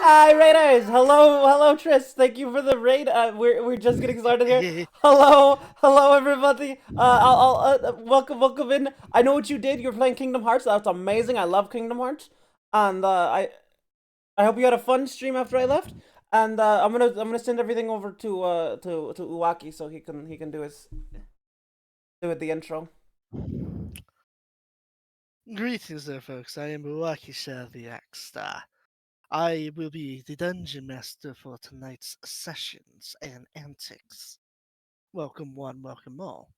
Raiders! Hello, Tris. Thank you for the raid. We're just getting started here. Hello, everybody. Welcome in. I know what you did. You're playing Kingdom Hearts. That's amazing. I love Kingdom Hearts, and I hope you had a fun stream after I left. And I'm gonna send everything over to Uwaki so he can do the intro. Greetings there, folks. I am Uwaki the Star. I will be the dungeon master for tonight's sessions and antics. Welcome one, welcome all.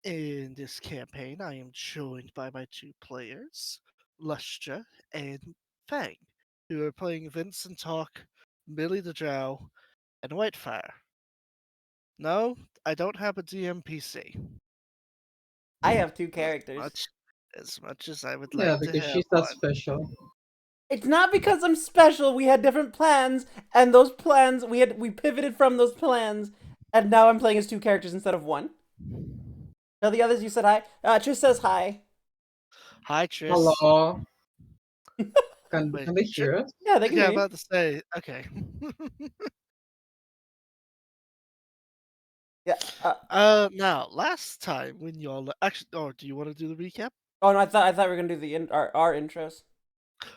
In this campaign, I am joined by my two players, Lustra and Fang, who are playing Vincent Hawk, Billy the Drow, and Whitefire. No, I don't have a DMPC. I have two characters. As much as I would Yeah, like to because have she's not one. special. It's not because I'm special. We had different plans, and those plans we pivoted from those plans, and now I'm playing as two characters instead of one. Now the others, you said hi. Trish says hi. Hi, Tris. Hello. Can Wait, they hear us? Yeah, they can Yeah, hear I'm you. about to say, okay. Yeah. Now, last time when y'all actually, do you want to do the recap? Oh no, I thought we were gonna do our intros.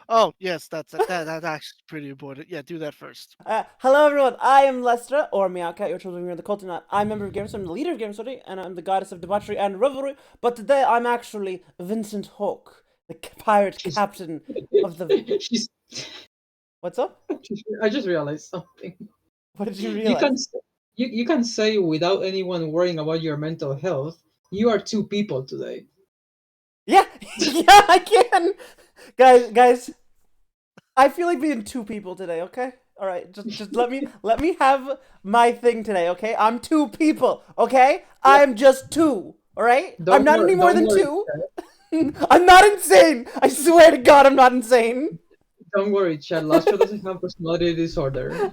Oh, yes, that's actually pretty important. Yeah, do that first. Hello everyone, I am Lestra, or Miyaka, your children are the cult or not. I'm a member of Games, I'm the leader of Games Study, and I'm the goddess of debauchery and revelry, but today I'm actually Vincent Hawke, the pirate captain of the... She's. What's up? I just realized something. What did you You realize? can you can say without anyone worrying about your mental health, you are two people today. Yeah, yeah, I can. Guys, I feel like being two people today. Okay, all right, just let me have my thing today. Okay, I'm two people. Okay, I'm just two. All right, I'm not any more than two. I'm not insane. I swear to God, I'm not insane. Don't worry, Chad. Lastra doesn't have personality disorder.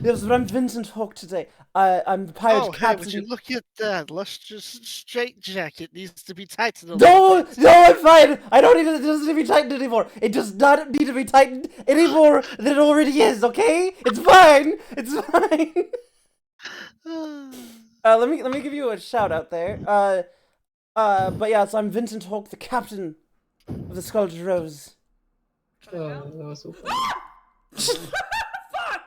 Yes, but I'm Vincent Hawke today. I'm the pirate Oh, hey, captain. would you look at that? Lustra's straight jacket needs to be tightened a No, little bit. no, I'm fine. I don't need it. It doesn't need to be tightened anymore. It does not need to be tightened any more than it already is. Okay, it's fine. It's fine. Let me give you a shout out there. But yeah, so I'm Vincent Hawke, the captain of the Scarlet Rose. Oh, that was so funny. Fuck!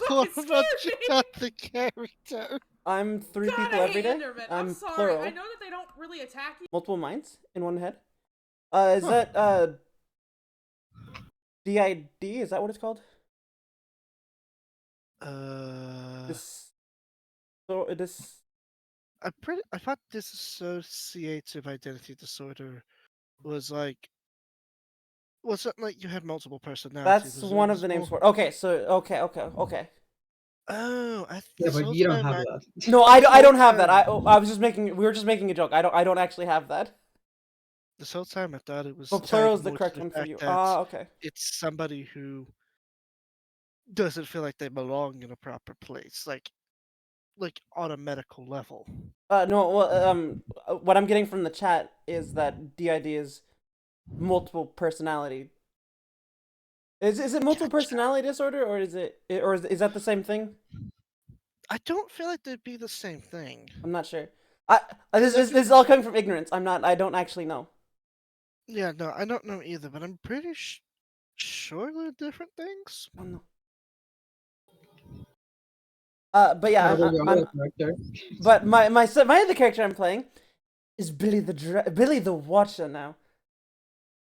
What about you got the character? I'm three God, people I every hate day. Enderman. I'm sorry. plural. I know that they don't really attack you. Multiple minds in one head. Is that DID? Is that what it's called? This. So this. I thought dissociative identity disorder was like. Well, something like you had multiple personalities. That's one of the names for it. Okay, so okay. Oh, Yeah, but you don't have that. No, I don't have that. I was just making. We were just making a joke. I don't actually have that. This whole time I thought it was. But plural is the correct one for you. Okay. It's somebody who doesn't feel like they belong in a proper place, like on a medical level. No. Well, what I'm getting from the chat is that DID is multiple personality. Is it multiple personality disorder, or is is that the same thing? I don't feel like they'd be the same thing. I'm not sure. This is all coming from ignorance. I don't actually know. Yeah, no, I don't know either, but I'm pretty sure they're different things. I don't know. But yeah, but my other character I'm playing is Billy the Watcher now.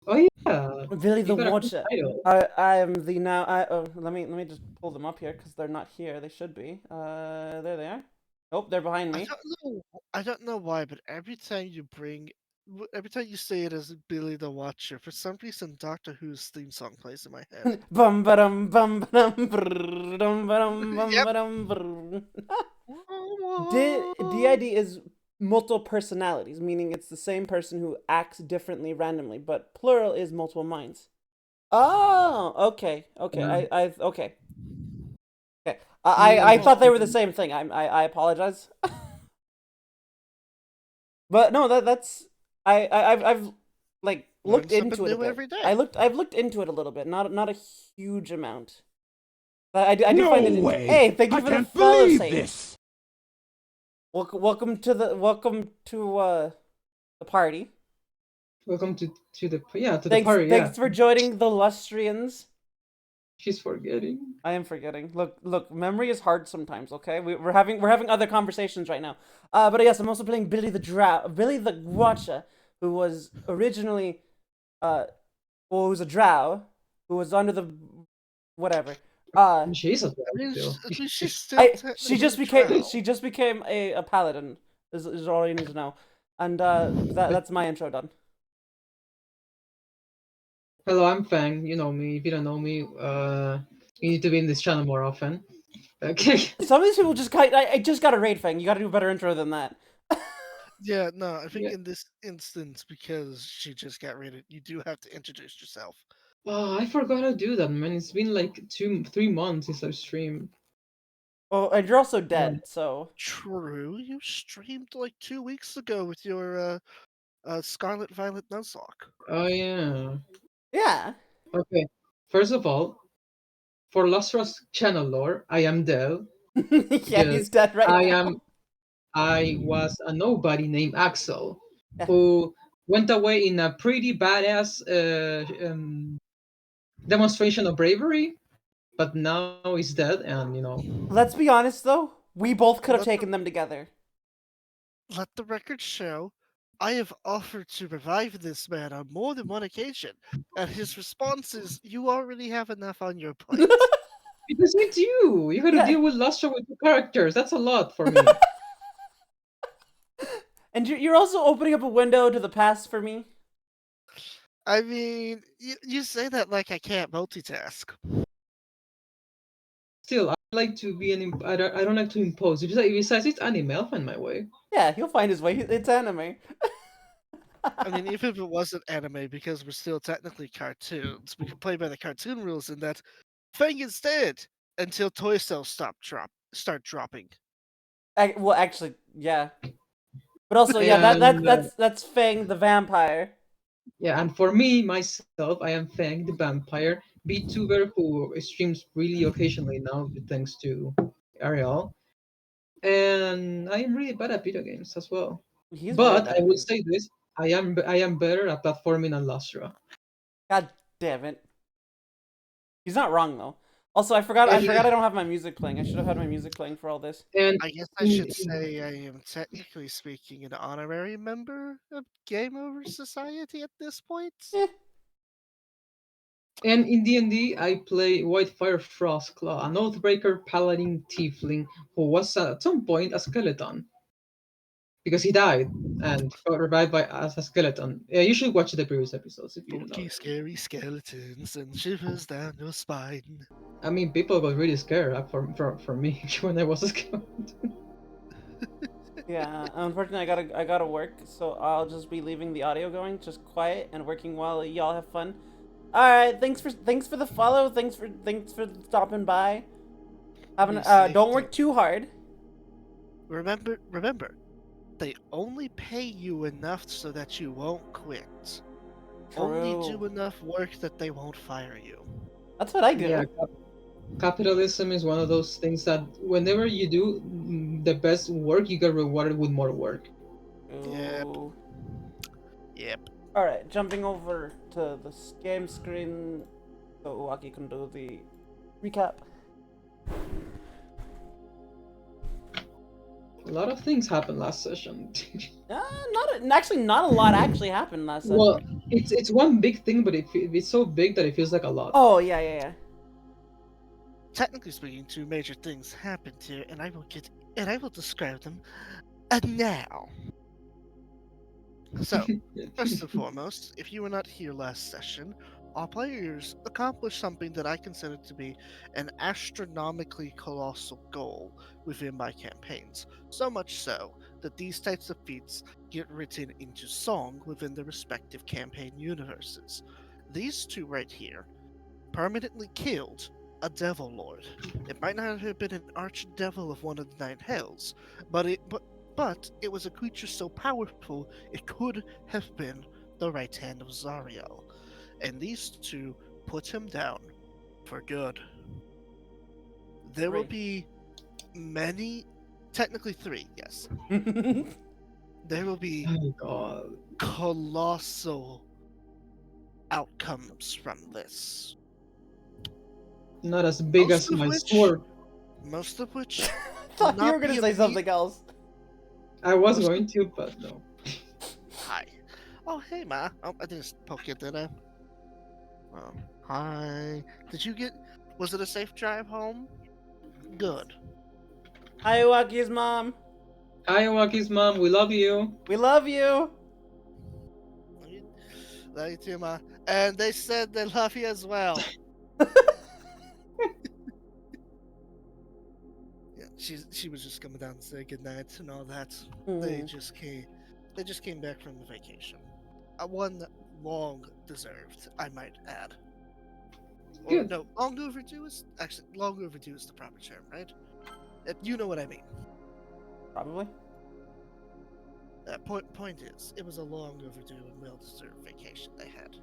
Oh yeah, Billy the Watcher. I am the now. Let me just pull them up here because they're not here. They should be. There they are. Oh, they're behind me. I don't know why, but every time you say it as Billy the Watcher, for some reason Doctor Who's theme song plays in my head. Bum ba-dum bum ba-dum brrr, dum ba-dum bum Yep. ba-dum brrr. DID is multiple personalities, meaning it's the same person who acts differently randomly, but plural is multiple minds. Oh, okay. Yeah. Okay. I thought they were the same thing. I apologize. But no, that's I've like Learn looked into something it a new bit. every day. I've looked into it a little bit, not a huge amount. But I do No find it. way! Hey, thank you I for the can't follow, believe Sage. this! Welcome to the party. Welcome to the to the Thanks party. Yeah, thanks for joining the Lustrians. she's forgetting. I am forgetting. Look, memory is hard sometimes. Okay, we're having other conversations right now. But yes, I'm also playing Billy the Watcher, who was originally, who was a drow, who was under the, whatever. She's a I mean, still. at least she's still She just became a paladin. Is all you need to know. And that's my intro done. Hello, I'm Fang. You know me. If you don't know me, you need to be in this channel more often. Okay. Some of these people just I just got a raid thing. You got to do a better intro than that. Yeah, no, I think Yeah. in this instance, because she just got raided, you do have to introduce yourself. Oh, I forgot to do that, man. It's been like 3 months since I streamed. Oh, and you're also dead, so True, you streamed like 2 weeks ago with your Scarlet Violet Nuzlocke. Oh yeah. yeah. Okay. First of all, for Lustra's channel lore, I am Del. Yeah, he's dead right now. I was a nobody named Axel, Yeah. who went away in a pretty badass demonstration of bravery, but now he's dead, and Let's be honest though, we both could have Let the- taken them together. Let the record show, I have offered to revive this man on more than one occasion, and his response is, "You already have enough on your plate." because it's you. You got to Yeah. deal with Lustra with the characters. That's a lot for me. And you're also opening up a window to the past for me. I mean, you say that like I can't multitask. Still, I like to be I don't like to impose. Besides, it's anime. I'll find my way. Yeah, he'll find his way. It's anime. I mean, even if it wasn't anime, because we're still technically cartoons, we can play by the cartoon rules in that Fang is dead until toy cells start dropping. Well, actually, yeah. But also, yeah, And that's Fang the vampire. yeah, and for me myself, I am Fang the vampire VTuber who streams really occasionally now, thanks to Ariel. And I am really bad at video games as well. He's very But bad I at will video. say this: I am better at platforming than Lustra. God damn it. He's not wrong though. Also, I forgot I don't have my music playing. I should have had my music playing for all this. And I guess I should say I am technically speaking an honorary member of Game Over Society at this point. Eh. And in D&D, I play Whitefire Frostclaw, an Oathbreaker Paladin Tiefling who was at some point a skeleton because he died and got revived by as a skeleton. Yeah, you should watch the previous episodes if you don't know. Spooky, scary skeletons and shivers down your spine. I mean, people got really scared for me when I was a skeleton. Yeah, unfortunately, I gotta work, so I'll just be leaving the audio going, just quiet and working while y'all have fun. All right, thanks for the follow. Thanks for stopping by. Be safe, Don't work too hard. Remember, they only pay you enough so that you won't quit. Only do True. enough work that they won't fire you. That's what I do. Yeah, capitalism is one of those things that whenever you do the best work, you get rewarded with more work. Yep. Ooh. Yep. All right, jumping over to the game screen so Uaki can do the recap. A lot of things happened last session. Not a lot actually happened last session. Well, it's one big thing, but it's so big that it feels like a lot. Oh yeah. Technically speaking, two major things happened here, and I will describe them now. So, first and foremost, if you were not here last session, our players accomplished something that I consider to be an astronomically colossal goal within my campaigns. So much so that these types of feats get written into song within the respective campaign universes. These two right here permanently killed a devil lord. It might not have been an archdevil of one of the nine hells, but it was a creature so powerful it could have been the the right hand of Zariel, and these two put him down for good. There will Great. be many, technically 3, yes. There will be Oh god. colossal outcomes from this. Not as big Most as of my which- sword. Most of which Thought you not were gonna be say imme- something else. I was Most- going to, but no. Hi. Oh, hey, Ma. Oh, I didn't poke you, did I? Oh, hi. Did you get... Was it a safe drive home? Good. Hi, Iwaki's mom. Hi, Waki's mom. We love you. We love you. Love you too, Ma. And they said they love you as well. Yeah, she was just coming down to say goodnight and all that. They Mhm. just came back from the vacation. One long deserved, I might add. Or Good. no, long overdue is actually long overdue is the proper term, right? You know what I mean. Probably. Point is, it was a long overdue and well deserved vacation they had.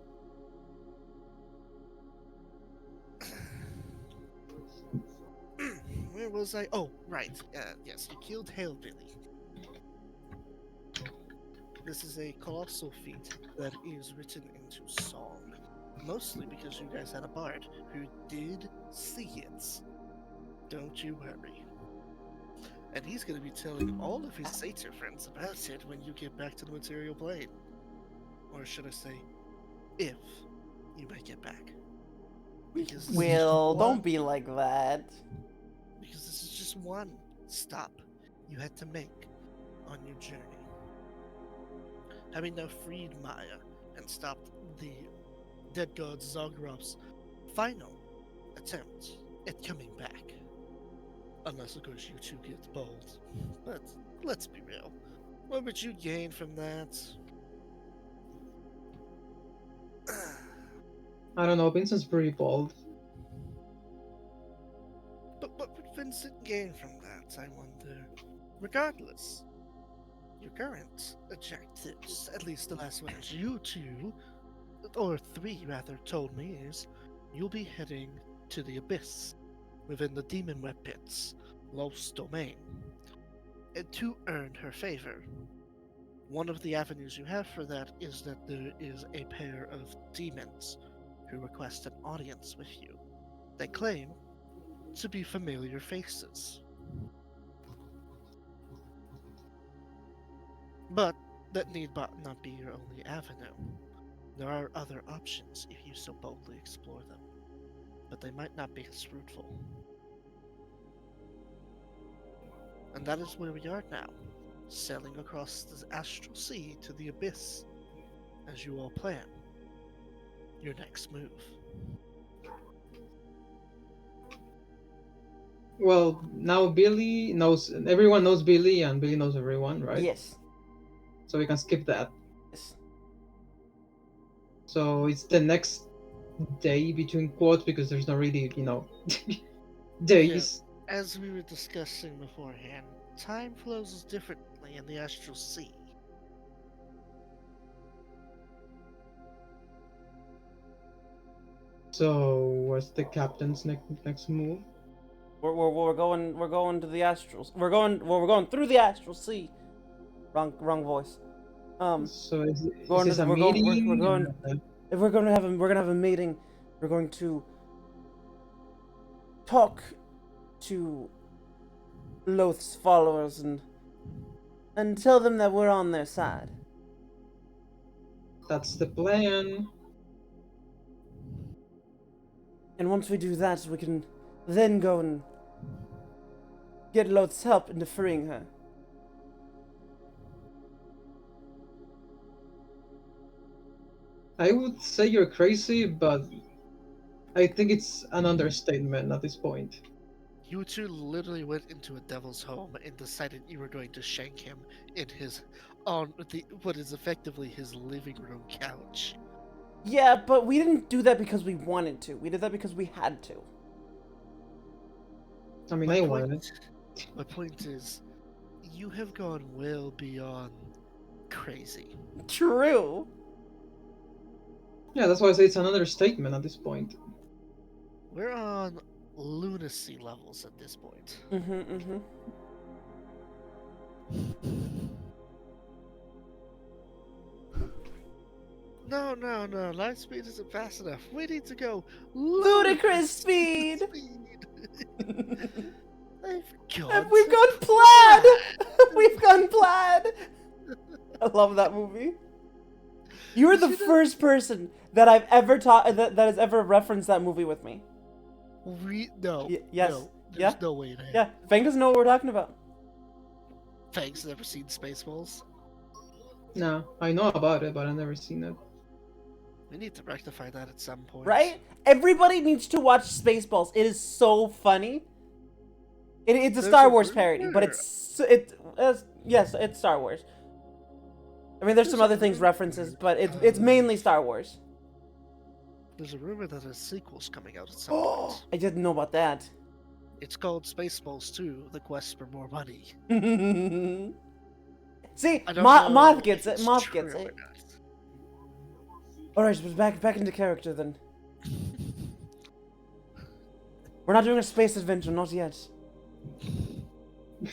Where was I? Oh, right. Yes, you killed Hillbilly. This is a colossal feat that is written into song. Mostly because you guys had a bard who did see it. Don't you worry. And he's going to be telling all of his satyr friends about it when you get back to the material plane. Or should I say, if you make it back. Because this is just Will, one- don't be like that. Because this is just one stop you had to make on your journey. Having now freed Maya and stopped the dead god Zagrov's final attempt at coming back. Unless, of course, you two get bold. But let's be real. What would you gain from that? I don't know. Vincent's pretty bold. But what would Vincent gain from that, I wonder? Regardless, your current objectives, at least the last one is you two, or 3 rather, told me is you'll be heading to the Abyss within the Demon Web Pits, Lost Domain, and to earn her favor. One of the avenues you have for that is that there is a pair of demons who request an audience with you. They claim to be familiar faces. But that need not be your only avenue. There are other options if you so boldly explore them, but they might not be as fruitful. And that is where we are now, sailing across the astral sea to the abyss, as you all plan. Your next move. Well, now Billy knows. Everyone knows Billy, and Billy knows everyone, right? Yes. So we can skip that. Yes. So it's the next day between quotes because there's not really, days. As we were discussing beforehand, time flows differently in the astral sea. So what's the captain's next move? We're going to the astrals. We're going through the astral sea. Wrong voice. So is Going this to a we're going meeting? we're going if we're gonna have a meeting. We're going to talk to Loth's followers and tell them that we're on their side. That's the plan. And once we do that, we can then go and get Loth's help into freeing her. I would say you're crazy, but I think it's an understatement at this point. You two literally went into a devil's home and decided you were going to shank him in his on the what is effectively his living room couch. Yeah, but we didn't do that because we wanted to. We did that because we had to. I mean, My I point- wanted it. My point is, you have gone well beyond crazy. True. Yeah, that's why I say it's another statement at this point. We're on lunacy levels at this point. Mm-hmm. No, no, no. Light speed isn't fast enough. We need to go Ludicrous speed! I've And gone we've to gone plaid! We've gone plaid! I love that movie. You are the first person that I've ever taught that has ever referenced that movie with me. No. Yes. No, Yeah. there's no way in hell. Yeah. Fang doesn't know what we're talking about. Fang's never seen Spaceballs. No, I know about it, but I've never seen it. We need to rectify that at some point. Right? Everybody needs to watch Spaceballs. It is so funny. It's a There's Star a Wars parody, but rumor. yes, it's Star Wars. I mean, there's some There's a other things rumor. references, but it's mainly Star Wars. There's a rumor that a sequel's coming out at some point. I didn't know about that. It's called Spaceballs 2: The Quest for More Money. See, I don't know Moth gets if it. it's Moth true gets or it. not. All right, so back into character then. We're not doing a space adventure, not yet.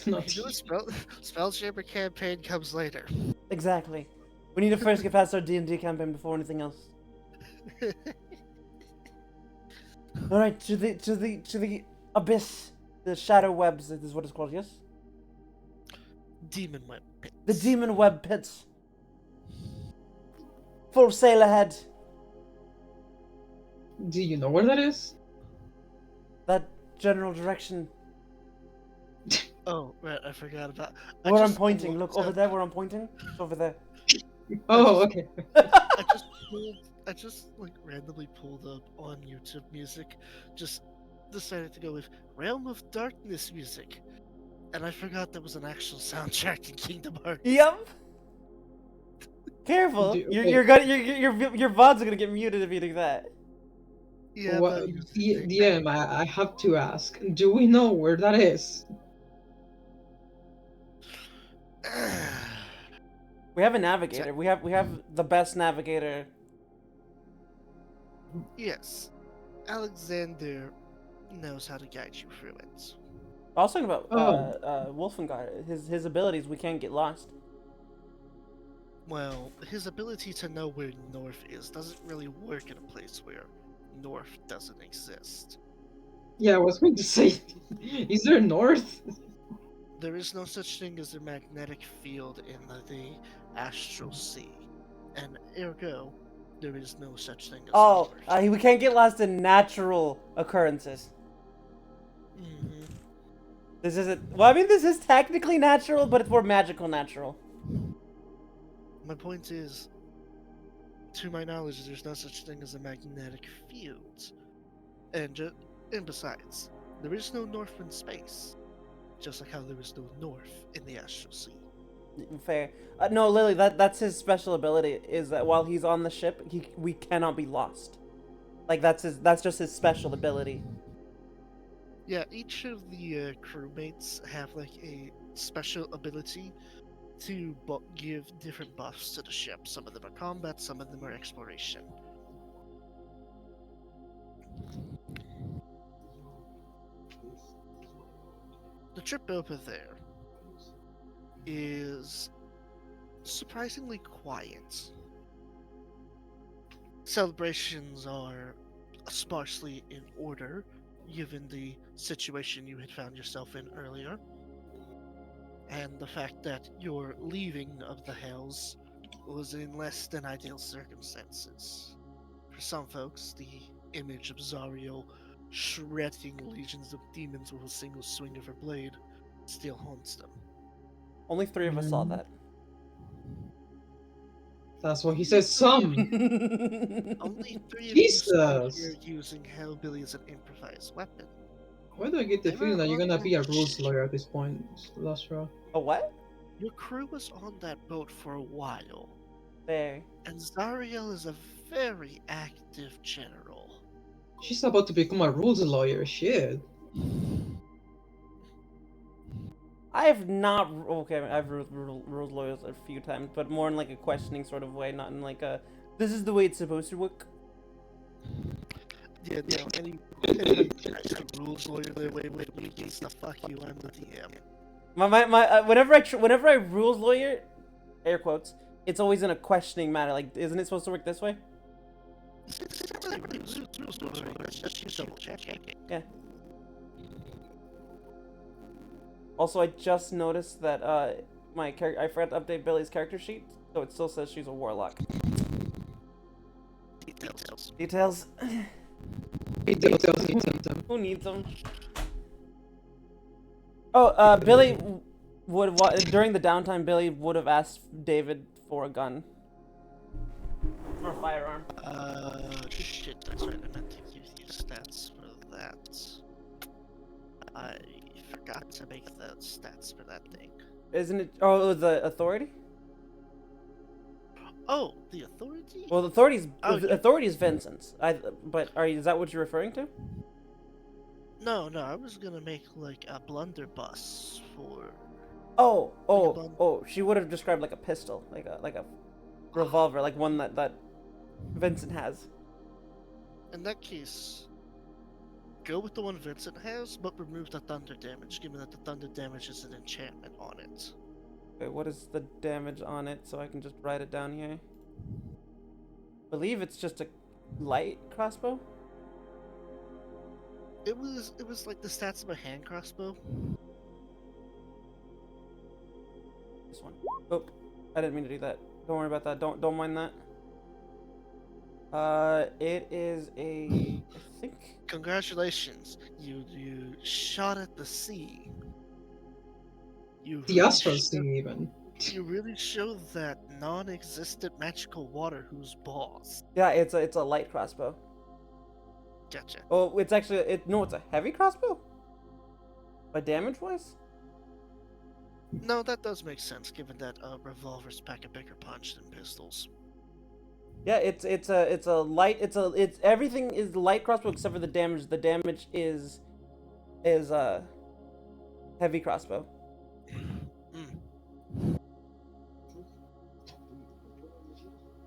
Not You know, Spell Chamber campaign comes later. Exactly. We need to first get past our D&D campaign before anything else. All right, to the abyss, the shadow webs. Is what it's called, yes? Demon Web Pits. The demon web pits. Full sail ahead. Do you know where that is? That general direction. Oh, right, I forgot about. Where I'm pointing. Look over there. Where I'm pointing. It's over there. Oh, okay. I just like randomly pulled up on YouTube music, just decided to go with Realm of Darkness music, and I forgot there was an actual soundtrack in Kingdom Hearts. Yep. Careful. You're gonna your VODs are gonna get muted if you do that. Yeah, What, but DM, I have to ask. Do we know where that is? We have a navigator. We have the best navigator. yes, Alexander knows how to guide you through it. I was talking about Oh. Wolfengar. His abilities. We can't get lost. Well, his ability to know where north is doesn't really work in a place where north doesn't exist. Yeah, I was going to say, is there north? There is no such thing as a magnetic field in the astral sea, and ergo, there is no such thing as Oh, north. we can't get lost in natural occurrences. Mhm. This isn't. Well, I mean, this is technically natural, but it's more magical natural. My point is, to my knowledge, there's no such thing as a magnetic field, and besides, there is no north in space, just like how there is no north in the astral sea. Fair. No, Lily, that's his special ability. Is that while he's on the ship, we cannot be lost. Like that's just his special ability. Yeah, each of the crewmates have like a special ability to give different buffs to the ship. Some of them are combat, some of them are exploration. The trip over there is surprisingly quiet. Celebrations are sparsely in order, given the situation you had found yourself in earlier, and the fact that your leaving of the Hells was in less than ideal circumstances. For some folks, the image of Zariel shredding legions of demons with a single swing of her blade still haunts them. Only 3 of us saw that. That's why he says some. Only 3 of you saw Jesus. here using Hellbilly as an improvised weapon. Why do I get the They feeling were that you're on gonna be a that rules ship. lawyer at this point, Lastra? A what? Your crew was on that boat for a while, There. and Zariel is a very active general. She's about to become a rules lawyer, shit. I have not. Okay, I've ruled lawyers a few times, but more in like a questioning sort of way, not in like a This is the way it's supposed to work. Yeah, no, anybody tries to rules lawyer their way with me needs to fuck you, I'm the DM. Whenever I rules lawyer, air quotes, it's always in a questioning manner. Like, isn't it supposed to work this way? It's not really rules lawyer, it's just you double checking. Yeah. Also, I just noticed that I forgot to update Billy's character sheet, so it still says she's a warlock. Details. Details. Details need them. Who needs them? Oh, Billy during the downtime, Billy would have asked David for a gun. Or a firearm. Shit, that's right, I meant to give you stats for that. I forgot to make the stats for that thing. Isn't it? Oh, the authority? Oh, the authority? Well, the authority's Oh, the yeah. authority's Vincent's. But is that what you're referring to? No, I was gonna make like a blunderbuss for. Oh, she would have described like a pistol, like a revolver, like one that Vincent has. In that case, go with the one Vincent has, but remove the thunder damage, given that the thunder damage is an enchantment on it. Wait, what is the damage on it? So I can just write it down here. Believe it's just a light crossbow. It was like the stats of a hand crossbow. This one. Oh, I didn't mean to do that. Don't worry about that. Don't mind that. It is a, I think. Congratulations, you shot at the sea. You The really astral showed- scene even. You really showed that non-existent magical water who's boss. Yeah, it's a light crossbow. Gotcha. Oh, it's actually it's a heavy crossbow. By damage wise. No, that does make sense, given that revolvers pack a bigger punch than pistols. Yeah, it's a light. It's everything is light crossbow except for the damage. The damage is heavy crossbow.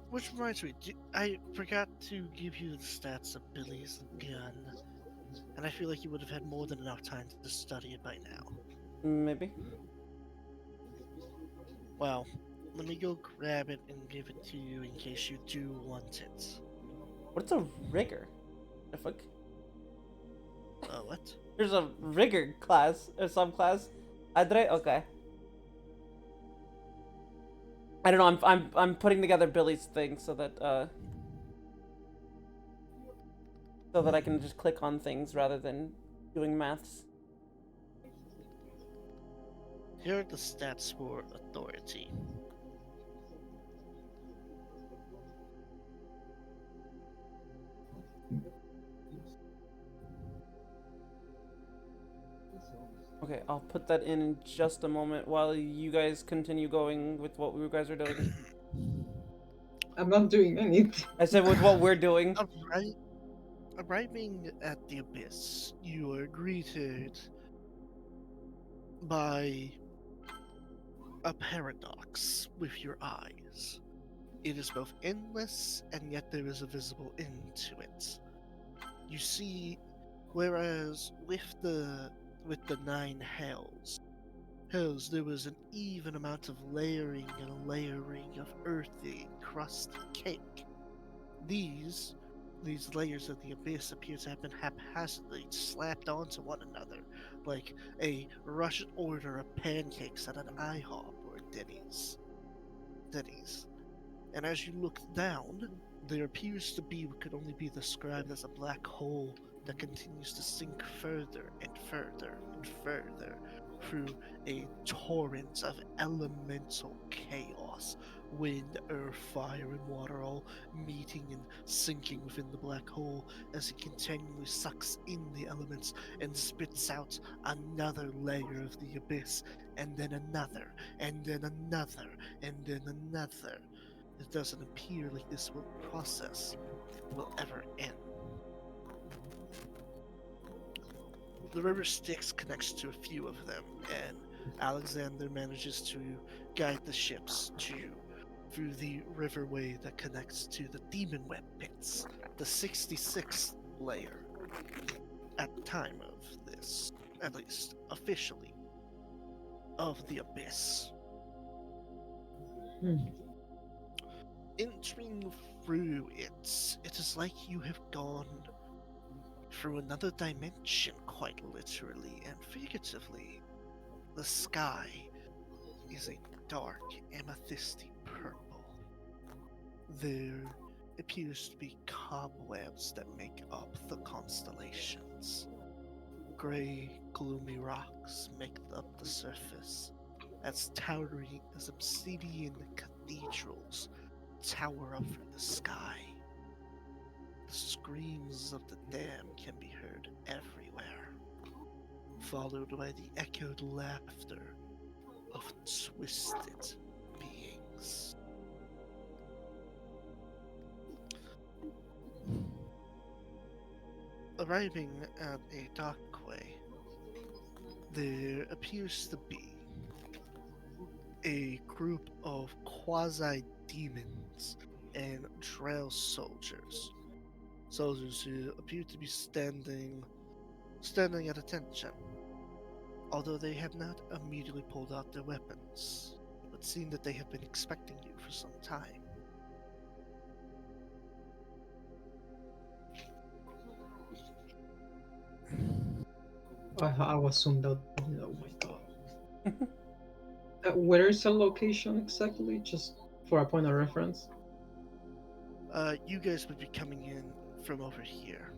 Which reminds me, I forgot to give you the stats of Billy's gun, and I feel like you would have had more than enough time to study it by now. Maybe. Well, let me go grab it and give it to you in case you do want it. What's a rigger? The fuck? What? There's a rigger class or subclass. Adre, okay. I don't know. I'm putting together Billy's thing so that I can just click on things rather than doing maths. Here are the stats for authority. Okay, I'll put that in just a moment while you guys continue going with what you guys are doing. I'm not doing anything. I said with what we're doing. Alright. Arriving at the Abyss, you are greeted by a paradox with your eyes. It is both endless, and yet there is a visible end to it. You see, whereas with the 9 hells, there was an even amount of layering and layering of earthy, crusty cake. These layers of the Abyss appear to have been haphazardly slapped onto one another, like a Russian order of pancakes at an IHOP or Denny's. And as you look down, there appears to be what could only be described as a black hole that continues to sink further and further and further through a torrent of elemental chaos. Wind, earth, fire, and water all meeting and sinking within the black hole as it continually sucks in the elements and spits out another layer of the abyss, and then another, and then another, and then another. It doesn't appear like this process will ever end. The river Styx connects to a few of them, and Alexander manages to guide the ships to through the riverway that connects to the Demon Web Pits, the 66th layer. At the time of this, at least officially, of the Abyss. Hmm. Entering through it is like you have gone through another dimension, quite literally and figuratively. The sky is a dark amethysty purple. There appears to be cobwebs that make up the constellations. Grey, gloomy rocks make up the surface, as towering as obsidian cathedrals tower up through the sky. The screams of the damned can be heard everywhere, followed by the echoed laughter of twisted beings. Arriving at a dockway, there appears to be a group of quasi-demons and drow soldiers. Soldiers who appear to be standing at attention. Although they have not immediately pulled out their weapons, it would seem that they have been expecting you for some time. I was zoomed out. Oh my god. Where is the location exactly? Just for a point of reference. You guys would be coming in from over here.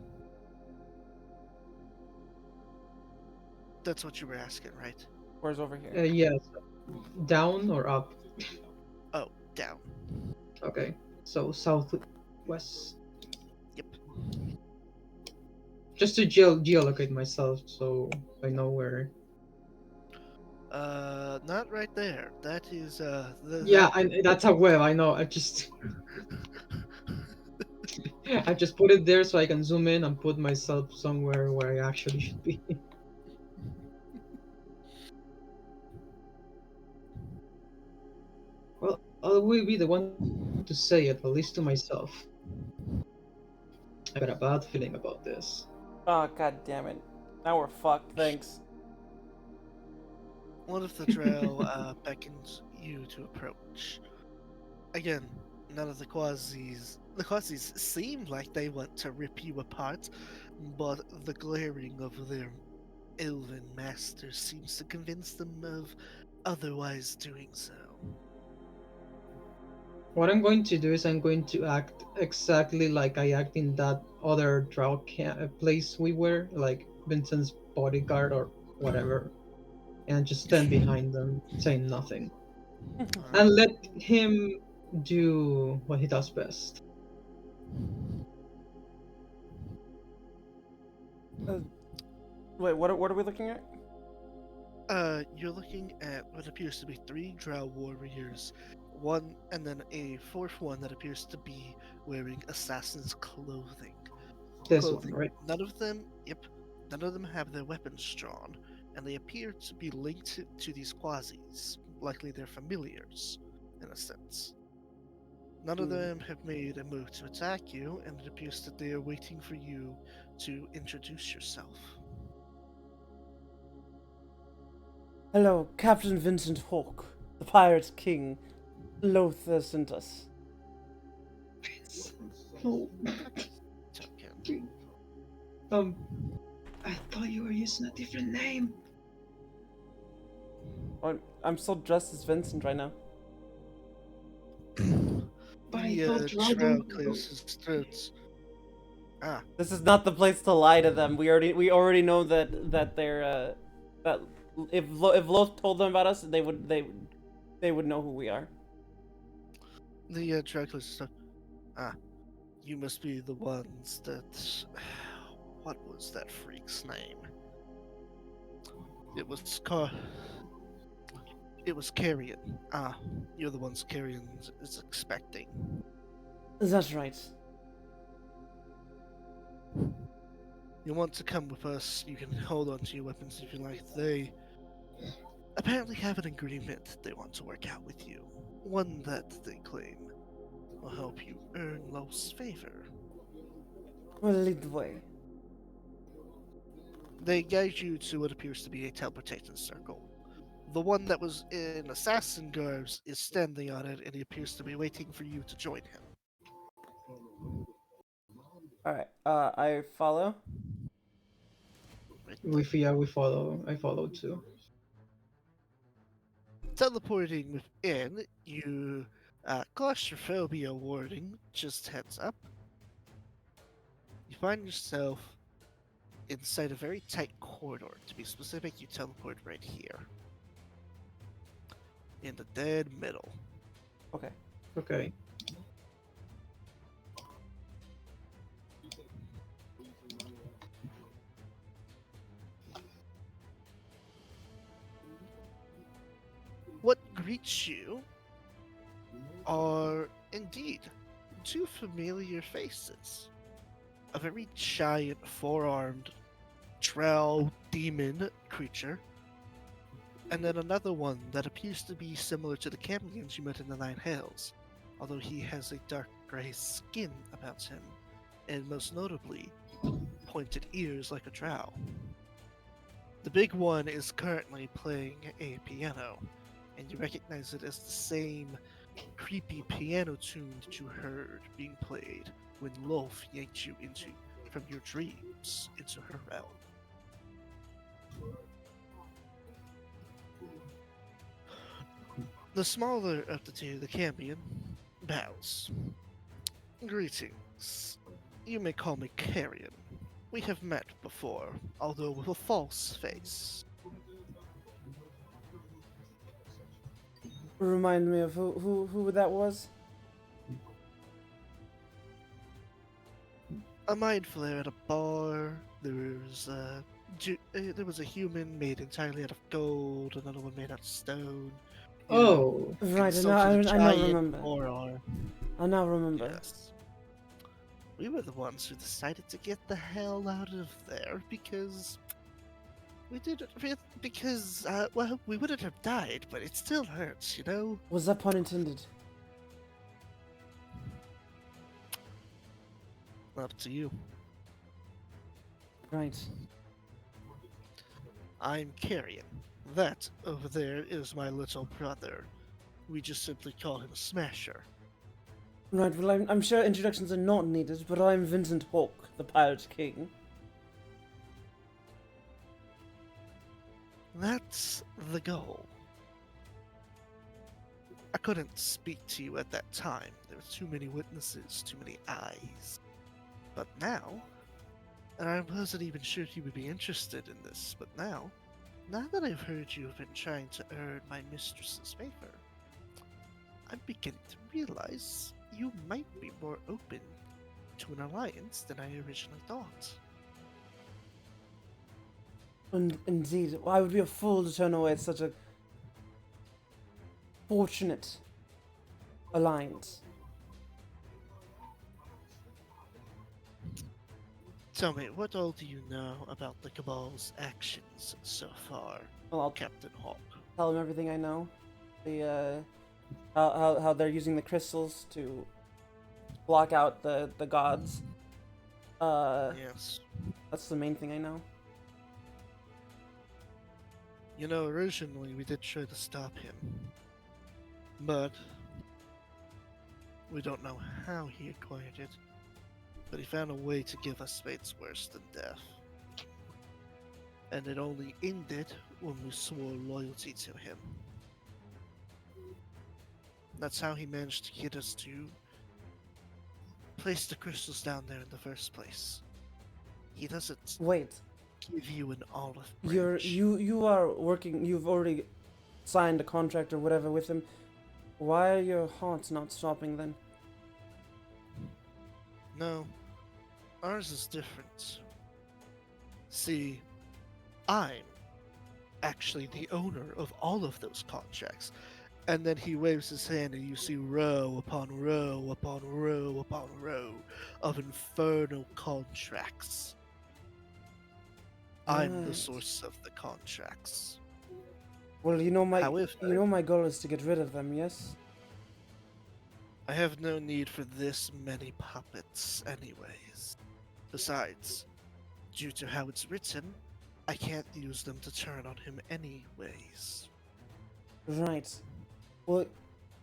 That's what you were asking, right? Where's over here? Yes. Down or up? Oh, down. Okay. So southwest. Yep. Just to geolocate myself so I know where. Not right there. That is, Yeah, that's a web. I know. I just I just put it there so I can zoom in and put myself somewhere where I actually should be. Well, I will be the one to say it, at least to myself. I got a bad feeling about this. Oh, god damn it. Now we're fucked, thanks. One of the drow beckons you to approach. Again, none of the quasis. The quasis seem like they want to rip you apart, but the glaring of their elven master seems to convince them of otherwise doing so. What I'm going to do is I'm going to act exactly like I act in that other place we were, like Vincent's bodyguard or whatever, and just stand behind them, saying nothing, and let him do what he does best. Wait, what are we looking at? You're looking at what appears to be 3 drow warriors, one and then a 4th one that appears to be wearing assassin's clothing. This one, right? None of them have their weapons drawn, and they appear to be linked to these quasis. Likely they're familiars, in a sense. None of them have made a move to attack you, and it appears that they are waiting for you to introduce yourself. Hello, Captain Vincent Hawke, the Pirates King. Lothar sent us. No. Token. I thought you were using a different name. I'm still dressed as Vincent right now. But I The thought drow Dragon. clears his throat. This is not the place to lie to them. We already know that they're that if Loth told them about us, they would know who we are. The drow clears his throat. You must be the ones that. What was that freak's name? It was Carrion. You're the ones Carrion is expecting. That's right. You want to come with us, you can hold on to your weapons if you like. They apparently have an agreement they want to work out with you. one that they claim will help you earn Lo's favor. Well, lead the way. They guide you to what appears to be a teleportation circle. The one that was in assassin garbs is standing on it, and he appears to be waiting for you to join him. Alright, I follow. Right? We follow. I follow too. Teleporting within, you claustrophobia warning, just heads up. You find yourself inside a very tight corridor. To be specific, you teleport right here. In the dead middle. Okay. Okay. What greets you are indeed two familiar faces. A very giant four-armed drow demon creature, and then another one that appears to be similar to the chameleons you met in the Nine Hells, although he has a dark grey skin about him, and most notably, pointed ears like a drow. The big one is currently playing a piano, and you recognize it as the same creepy piano tune that you heard being played when Lolf yanked you from your dreams into her realm. The smaller of the two, the champion, bows. Greetings. You may call me Carrion. We have met before, although with a false face. Remind me of who that was? A mind flare at a bar. There was a human made entirely out of gold, another one made out of stone. You know, Oh. Right, consulted a I now giant remember. forearm. I now remember. Yes. We were the ones who decided to get the hell out of there because we did it because well, we wouldn't have died, but it still hurts, you know. Was that pun intended? Up to you. Right. I'm Carrion. That over there is my little brother. We just simply call him Smasher. Right, well, I'm sure introductions are not needed, but I'm Vincent Hawke, the Pirate King. That's the goal. I couldn't speak to you at that time. There were too many witnesses, too many eyes. But now, and I wasn't even sure if you would be interested in this, but now that I've heard you have been trying to earn my mistress's favor, I'm beginning to realize you might be more open to an alliance than I originally thought. Indeed, I would be a fool to turn away such a fortunate alliance. Tell me, what all do you know about the Cabal's actions so far, Well, I'll Captain Hawk? tell him everything I know. The how they're using the crystals to block out the gods. Yes. That's the main thing I know. You know, originally we did try to stop him, but we don't know how he acquired it. But he found a way to give us fates worse than death. And it only ended when we swore loyalty to him. That's how he managed to get us to place the crystals down there in the first place. He doesn't Wait, give you an olive branch. you are working. You've already signed a contract or whatever with him. Why are your hearts not stopping then? No, ours is different. See, I'm actually the owner of all of those contracts. And then he waves his hand, and you see row upon row upon row upon row of infernal contracts. I'm the Right. source of the contracts. Well, However, my goal is to get rid of them. Yes. I have no need for this many puppets, anyways. Besides, due to how it's written, I can't use them to turn on him anyways. Right. Well,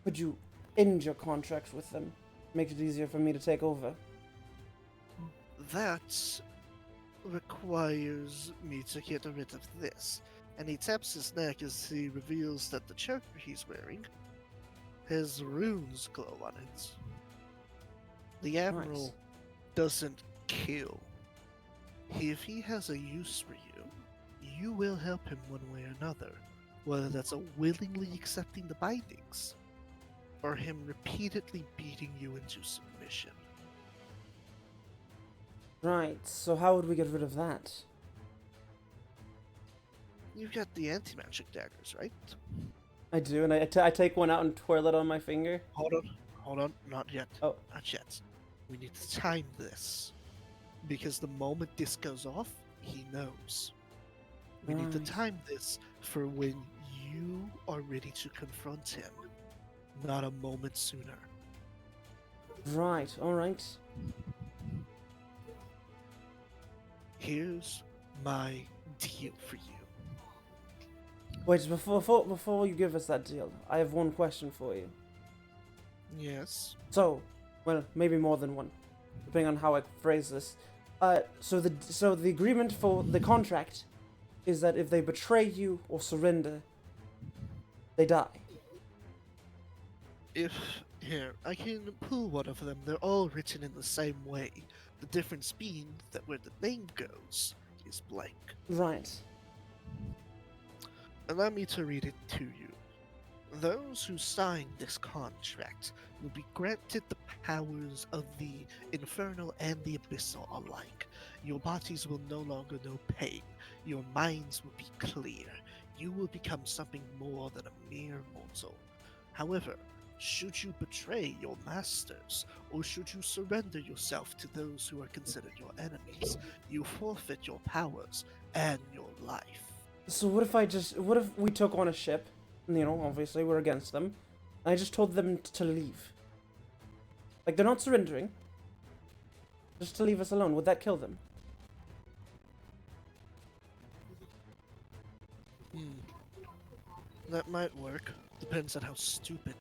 could you end your contract with them? Make it easier for me to take over. That requires me to get rid of this. And he taps his neck as he reveals that the choker he's wearing has runes glow on it. The Admiral Nice. doesn't kill. If he has a use for you, you will help him one way or another, whether that's a willingly accepting the bindings, or him repeatedly beating you into submission. Right, so how would we get rid of that? You've got the anti-magic daggers, right? I do, and I take one out and twirl it on my finger. Hold on, not yet. Oh. Not yet. We need to time this. Because the moment this goes off, he knows. We need to Right. time this for when you are ready to confront him, not a moment sooner. Right, alright. Here's my deal for you. Wait, before you give us that deal, I have one question for you. Yes. So, well, maybe more than one, depending on how I phrase this. So the agreement for the contract is that if they betray you or surrender, they die. Here, I can pull one of them. They're all written in the same way. The difference being that where the name goes is blank. Right. Allow me to read it to you. Those who sign this contract will be granted the powers of the infernal and the abyssal alike. Your bodies will no longer know pain. Your minds will be clear. You will become something more than a mere mortal. However, should you betray your masters, or should you surrender yourself to those who are considered your enemies, you forfeit your powers and your life. So what if we took on a ship, you know, obviously we're against them, and I just told them to leave? Like, they're not surrendering. Just to leave us alone, would that kill them? That might work. Depends on how stupid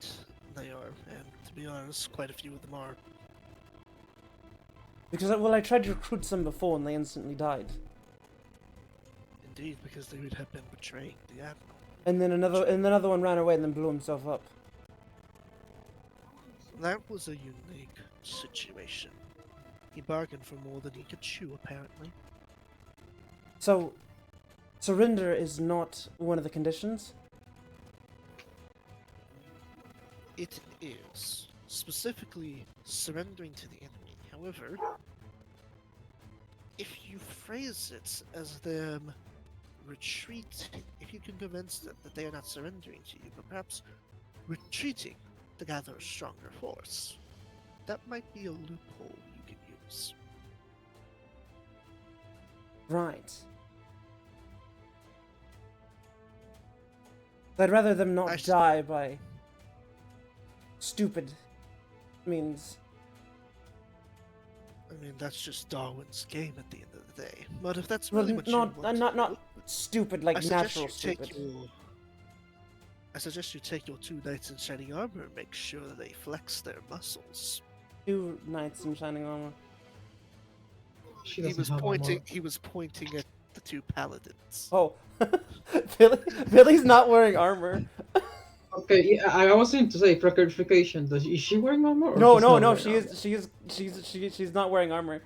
they are, and to be honest, quite a few of them are. Because, well, I tried to recruit some before and they instantly died. Indeed, because they would have been betraying the Admiral. And then another one ran away and then blew himself up. That was a unique situation. He bargained for more than he could chew, apparently. So, surrender is not one of the conditions? It is. Specifically, surrendering to the enemy. However, if you phrase it as them retreating, if you can convince them that they are not surrendering to you, but perhaps retreating to gather a stronger force, that might be a loophole you can use. Right. I'd rather them not die by stupid means. I mean, that's just Darwin's game at the end of the day. But if that's Well, really what you not want to not do, stupid like I suggest natural you take stupid. I suggest you take your 2 knights in shining armor and make sure that they flex their muscles. 2 knights in shining armor. She He doesn't was have pointing. armor. He was pointing at the 2 paladins. Oh, Billy's not wearing armor. Okay, yeah, I was going to say for clarification. Is she wearing armor? Or No, she's no, not no. wearing She's not wearing armor.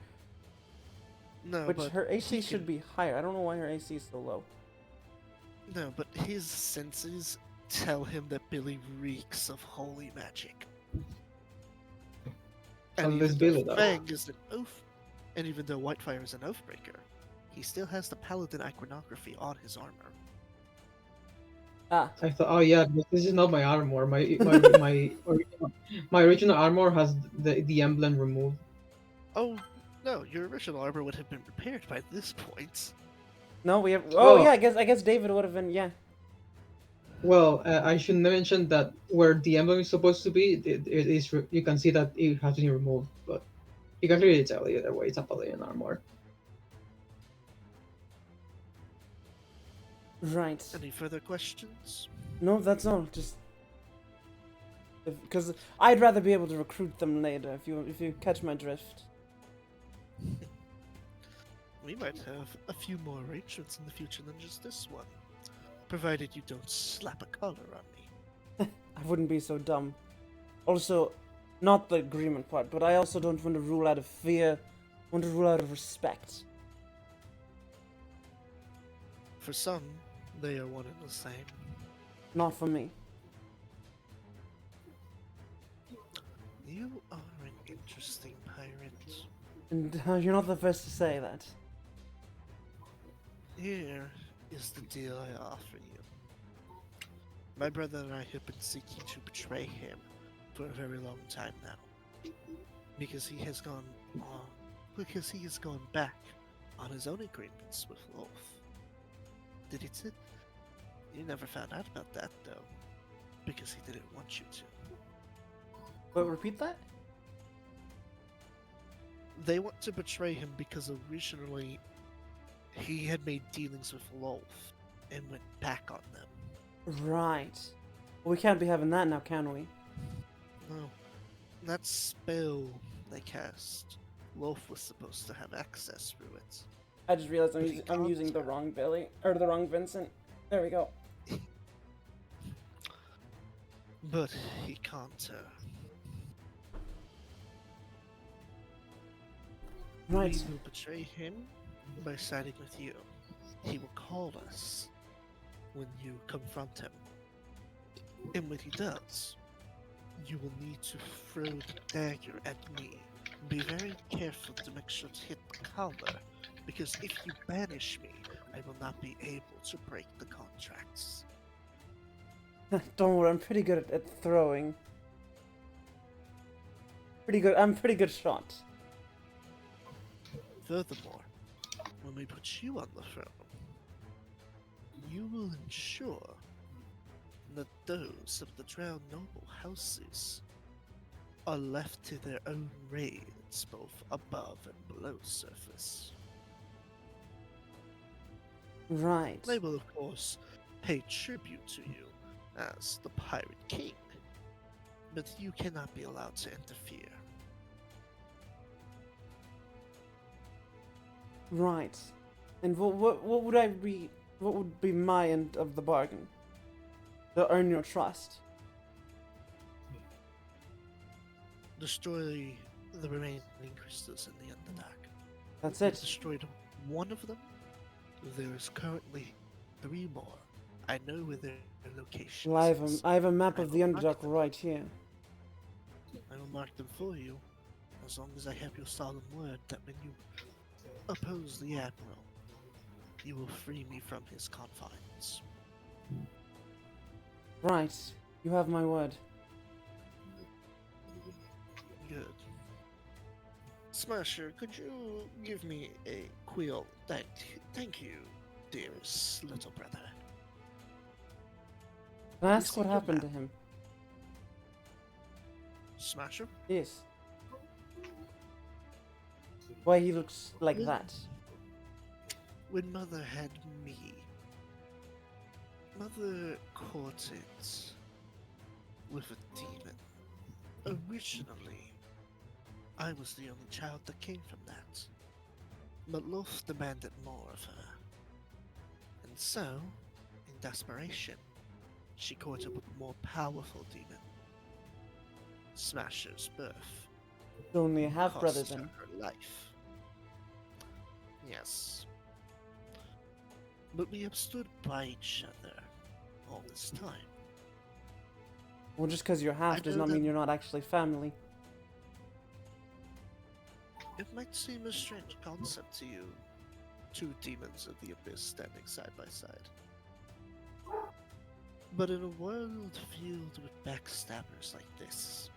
No, Which but her AC he should can- be higher. I don't know why her AC is so low. No, but his senses tell him that Billy reeks of holy magic. And Unless even Billy though does. Fang is an oath, and even though Whitefire is an oathbreaker, he still has the paladin iconography on his armor. Ah, I thought, oh yeah, but this is not my armor. My original armor has the emblem removed. Oh, no, your original armor would have been repaired by this point. no, we have. Oh. Oh yeah, I guess David would have been. Yeah. Well, I should mention that where the emblem is supposed to be, it is. You can see that it has been removed, but you can clearly tell either way. It's a paladin armor. Right. Any further questions? No, that's all. Just because I'd rather be able to recruit them later. If you catch my drift. We might have a few more arrangements in the future than just this one. Provided you don't slap a collar on me. I wouldn't be so dumb. Also, not the agreement part, but I also don't want to rule out of fear. I want to rule out of respect. For some, they are one and the same. Not for me. You are an interesting pirate. And you're not the first to say that. Here is the deal I offer you. My brother and I have been seeking to betray him for a very long time now. Because he has gone back on his own agreements with Wolf. Did it? You never found out about that though. Because he didn't want you to. Wait, repeat that? They want to betray him because originally he had made dealings with Wolf and went back on them. Right. Well, we can't be having that now, can we? No. That spell they cast, Wolf was supposed to have access through it. I just realized But he I'm can't. using the wrong Billy or the wrong Vincent. There we go. But he can't. Right. We will betray him by siding with you. He will call us when you confront him. And when he does, you will need to throw the dagger at me. Be very careful to make sure to hit the collar, because if you banish me, I will not be able to break the contracts. Don't worry, I'm pretty good at throwing. Pretty good. I'm a pretty good shot. Furthermore, when we put you on the throne, you will ensure that those of the drowned noble houses are left to their own raids both above and below surface. Right. They will, of course, pay tribute to you as the Pirate King, but you cannot be allowed to interfere. Right. And what would I be? What would be my end of the bargain? To earn your trust. Destroy the remaining crystals in the Underdark. That's You've it. destroyed one of them. There is currently 3 more. I know where their location Well, is. I have a map I of the will mark Underdark them. right here. I will mark them for you, as long as I have your solemn word that when you oppose the Admiral, you will free me from his confines. Right. You have my word. Good. Smasher, could you give me a quill? Thank you, dearest little brother. Can I You ask see what your happened to map? him? Smasher? Yes. Why he looks like Well- that? When Mother had me, Mother courted with a demon. Originally, I was the only child that came from that. But Loth demanded more of her. And so, in desperation, she courted with a more powerful demon. Smasher's birth He's only a half brother cost her then. her life. Yes. But we have stood by each other all this time. Well, just because you're I half does know not mean that- you're not actually family. It might seem a strange concept to you, 2 demons of the abyss standing side by side. But in a world filled with backstabbers like this,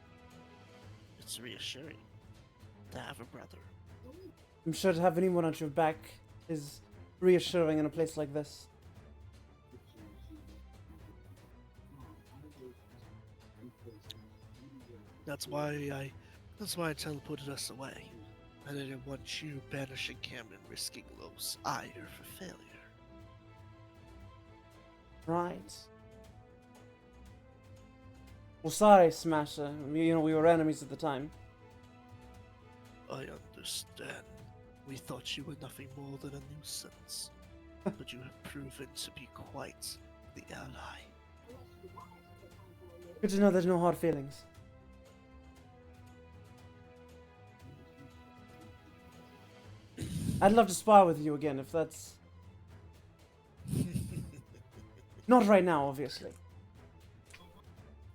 it's reassuring to have a brother. I'm sure to have anyone at your back is reassuring in a place like this. That's why I teleported us away. I didn't want you banishing him and risking Lo's ire for failure. Right. Well, sorry, Smasher. We were enemies at the time. I understand. We thought you were nothing more than a nuisance, but you have proven to be quite the ally. Good to know there's no hard feelings. I'd love to spar with you again if that's... Not right now, obviously.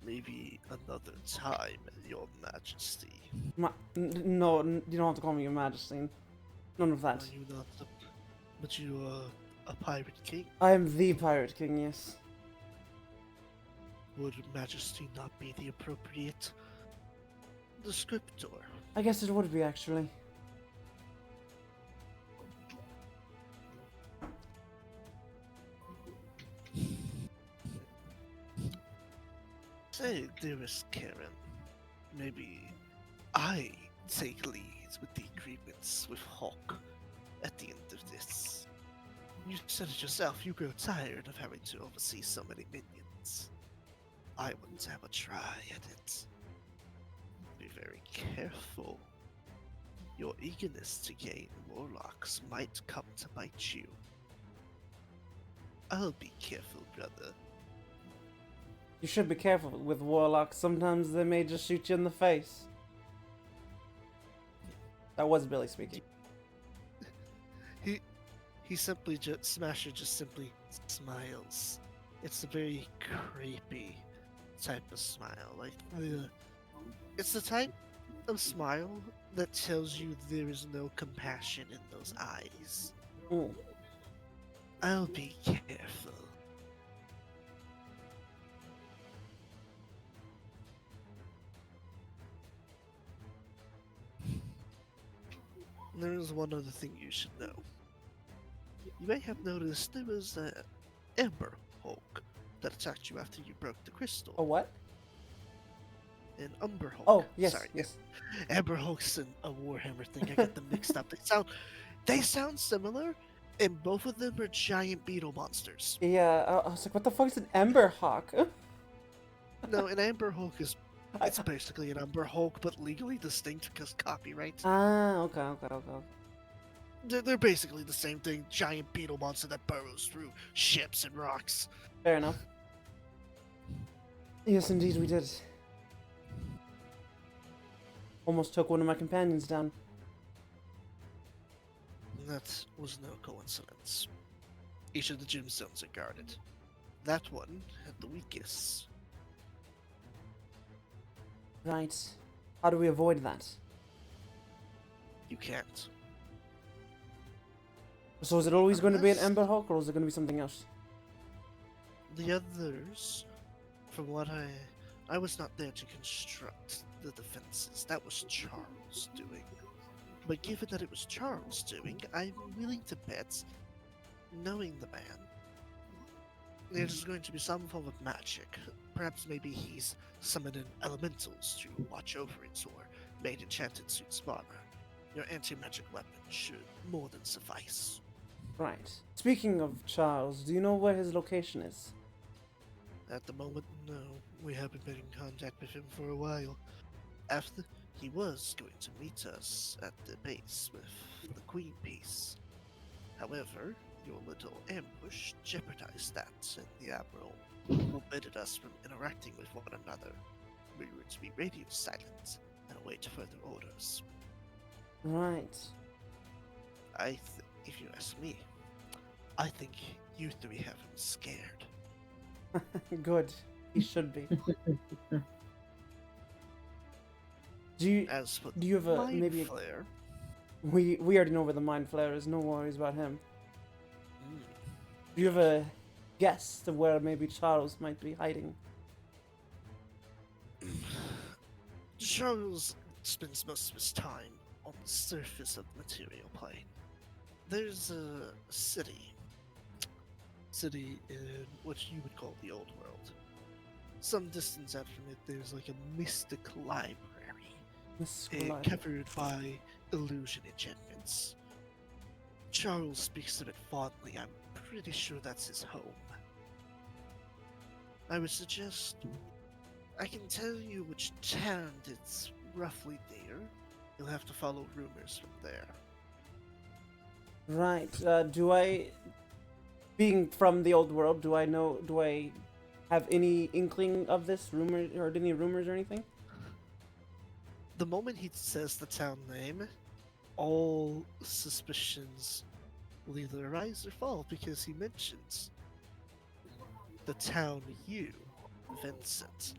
Maybe another time, Your Majesty. No, you don't have to call me your majesty. None of that. Are you not the... But you are a pirate king? I am the Pirate King, yes. Would Majesty not be the appropriate descriptor? I guess it would be, actually. Say, dearest Karen, maybe I take lead with the agreements with Hawk at the end of this. You said it yourself, you grow tired of having to oversee so many minions. I want to have a try at it. Be very careful. Your eagerness to gain warlocks might come to bite you. I'll be careful, brother. You should be careful with warlocks. Sometimes they may just shoot you in the face. That was Billy speaking. He simply Smasher just simply smiles. It's a very creepy type of smile. Like, it's the type of smile that tells you there is no compassion in those eyes. Ooh. I'll be careful. There is one other thing you should know. You may have noticed there was an Ember Hulk that attacked you after you broke the crystal. A what? An Umber Hulk. Oh, yes, Sorry. yes. Ember Hulk's a Warhammer thing. I got them mixed up. They sound similar, and both of them are giant beetle monsters. Yeah, I was like, what the fuck is an Ember Hawk? No, an Amber Hulk is it's basically an Umber Hulk, but legally distinct because copyright. Okay. They're basically the same thing. Giant beetle monster that burrows through ships and rocks. Fair enough. Yes, indeed, we did. Almost took one of my companions down. That was no coincidence. Each of the gemstones are guarded. That one had the weakest. Right. How do we avoid that? You can't. So is it always going to be an Unless- Ember Hawk, or is it going to be something else? The others, from what I was not there to construct the defenses. That was Charles doing. But given that it was Charles doing, I'm willing to bet, knowing the man, there's going to be some form of magic. Perhaps maybe he's summoning elementals to watch over it, or made enchanted suits of armor. Your anti-magic weapon should more than suffice. Right. Speaking of Charles, do you know where his location is? At the moment, no. We haven't been in contact with him for a while. After, he was going to meet us at the base with the Queen piece. However, your little ambush jeopardized that, and the Admiral forbade us from interacting with one another. We were to be radio silent and await further orders. Right. If you ask me, I think you three have him scared. Good. He should be. Do you As for do you have a Mind maybe a, Flare, we already know where the Mind Flayer is, no worries about him. mm, Do you have a guess of where maybe Charles might be hiding? Charles spends most of his time on the surface of the material plane. There's a city in what you would call the old world. some distance out from it, there's like a mystic library, Miss covered by illusion enchantments. Charles speaks of it fondly. I'm pretty sure that's his home. I would suggest I can tell you which town it's roughly near. You'll have to follow rumors from there. Right. Do I, being from the old world, do I have any inkling of this rumor or any rumors or anything? The moment he says the town name, all suspicions will either rise or fall because he mentions the town you, Vincent,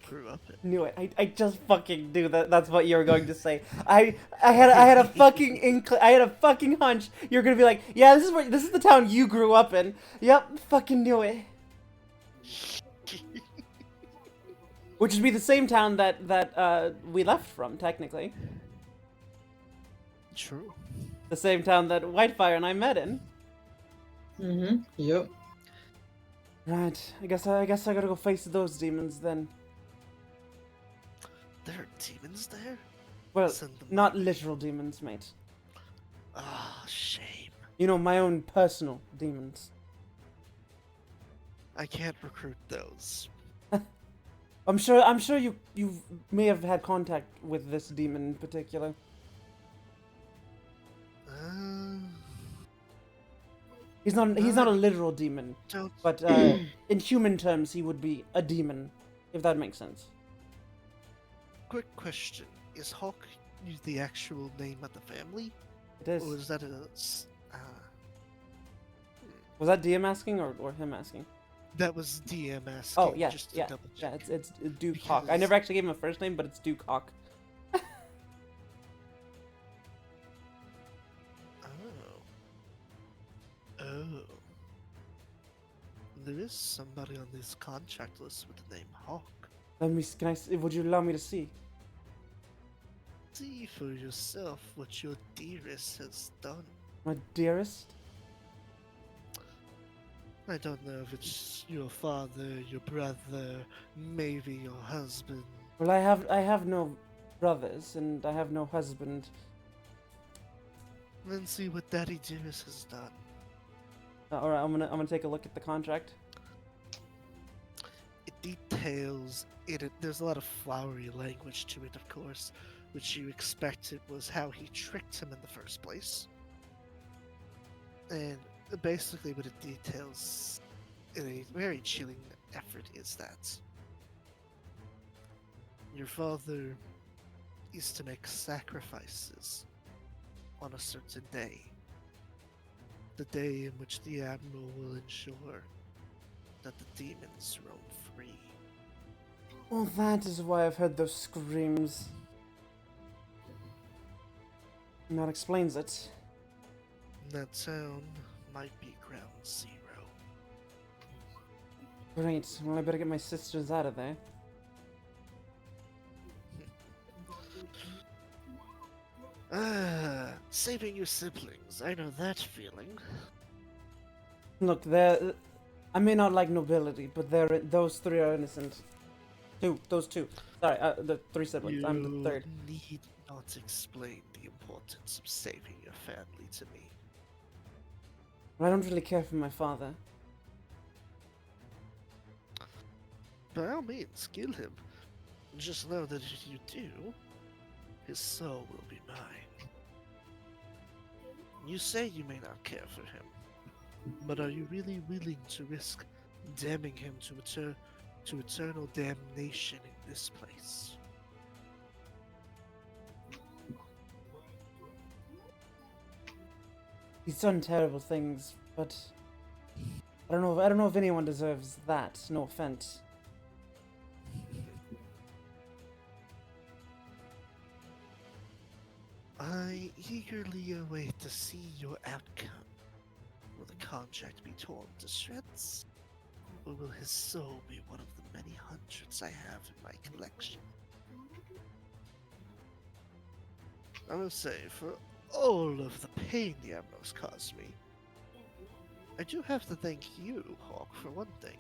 grew up in. Knew it. I just fucking knew that that's what you were going to say. I had a fucking I had a fucking hunch you're gonna be like, yeah, this is the town you grew up in. Yep, fucking knew it. Which would be the same town that we left from, technically. True. The same town that Whitefire and I met in. Yep. Right. I guess I gotta go face those demons then. There are demons there? Well, Send them not my way. literal demons, mate. Ah, shame. You know, my own personal demons. I can't recruit those. I'm sure you may have had contact with this demon in particular. He's not a literal demon, Don't. but in human terms he would be a demon, if that makes sense. Quick question: is Hawk the actual name of the family, It is. or is that a? Was that DM asking or him asking? That was DM asking. Oh yeah, just to yeah, double yeah. check. It's Duke Hawk. I Because- never actually gave him a first name, but it's Duke Hawk. Oh. There is somebody on this contract list with the name Hawk. Would you allow me to see? See for yourself what your dearest has done. My dearest? I don't know if it's your father, your brother, maybe your husband. Well, I have no brothers and I have no husband. Then see what Daddy Dearest has done. All right, I'm gonna take a look at the contract. It details it. There's a lot of flowery language to it, of course, which you expected was how he tricked him in the first place. And basically, what it details in a very chilling effort is that your father is to make sacrifices on a certain day. The day in which the Admiral will ensure that the demons roam free. Well, that is why I've heard those screams. And that explains it. That town might be ground zero. Great. Well, I better get my sisters out of there. Saving your siblings. I know that feeling. Look, I may not like nobility, but those three are innocent. Those two. Sorry, the three siblings. I'm the third. You need not explain the importance of saving your family to me. I don't really care for my father. By all means, kill him. Just know that if you do, his soul will be mine. You say you may not care for him, but are you really willing to risk damning him to eternal damnation in this place? He's done terrible things, but I don't know if anyone deserves that. No offense. I eagerly await to see your outcome. Will the contract be torn to shreds? Or will his soul be one of the many hundreds I have in my collection? I will say, for all of the pain the Amnos caused me, I do have to thank you, Hawk, for one thing.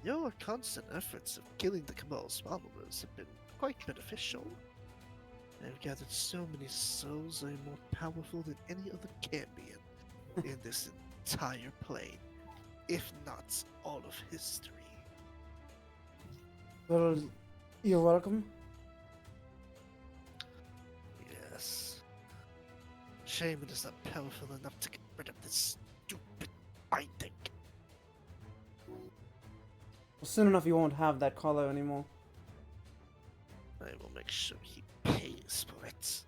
Your constant efforts of killing the Cabal's followers have been quite beneficial. I've gathered so many souls I am more powerful than any other champion in this entire plane, if not all of history. Well, you're welcome. Yes. Shame it is not powerful enough to get rid of this stupid binding. Well, soon enough, you won't have that collar anymore. I will make sure he pays for it.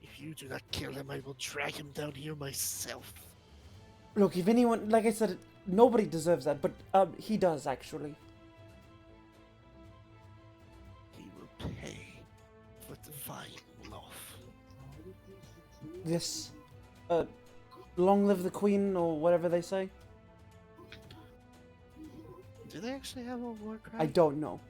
If you do not kill him, I will drag him down here myself. Look, if anyone, like I said, nobody deserves that, but he does actually. He will pay for divine love. Yes. Long live the queen, or whatever they say. Do they actually have a war cry? I don't know.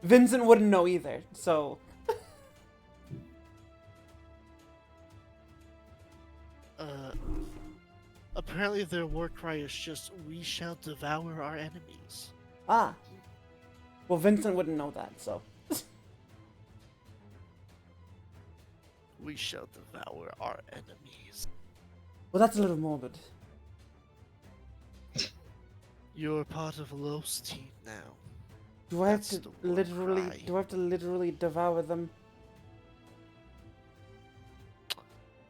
Vincent wouldn't know either, so. Apparently their war cry is just, "We shall devour our enemies." Ah. Well, Vincent wouldn't know that, so. We shall devour our enemies. Well, that's a little morbid. You're part of Lo's team now. Do I have That's to the war literally? cry. Do I have to literally devour them?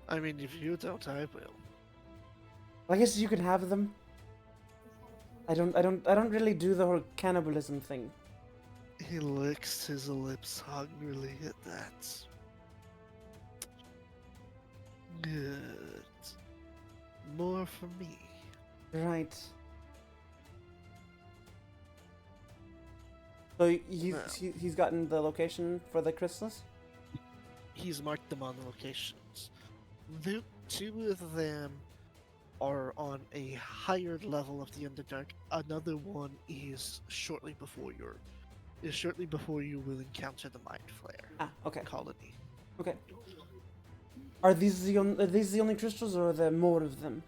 I mean, if you don't, I will. I guess you can have them. I don't really do the whole cannibalism thing. He licks his lips hungrily at that. Good. More for me. Right. So he's gotten the location for the crystals? He's marked them on the locations. The two of them are on a higher level of the Underdark. Another one is shortly before you will encounter the Mind Flare Ah, okay. colony. Okay. Are these the only crystals, or are there more of them?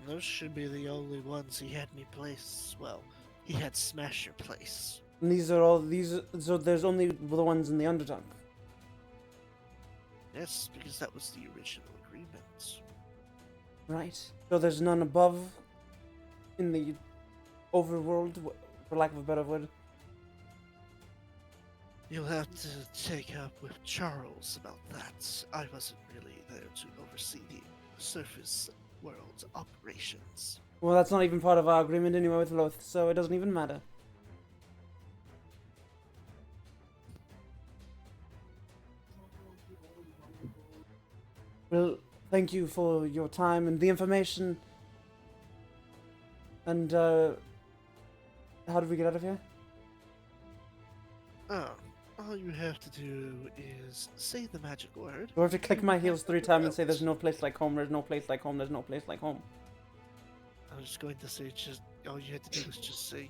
Those should be the only ones he had me place. Well, he had Smasher place. And these are all these. So there's only the ones in the Underdark. Yes, because that was the original agreement. Right. So there's none above in the overworld, for lack of a better word. You'll have to take up with Charles about that. I wasn't really there to oversee the surface world operations. Well, that's not even part of our agreement anyway with Loth, so it doesn't even matter. Well, thank you for your time and the information. And, how did we get out of here? Oh, all you have to do is say the magic word. Do I have to click my heels 3 times and say there's no place like home, there's no place like home, there's no place like home? I was going to say just all you had to do was just say,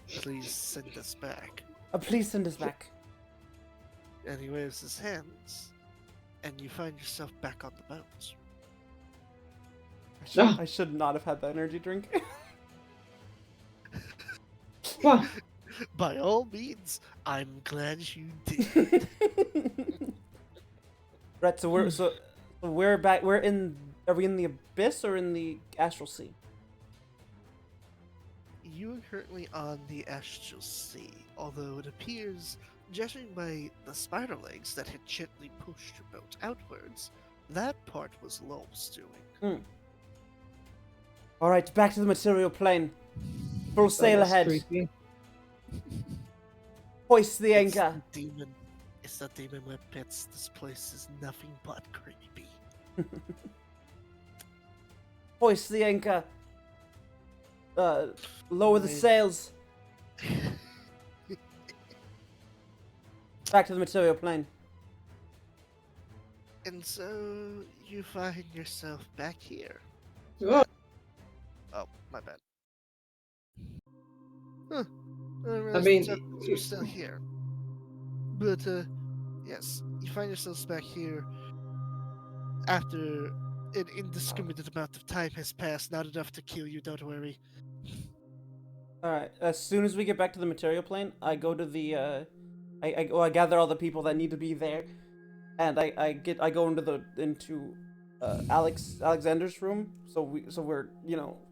"Please send us back." Please send us back. And he waves his hands, and you find yourself back on the boat. I should not have had that energy drink. What? By all means, I'm glad you did. Right, so we're back. We're in. Are we in the abyss or in the astral sea? You are currently on the Astral Sea, although it appears, judging by the spider legs that had gently pushed your boat outwards, that part was Lowell's doing. All right, back to the material plane. Full sail That's ahead. creepy. Hoist the It's anchor. the demon. It's the demon whippets. This place is nothing but creepy. Hoist the anchor. Lower the Wait. sails. Back to the material plane. And so you find yourself back here. Oh, Oh, my bad. Huh. The I rest mean, of you're still here. But, yes, you find yourselves back here after An indiscriminate amount of time has passed, not enough to kill you, don't worry. All right. As soon as we get back to the material plane, I go to the I gather all the people that need to be there, and I go into Alexander's room, so we're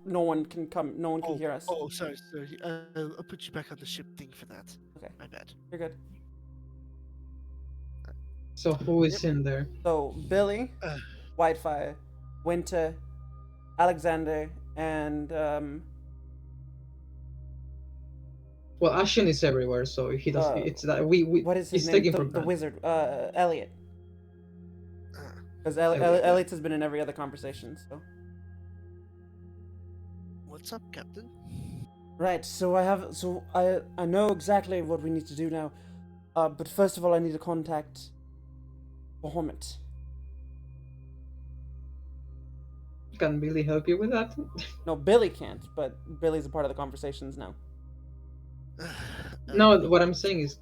no one can come, no one can hear us. Oh, sorry. I'll put you back on the ship thing for that. Okay, My bad. you're good. So who is Yep. in there? So Billy, Uh, Whitefire, Winter, Alexander, and Well, Ashen is everywhere, so he does. It's that we. what is his He's name? taking The, from the that. wizard, Elliot, uh, because Elliot. Elliot has been in every other conversation. So what's up, Captain? right, so I know exactly what we need to do now. But first of all, I need to contact Bahamut. Can Billy help you with that? No, Billy can't, but Billy's a part of the conversations now. No, what I'm saying is,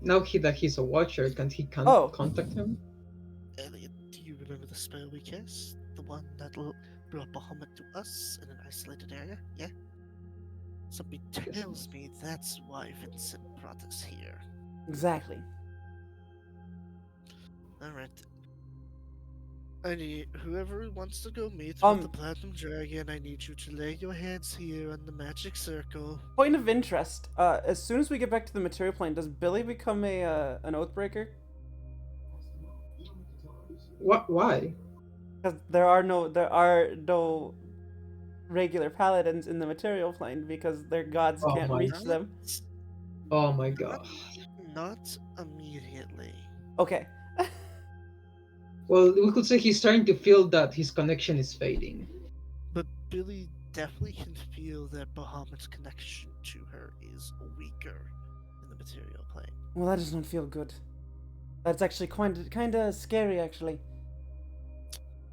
now that he's a watcher, can Oh. contact him? Elliot, do you remember the spell we cast? The one that brought Bahamut to us in an isolated area? Yeah? Something tells me that's why Vincent brought us here. Exactly. Alright. I need whoever wants to go meet with the Platinum Dragon, I need you to lay your hands here on the magic circle. Point of interest. As soon as we get back to the material plane, does Billy become an Oathbreaker? What? Why? Because there are no regular paladins in the material plane because their gods Oh can't my reach them. Oh my god. Not immediately. Okay. Well, we could say he's starting to feel that his connection is fading. But Billy definitely can feel that Bahamut's connection to her is weaker in the material plane. Well, that does not feel good. That's actually kind of scary, actually.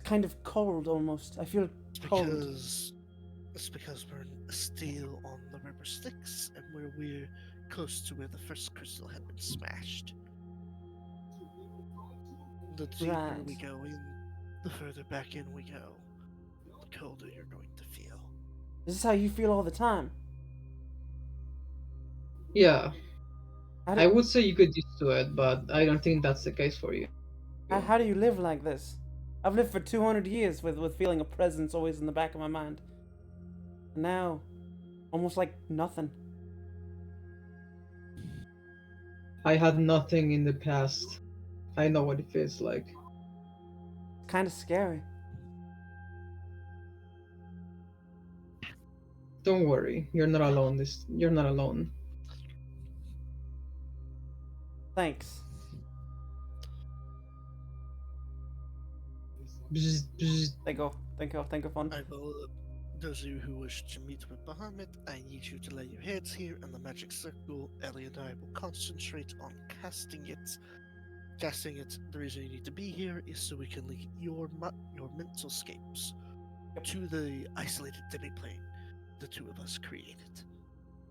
Kind of cold, almost. I feel cold. It's because we're still on the river Styx, and we're close to where the first crystal had been smashed. The deeper we Right. go in, the further back in we go, the colder you're going to feel. This is how you feel all the time. Yeah, How I do, would say you get used to it, but I don't think that's the case for you. how do you live like this? I've lived for 200 years with feeling a presence always in the back of my mind. And now, almost like nothing. I had nothing in the past. I know what it feels like. It's kind of scary. Don't worry, you're not alone. You're not alone. Thanks. Bzz, bzz. Think of fun. I will. Those of you who wish to meet with Bahamut, I need you to lay your hands here on the magic circle. Ellie and I will concentrate on casting it. Casting it. The reason you need to be here is so we can link your mental scapes to the isolated demiplane the two of us created.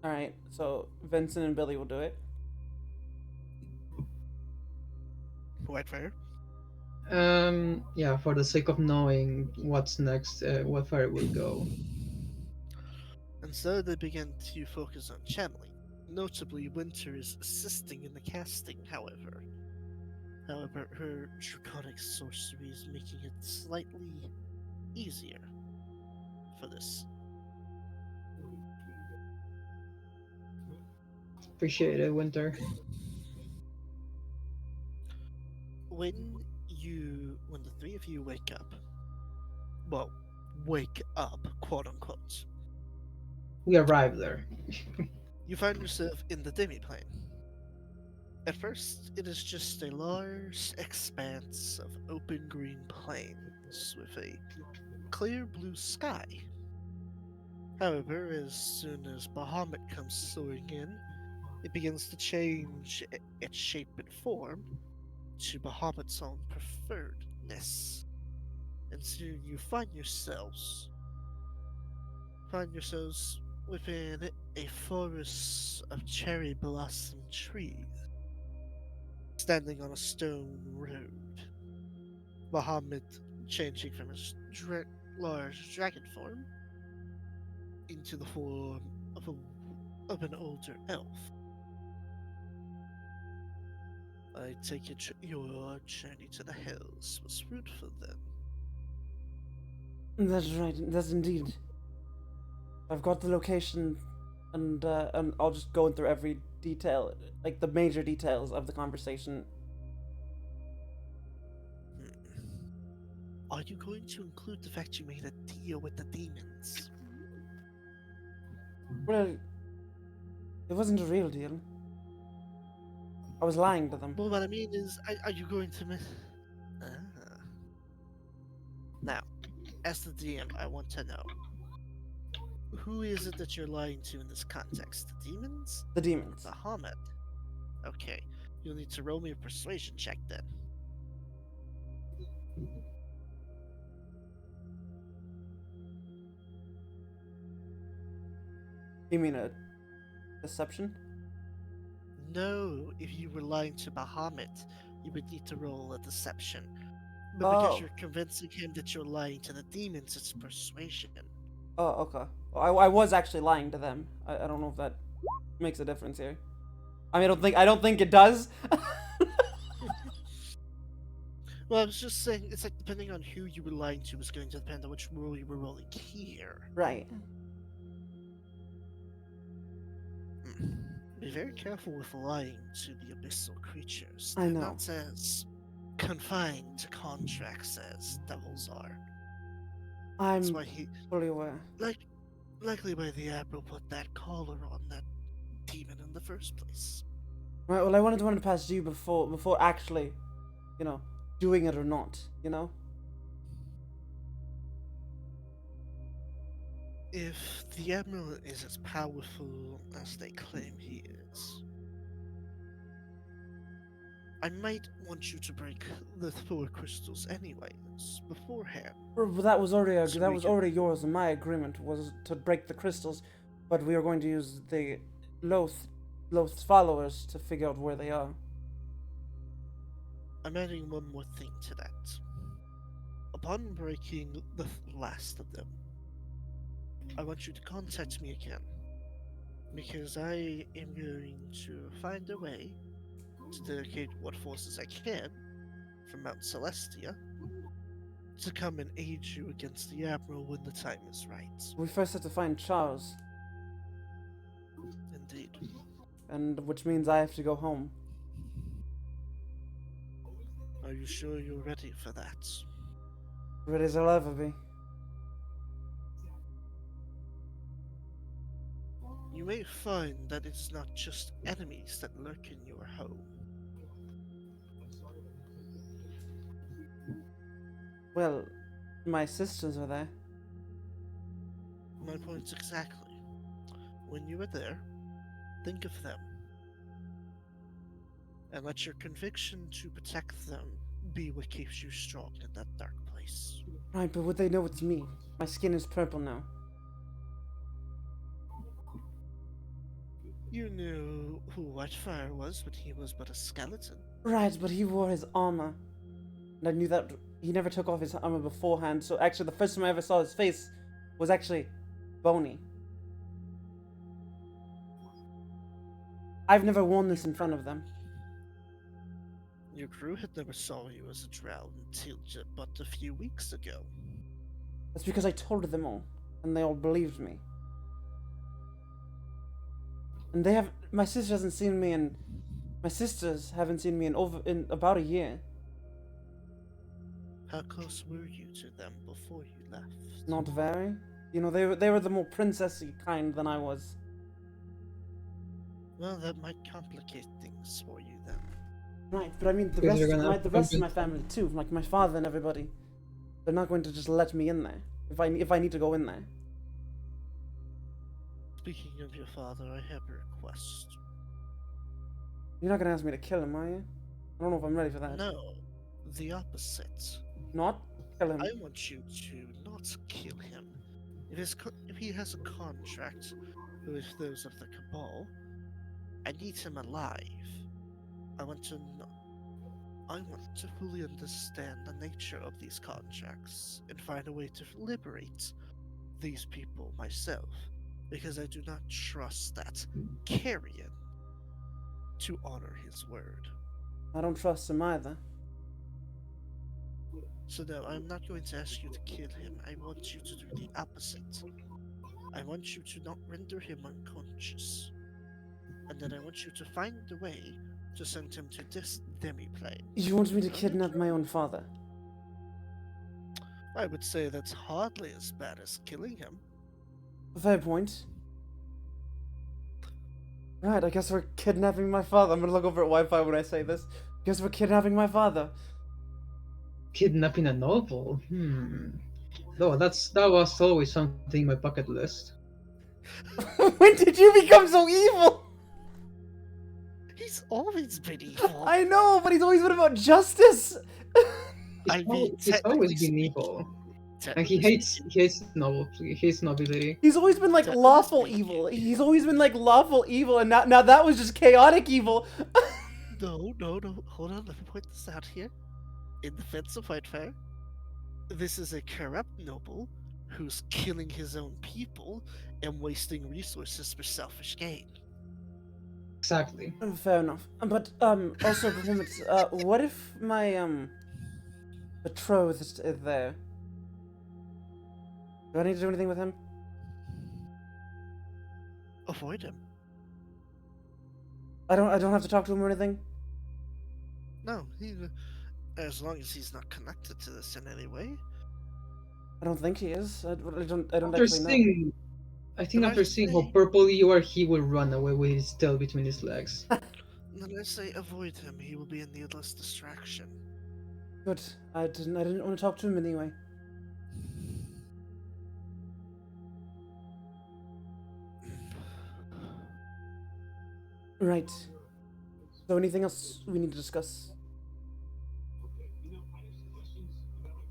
Alright, so Vincent and Billy will do it. Whitefire. Yeah, for the sake of knowing what's next, what fire will go. And so they begin to focus on channeling. Notably, Winter is assisting in the casting, however. However, her draconic sorcery is making it slightly easier for this. Appreciate it, Winter. When the three of you wake up, well, wake up, quote unquote, We arrived there. you find yourself in the demiplane. At first, it is just a large expanse of open green plains with a clear blue sky. However, as soon as Bahamut comes soaring in, it begins to change its shape and form to Bahamut's own preferredness. And soon you find yourselves within a forest of cherry blossom trees, standing on a stone road. Bahamut changing from his large dragon form into the form of an older elf. I take it your journey to the hills was fruitful then. That's right. That's indeed. I've got the location, and I'll just go through every detail, like the major details of the conversation. Are you going to include the fact you made a deal with the demons? Well, it wasn't a real deal. I was lying to them. Well, what I mean is, are you going to miss? Ah. Now, as the DM, I want to know who is it that you're lying to in this context? The demons? The demons. Bahamut. Okay, you'll need to roll me a persuasion check then. You mean a deception? No, if you were lying to Bahamut, you would need to roll a deception. But because Oh. you're convincing him that you're lying to the demons, it's persuasion. Oh, okay. Well, I was actually lying to them. I don't know if that makes a difference here. I mean, I don't think it does. Well, I was just saying, it's like depending on who you were lying to is going to depend on which roll you were rolling here. Right. Be very careful with lying to the abyssal creatures. I They're know. not as confined to contracts as devils are. That's I'm why he, fully aware. likely why the Admiral put that collar on that demon in the first place. Right. Well, I wanted to run it past you before actually, doing it or not. If the Admiral is as powerful as they claim he is, I might want you to break the 4 crystals anyways, beforehand. Well, that was already So that we was can- already yours, and my agreement was to break the crystals, but we are going to use the Loth's followers to figure out where they are. I'm adding one more thing to that. Upon breaking the last of them, I want you to contact me again, because I am going to find a way to dedicate what forces I can from Mount Celestia to come and aid you against the Admiral when the time is right. We first have to find Charles, Indeed. and which means I have to go home. Are you sure you're ready for that? Ready as I'll ever be. You may find that it's not just enemies that lurk in your home. Well, my sisters are there. My point's exactly. When you are there, think of them. And let your conviction to protect them be what keeps you strong in that dark place. Right, but would they know it's me? My skin is purple now. You knew who Whitefire was when he was but a skeleton. Right, but he wore his armor. And I knew that he never took off his armor beforehand, so actually the first time I ever saw his face was actually bony. I've never worn this in front of them. Your crew had never saw you as a drow until but a few weeks ago. That's because I told them all, and they all believed me. And my sister hasn't seen me in, my sisters haven't seen me in about a year. How close were you to them before you left? Not very. They were the more princessy kind than I was. Well, that might complicate things for you then. Right, but I mean the Because rest, you're gonna my, have the to rest of my convince family too, like my father and everybody. They're not going to just let me in there if I need to go in there. Speaking of your father, I have a request. You're not gonna ask me to kill him, are you? I don't know if I'm ready for that. No, the opposite. Not kill him. I want you to not kill him. If he has a contract with those of the Cabal, I need him alive. I want to know. I want to fully understand the nature of these contracts and find a way to liberate these people myself, because I do not trust that carrion to honor his word. I don't trust him either. So no, I'm not going to ask you to kill him. I want you to do the opposite. I want you to not render him unconscious. And then I want you to find a way to send him to this demi-plane. You want me to kidnap my own father? I would say that's hardly as bad as killing him. Fair point. Right, I guess we're kidnapping my father. I'm gonna look over at Wi-Fi when I say this. Guess we're kidnapping my father. Kidnapping a novel? No, that was always something in my bucket list. When did you become so evil? He's always been evil. I know, but he's always been about justice. I mean, He's always technically been speaking- evil. And technically he hates nobility. He's always been like Technically lawful speaking. evil. He's always been like lawful evil, and now that was just chaotic evil. No. Hold on, let me point this out here. In defense of Whitefire, this is a corrupt noble who's killing his own people and wasting resources for selfish gain. Exactly. Fair enough. But also performance. What if my betrothed is there? Do I need to do anything with him? Avoid him. I don't have to talk to him or anything. No, as long as he's not connected to this in any way. I don't think he is. I don't After actually know. seeing, I think But I after seeing how say- purple you are, he will run away with his tail between his legs. Then I say avoid him. He will be a needless distraction. Good. I didn't want to talk to him anyway. Right. So anything else we need to discuss?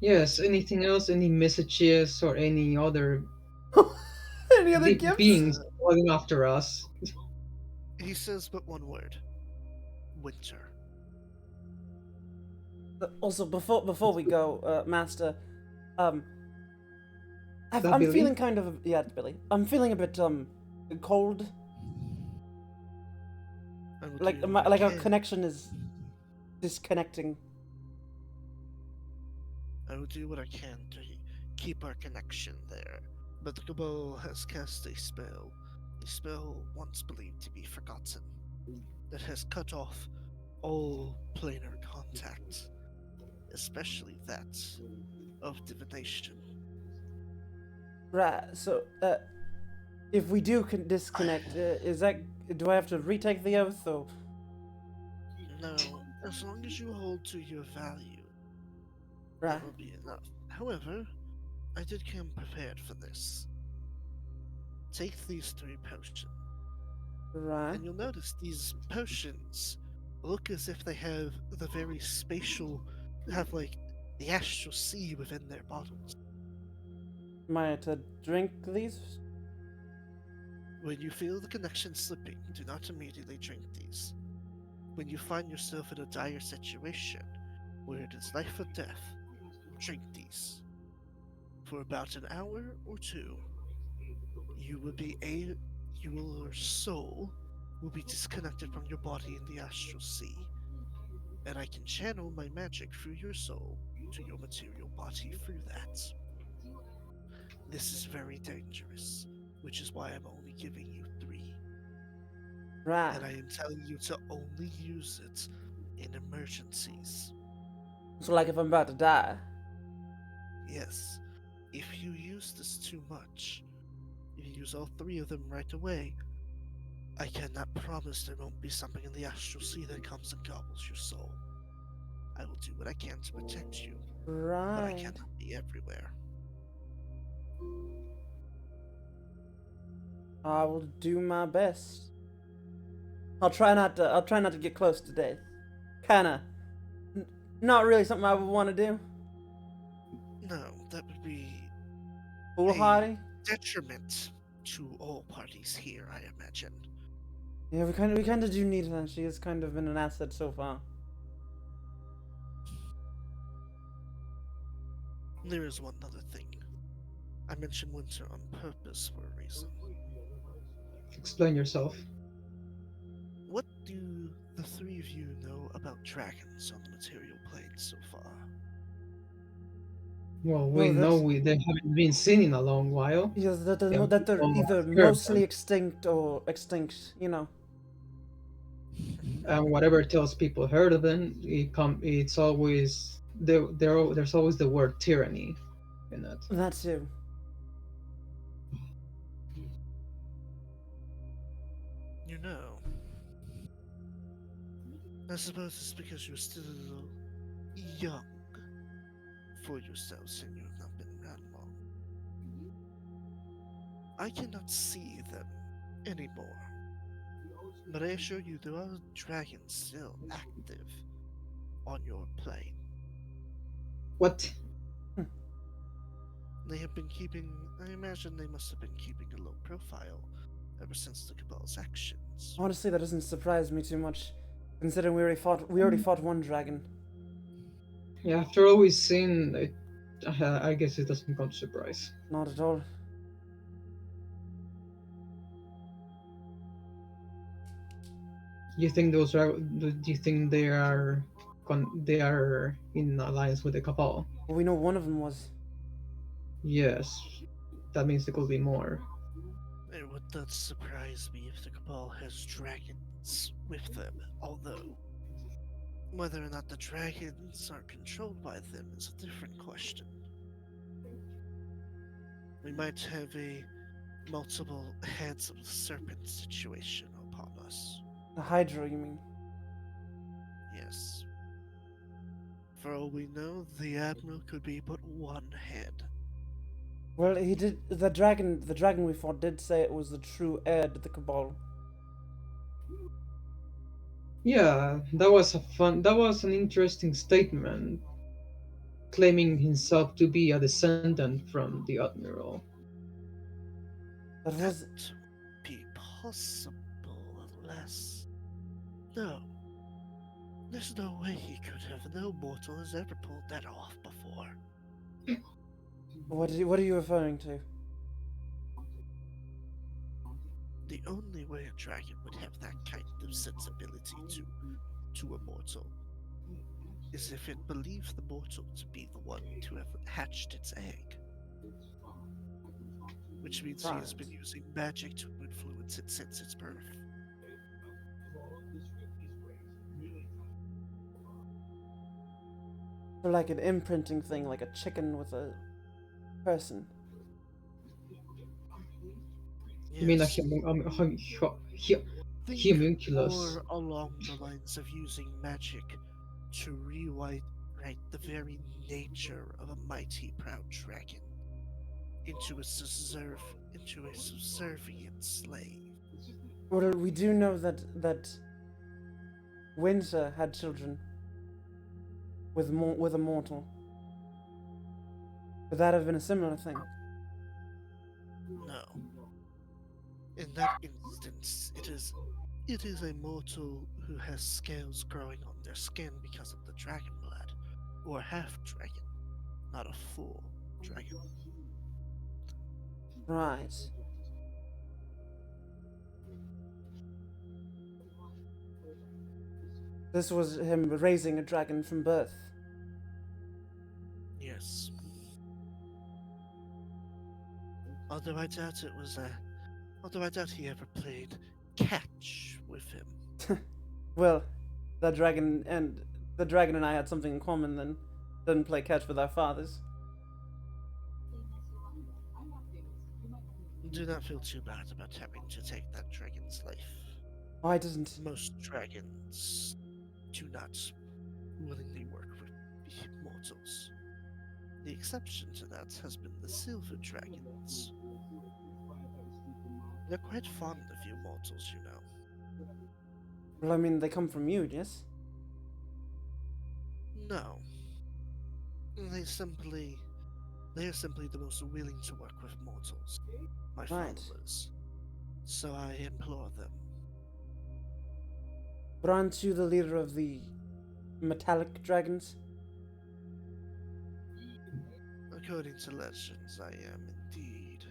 Yes, anything else? Any messages or any other Any other deep gifts? beings calling after us? He says but one word. Winter. Also, before we go, Master, I'm Billy? feeling kind of it's Billy. I'm feeling a bit cold. I will Like do what I like our can. connection is disconnecting. I will do what I can to keep our connection there. But the Cabal has cast a spell once believed to be forgotten, that has cut off all planar contact, especially that of divination. Right. So, if we do disconnect, is that do I have to retake the oath or? No, as long as you hold to your value, Right. that will be enough. However, I did come prepared for this. Take these 3 potions. Right. And you'll notice these potions look as if they have the very spatial, have like the astral sea within their bottles. Am I to drink these? When you feel the connection slipping, do not immediately drink these. When you find yourself in a dire situation, where it is life or death, drink these. For about an hour or 2, your soul will be disconnected from your body in the astral sea, and I can channel my magic through your soul to your material body through that. This is very dangerous, which is why I'm only giving you 3, Right. and I am telling you to only use it in emergencies. So, like, if I'm about to die. Yes, if you use this too much, if you use all 3 of them right away, I cannot promise there won't be something in the astral sea that comes and gobbles your soul. I will do what I can to protect you, but I Right. cannot be everywhere. I will do my best. I'll try not to get close to death. Kinda. Not really something I would want to do. No, that would be Foolhardy. detriment to all parties here, I imagine. Yeah, we kind of do need her. She has kind of been an asset so far. There is one other thing. I mentioned winter on purpose for a reason. Explain yourself. What do the three of you know about dragons on the material plane so far? Well, we Well, know that's they haven't been seen in a long while. yes, Yeah, that they're people either have heard mostly them. extinct or extinct. You know. And whatever tells people heard of them, it's always there's always the word tyranny in it. That too. You know, I suppose it's because you're still a little young for yourselves and you have not been around long. I cannot see them anymore. But I assure you, there are dragons still active on your plane. What? They have been keeping. I imagine they must have been keeping a low profile ever since the Cabal's actions. Honestly, that doesn't surprise me too much, considering we already fought one dragon. Yeah, after all we've seen, I guess it doesn't come to surprise. Not at all. You think those are? Do you think they are in alliance with the Cabal? But we know one of them was. Yes, that means there could be more. It would not surprise me if the Cabal has dragons with them, although whether or not the dragons are controlled by them is a different question. We might have a multiple heads of the serpent situation upon us. The Hydra, you mean? Yes. For all we know, the Admiral could be but one head. Well, he did. The dragon we fought did say it was the true heir to the Cabal. Yeah, that was an interesting statement, claiming himself to be a descendant from the Admiral. That was. That would be possible, unless. No. There's no way he could have. No mortal has ever pulled that off before. What are you referring to? The only way a dragon would have that kind of sensibility to a mortal is if it believed the mortal to be the one to have hatched its egg. Which means he has been using magic to influence it since its birth. So like an imprinting thing, like a chicken with a person. You mean a Yes. Think homunculus? more along the lines of using magic to rewrite the very nature of a mighty proud dragon into a subservient slave. Well, we do know that Winter had children with a mortal. Could that have been a similar thing? No. In that instance, it is a mortal who has scales growing on their skin because of the dragon blood, or a half dragon, not a full dragon. Right. This was him raising a dragon from birth. Yes. Although I doubt it was although I doubt he ever played catch with him. Well, the dragon and I had something in common then. Didn't play catch with our fathers. Do not feel too bad about having to take that dragon's life. Why doesn't? Most dragons do not willingly work with mortals. The exception to that has been the silver dragons. They're quite fond of you mortals, you know. Well, I mean, they come from you, yes? No. They are simply the most willing to work with mortals, my Right. followers. So I implore them. But aren't you the leader of the metallic dragons? According to legends, I am indeed.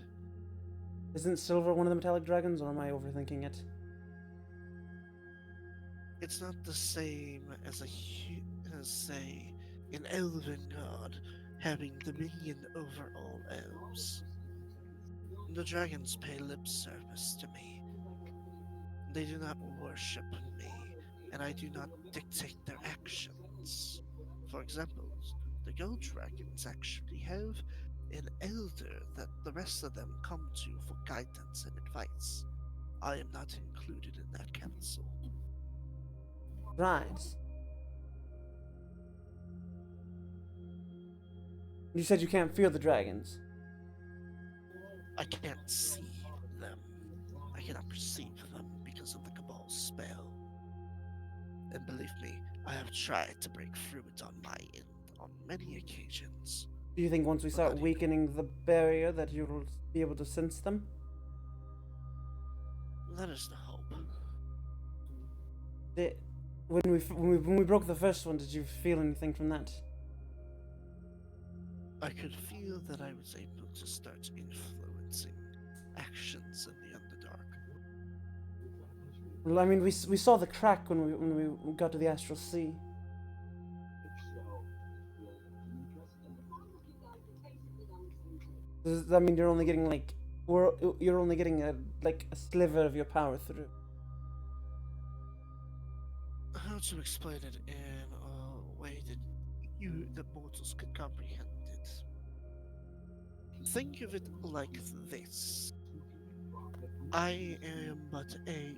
Isn't Silver one of the metallic dragons, or am I overthinking it? It's not the same as as say an elven god having dominion over all elves. The dragons pay lip service to me. They do not worship me, and I do not dictate their actions. For example, the gold dragons actually have an elder that the rest of them come to for guidance and advice. I am not included in that council. Right. You said you can't feel the dragons. I can't see them. I cannot perceive them because of the Cabal's spell. And believe me, I have tried to break through it on my end on many occasions. Do you think once we But start not even- weakening the barrier that you'll be able to sense them? That is the hope. When we broke the first one, did you feel anything from that? I could feel that I was able to start influencing actions in the Underdark. Well, I mean, we saw the crack when we got to the Astral Sea. Does that mean you're only getting you're only getting a sliver of your power through? How to explain it in a way that the mortals could comprehend it? Think of it like this. I am but a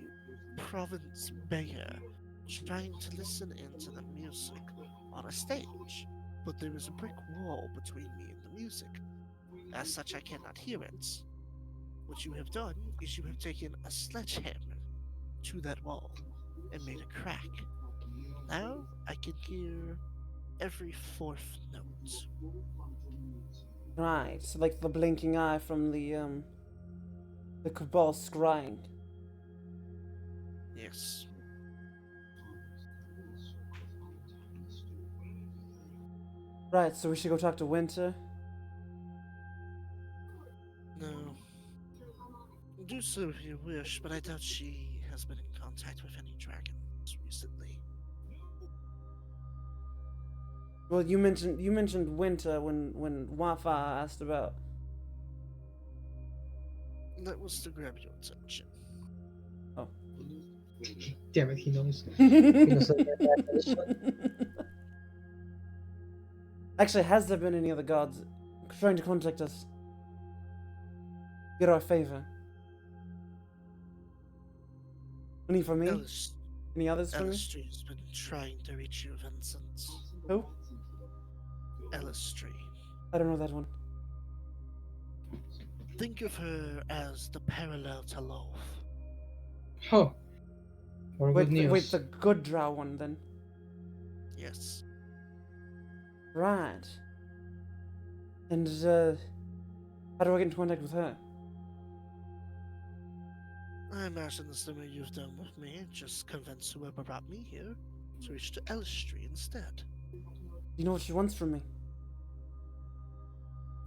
province mayor trying to listen into the music on a stage, but there is a brick wall between me and the music. As such, I cannot hear it. What you have done is you have taken a sledgehammer to that wall and made a crack. Now I can hear every fourth note. Right, so like the blinking eye from the Cabal scrying. Yes. Right, so we should go talk to Winter. No. Do so if you wish, but I doubt she has been in contact with any dragons recently. Well, you mentioned Winter when Wafa asked about. That was to grab your attention. Oh. Damn it, he knows. knows Actually, has there been any other gods trying to contact us? Get our favor. Any for me? Any others for me? Elistry has been trying to reach you, Vincent. Who? Elistry. I don't know that one. Think of her as the parallel to Loaf. Oh. Or good news. Wait, the good drow one then. Yes. Right. And how do I get in contact with her? I imagine the same way you've done with me. Just convince whoever brought me here to reach to Elistry instead. You know what she wants from me?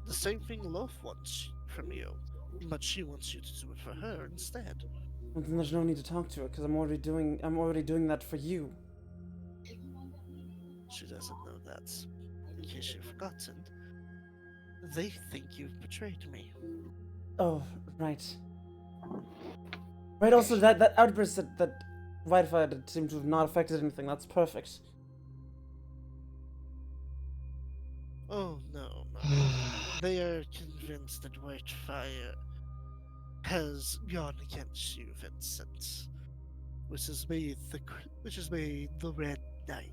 The same thing Loaf wants from you, but she wants you to do it for her instead. Well, then there's no need to talk to her because I'm already doing that for you. She doesn't know that. In case you've forgotten, they think you've betrayed me. Oh, right. Right. Also, that outburst that Whitefire did seem to have not affected anything. That's perfect. Oh no, no. They are convinced that Whitefire has gone against you, Vincent, which has made the Red Knight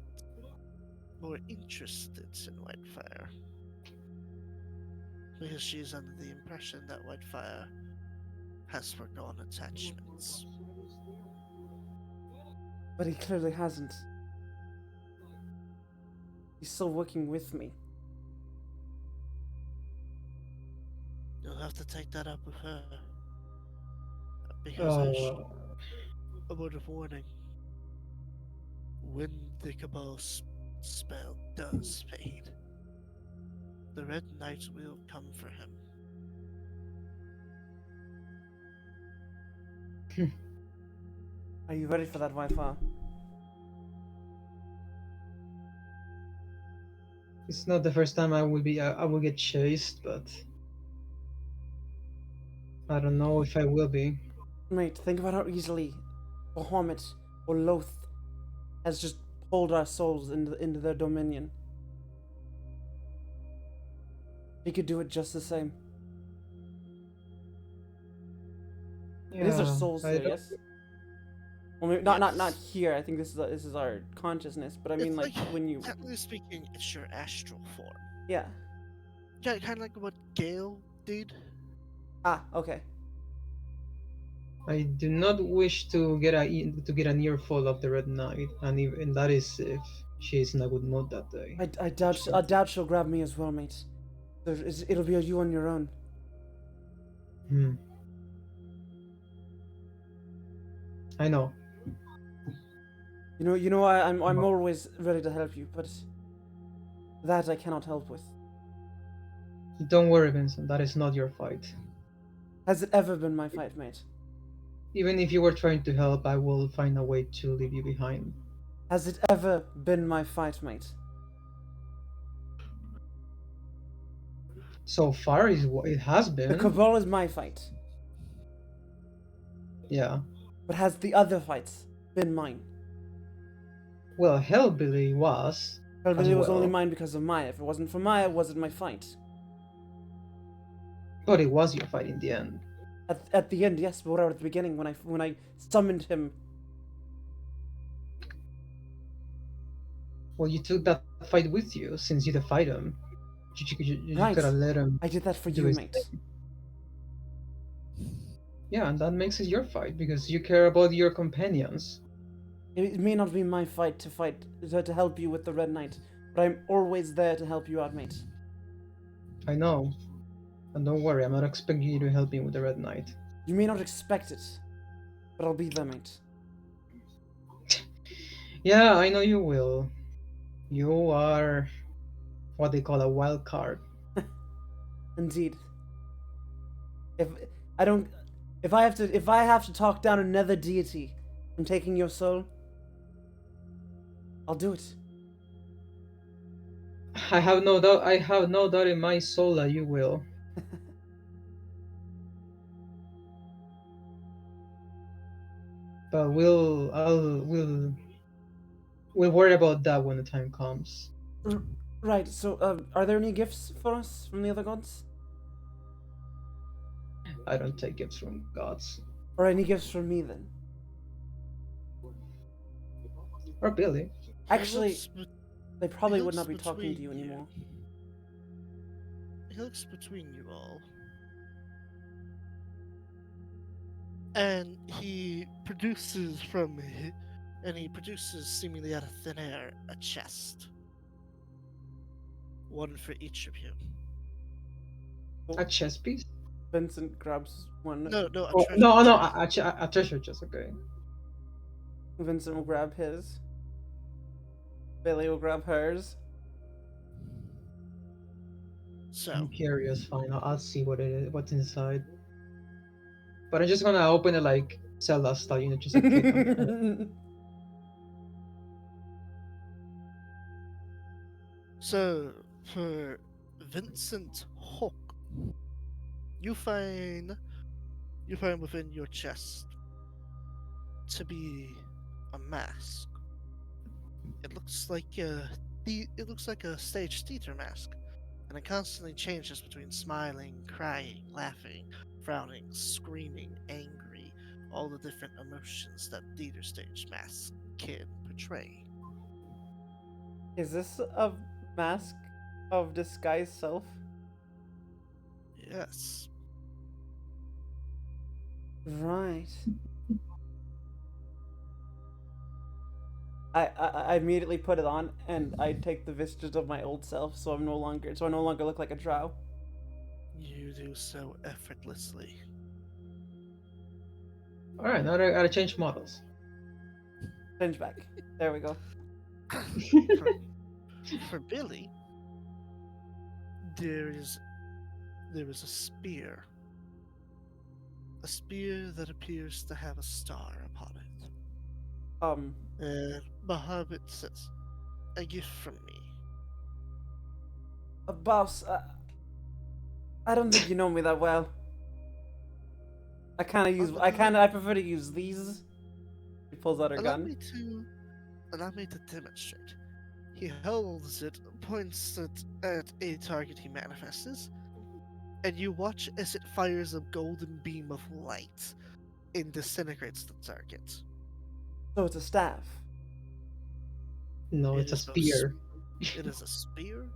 more interested in Whitefire, because she is under the impression that Whitefire has forgone attachments. But he clearly hasn't. He's still working with me. You'll have to take that up with her, because a word of warning: when the Cabal spell does fade, the Red Knight will come for him. Are you ready for that, Wi-Fi? It's not the first time I will get chased, but I don't know if I will be. Mate, think about how easily Bahamut or Loth has just pulled our souls into their dominion. He could do it just the same. It is our Yeah, souls I here, don't- yes? Well, maybe not Yes. here. I think this is our consciousness, but I mean, It's like when you, technically speaking, it's your astral form. yeah. Yeah, kind of like what Gale did. Ah, okay. I do not wish to get an earful of the Red Knight, and that is if she is in a good mood that day. I doubt she'll grab me as well, mate. It'll be you on your own. Hmm. I know. I'm always ready to help you, but that I cannot help with. Don't worry, Vincent. That is not your fight. Has it ever been my fight, mate? Even if you were trying to help, I will find a way to leave you behind. Has it ever been my fight, mate? So far, it has The been. Cabal is my fight, Yeah. but has the other fights been mine? Well, Hellbilly was. Probably it was only well. mine because of Maya. If it wasn't for Maya, it wasn't my fight. But it was your fight in the end. At the end, yes, but whatever. At the beginning, when I summoned him, Well, you took that fight with you since you defied him. You Right. could have let him. I did that for do you, his mate. thing. Yeah, and that makes it your fight because you care about your companions. It may not be my fight to help you with the Red Knight, but I'm always there to help you out, mate. I know. And don't worry, I'm not expecting you to help me with the Red Knight. You may not expect it, but I'll be there, mate. Yeah, I know you will. You are what they call a wild card. Indeed. If I don't, if I have to talk down another deity from taking your soul, I'll do it. I have no doubt. I have no doubt in my soul that you will. But we'll worry about that when the time comes. Right. So, are there any gifts for us from the other gods, I don't take gifts from gods or any gifts from me then? or Billy. Actually, they probably he would not looks be talking to between you anymore. He looks between you all. And he produces seemingly out of thin air a chest. One for each of you. A chess piece? Vincent grabs one. No, a Oh, treasure no, chest. a treasure chest. Okay. Vincent will grab his. Billy will grab hers. So, I'm curious. Fine, I'll see what it is, what's inside. But I'm just gonna open it like Zelda style, just a kick on it. so for Vincent Hook, you find within your chest to be a mask. It looks like a stage theater mask, and it constantly changes between smiling, crying, laughing, frowning, screaming, angry, all the different emotions that theater stage masks can portray. Is this a mask of disguised self? Yes. Right. I immediately put it on and I take the vestiges of my old self, so I no longer look like a drow. You do so effortlessly. All right, now I gotta change models. Change back. There we go. For Billy, there is a spear. A spear that appears to have a star upon it. And behind it says, "A gift from me." Boss, I don't think you know me that well. I prefer to use these. She pulls out her Allow gun. me to demonstrate. He holds it, points it at a target he manifests, and you watch as it fires a golden beam of light and disintegrates the target. So it's a staff. No, It it's a is both spear. It is a spear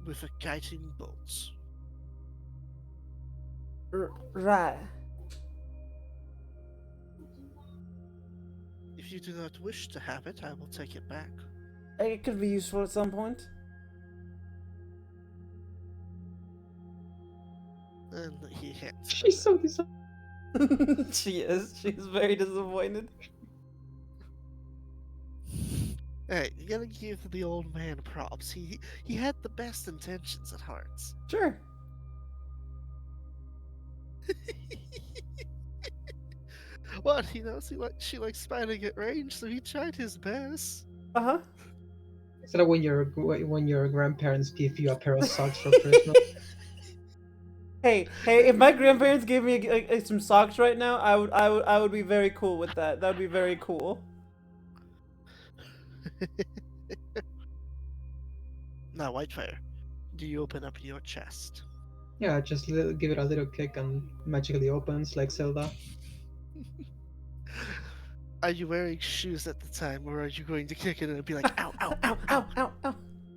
with a guiding bolt. Right. If you do not wish to have it, I will take it back. It could be useful at some point. And he hands it She's over. so disappointed. She is. She's very disappointed. Hey, you gotta give the old man props. He had the best intentions at heart. Sure. What, he knows she likes fighting at range, so he tried his best. Uh-huh. Instead of when your grandparents give you a pair of socks for Christmas. Hey, if my grandparents gave me some socks right now, I would be very cool with that. That would be very cool. Now, Whitefire, do you open up your chest? Yeah, just give it a little kick and magically opens like Zelda. Are you wearing shoes at the time, or are you going to kick it and be like, ow, ow, ow, Ow, ow? ow,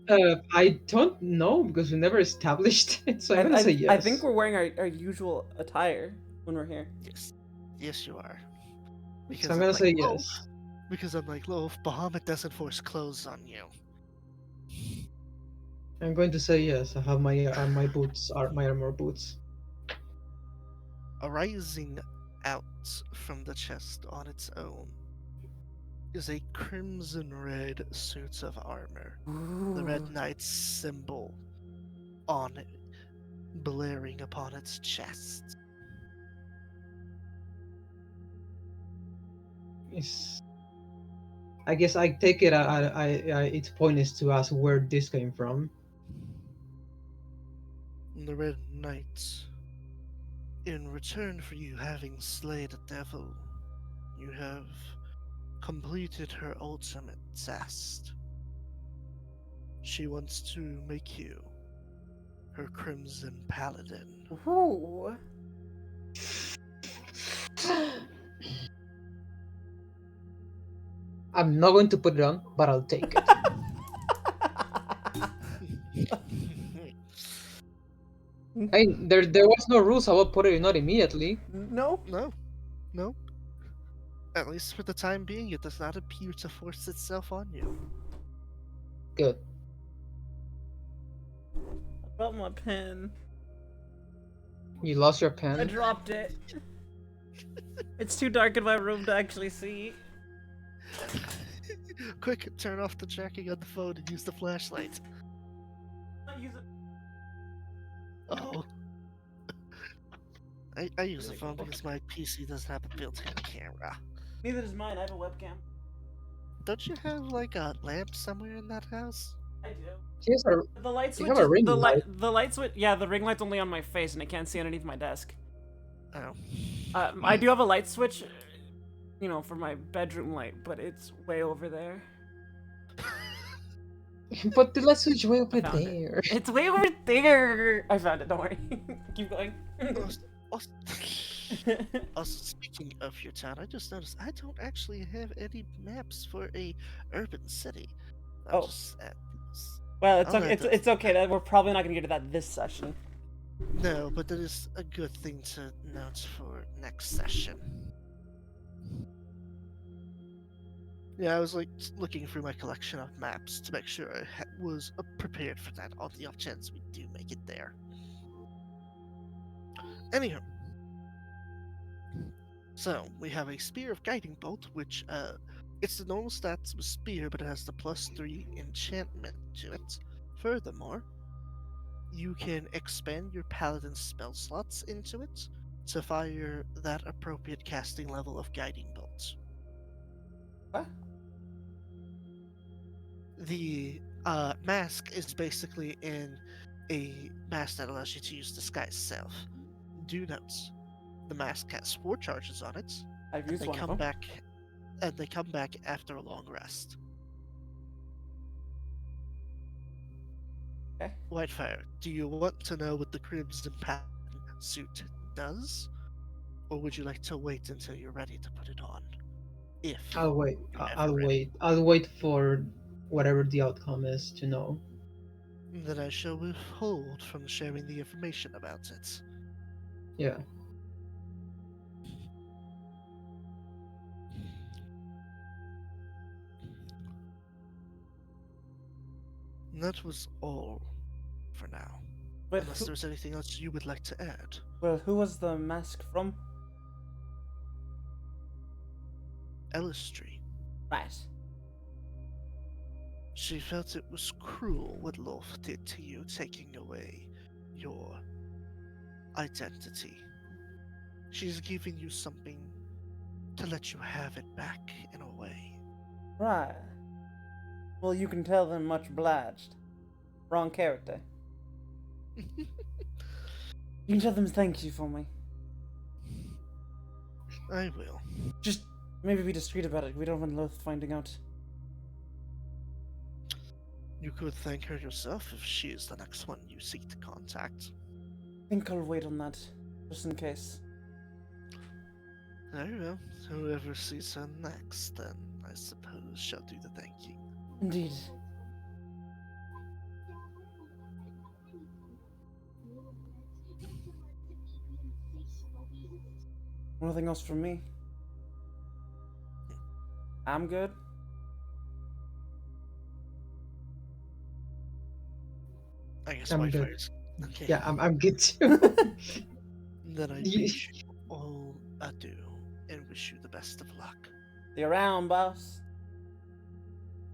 ow. I don't know because we never established it, so I'm gonna say yes. I think we're wearing our usual attire when we're here. Yes, you are. So I'm gonna say "Oh," yes. because I'm like, Loaf, Bahamut doesn't force clothes on you. I'm going to say yes. I have my boots, are my armor boots. Arising out from the chest on its own is a crimson red suit of armor. The Red Knight's symbol on it, blaring upon its chest. I guess I take it. Its point is to ask where this came from. The Red Knight, in return for you having slayed a devil, you have completed her ultimate test. She wants to make you her Crimson Paladin. Ooh. I'm not going to put it on, but I'll take it. There was no rules about putting it on immediately. No. No. At least for the time being, it does not appear to force itself on you. Good. I dropped my pen. You lost your I pen. dropped it. It's too dark in my room to actually see. Quick, turn off the tracking on the phone and use the flashlight. Oh. I use the phone because my PC doesn't have a built-in camera. Neither does mine. I have a webcam. Don't you have like a lamp somewhere in that house? I do. Here's a The light You switch. have a ring the light. The light switch. Yeah, the ring light's only on my face, and I can't see underneath my desk. Oh. I do have a light switch, you know, for my bedroom light, but it's way over there. But the light switch way over Found it. there. It's way over there. I found it. Don't worry. Keep going. Also, speaking of your town, I just noticed I don't actually have any maps for a urban city. Oh. Well, it's I'll okay. add It's okay. We're probably not gonna get to that this session. No, but that is a good thing to note for next session. Yeah, I was like looking through my collection of maps to make sure I was prepared for that on the off chance we do make it there. Anyhow, so we have a Spear of Guiding Bolt, which it's the normal stats of a spear, but it has the +3 enchantment to it. Furthermore, you can expand your paladin spell slots into it to fire that appropriate casting level of guiding bolt. What? The mask is basically in a mask that allows you to use disguise self. Do note, the mask has 4 charges on it, I've and used they one of come them. back after a long rest. Okay. Whitefire, do you want to know what the Crimson Paladin suit does? Or would you like to wait until you're ready to put it on? If I'll wait. you're ever I'll ready. wait. I'll wait for whatever the outcome is to know. Then I shall withhold from sharing the information about it. Yeah. That was all for now. But Unless there's anything else you would like to add. who was the mask from? Ellistry. Right. She felt it was cruel what Lolf did to you, taking away your identity. She's giving you something to let you have it back in a way. Right. Well, you can tell them much obliged. Wrong character. You can tell them thank you for me. I will. Just maybe be discreet about it. We don't want Loth finding out. You could thank her yourself if she is the next one you seek to contact. I think I'll wait on that, just in case. Very well. Whoever sees her next, then I suppose shall do the thanking. Indeed. Nothing else from me. I'm good. I guess I'm my good. first. Okay. Yeah, I'm good too. Then I You- wish you all adieu and wish you the best of luck. See you around, boss.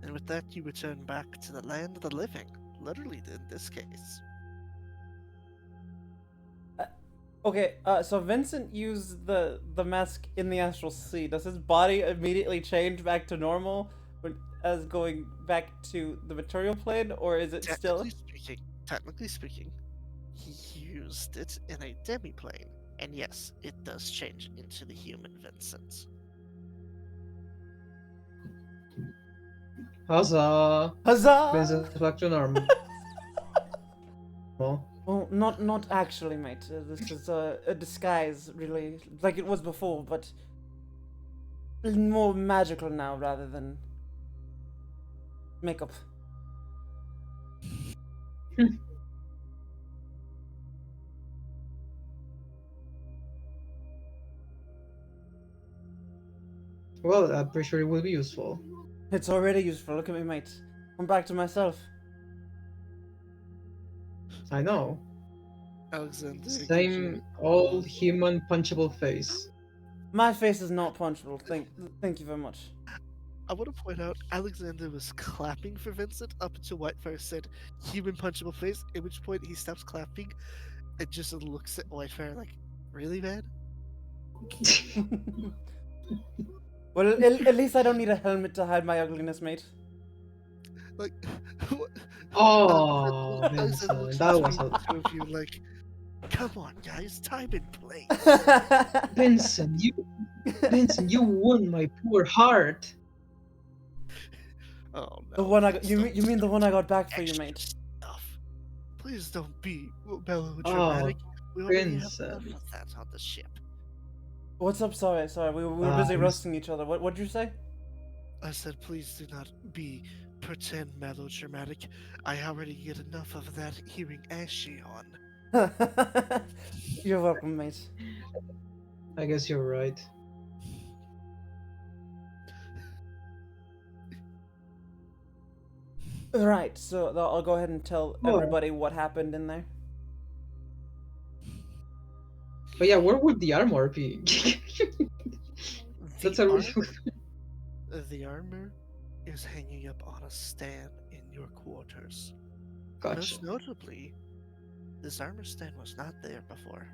And with that, you return back to the land of the living. Literally, in this case. Okay, so Vincent used the mask in the astral sea. Does his body immediately change back to normal as going back to the material plane, or is it still? Technically speaking, he used it in a demiplane, and yes, it does change into the human Vincent. Huzzah! Huzzah! Vincent's back to normal. Well, not actually, mate. This is a disguise, really, like it was before, but more magical now rather than makeup. Well, I'm pretty sure it will be useful. It's already useful. Look at me, mate. I'm back to myself. I know. Alexander, Same old human punchable face. My face is not punchable. Thank you very much. I want to point out Alexander was clapping for Vincent up until Whitefire said human punchable face, at which point he stops clapping and just looks at Whitefire like, really, man? Well, at least I don't need a helmet to hide my ugliness, mate. Like, what? Oh, Alexander looks Vincent, that was between a... the two of you like, come on, guys, time and place. Vincent, you won my poor heart. Oh no. The one I got, please you don't mean the one I got back do for you, extra mate? Stuff. Please don't be melodramatic. we already have enough Vincent. of that on the ship. What's up? Sorry, we were busy I'm roasting each other. What'd you say? I said, please do not be pretend melodramatic. I already get enough of that hearing Ashy on. You're welcome, mate. I guess you're right. Right, so I'll go ahead and tell Oh. everybody what happened in there. But yeah, where would the armor be? That's a really... The armor is hanging up on a stand in your quarters. Gotcha. Most notably, This armor stand was not there before.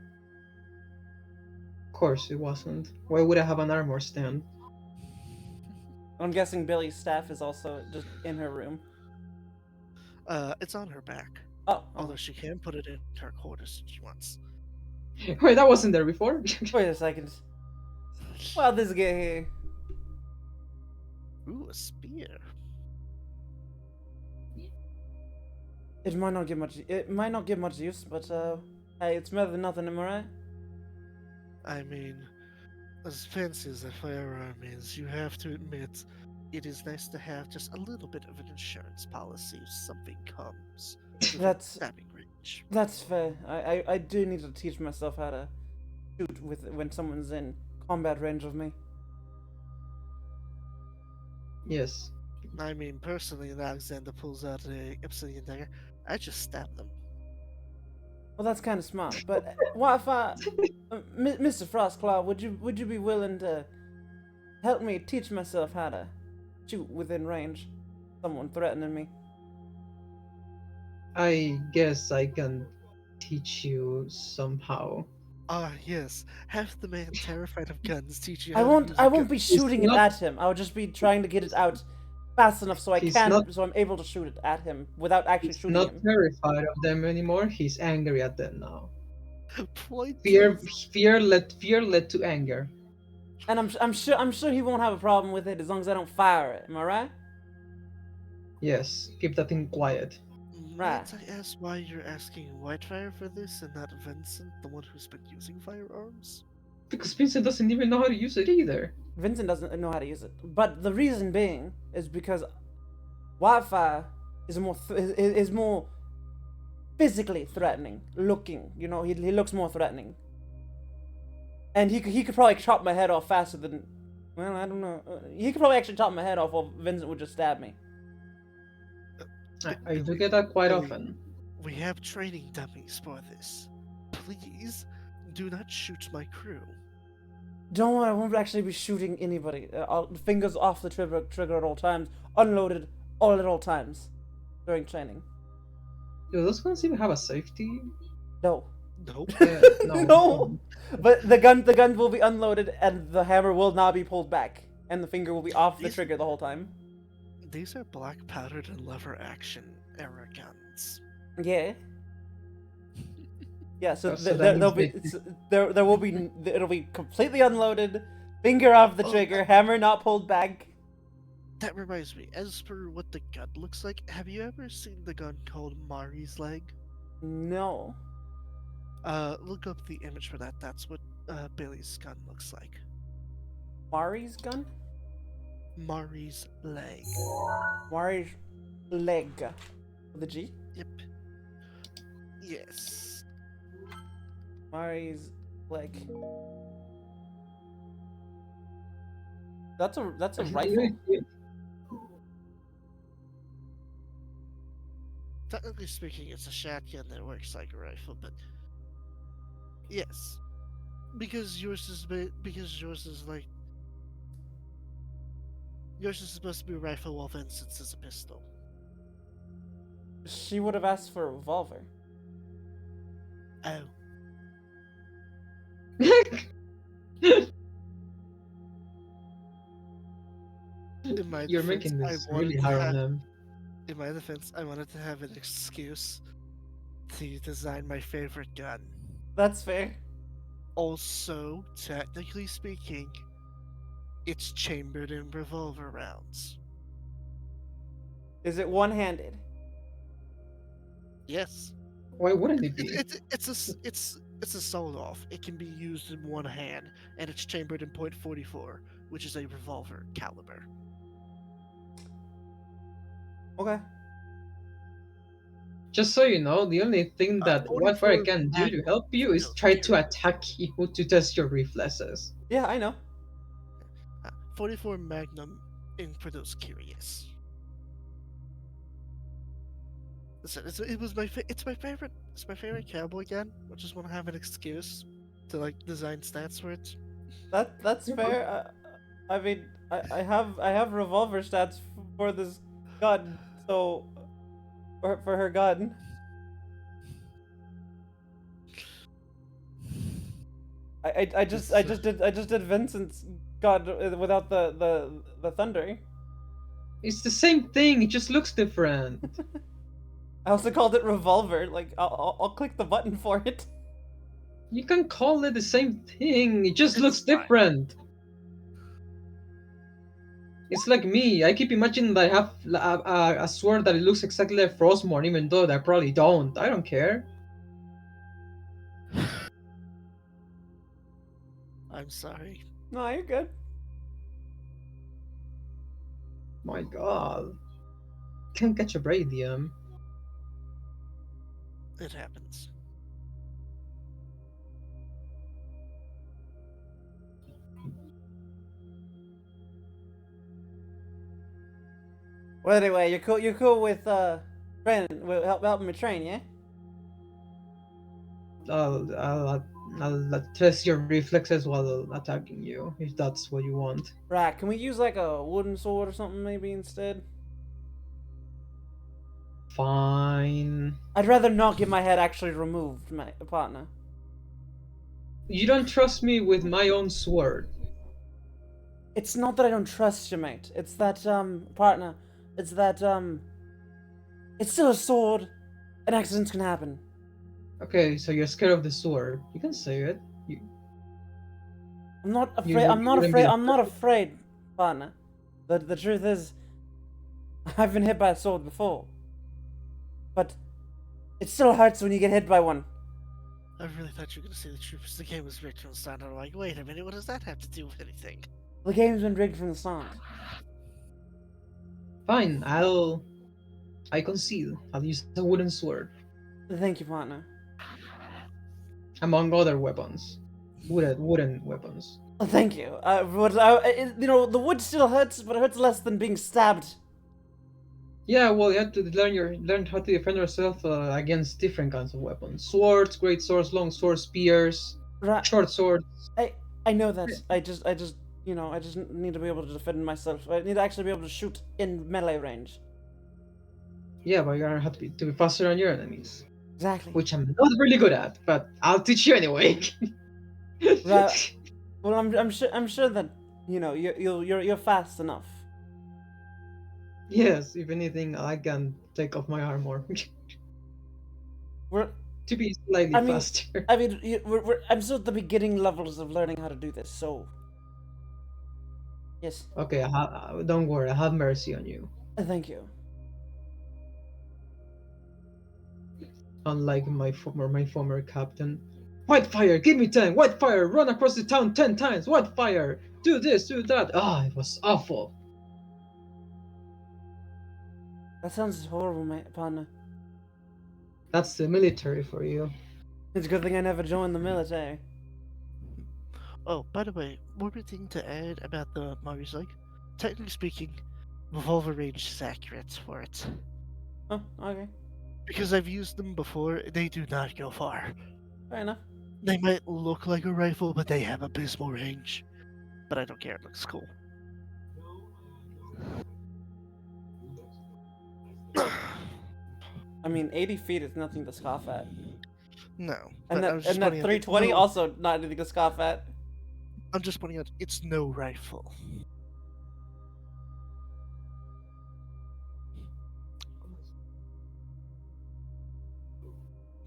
Of course it wasn't. Why would I have an armor stand? I'm guessing Billy's staff is also just in her room. It's on her back. Oh, Although she can put it in her quarters if she wants. Wait, that wasn't there before? wait a second. Well, this guy here. Ooh, a spear. It might not give much. It might not give much use, but hey, it's better than nothing, am I right? I mean, as fancy as a firearm is, you have to admit, it is nice to have just a little bit of an insurance policy if something comes within That's stabbing range. that's fair. I do need to teach myself how to shoot with when someone's in combat range of me. Yes. I mean, personally, when Alexander pulls out a obsidian dagger, I just stab them. Well, that's kind of smart. But what if Mr. Frostclaw, would you be willing to help me teach myself how to shoot within range? Someone threatening me. I guess I can teach you somehow. Ah, yes. Have the man terrified of guns teach you I how to won't. use a I won't gun. be shooting it not- at him. I'll just be trying to get it out fast enough so I He's can, not- so I'm able to shoot it at him without actually He's shooting not him. terrified of them anymore. He's angry at them now. Point Fear, is- fear led to anger. And I'm sure he won't have a problem with it as long as I don't fire it. Am I right? Yes, keep that thing quiet. Right. Might I ask why you're asking Whitefire for this and not Vincent, the one who's been using firearms? Because Vincent doesn't even know how to use it either. Vincent doesn't know how to use it, but the reason being is because Wi-Fi is is more physically threatening looking. You know, he looks more threatening, and he could probably chop my head off faster than. Well, I don't know. He could probably actually chop my head off, while Vincent would just stab me. I do get that quite Billy, often. We have training dummies for this. Please, do not shoot my crew. Don't worry, I won't actually be shooting anybody. Fingers off the trigger at all times, unloaded all at all times during training. Do those guns even have a safety? No. Nope. No. No. But the gun will be unloaded and the hammer will not be pulled back, and the finger will be off the These- trigger the whole time. These are black powdered and lever action era guns. Yeah. Yeah. So, Oh, so that there'll be means there will be it'll be completely unloaded, finger off the Oh, trigger, hammer not pulled back. That reminds me, as for what the gun looks like, have you ever seen the gun called Mari's Leg? No. Look up the image for that. That's what Billy's gun looks like. Mari's gun. Mari's Leg. Mari's leg. With a G. Yep. Yes. Mari's leg. That's a rifle. Technically speaking, it's a shotgun that works like a rifle, but yes, because yours is like yours is supposed to be a rifle, while Vincent's is a pistol. She would have asked for a revolver. Oh, in my You're defense, making I this wanted really to hard on have- them. In my defense, I wanted to have an excuse to design my favorite gun. That's fair. Also, technically speaking, it's chambered in revolver rounds. Is it one-handed? Yes. Why wouldn't it be? It's a sold off. It can be used in one hand, and it's chambered in .44, which is a revolver caliber. Okay. Just so you know, the only thing that 44 Wi-Fi can do to help you is no, try to period. attack you to test your reflexes. Yeah, I know. 44 Magnum, in for those curious. Listen, it's my favorite cowboy gun. I just want to have an excuse to like design stats for it. That's fair. I mean, I have revolver stats for this gun, so for her gun. I just did Vincent's God without the thunder. It's the same thing. It just looks different. I also called it Revolver. Like I'll click the button for it. You can call it the same thing. It just It's looks fine. different. It's like me. I keep imagining that I have a sword that it looks exactly like Frostmourne, even though I probably don't. I don't care. I'm sorry. No, you're good. My God. Can't catch a break, DM. It happens. Well, anyway, you're cool with helping me train, yeah? I'll test your reflexes while attacking you, if that's what you want. Right. Can we use like a wooden sword or something maybe instead? Fine. I'd rather not get my head actually removed, my partner. You don't trust me with my own sword. It's not that I don't trust you, mate. It's that partner. It's that it's still a sword, and accidents can happen. Okay, so you're scared of the sword. You can say it. I'm not You afraid. I'm not wouldn't be afraid. I'm not afraid, partner. The truth is, I've been hit by a sword before. But it still hurts when you get hit by one. I really thought you were going to say the truth because the game was rigged from the start. I'm like, wait a minute, what does that have to do with anything? The game's been rigged from the start. Fine, I concede. I'll use a wooden sword. Thank you, partner. Among other weapons. Wooden weapons. Thank you. The wood still hurts, but it hurts less than being stabbed. Yeah, well, you have to learn how to defend yourself against different kinds of weapons: swords, great swords, long swords, spears, Right. short swords. I know that. I just need to be able to defend myself. I need to actually be able to shoot in melee range. Yeah, but you're gonna have to be faster on your enemies, Exactly. which I'm not really good at. But I'll teach you anyway. Right. Well, I'm sure that you're fast enough. Yes, if anything, I can take off my armor We're to be slightly I mean- faster. I mean, I'm still at the beginning levels of learning how to do this, so yes. Okay, don't worry. I have mercy on you. Thank you. Unlike my former captain. Whitefire, give me 10! Whitefire, run across the town 10 times! Whitefire! Do this, do that! Ah, it was awful. That sounds horrible, mate, partner. That's the military for you. It's a good thing I never joined the military. Oh, by the way, one more thing to add about the Mario's Leg. Technically speaking, revolver range is accurate for it. Oh, okay. Because I've used them before, they do not go far. Fair enough. They might look like a rifle, but they have abysmal range. But I don't care, it looks cool. I mean, 80 feet is nothing to scoff at. No. And but I that, was just and that pointing out 320 no, also not anything to scoff at. I'm just pointing out it's no rifle.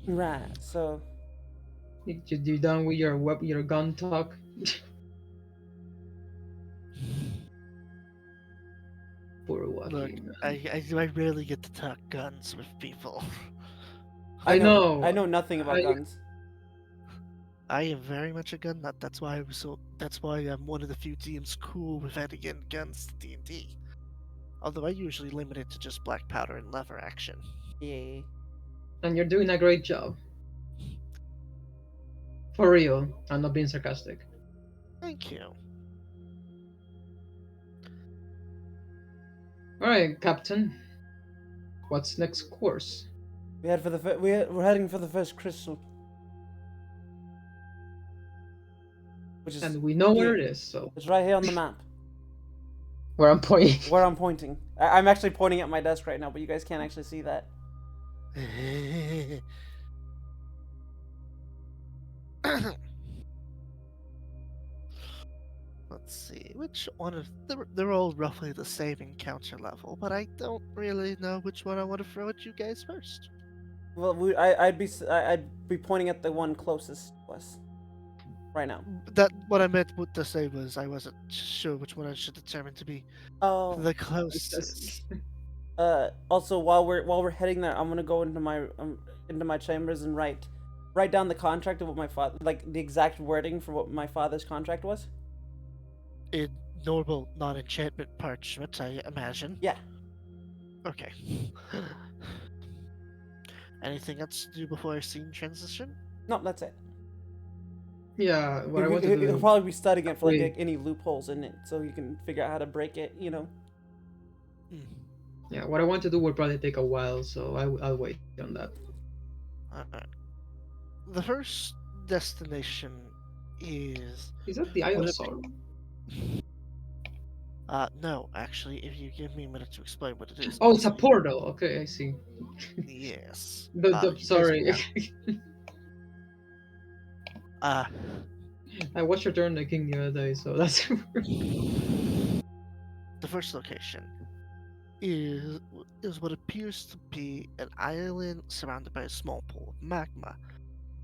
Right, so... You done with your gun talk? Poor Look, Joaquin. I rarely get to talk guns with people. I know. I know nothing about I- guns. I am very much a gun nut. That's why That's why I'm one of the few teams cool with adding in guns to D&D. Although I usually limit it to just black powder and lever action. Yeah. And you're doing a great job. For real. I'm not being sarcastic. Thank you. Alright, Captain. What's next course? We're heading for the first crystal. Which is And we know where here. it is, so It's right here on the map. where I'm pointing. Where I'm pointing. I'm actually pointing at my desk right now, but you guys can't actually see that. Let's see, which one of they're all roughly the same encounter level, but I don't really know which one I want to throw at you guys first. Well, I'd be pointing at the one closest to us right now. That what I meant to say was I wasn't sure which one I should determine to be Oh. the It's closest. Also, while we're heading there, I'm gonna go into my chambers and write down the contract of what my father, like the exact wording for what my father's contract was. In normal non-enchantment parchment, I imagine. Yeah. Okay. Anything else to do before a scene transition? No, that's it. Yeah, what I want to He'll do. probably be studying it for Wait. like any loopholes in it, so you can figure out how to break it. You know. Yeah, what I want to do will probably take a while, so I'll wait on that. Alright. The first destination is. Is that the Isle Would of it Sorrow? No, actually, if you give me a minute to explain what it is. Oh, it's a portal. Okay, I see. Yes. The, You guys sorry, will have- I watched Return of the King the other day, so that's. The first location is what appears to be an island surrounded by a small pool of magma.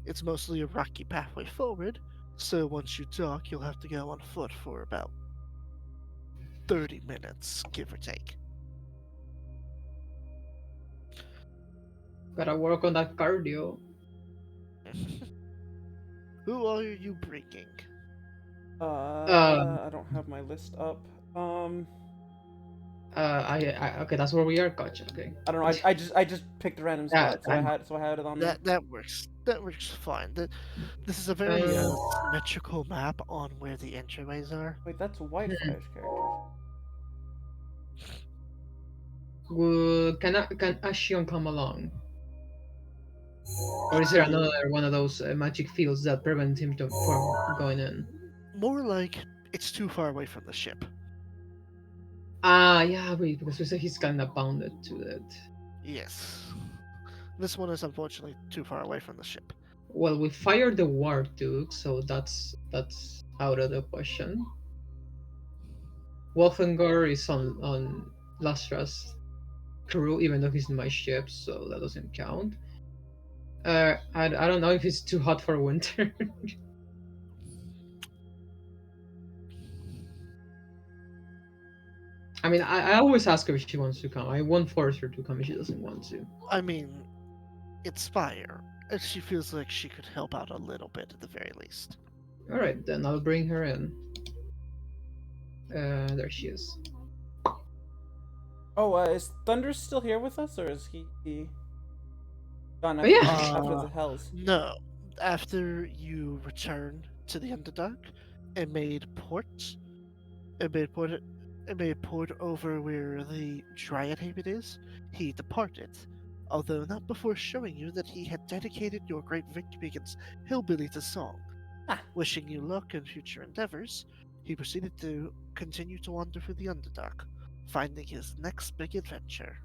It's mostly a rocky pathway forward, so once you dock, you'll have to go on foot for about 30 minutes, give or take. Gotta work on that cardio. Who are you bringing? I don't have my list up. Okay, that's where we are. Gotcha. Okay. I don't know. I just picked a random Yeah, spot, so I had it on there. That works. That works fine. This is a very symmetrical map on where the entryways are. Wait, that's Whitefire's character. Can Ashion come along? Or is there another one of those magic fields that prevent him from going in? More like it's too far away from the ship. Yeah, wait, because we said he's kinda bounded to it. Yes. This one is unfortunately too far away from the ship. Well, we fired the War Duke, so that's out of the question. Wolfengar is on Lastra's crew, even though he's in my ship, so that doesn't count. I don't know if it's too hot for winter. I mean, I always ask her if she wants to come. I won't force her to come if she doesn't want to. I mean, it's fire. And she feels like she could help out a little bit at the very least. Alright, then I'll bring her in. There she is. Oh, is Thunder still here with us, or is he gone Oh, after, yeah. after the hells? No. After you returned to the Underdark and made port, over where the Dryad Haven is, he departed. Although not before showing you that he had dedicated your great victory against Hillbilly to song. Wishing you luck in future endeavors, he proceeded to continue to wander through the Underdark, finding his next big adventure.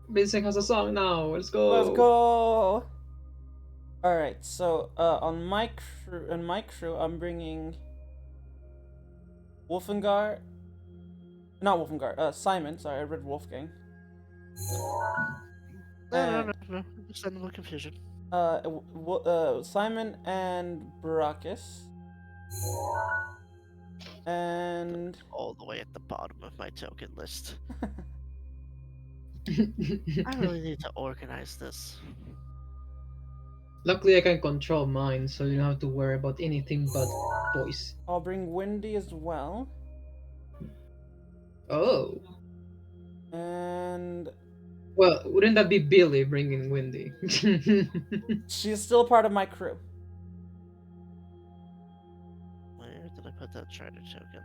Vincent has a song now. Let's go. Let's go. All right, so on my crew, I'm bringing Wolfengar. Not Wolfengar. Simon. Sorry, I read Wolfgang. No. Just end the confusion. Simon and Baracus. And All the way at the bottom of my token list. I really need to organize this. Luckily, I can control mine, so you don't have to worry about anything but voice. I'll bring Wendy as well. Oh. And Well, wouldn't that be Billy bringing Wendy? she's still part of my crew. Where did I put that charter token?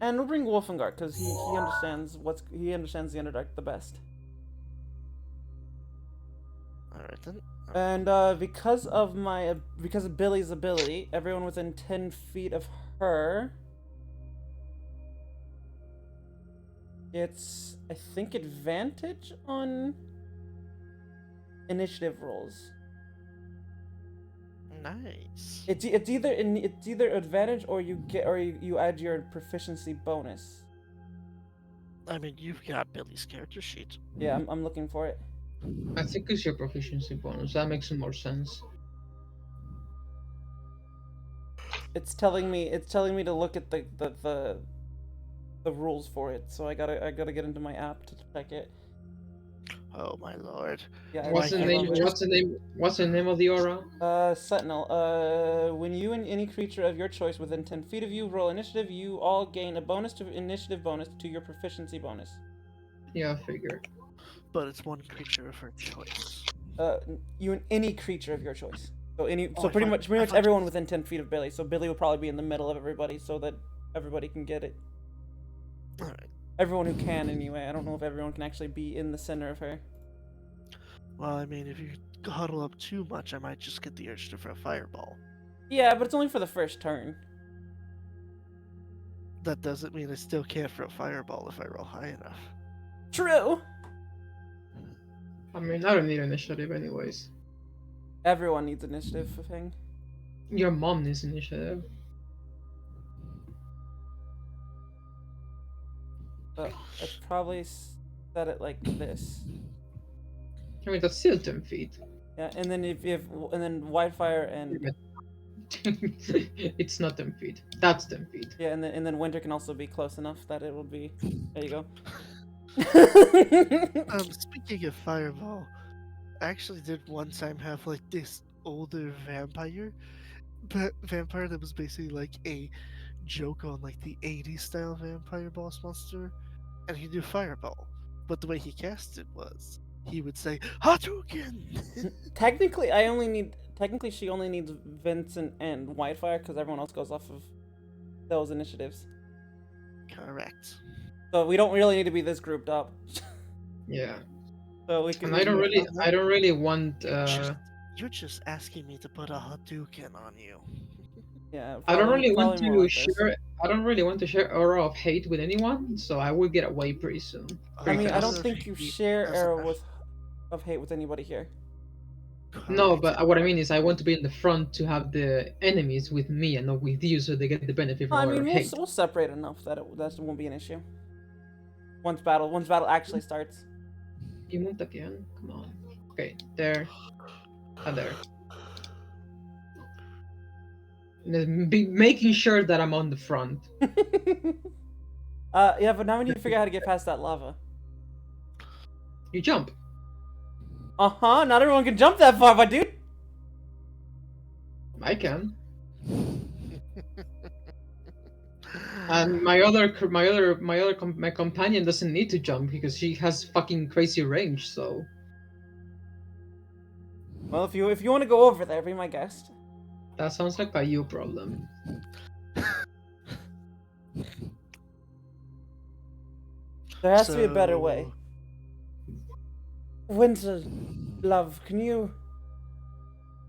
And we'll bring Wolfengar because he understands the Underdark the best. Alright then. And because of Billy's ability, everyone within 10 feet of her gets, I think, advantage on initiative rolls. Nice. It's either advantage or you add your proficiency bonus. I mean, you've got Billy's character sheet. Yeah, I'm looking for it. I think it's your proficiency bonus. That makes more sense. It's telling me to look at the rules for it. So I gotta get into my app to check it. Oh my lord. Yeah, I What's the I name? love it. What's the name of the aura? Sentinel. When you and any creature of your choice within 10 feet of you roll initiative, you all gain a bonus to initiative bonus to your proficiency bonus. Yeah, I figured. But it's one creature of her choice. You and any creature of your choice. So Oh, so I pretty thought- much I thought- everyone within 10 feet of Billy. So Billy will probably be in the middle of everybody so that everybody can get it. Alright. Everyone who can, anyway. I don't know if everyone can actually be in the center of her. Well, I mean, if you huddle up too much, I might just get the urge to throw a fireball. Yeah, but it's only for the first turn. That doesn't mean I still can't throw a fireball if I roll high enough. True. I mean, I don't need initiative anyways. Everyone needs initiative thing. Your mom needs initiative. But let's probably set it like this. I mean, that's still 10 feet. Yeah, and then if and then Wildfire and It's not 10 feet. That's 10 feet. yeah, and then Winter can also be close enough that it will be. There you go. Speaking of fireball, I actually did one time have like this older vampire that was basically like a joke on like the 80s style vampire boss monster, and he do fireball. But the way he cast it was he would say Hadouken. Technically she only needs Vincent and Whitefire because everyone else goes off of those initiatives. Correct. So we don't really need to be this grouped up. Yeah. So we can. And I don't really want. You're just asking me to put a Hadouken on you. Yeah. I don't probably- really want probably more to like this. share. I don't really want to share aura of hate with anyone, so I will get away pretty soon. I mean, I don't Because- think you share arrow of hate with anybody here. No, Correct. but what I mean is, I want to be in the front to have the enemies with me and not with you, so they get the benefit from I aura mean, of we'll, hate. we'll separate enough that that won't be an issue. Once battle actually starts. You moved again? Come on. Okay, there. And there. Making sure that I'm on the front. Yeah, but now we need to figure out how to get past that lava. You jump. Uh-huh, not everyone can jump that far, my dude. I can. And my companion doesn't need to jump because she has fucking crazy range. So Well, if you want to go over there, be my guest. that sounds like a you problem. There has to be a better way. Winter, love, can you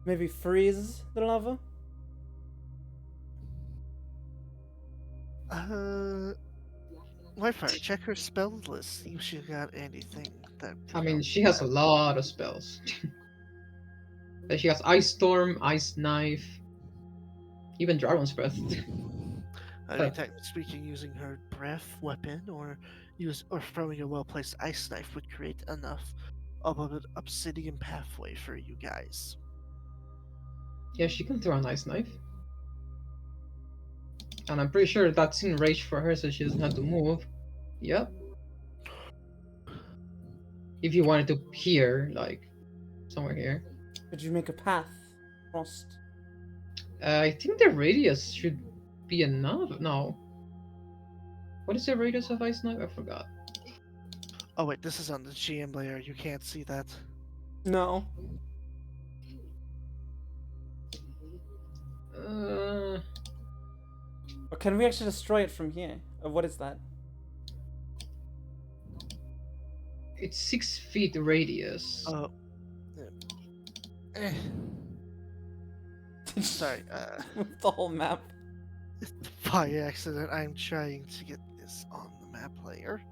maybe freeze the lava? Wi-Fi, check her spell list. See if she got anything that. I mean, she has a lot of spells. She has Ice Storm, Ice Knife, even Dragon's Breath. I mean, technically speaking, using her breath weapon or throwing a well-placed ice knife would create enough of an obsidian pathway for you guys. Yeah, she can throw a nice knife. And I'm pretty sure that's in range for her, so she doesn't have to move. Yep. If you wanted to here, like, somewhere here. Could you make a path? Frost. I think the radius should be enough. No. What is the radius of Ice Knife? I forgot. Oh wait, this is on the GM layer. You can't see that. No. Or can we actually destroy it from here? Or what is that? It's 6 feet radius. Oh. Eh. Sorry, The whole map. by accident, I'm trying to get this on the map layer.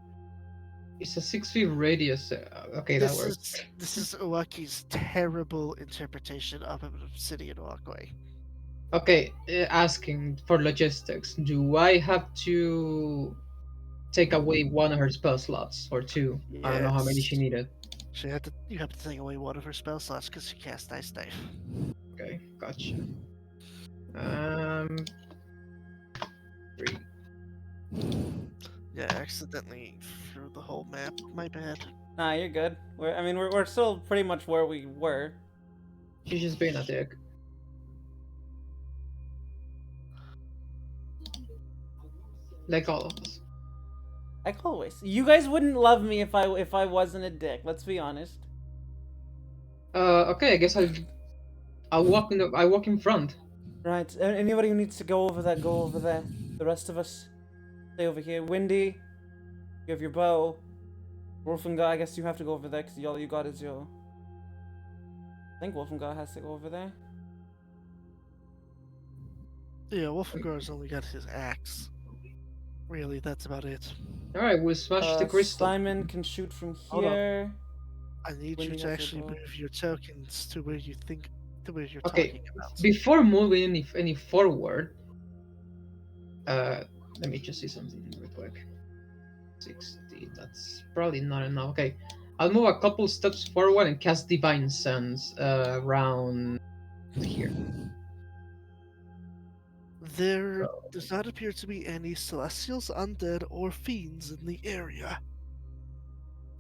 It's a 6 feet radius. Okay, that works. This is Uwaki's terrible interpretation of an obsidian walkway. Okay, asking for logistics. Do I have to take away one of her spell slots or two? I don't know how many she Yes. needed. You have to take away one of her spell slots because she cast Ice Knife. Okay, gotcha. Um, 3. Yeah, I accidentally threw the whole map. My bad. Nah, you're good. We're still pretty much where we were. She's just being a dick. Like all of us. Like always. You guys wouldn't love me if I wasn't a dick. Let's be honest. Okay, I guess I'll walk in front. Right. Anybody who needs to go over there, go over there. The rest of us, stay over here. Windy, you have your bow. Wolfengar, I guess you have to go over there because all you got is your. I think Wolfengar has to go over there. Yeah, Wolfengar's only got his axe. Really, that's about it. Alright, we'll smash the crystal. Simon can shoot from Hold on. here. I need Windy you to has your actually bow. move your tokens to where you think, to where you're Okay, talking about. before moving any forward, let me just see something real quick. 60, that's probably not enough. Okay, I'll move a couple steps forward and cast Divine Sense around here. There does not appear to be any celestials, undead, or fiends in the area.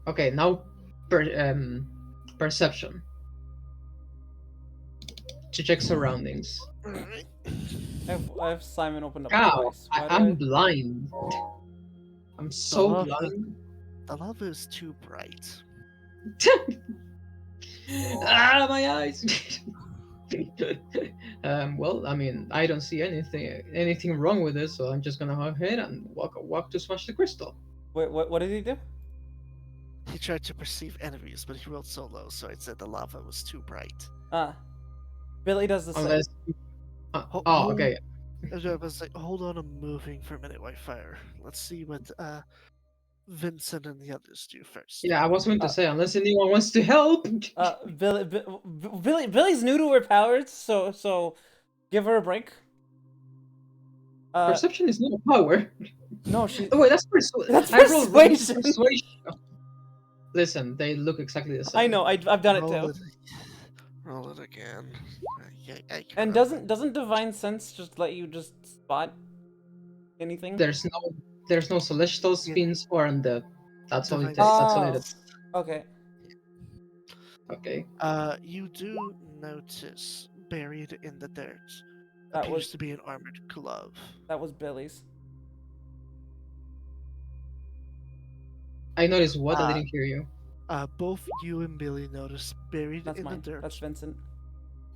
Okay, now perception. To check surroundings. Alright. I have Simon opened up Ow, twice. Why do I'm blind. I'm so lava. blind. The lava is too bright. Ah, my eyes. Well, I mean, I don't see anything wrong with this, so I'm just gonna go ahead and walk to smash the crystal. Wait, what did he do? He tried to perceive enemies, but he rolled so low, so it said the lava was too bright. Ah, Billy does the same. Unless. Ho- Oh, hold- okay. I was like, hold on, I'm moving for a minute, Whitefire. Let's see what Vincent and the others do first. Yeah, I was going to say, unless anyone wants to help. Billy's new to her powers, so give her a break. Perception is not a power. No, she. Oh wait, that's That's I rolled persuasion. persuasion. Listen, they look exactly the same. I know. I've done it too. Roll it again. I And can't- doesn't Divine Sense just let you just spot anything? There's no celestial spins or undead. That's all it Divine takes. That's all it is. Okay. Okay. You do notice buried in the dirt That appears was to be an armored glove. that was Billy's. I noticed what? I didn't hear you. Both you and Billy notice buried That's in mine. the dirt. That's Vincent.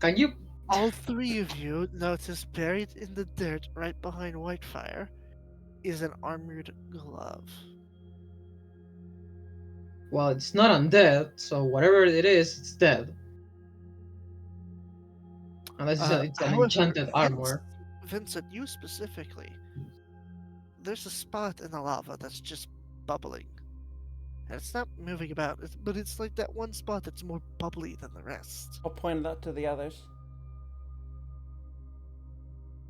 Can you? All three of you notice buried in the dirt right behind Whitefire is an armored glove. Well, it's not undead, so whatever it is, it's dead. Unless it's an However, enchanted armor. Vincent, you specifically, there's a spot in the lava that's just bubbling. And it's not moving about, but it's like that one spot that's more bubbly than the rest. I'll point that to the others.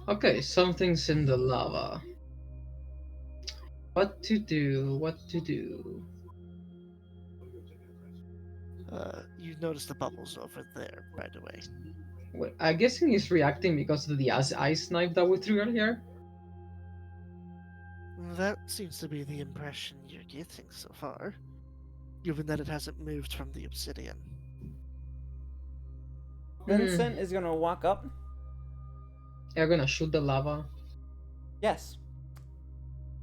Okay, something's in the lava. What to do? What to do? You notice the bubbles over there, by the way. Wait, I'm guessing he's reacting because of the ice knife that we threw earlier. That seems to be the impression you're getting so far, given that it hasn't moved from the obsidian. Vincent is gonna walk up. You're gonna shoot the lava. Yes.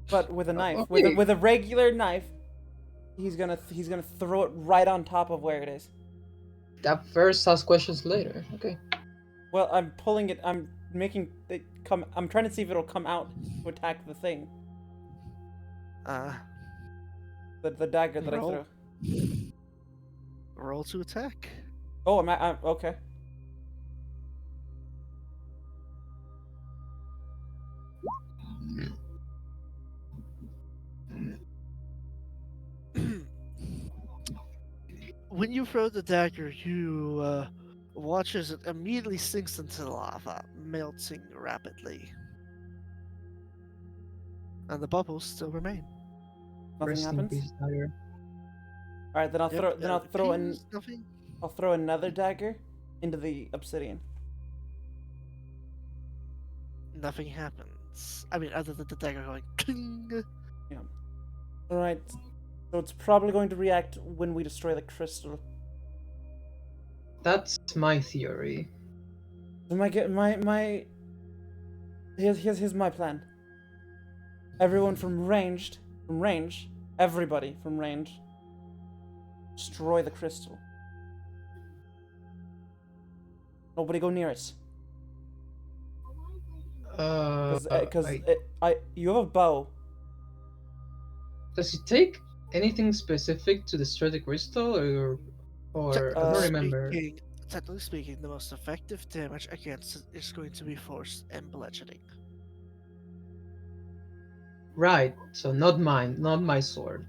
But with a knife, okay. with a regular knife, he's gonna throw it right on top of where it is. That first ask questions later. Okay. Well, I'm pulling it. I'm making it come. I'm trying to see if it'll come out to attack the thing. The dagger that Roll. I threw. Roll to attack. Oh, I'm okay. When you throw the dagger, you watch as it immediately sinks into the lava, melting rapidly. And the bubbles still remain. Nothing Rest in happens. peace, Tiger. All right, then I'll Yep, throw. Then no I'll throw in. keys, nothing. I'll throw another dagger into the obsidian. Nothing happens. I mean, other than the dagger going cling. Yeah. All right. So it's probably going to react when we destroy the crystal. That's my theory. My. Here's my plan. Everyone from range, everybody from range, destroy the crystal. Nobody go near it. Because you have a bow. Does it take anything specific to destroy the crystal, or I don't remember. Technically speaking, the most effective damage against it is going to be force and bludgeoning. Right, so not mine, not my sword.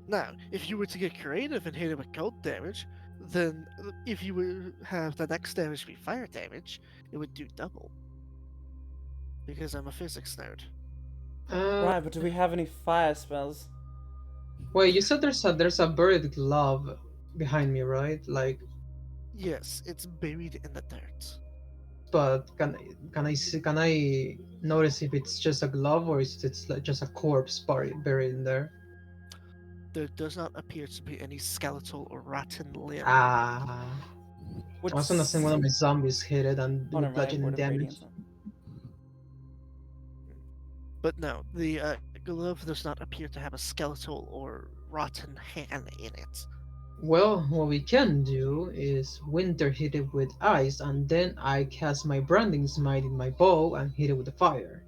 Now, if you were to get creative and hit it with cold damage, then if you would have the next damage be fire damage, it would do double. Because I'm a physics nerd. Right, but do we have any fire spells? Wait, you said there's a buried glove behind me, right? Like, Yes, it's buried in the dirt. but can I notice if it's just a glove or is it like just a corpse buried in there? There does not appear to be any skeletal or rotten limb. Ah, Which I was gonna say one of my zombies hit it and Oh, do never mind. I have bludgeoning Word of damage. Radiance. But no, the glove does not appear to have a skeletal or rotten hand in it. Well, what we can do is Winter hit it with ice, and then I cast my Branding Smite in my bow and hit it with the fire.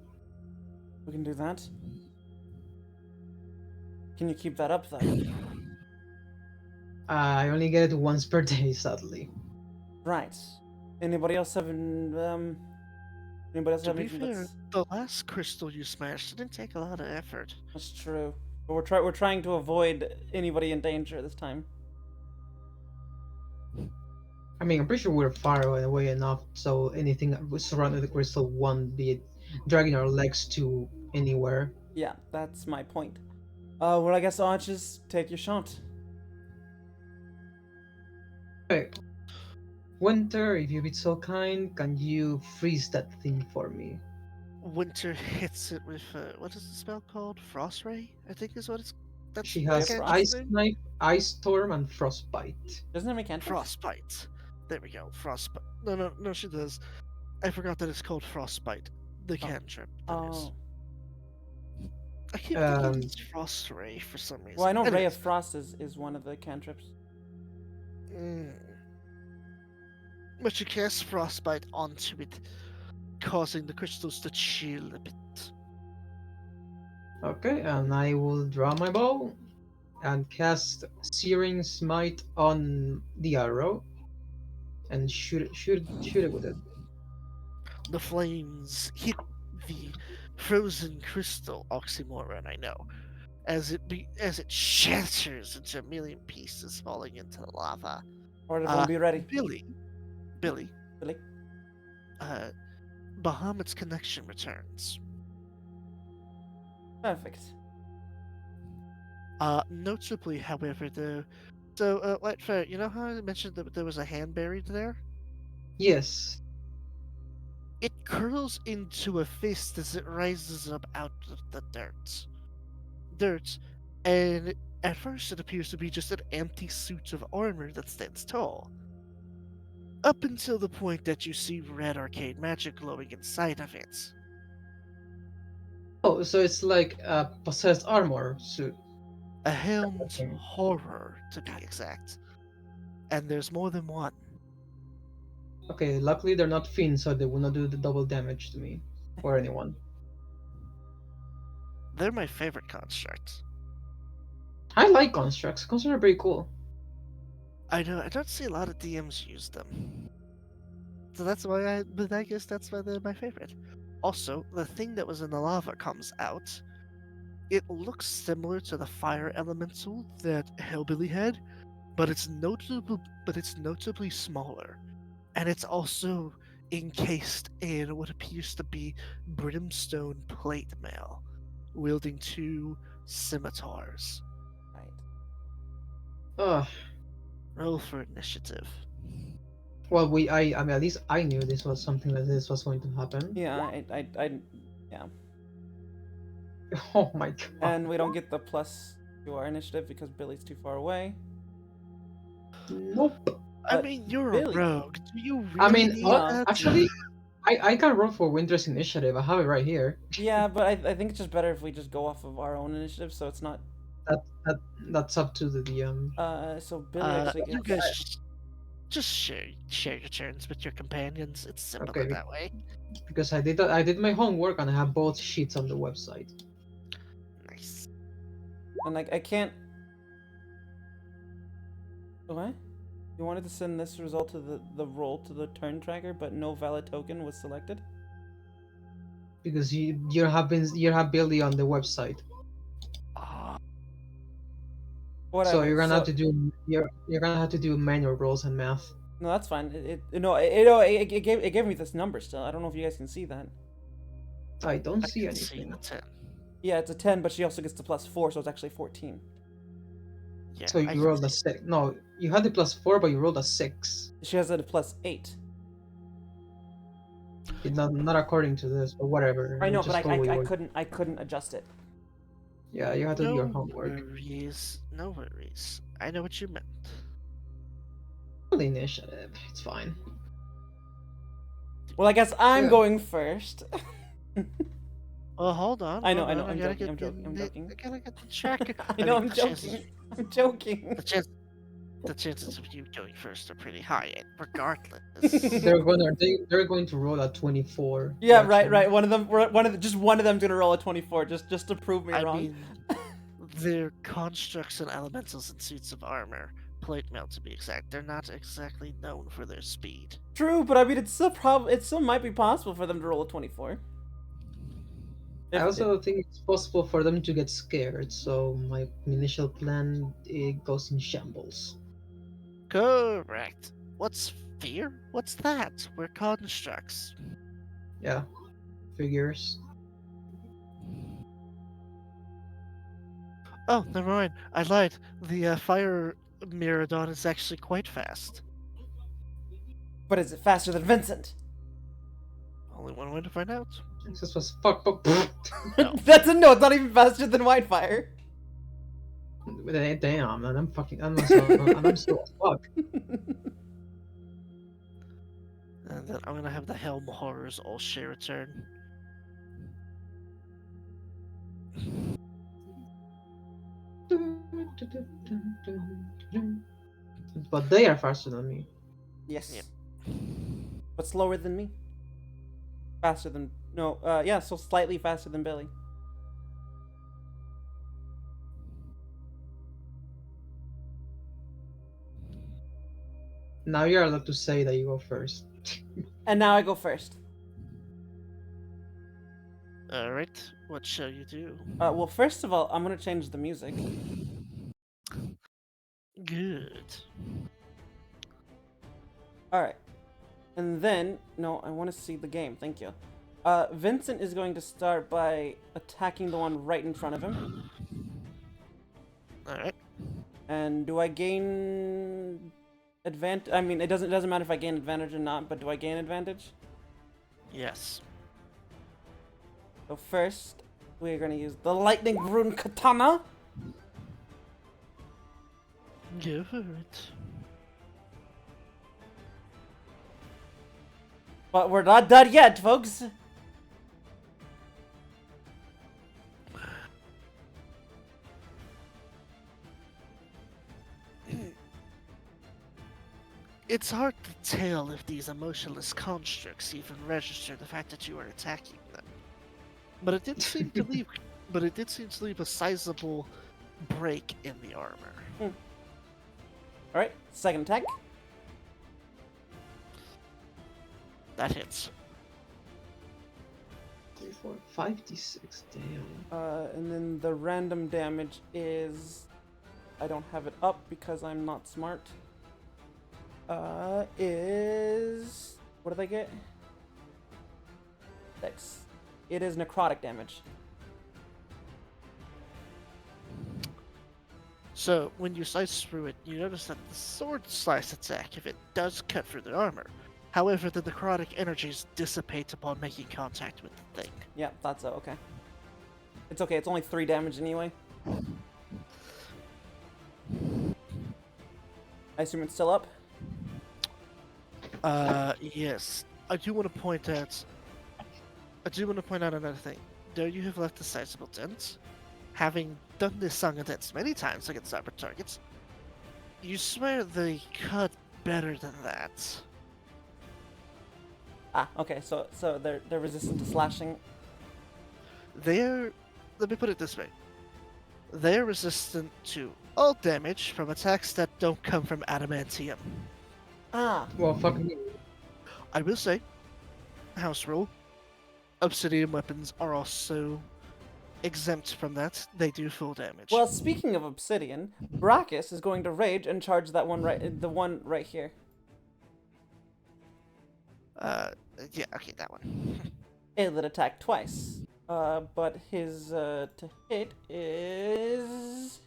We can do that. Can you keep that up though? I only get it once per day, sadly. Right. Anybody else have Anybody else To have be anything fair, the last crystal you smashed didn't take a lot of effort. that's true? But we're trying to avoid anybody in danger this time. I mean, I'm pretty sure we're far away enough so anything surrounding the crystal won't be dragging our legs to anywhere. Yeah, that's my point. Well, I guess I'll just take your shot. Okay. Winter, if you be so kind, can you freeze that thing for me? Winter hits it with what is the spell called? Frost Ray, I think is what it's. That's She the has cantrip's Ice name? Knife, Ice Storm, and Frostbite. Doesn't it make cantrips? Frostbite. There we go. Frostbite. No, she does. I forgot that it's called Frostbite. The cantrip. That is. Oh. I keep thinking Um, it's Frost Ray for some reason. Well, I know Ray of Anyways, Frost is one of the cantrips. mm. But you cast Frostbite onto it, causing the crystals to chill a bit. Okay, and I will draw my bow and cast Searing Smite on the arrow and shoot it with it. The flames hit the frozen crystal oxymoron, I know, as it shatters into a million pieces, falling into the lava. Or everyone be ready. Billy, Billy? Bahamut's connection returns. Perfect. Notably, however, so Lightfire, you know how I mentioned that there was a hand buried there? Yes. It curls into a fist as it rises up out of the dirt, and at first it appears to be just an empty suit of armor that stands tall. Up until the point that you see red arcane magic glowing inside of it. Oh, so it's like a possessed armor suit. A helmed Okay. horror, to be exact. And there's more than one. Okay, luckily they're not fiends, so they will not do the double damage to me or anyone. They're my favorite construct. I like constructs. Constructs are pretty cool. I know, I don't see a lot of DMs use them. So that's why but I guess that's why they're my favorite. Also, the thing that was in the lava comes out, it looks similar to the fire elemental that Hillbilly had, but it's notably smaller, and it's also encased in what appears to be brimstone plate mail, wielding 2 scimitars. Right. Ugh. Roll for initiative. Well, I mean, at least I knew this was something like this was going to happen. Yeah, yeah. Oh my god. And we don't get the plus to our initiative because Billy's too far away. Nope. I But mean, you're Billy- a rogue. Do you really I mean, need well, that? actually, I can roll for Winter's initiative. I have it right here. Yeah, but I think it's just better if we just go off of our own initiative, so it's not. That that's up to the DM. So Billy actually you gets. guys just share your turns with your companions. It's simpler Okay. that way. Because I did my homework and I have both sheets on the website. Nice. And like I can't. What? You wanted to send this result to the roll to the turn tracker, but no valid token was selected. Because you have Billy on the website. Ah, Whatever. So you're gonna have to do you're gonna have to do manual rolls and math. No, that's fine. It gave me this number still. I don't know if you guys can see that. I don't I see can see anything. the 10. Yeah, it's a 10, but she also gets the +4, so it's actually 14. Yeah, So I you can rolled a see- 6. No, you had the +4, but you rolled a 6. She has a +8. Not according to this, but whatever. I know, Just but go with what- I couldn't adjust it. Yeah, you had to do your No homework. worries. No worries. I know what you meant. Roll the initiative. It's fine. Well, I guess I'm Yeah. going first. Well, hold on. I know, hold I know, on, I'm gotta joking, I'm get joking, I'm the- joking. I gotta get the tracker. I know, mean, I'm the chances- joking. I'm joking. The chances of you going first are pretty high, regardless. They're going to roll a 24. Yeah, actually. right. One of them's gonna roll a 24, just to prove me I wrong. mean, they're constructs and elementals in suits of armor, plate mail to be exact. They're not exactly known for their speed. True, but I mean, it's still might be possible for them to roll a 24. I also think it's possible for them to get scared, so my initial plan it goes in shambles. Correct. What's fear? What's that? We're constructs. Yeah, figures. Oh, never mind. I lied. The fire Miradon is actually quite fast. But is it faster than Vincent? Only one way to find out. This was fuck. No. That's a no. It's not even faster than Whitefire. Damn, and I'm so fuck. And then I'm gonna have the Helm Horrors all share a turn. But they are faster than me. Yes. Yep. But slower than me. Faster than yeah, so slightly faster than Billy. Now you're allowed to say that you go first. And now I go first. Alright, what shall you do? Well, first of all, I'm gonna change the music. Good. All right. And then, no, I want to see the game. Thank you. Vincent is going to start by attacking the one right in front of him. Alright. And do I gain advantage? I mean, it doesn't matter if I gain advantage or not, but do I gain advantage? Yes. So first, we're going to use the Lightning Rune Katana. Go for it. But we're not done yet, folks. It's hard to tell if these emotionless constructs even register the fact that you are attacking them. But it did seem to leave a sizable break in the armor. All right, second attack. That hits. 3, 4, 5d6. Damn. And then the random damage is, I don't have it up because I'm not smart. Is, what did I get? 6. It is necrotic damage. So, when you slice through it, you notice that the sword slice attack, if it does cut through the armor, however, the necrotic energies dissipate upon making contact with the thing. Yeah, that's okay. It's okay, it's only 3 damage anyway. I assume it's still up? Yes. I do want to point out another thing. Though you have left a sizable dent, having done this song and dance many times against cyber targets, you swear they cut better than that. Ah, okay, so they're resistant to slashing. Let me put it this way. They're resistant to all damage from attacks that don't come from adamantium. Ah, Well, fuck me. I will say, house rule, obsidian weapons are also exempt from that. They do full damage. well, speaking of obsidian, Brachus is going to rage and charge that one the one right here. Yeah, okay, that one. It'll attack twice. But his to hit is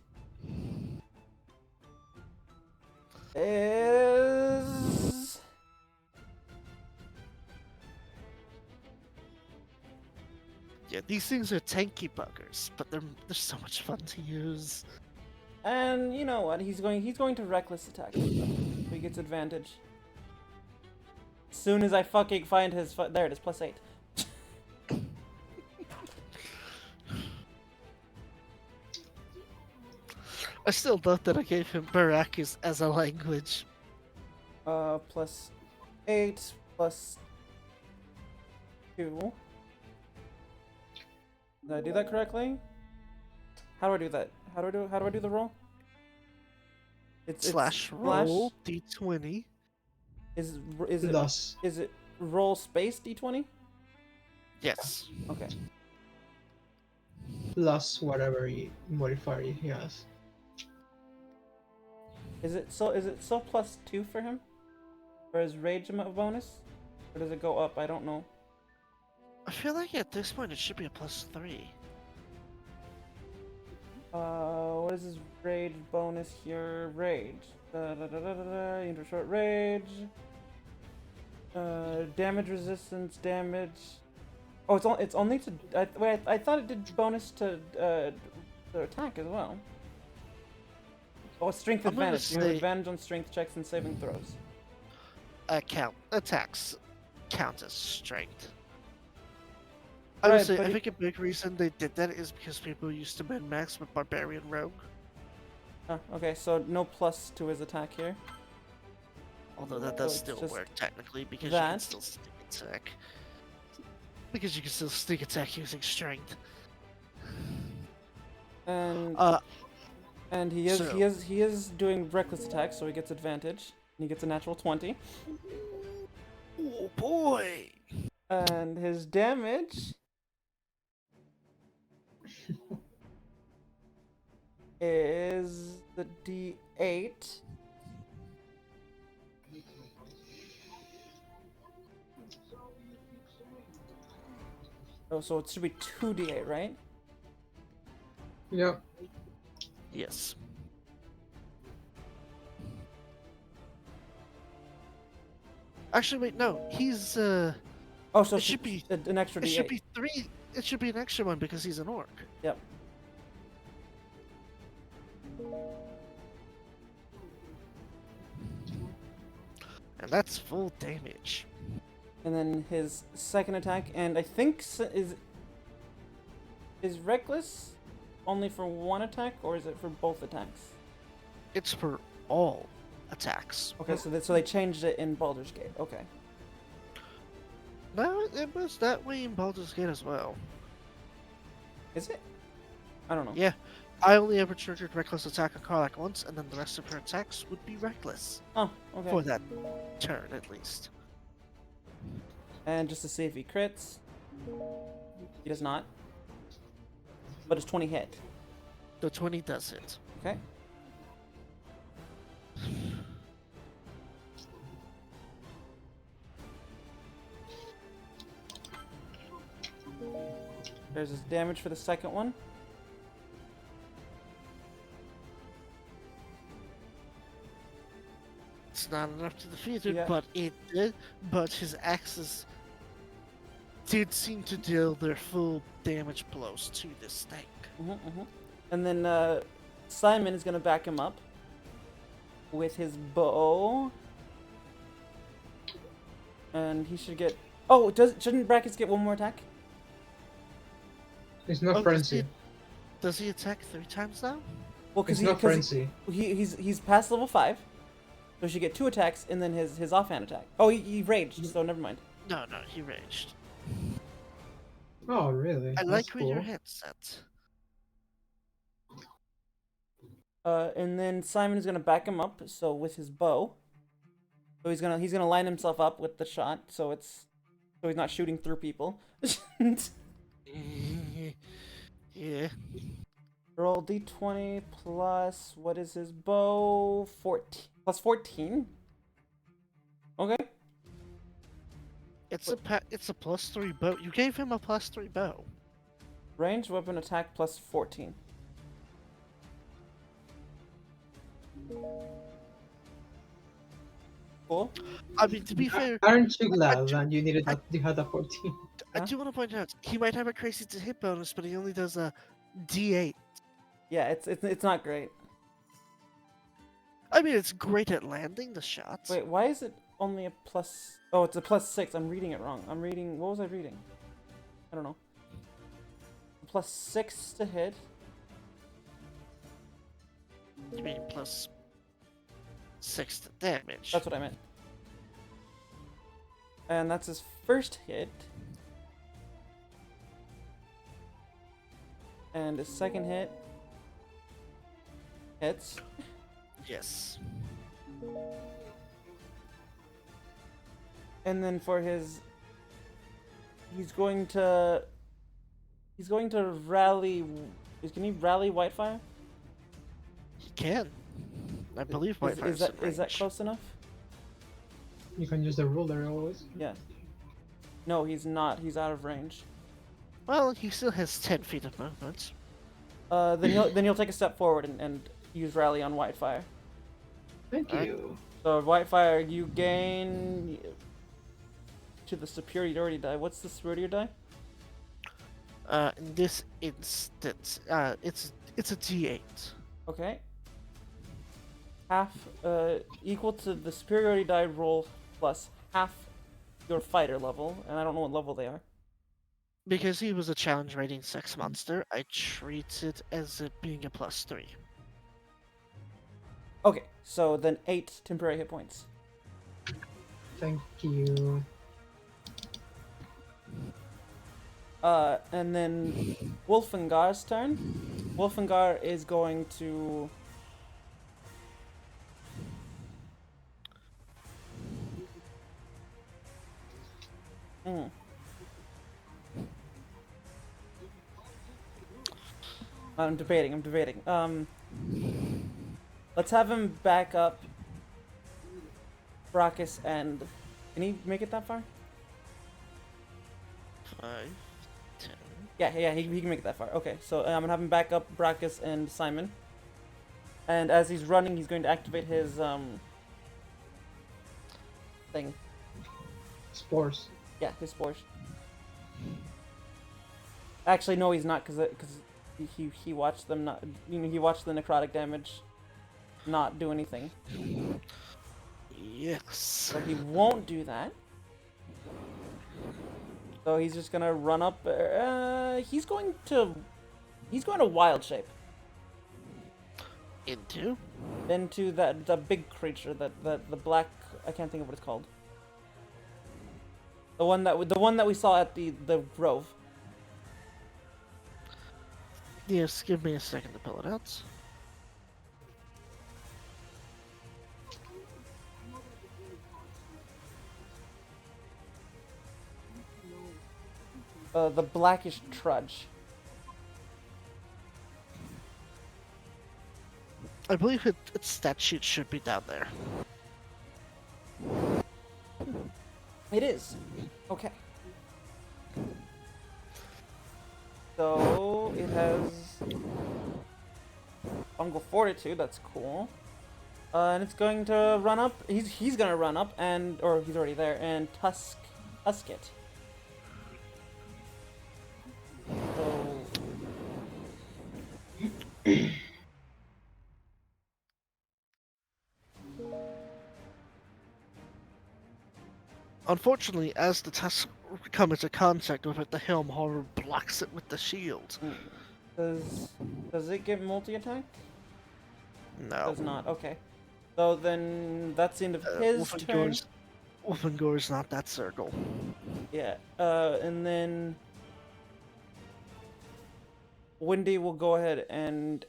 Yeah, these things are tanky buggers, but they're so much fun to use. and you know what? He's going to reckless attack. So he gets advantage. As soon as I fucking find his there it is, +8. I still thought that I gave him Barakus as a language. +8 +2. Did I do that correctly? How do I do that? How do I do the roll? It's Slash roll d20. Is Plus. is it roll space d20? Yes. Okay. Plus whatever modifier he has. Is it so +2 for him? For his rage bonus? Or does it go up? I don't know. I feel like at this point it should be a +3. What is his rage bonus here? Rage. Into short rage. Damage resistance, damage. Oh, it's only to. Wait, I thought it did bonus to attack as well. Oh, strength I'm gonna advantage. You have say- advantage on strength checks and saving throws. Attacks count as strength. I would Right, say, but I think a big reason they did that is because people used to min-max with Barbarian Rogue. Oh, okay, so no plus to his attack here. Although that So does it's still just work technically because you that. can still sneak attack. Because you can still sneak attack using strength. And Uh, and he is doing reckless attack, so he gets advantage. And he gets a natural 20. oh boy! And his damage is the D8. Oh, so it should be 2d8, right? Yep. Yes. Actually, wait, no. He's Oh, so It should be- an extra It D8. should be 3. It should be an extra one because he's an orc. Yep. And that's full damage. And then his second attack, and I think is reckless only for one attack, or is it for both attacks? It's for all attacks. Okay, so they changed it in Baldur's Gate. Okay. No, it was that way in Baldur's Gate as well. Is it? I don't know. Yeah, I only ever triggered reckless attack on Karlak once, and then the rest of her attacks would be reckless. Oh, okay. For that turn, at least. And just to see if he crits. He does not. But does 20 hit? The 20 does it. Okay. There's his damage for the second one. It's not enough to defeat it, Yeah. but it did. But his axes did seem to deal their full damage blows to this tank. And then Simon is gonna back him up with his bow, and he should get. Oh, shouldn't Brackus get one more attack? It's not Oh, frenzy. Does he attack 3 times now? Well, It's not frenzy. he's past level 5, so he should get 2 attacks and then his offhand attack. Oh, he raged, so never mind. No, he raged. Oh, really? I That's like where your cool. head's at. And then Simon is gonna back him up, so with his bow. So he's gonna line himself up with the shot, so he's not shooting through people. Yeah. Roll d20 plus what is his bow? 14 plus 14. Okay. It's a +3 bow. You gave him a +3 bow. Range weapon attack plus 14. Cool. I mean, to be fair, Aren't you glad do- that you had a 14? I Huh? do want to point out he might have a crazy to hit bonus, but he only does a D8. Yeah, it's not great. I mean, it's great at landing the shots. Wait, why is it only a plus? Oh, it's a +6. I'm reading it wrong. I'm reading. What was I reading? I don't know. +6 to hit. You mean +6 to damage? That's what I meant. And that's his first hit. And his second hit hits. Yes. And then for his, he's going to rally. Can he rally Whitefire? He can. I believe Is Whitefire's that in is that range. close enough? You can use the ruler always. Yeah. No, he's not. He's out of range. Well, he still has 10 feet of movement. Then he'll take a step forward and use rally on Whitefire. Thank Alright. you. So Whitefire, you gain to the superiority die. What's the superiority die? In this instance, it's a D8. Okay. Half equal to the superiority die roll plus half your fighter level, and I don't know what level they are. Because he was a challenge rating 6 monster, I treat it as it being a +3. Okay, so then 8 temporary hit points. Thank you. And then Wolfengar's turn. Wolfengar is going to I'm debating. Let's have him back up Brackus and... Can he make it that far? 5, 10. Yeah, he can make it that far. Okay, so I'm gonna have him back up Brackus and Simon. And as he's running, he's going to activate his, thing. Spores. Yeah, his spores. Actually, no, he's not, because he watched them not... he watched the necrotic damage not do anything. Yes. So he won't do that. So he's just gonna run up. He's going to wild shape Into? into the big creature, the black. I can't think of what it's called. The one that we saw at the grove. Yes, give me a second to pull it out. The blackish trudge. I believe its stat sheet should be down there. It is. Okay. So it has fungal fortitude. That's cool. And it's going to run up. He's gonna run up or he's already there and tusk it. So Unfortunately, as the tusk come into contact with it, the helm horror blocks it with the shield. does it get multi-attack? No. Does not. Okay. So then that's the end of his turn. Wolfengor's not that circle. Yeah. And then Wendy will go ahead and.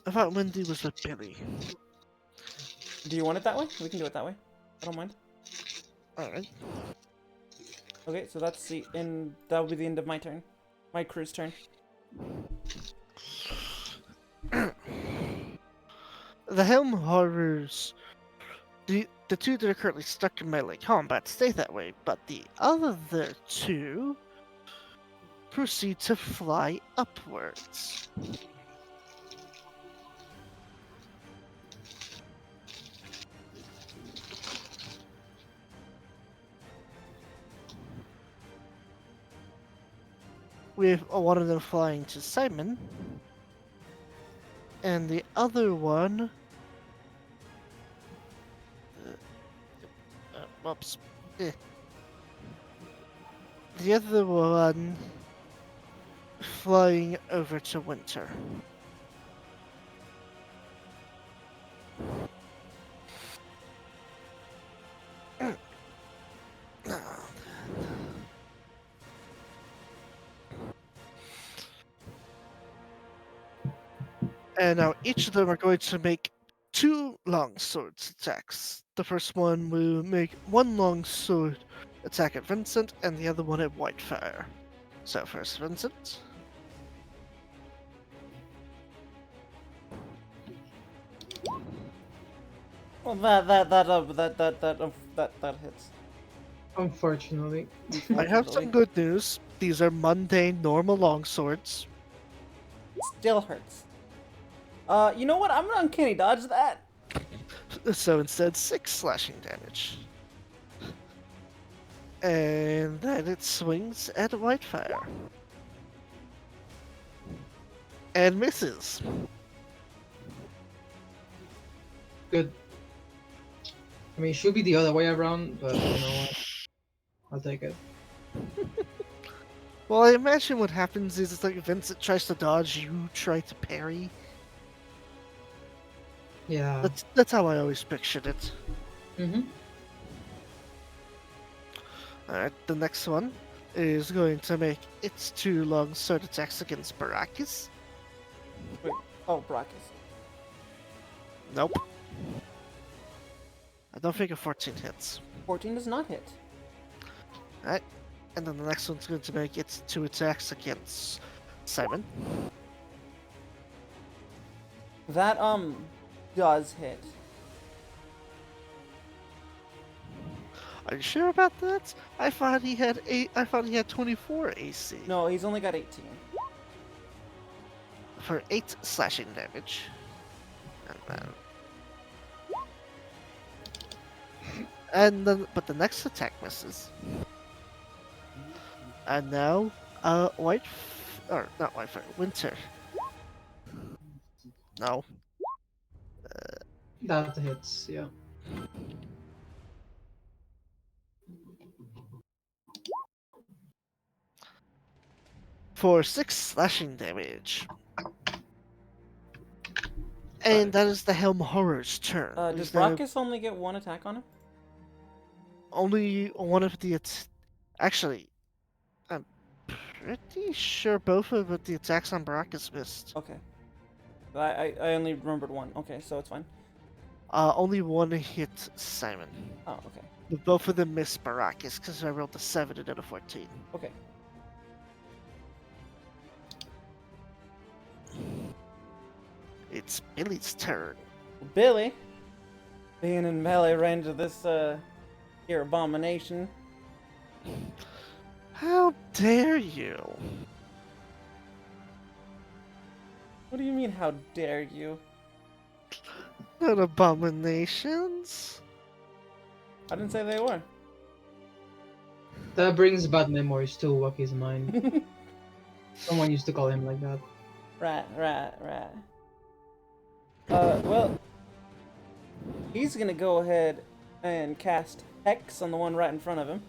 I thought Wendy was with Billy. Do you want it that way? We can do it that way. I don't mind. Alright. Okay, so that's the end. That will be the end of my turn. My crew's turn. The helm horrors. The two that are currently stuck in melee combat stay that way, but the other two proceed to fly upwards. With one of them flying to Simon, and the other one. Whoops. Eh. The other one flying over to Winter. And now each of them are going to make 2 longsword attacks. The first one will make 1 longsword attack at Vincent, and the other one at Whitefire. So first, Vincent. Well, that hits. Unfortunately. I have some good news. These are mundane, normal longswords. Still hurts. You know what? I'm gonna uncanny dodge that. So instead, 6 slashing damage. And then it swings at Whitefire. And misses. Good. I mean, it should be the other way around, but you know what? I'll take it. Well, I imagine what happens is it's like Vincent tries to dodge, you try to parry. Yeah. That's how I always pictured it. Mm-hmm. Alright, the next one is going to make its 2 longsword attacks against Baracus. Wait. Oh, Brachus. Nope. I don't think a 14 hits. 14 does not hit. Alright, and then the next one's going to make its 2 attacks against Simon. That does hit. Are you sure about that? I thought he had 24 AC No, he's only got 18. for 8 slashing damage. But the next attack misses. And now, not Whitefire, Winter. No. That hits, yeah. For 6 slashing damage. And that is the Helm Horror's turn. Does Brachus only get 1 attack on him? Only one of the actually, I'm pretty sure both of the attacks on Baracus missed. Okay. I only remembered 1. Okay, so it's fine. Only one hit Simon. Oh, okay. But both of them missed Baracus because I rolled a 7 and then a 14. Okay. It's Billy's turn. Billy, being in melee range of this here abomination. How dare you? What do you mean? How dare you? Not abominations. I didn't say they were. That brings bad memories to Waki's mind. Someone used to call him like that. Right. Well, he's gonna go ahead and cast Hex on the one right in front of him.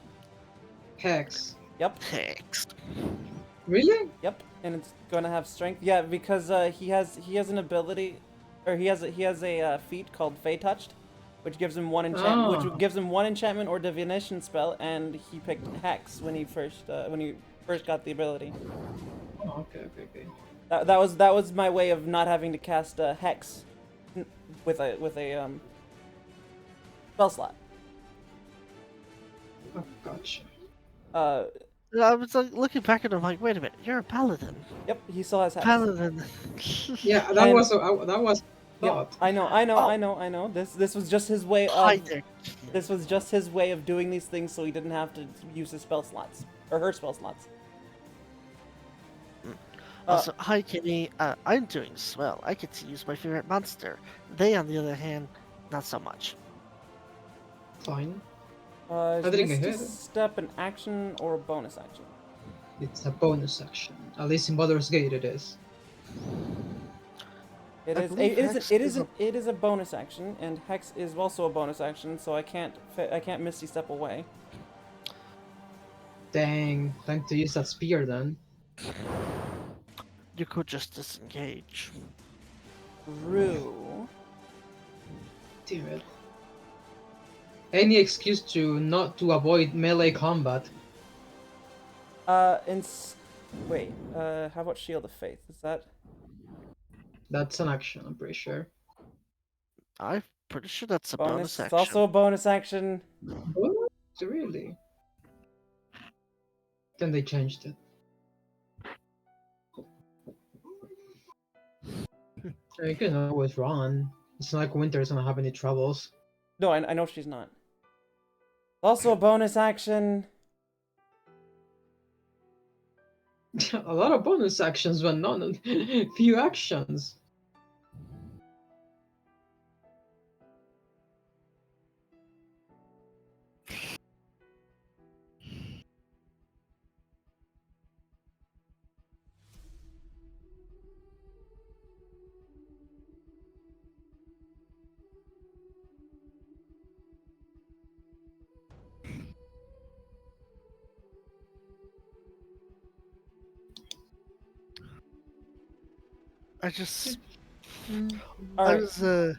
Hex. Yep. Hex. Really? Yep, and it's going to have strength. Yeah, because he has an ability, or he has a feat called Fey Touched, which gives him one enchantment, Oh. which gives him one enchantment or divination spell, and he picked Hex when he first got the ability. Oh, okay. That was my way of not having to cast Hex with a spell slot. Oh, gotcha. I was like looking back at him like, wait a minute, you're a paladin. Yep, he still has Hex. Paladin. Yeah, that And- was Yep, thought. I know. This was just his way Hi of there. This was just his way of doing these things so he didn't have to use his spell slots. Or her spell slots. Also, hi Kenny. I'm doing swell. I get to use my favorite monster. They, on the other hand, not so much. Fine. Is I didn't get Misty hit. Step an action or a bonus action? It's a bonus action. At least in Baldur's Gate it is. It I is. believe Hex is It is a bonus action, and Hex is also a bonus action, so I can't Misty Step away. Dang. Time to use that spear then. You could just disengage. True. Damn it. Any excuse to not to avoid melee combat. Wait. How about Shield of Faith? Is that? That's an action, I'm pretty sure. I'm pretty sure that's a bonus It's action. also a bonus action. What? Really? Then they changed it. You can always run. It's not like Winter's gonna have any troubles. No, I know she's not. Also a bonus action. A lot of bonus actions, but not a few actions. I just All I right.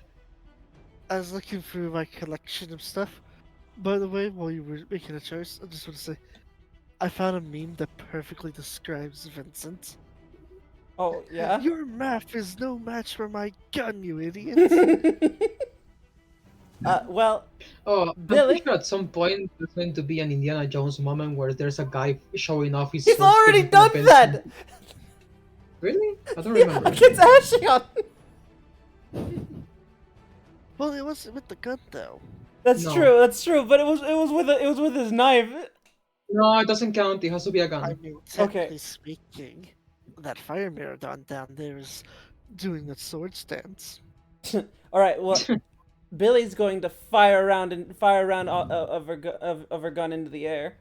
was looking through my collection of stuff. By the way, while you were making a choice, I just want to say I found a meme that perfectly describes Vincent. Oh yeah. Your math is no match for my gun, you idiot. Well, Oh, I'm Billy? pretty sure at some point there's going to be an Indiana Jones moment where there's a guy showing off his he's first already significant done ability. that. Really? I don't Yeah, remember. against Ashion. Well, it wasn't with the gun though. That's No. true. That's true. But it was with his knife. No, it doesn't count. It has to be a I gun. mean, Okay. technically speaking, that fire mirror down there is doing a sword stance. All right. Well, Billy's going to fire around of her gun into the air,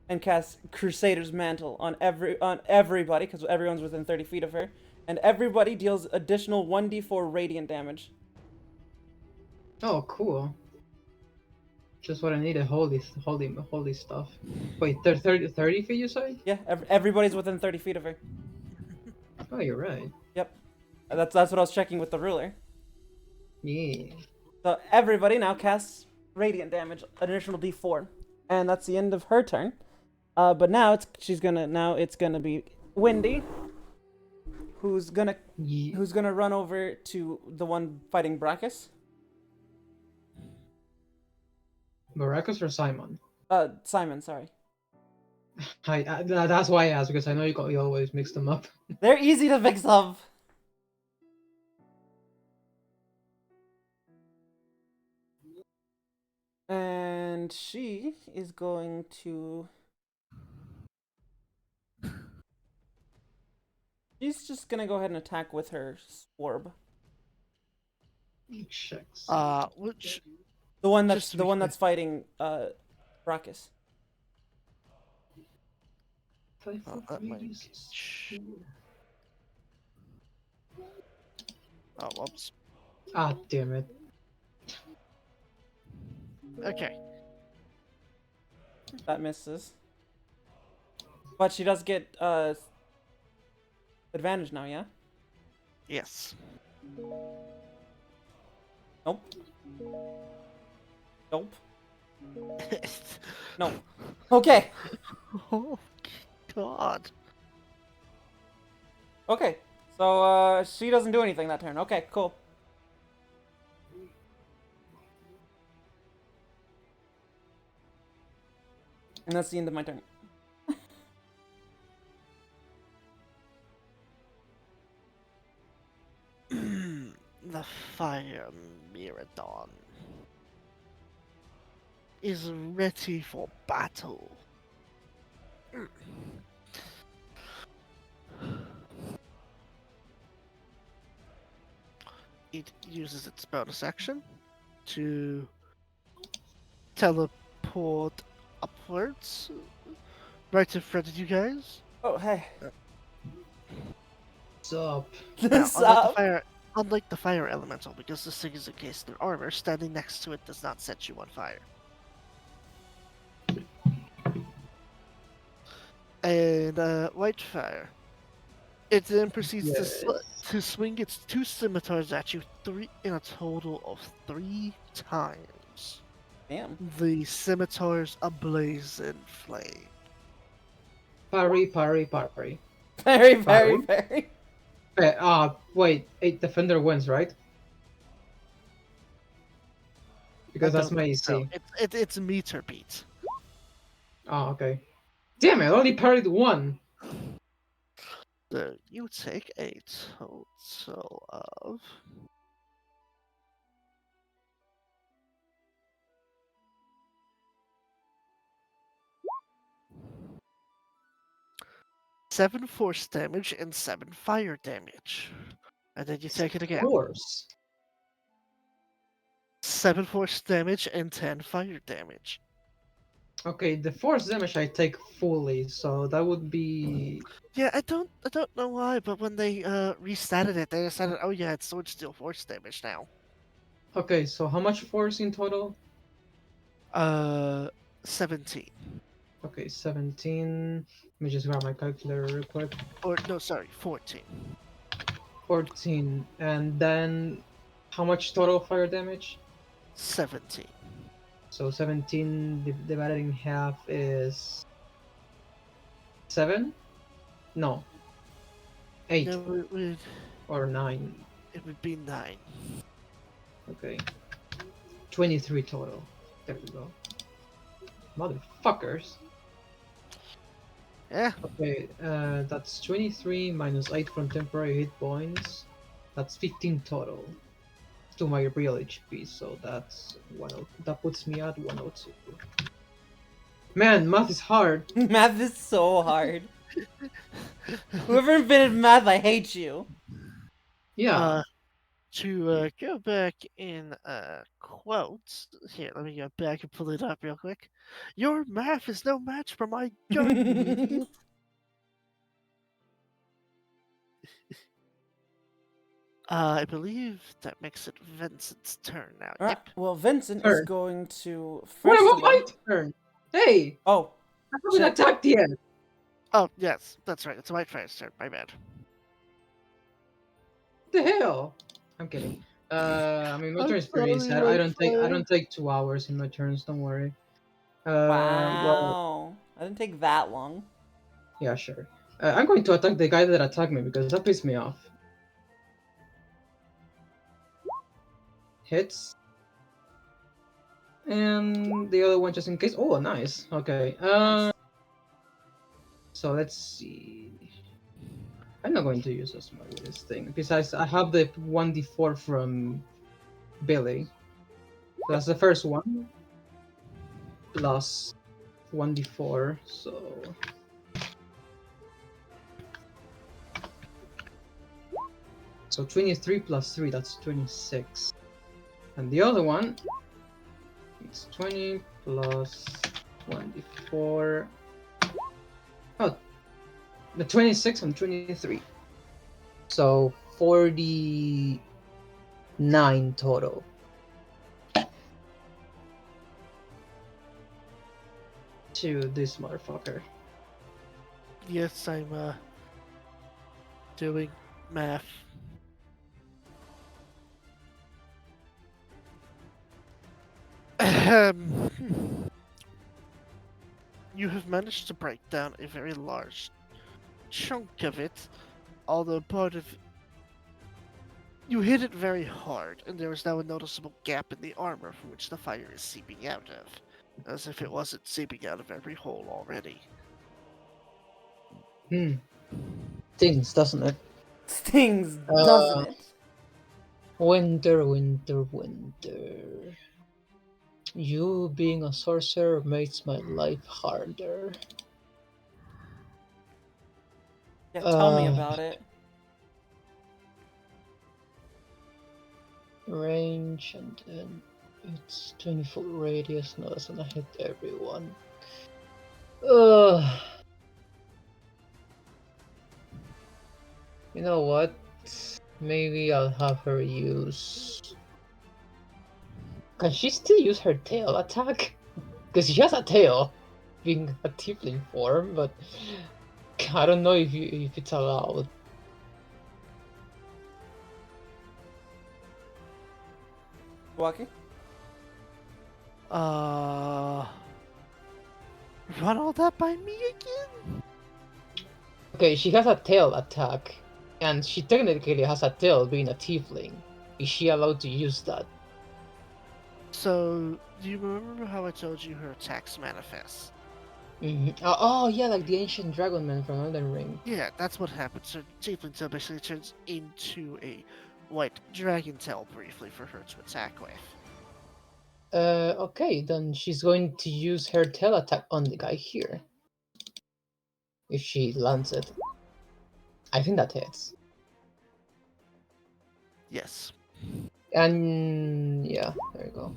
and cast Crusader's Mantle on everybody because everyone's within 30 feet of her, and everybody deals additional 1d4 radiant damage. Oh, cool. Just what I needed. Holy stuff. Wait, 30 feet you say? Yeah, everybody's within 30 feet of her. Oh, you're right. Yep. That's what I was checking with the ruler. Yeah. So everybody now casts radiant damage, an additional d4, and that's the end of her turn. But now it's gonna be Wendy, who's gonna Yeah. run over to the one fighting Brachus. Maracus or Simon? Simon, sorry. That's why I asked, because I know you always mix them up. They're easy to mix up. And she is going to... She's just gonna go ahead and attack with her Swarb. Checks. Which The one that's Just to the be one clear. that's fighting Brachus. that might be... Oh, whoops. Ah, damn it. Okay. That misses. But she does get advantage now, yeah? Yes. Nope. Nope. No. Okay. Oh God. Okay. So she doesn't do anything that turn. Okay, cool. And that's the end of my turn. The Fire Miradon is ready for battle. It uses its bonus action to teleport upwards, right in front of you guys. Oh, hey. What's up? Now, Sup? unlike the fire elemental, because this thing is encased in armor, standing next to it does not set you on fire. And white fire. It then proceeds to swing its two scimitars at you in a total of 3 times. Damn. The scimitars ablaze in flame. Parry. Very, Parry. very, very. Wait, 8 defender wins, right? Because I that's don't my think AC. so. It's meter beat. Oh, okay. Damn it, I only parried 1. So you take a total of 7 force damage and 7 fire damage. And then you take it again. Force. 7 force damage and 10 fire damage. Okay, the force damage I take fully, so that would be... Yeah, I don't know why, but when they restarted it, they decided, oh yeah, it's sword steel force damage now. Okay, so how much force in total? 17. Okay, 17. Let me just grab my calculator real quick. Or no, sorry, 14. 14. And then how much total fire damage? 17. So 17 divided in half is 7? No. 8 No, or 9. it would be 9. Okay. 23 total. There we go. Motherfuckers. Yeah. Okay, that's 23 minus 8 from temporary hit points. That's 15 total to my real HP, so that's that puts me at 102. Man, math is hard. Math is so hard. Whoever invented math, I hate you. Yeah. To go back in quotes, here, let me go back and pull it up real quick. Your math is no match for my gun, you idiot. I believe that makes it Vincent's turn now. Alright, Yep. well, Vincent is Turn. going to Wait, first what of all... my turn? Hey! Oh, I haven't shit. attacked yet! Oh, yes, that's right. It's White Fire's turn. My bad. What the hell? I'm kidding. I mean, my I'm turn is pretty sorry, sad. I Whitefire. don't take 2 hours in my turns. Don't worry. Wow. Well, I didn't take that long. yeah, sure. I'm going to attack the guy that attacked me because that pissed me off. Hits. and the other one just in case. Oh, nice. Okay. Nice. So let's see. I'm not going to use as much of this thing. Besides, I have the 1d4 from Billy. So that's the first one. Plus 1d4. So 23 plus 3, that's 26. And the other one, it's 20 plus 1d4. Oh, the 26 and 23. So 49 total. To this motherfucker. Yes, I'm doing math. You have managed to break down a very large chunk of it, although part of you hit it very hard, and there is now a noticeable gap in the armor from which the fire is seeping out of, as if it wasn't seeping out of every hole already. Stings, doesn't it? Stings, doesn't it? Winter, winter, winter. You being a sorcerer makes my life harder. Yeah, tell me about it. Range, and then it's 20-foot radius. No, that's gonna hit everyone. You know what? Maybe I'll have her use. Can she still use her tail attack? Because she has a tail, being a tiefling form, but I don't know if it's allowed. Walking? Run all that by me again? Okay, she has a tail attack, and she technically has a tail being a tiefling. Is she allowed to use that? So, do you remember how I told you her attacks manifest? Oh, yeah, like the ancient dragon man from Elden Ring. Yeah, that's what happens. Her tiefling tail basically turns into a white dragon tail briefly for her to attack with. Okay, then she's going to use her tail attack on the guy here. If she lands it. I think that hits. Yes. And yeah, there you go.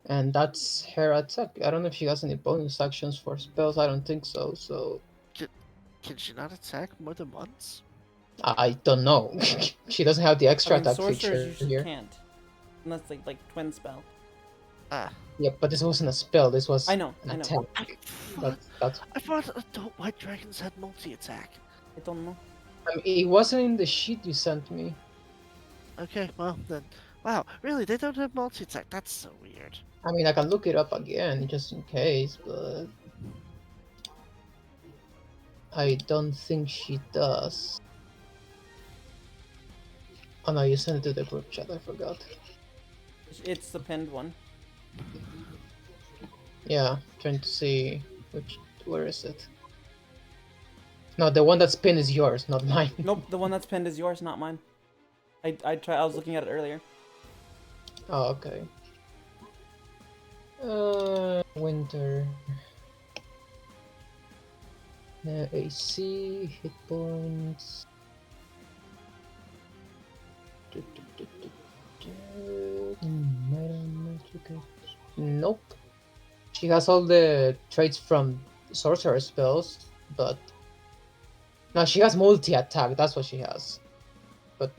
And that's her attack. I don't know if she has any bonus actions for spells. I don't think so. So Can she not attack more than once? I don't know. She doesn't have the extra I mean, attack sorcerers feature usually here. can't. Unless like twin spell. Ah. Yeah, but this wasn't a spell. This was I know, an I know. attack. That's. I thought adult white dragons had multi-attack. I don't know. I mean, it wasn't in the sheet you sent me. Okay, well then. Wow, really? They don't have multi-attack? That's so weird. I mean, I can look it up again just in case, but I don't think she does. Oh no, you sent it to the group chat. I forgot. It's the pinned one. Yeah, trying to see where is it? No, the one that's pinned is yours, not mine. Nope, the one that's pinned is yours, not mine. I was looking at it earlier. Oh, okay. Winter. AC, hit points. Nope. She has all the traits from sorcerer spells, but no, she has multi-attack. That's what she has. But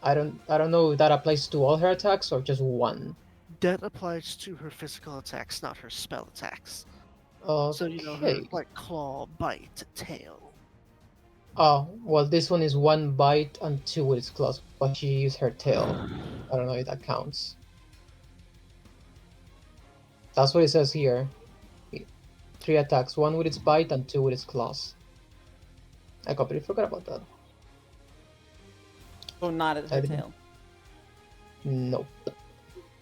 I don't know if that applies to all her attacks or just one. That applies to her physical attacks, not her spell attacks. Okay. So you know her like claw, bite, tail. Oh, well, this one is 1 bite and 2 with its claws, but she used her tail. I don't know if that counts. That's what it says here. 3 attacks, 1 with its bite and 2 with its claws. I completely forgot about that. Oh, not at her tail. Nope.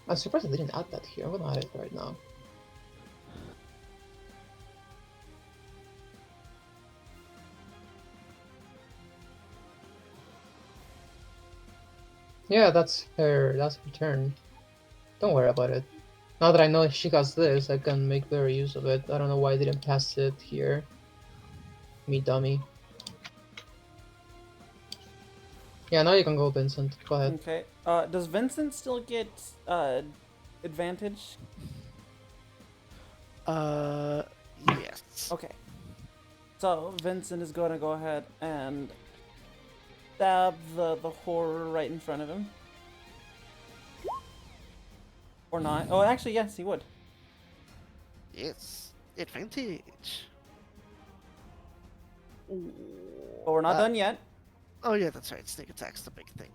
I'm surprised I didn't add that here. I'm gonna add it right now. Yeah, that's her turn. Don't worry about it. Now that I know she has this, I can make better use of it. I don't know why I didn't pass it here. Me dummy. Yeah, now you can go, Vincent. Go ahead. Okay. Does Vincent still get advantage? Yes. Okay. So Vincent is going to go ahead and stab the horror right in front of him. Or not. Oh, actually, yes, he would. Yes. Advantage. But we're not done yet. Oh yeah, that's right. Sneak attack's the big thing.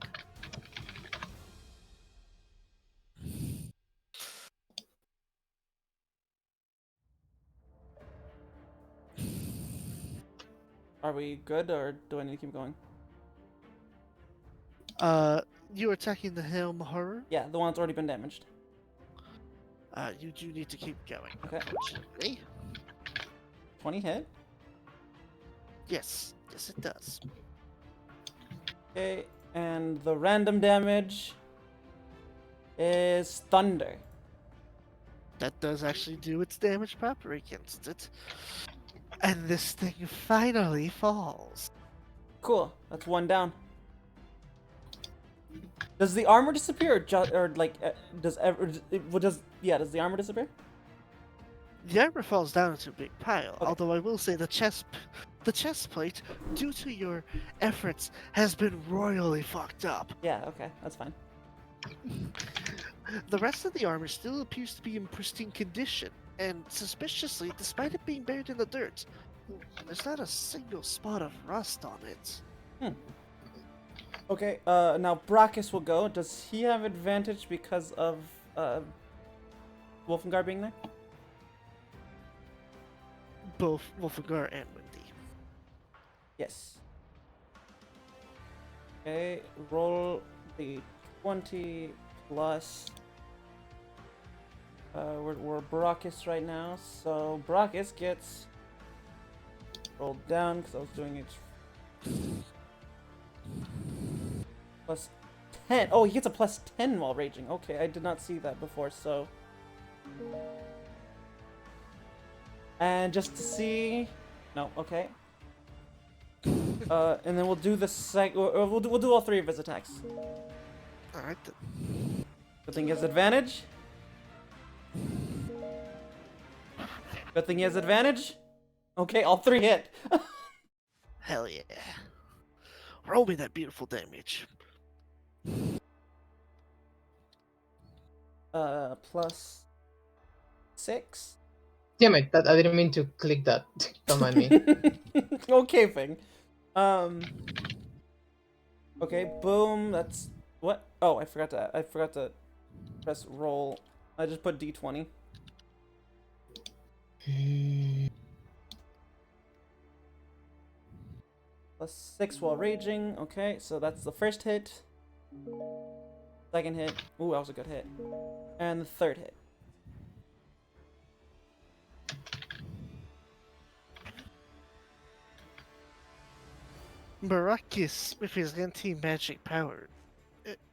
Are we good, or do I need to keep going? You attacking the helm horror? Yeah, the one that's already been damaged. You do need to keep going. Okay. Unfortunately. 20 hit. Yes. Yes, it does. Okay, and the random damage is thunder. That does actually do its damage proper against it. And this thing finally falls. Cool. That's one down. Does the armor disappear, or like, does does the armor disappear? The armor falls down into a big pile. Okay. Although I will say the chest plate, due to your efforts, has been royally fucked up. Yeah. Okay, that's fine. The rest of the armor still appears to be in pristine condition, and suspiciously, despite it being buried in the dirt, there's not a single spot of rust on it. Okay. Now Brachus will go. Does he have advantage because of Wolfengar being there? Both Wolfgar and Wendy. Yes. Okay. Roll the 20 plus. We're Brachus right now, so Brachus gets rolled down because I was doing it plus 10. Oh, he gets a plus 10 while raging. Okay, I did not see that before, so. And just to see. No, okay. And then we'll do the we'll do all three of his attacks. Alright. Good thing he has advantage. Good thing he has advantage. Okay, all three hit. Hell yeah. Roll me that beautiful damage. Plus 6. Damn it! I didn't mean to click that. Don't mind me. Okay, thing. Okay, boom. That's what? Oh, I forgot to press roll. I just put D20. Plus 6 while raging. Okay, so that's the first hit. Second hit. Ooh, that was a good hit. And the third hit. Maracus, with his anti-magic power,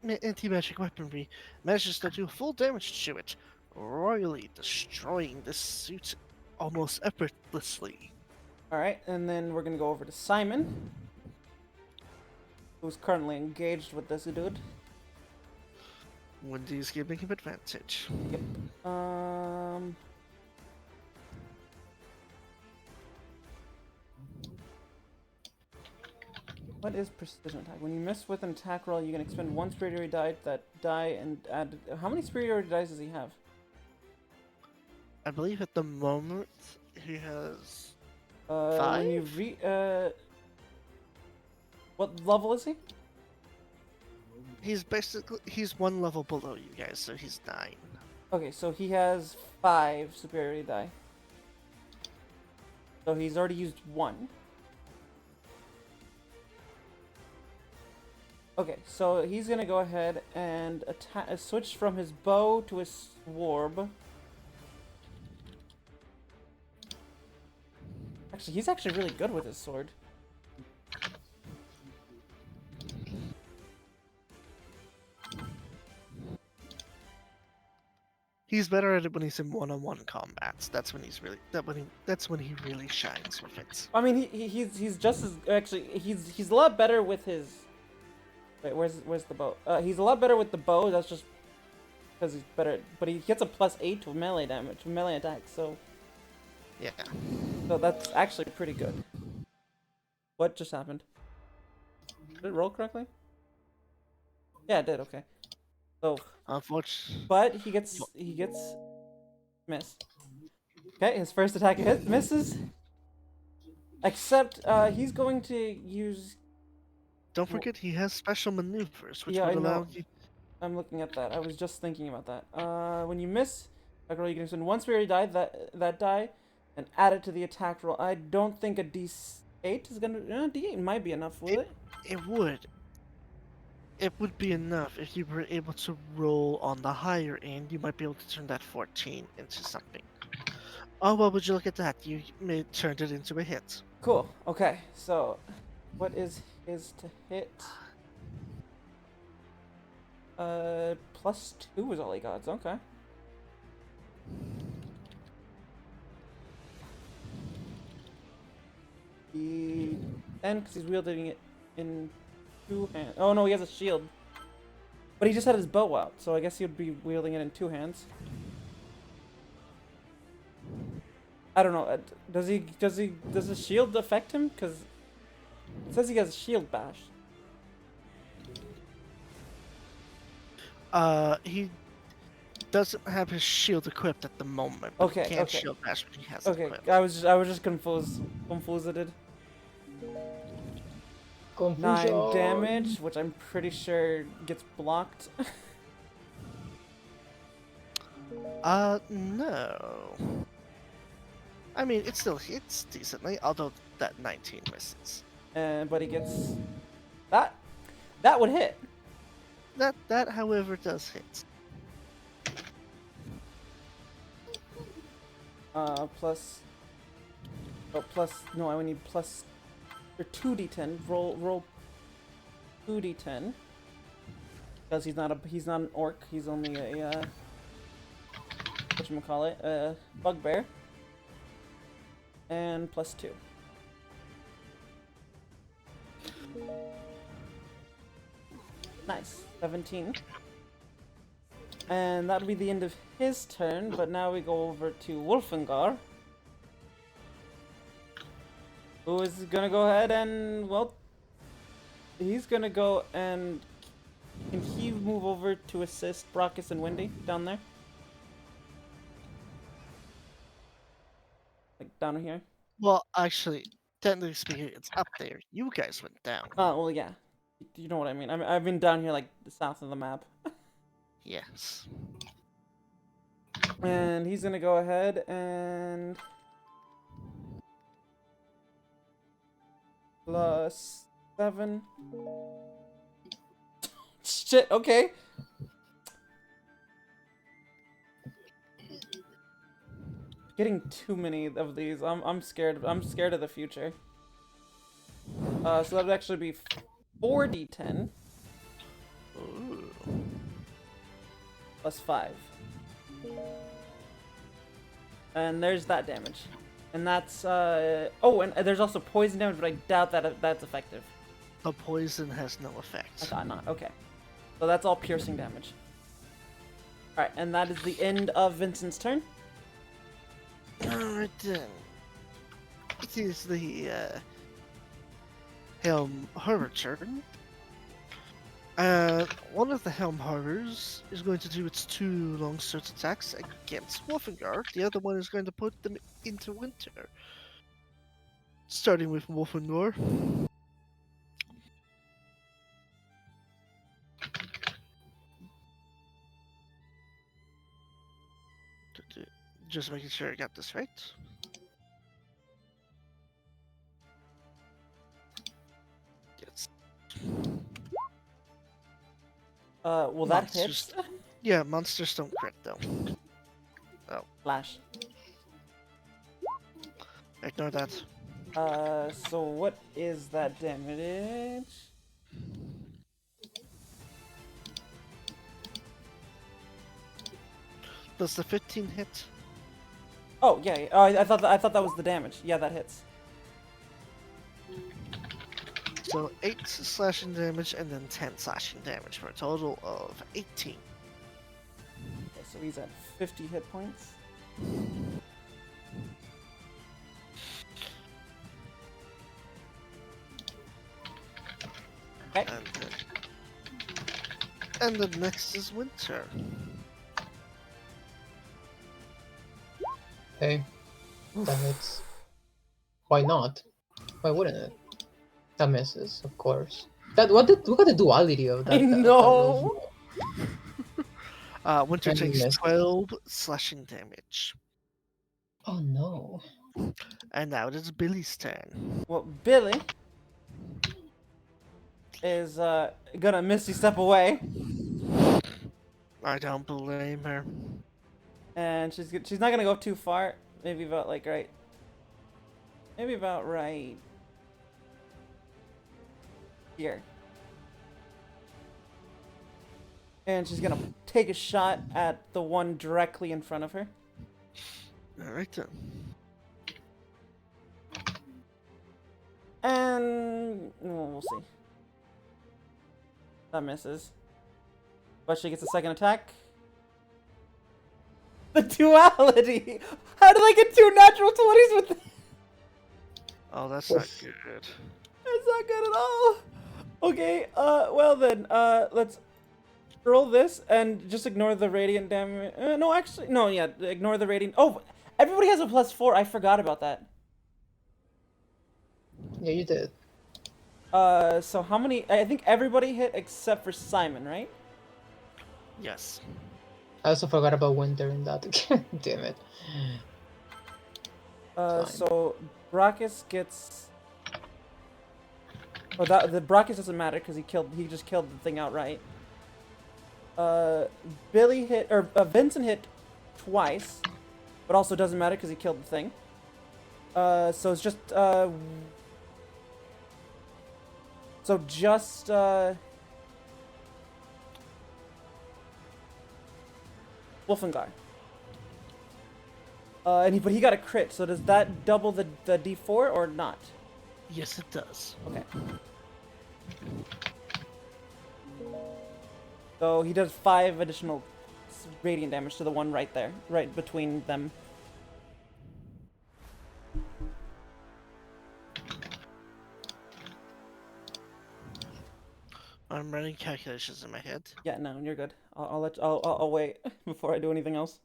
anti-magic weaponry, manages to do full damage to it, royally destroying this suit almost effortlessly. Alright, and then we're gonna go over to Simon, who's currently engaged with this dude. Wendy's giving him advantage. Yep. What is precision attack? When you miss with an attack roll, you can expend one superiority die and add. How many superiority dice does he have? I believe at the moment he has When you what level is he? he's one level below you guys, so he's 9. Okay, so he has 5 superiority die. So he's already used 1. Okay, so he's gonna go ahead and switch from his bow to his swarb. Actually, he's actually really good with his sword. He's better at it when he's in one-on-one combats. That's when he's really that's when he really shines with it. I mean, he's just as actually he's a lot better with his. Wait, where's the bow? He's a lot better with the bow. That's just because he's better. But he gets a +8 to melee damage, to melee attack. So Yeah. that's actually pretty good. What just happened? Did it roll correctly? Yeah, it did. Okay. So, Unfortunately, but he gets miss. Okay, his first attack misses. Except he's going to use. don't forget he has special maneuvers, which Yeah, I would allow know. you. I'm looking at that. I was just thinking about that. When you miss, you can spend one spirit die that die, and add it to the attack roll. I don't think a D8 is gonna. D8 might be enough, will it? It would. It would be enough if you were able to roll on the higher end. You might be able to turn that 14 into something. Oh well, would you look at that? You may turned it into a hit. Cool. Okay, so what is his to hit? +2 is all he got. Okay. And because he's wielding it in 2 hands. Oh no, he has a shield. But he just had his bow out, so I guess he would be wielding it in 2 hands. I don't know. Does the shield affect him? Because it says he has a shield bash. He doesn't have his shield equipped at the moment. But Okay, he can okay. shield bash when he has it Okay, equipped. I was just confused. 9 damage, which I'm pretty sure gets blocked. No. I mean, it still hits decently, although that 19 misses. But he gets that. That would hit. That, however, does hit. Plus. Oh, plus. No, I would need plus. Or 2d10. Roll 2d10. Because he's not an orc. He's only a whatchamacallit, bugbear. And +2. Nice. 17. And that'll be the end of his turn, but now we go over to Wolfengar. Who is gonna go ahead and, well, he's gonna go and, can he move over to assist Brockus and Wendy down there? Like down here? Well, actually, technically speaking, it's up there. You guys went down. Oh, well, yeah. You know what I mean. I've been down here, like, the south of the map. Yes. And he's gonna go ahead and +7. Shit, okay. Getting too many of these. I'm scared. I'm scared of the future. So that would actually be 4d10 Ooh. +5. And there's that damage. And that's oh, and there's also poison damage, but I doubt that that's effective. The poison has no I effect. thought not. Okay. So that's all piercing damage. Alright, and that is the end of Vincent's turn. Alright then. It is the Helm Horror turn. One of the Helm Horrors is going to do its 2 longsword attacks against Wolfengar. The other one is going to put them into winter. Starting with Wolfengar. Just making sure I got this right. Yes. Well, that hits. Monsters. Yeah, monsters don't crit though. Flash. Ignore that. So what is that damage? Does the 15 hit? Oh yeah. Oh, I thought that was the damage. Yeah, that hits. So 8 slashing damage and then 10 slashing damage for a total of 18. Okay, so he's at 50 hit points. Okay. And then next is Winter. Okay. That hits. Why not? Why wouldn't it? That misses, of course. Look at the duality of that. I know. Winter And takes miss. 12 slashing damage. Oh no. And now it is Billy's turn. Well, Billy is gonna misty step away, I don't blame her. and she's not gonna go too far. Maybe about like right. Maybe about right here. And she's gonna take a shot at the one directly in front of her. Alright then. And we'll see. That misses. But she gets a second attack. The duality! How did I get 2 natural 20s with that? Oh, that's not Oof. good. That's not good at all. Okay, well then, let's roll this and just ignore the radiant damage. No, actually, no, yeah, ignore the radiant. Oh, everybody has a +4. I forgot about that. Yeah, you did. So how many? I think everybody hit except for Simon, right? Yes. I also forgot about Winter in that. Damn it. Fine. So Brachus gets. Oh, the Brachus doesn't matter because he just killed the thing outright. Billy hit, or Vincent hit twice, but also doesn't matter because he killed the thing. So it's just Wolfengar. But he got a crit, so does that double the D4 or not? Yes, it does. Okay. So he does 5 additional radiant damage to the one right there, right between them. I'm running calculations in my head. Yeah, no, you're good. I'll wait before I do anything else.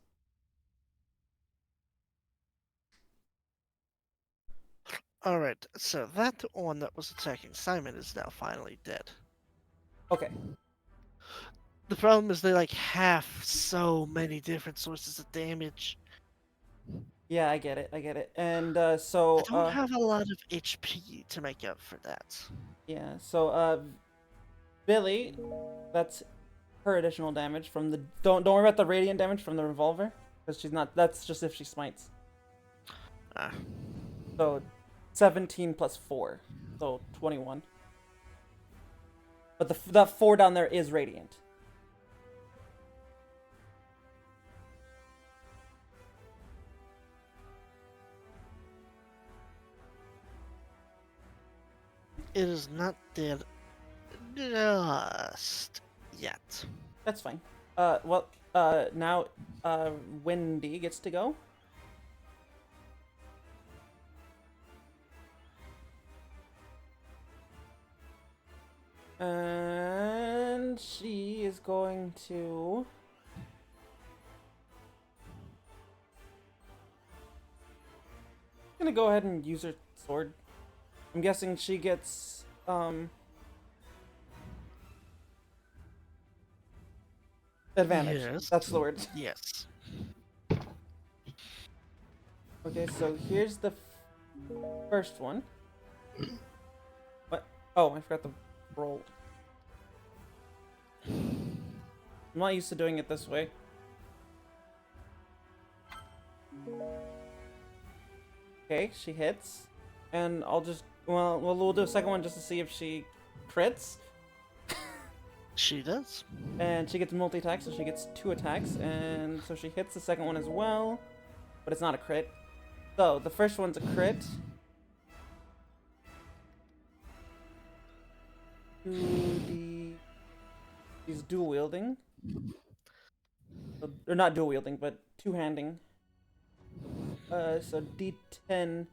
Alright, so that one that was attacking Simon is now finally dead. Okay. The problem is they like have so many different sources of damage. Yeah, I get it. And I so don't have a lot of HP to make up for that. yeah, so Billy, that's her additional damage from the don't worry about the radiant damage from the revolver because she's not. That's just if she smites. Ah. So 17 plus 4, so 21. But that 4 down there is radiant. It is not dead just yet. That's fine. Well, now, Wendy gets to go. And she is going to... gonna go ahead and use her sword. I'm guessing she gets, advantage. Yes. That's the word. Yes. Okay, so here's the first one. What? Oh, I forgot the roll. I'm not used to doing it this way. Okay, she hits. And I'll just... Well, we'll do a second one just to see if she crits. She does. And she gets multi-attack, so she gets 2 attacks. And so she hits the second one as well. But it's not a crit. So, the first one's a crit. 2d... He's dual wielding. Or not dual wielding, but two-handing. So d10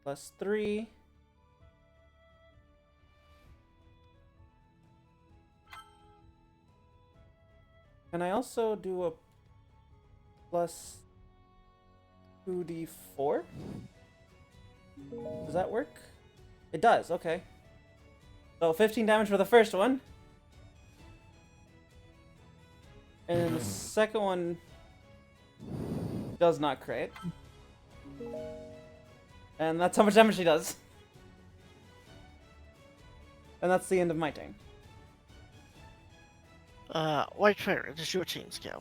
plus 3. Can I also do a plus 2d4? Does that work? It does, okay. So 15 damage for the first one. And then the second one does not crit. And that's how much damage she does. And that's the end of my turn. White Fire, it is your team's go.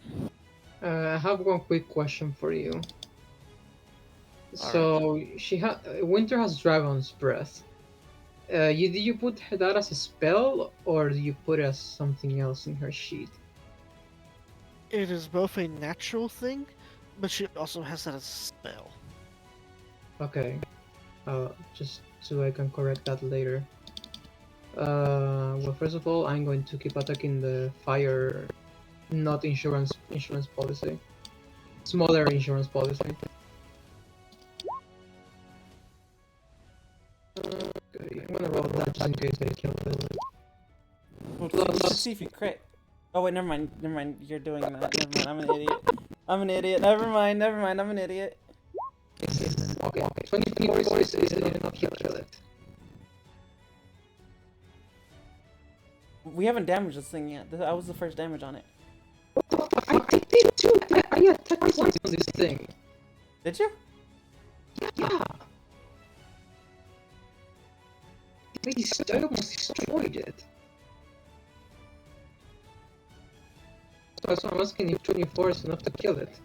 I have one quick question for you. All So Winter has Dragon's Breath. Did you put that as a spell, or do you put it as something else in her sheet? It is both a natural thing, but she also has that as a spell. Okay. Just so I can correct that later. Well, first of all, I'm going to keep attacking the fire, not insurance policy. Smaller insurance policy. Okay, I'm gonna roll that just in case they kill it. Well, let's see if you crit. Oh wait, never mind. Never mind. You're doing that. Never mind. I'm an idiot. I'm an idiot. Never mind. Never mind. I'm an idiot. Okay. 24 is enough to kill it. We haven't damaged this thing yet. I was the first damage on it. What the fuck? I did too! I attacked twice on this thing. Did you? Yeah! I almost destroyed it. So I'm asking if 24 is enough to kill it.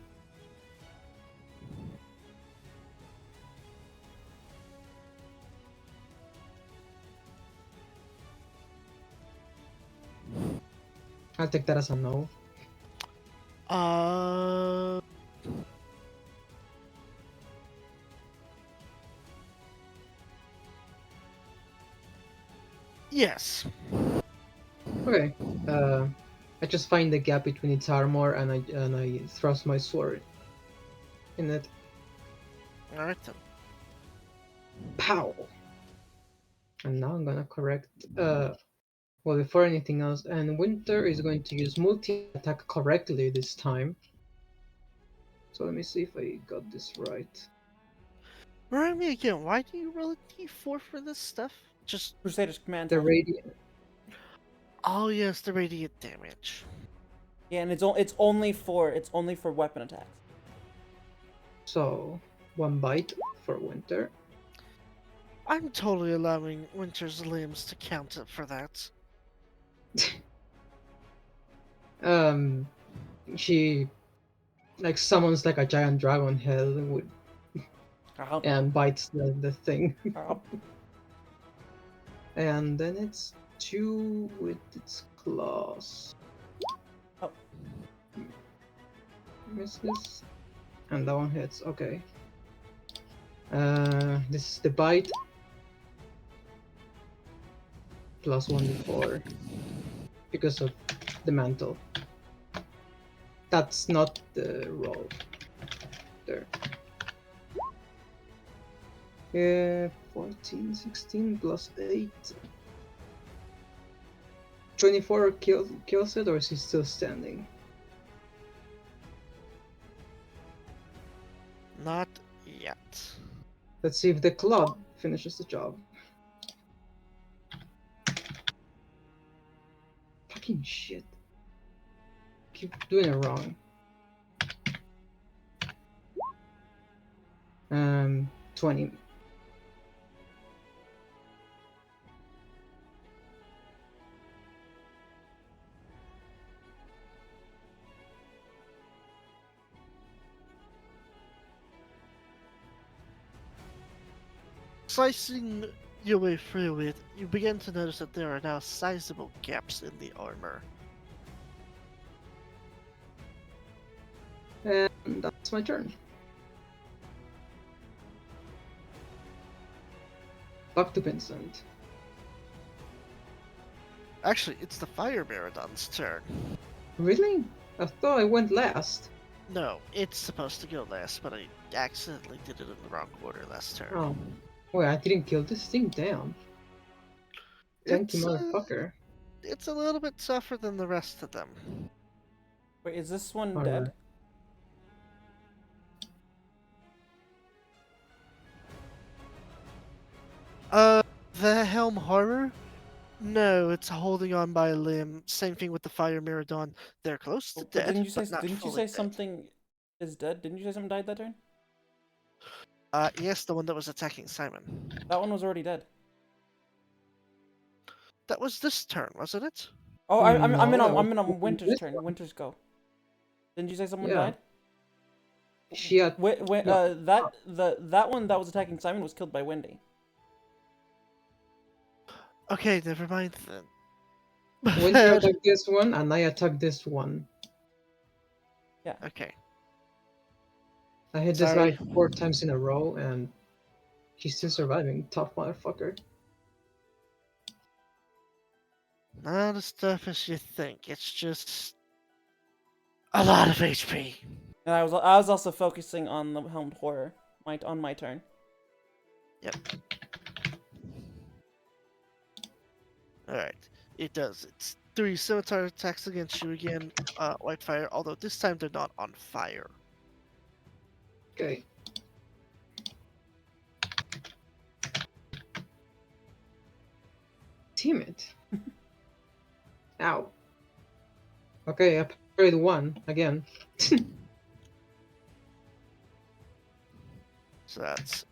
I'll take that as a no. Yes. Okay. I just find the gap between its armor and I thrust my sword in it. Alright then. Pow! And now I'm gonna correct. Well, before anything else, and Winter is going to use multi-attack correctly this time. So let me see if I got this right. Remind me again, why do you roll a d4 for this stuff? Just. Crusader's command. The time. radiant. Oh yes, the radiant damage. Yeah, and it's only for weapon attacks. So 1 bite for Winter. I'm totally allowing Winter's limbs to count up for that. She like summons like a giant dragon head with, and bites the thing. And then it's 2 with its claws. Oh. Misses. And that one hits, okay. This is the bite. Plus 1d4. Because of the mantle. That's not the roll. There. 14, 16 plus 8. 24 kills it, or is he still standing? Not yet. Let's see if the club finishes the job. Fucking shit. Keep doing it wrong. 20. Slicing your way through it, you begin to notice that there are now sizable gaps in the armor. And that's my turn. Back to Vincent. Actually, it's the Fire Maraudon's turn. Really? I thought I went last. No, it's supposed to go last, but I accidentally did it in the wrong order last turn. Oh. Wait, I didn't kill this thing? Damn. Thank you, motherfucker. It's a little bit tougher than the rest of them. Wait, is this one Alright. dead? The Helm Horror? No, it's holding on by a limb. Same thing with the Fire Miradon. They're close to But dead, didn't you say but not fully dead. something is dead? Didn't you say something died that turn? Yes, the one that was attacking Simon. That one was already dead. That was this turn, wasn't it? Oh, I'm No, in that on was Winter's this turn. one. Winter's go. Didn't you say someone Yeah. died? She had. Wait, no. that one that was attacking Simon was killed by Wendy. Okay, never mind then. When you attack this one, and I attack this one. Okay. I hit this Sorry. guy 4 times in a row, and he's still surviving. Tough motherfucker. Not as tough as you think. It's just a lot of HP. And I was also focusing on the helmed horror on my turn. Yep. Alright. It does. It's 3 scimitar attacks against you again, Whitefire, although this time they're not on fire. Okay. Damn it. Ow. Okay, I parried 1 again. So that's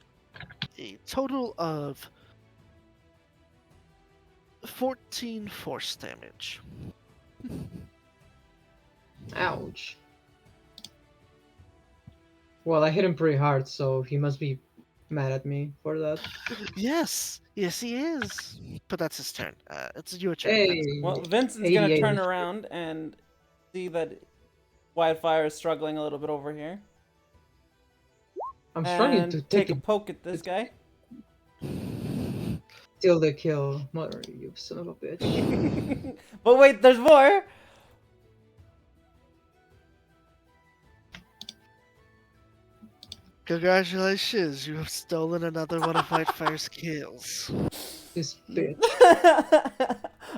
a total of 14 force damage. Ouch. Well, I hit him pretty hard, so he must be mad at me for that. Yes! Yes, he is! But that's his turn. It's your turn. Hey! Vincent. Well, Vincent's gonna 88. turn around and see that Wildfire is struggling a little bit over here. I'm struggling And to take take a poke at this guy. Steal the kill. Mother, you son of a bitch. But wait, there's more! Congratulations, you have stolen another one of Whitefire's kills. This bitch.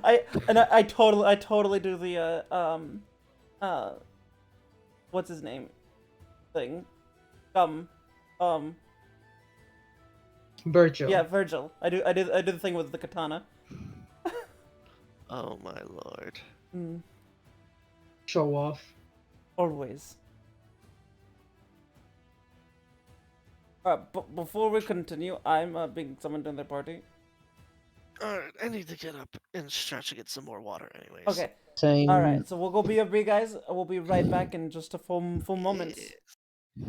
I totally do the what's his name thing. Virgil. Yeah, Virgil. I do the thing with the katana. Oh my lord. Mm, Show off. always. But before we continue, I'm being summoned in their party. Alright, I need to get up and stretch to get some more water anyways. Okay. Same. All right. So we'll go BRB, guys. We'll be right back in just a full moments. Yeah.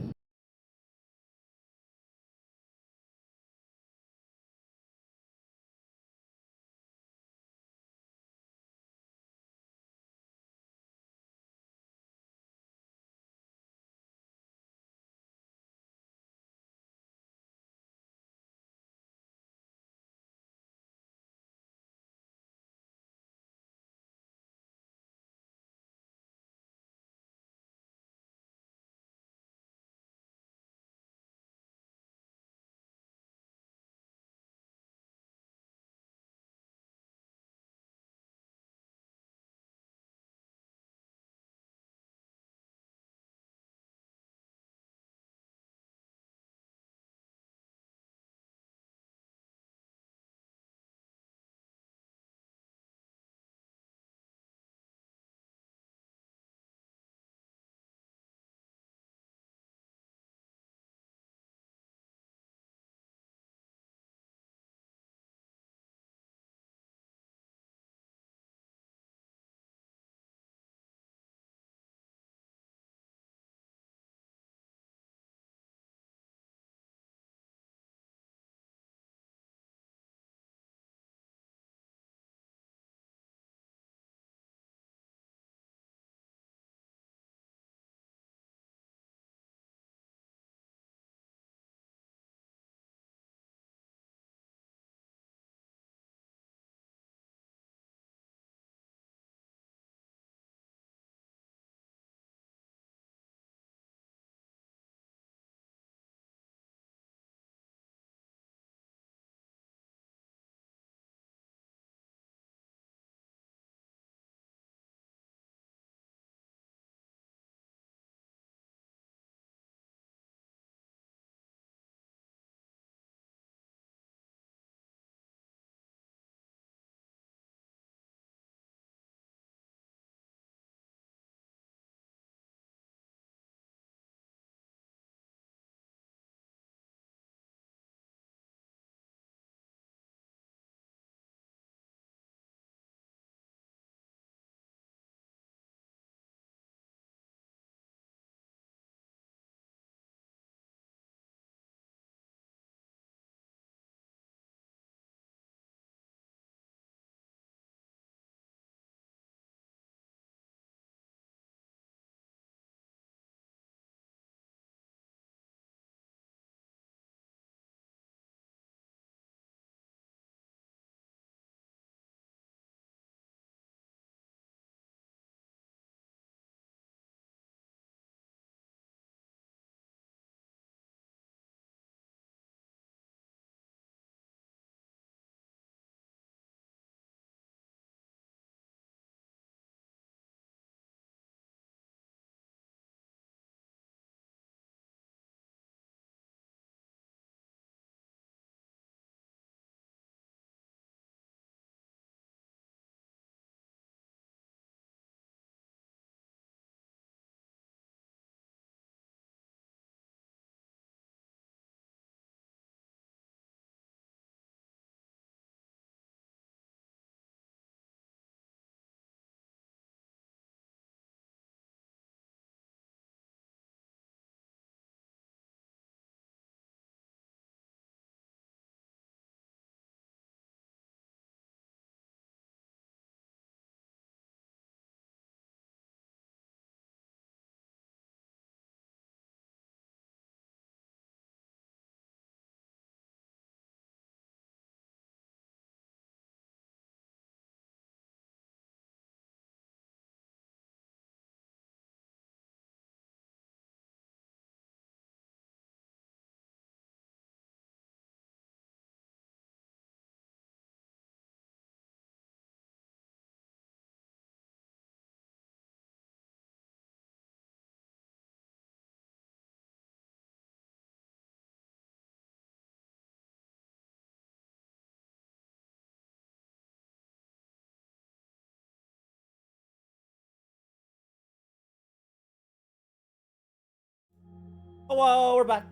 Oh, we're back.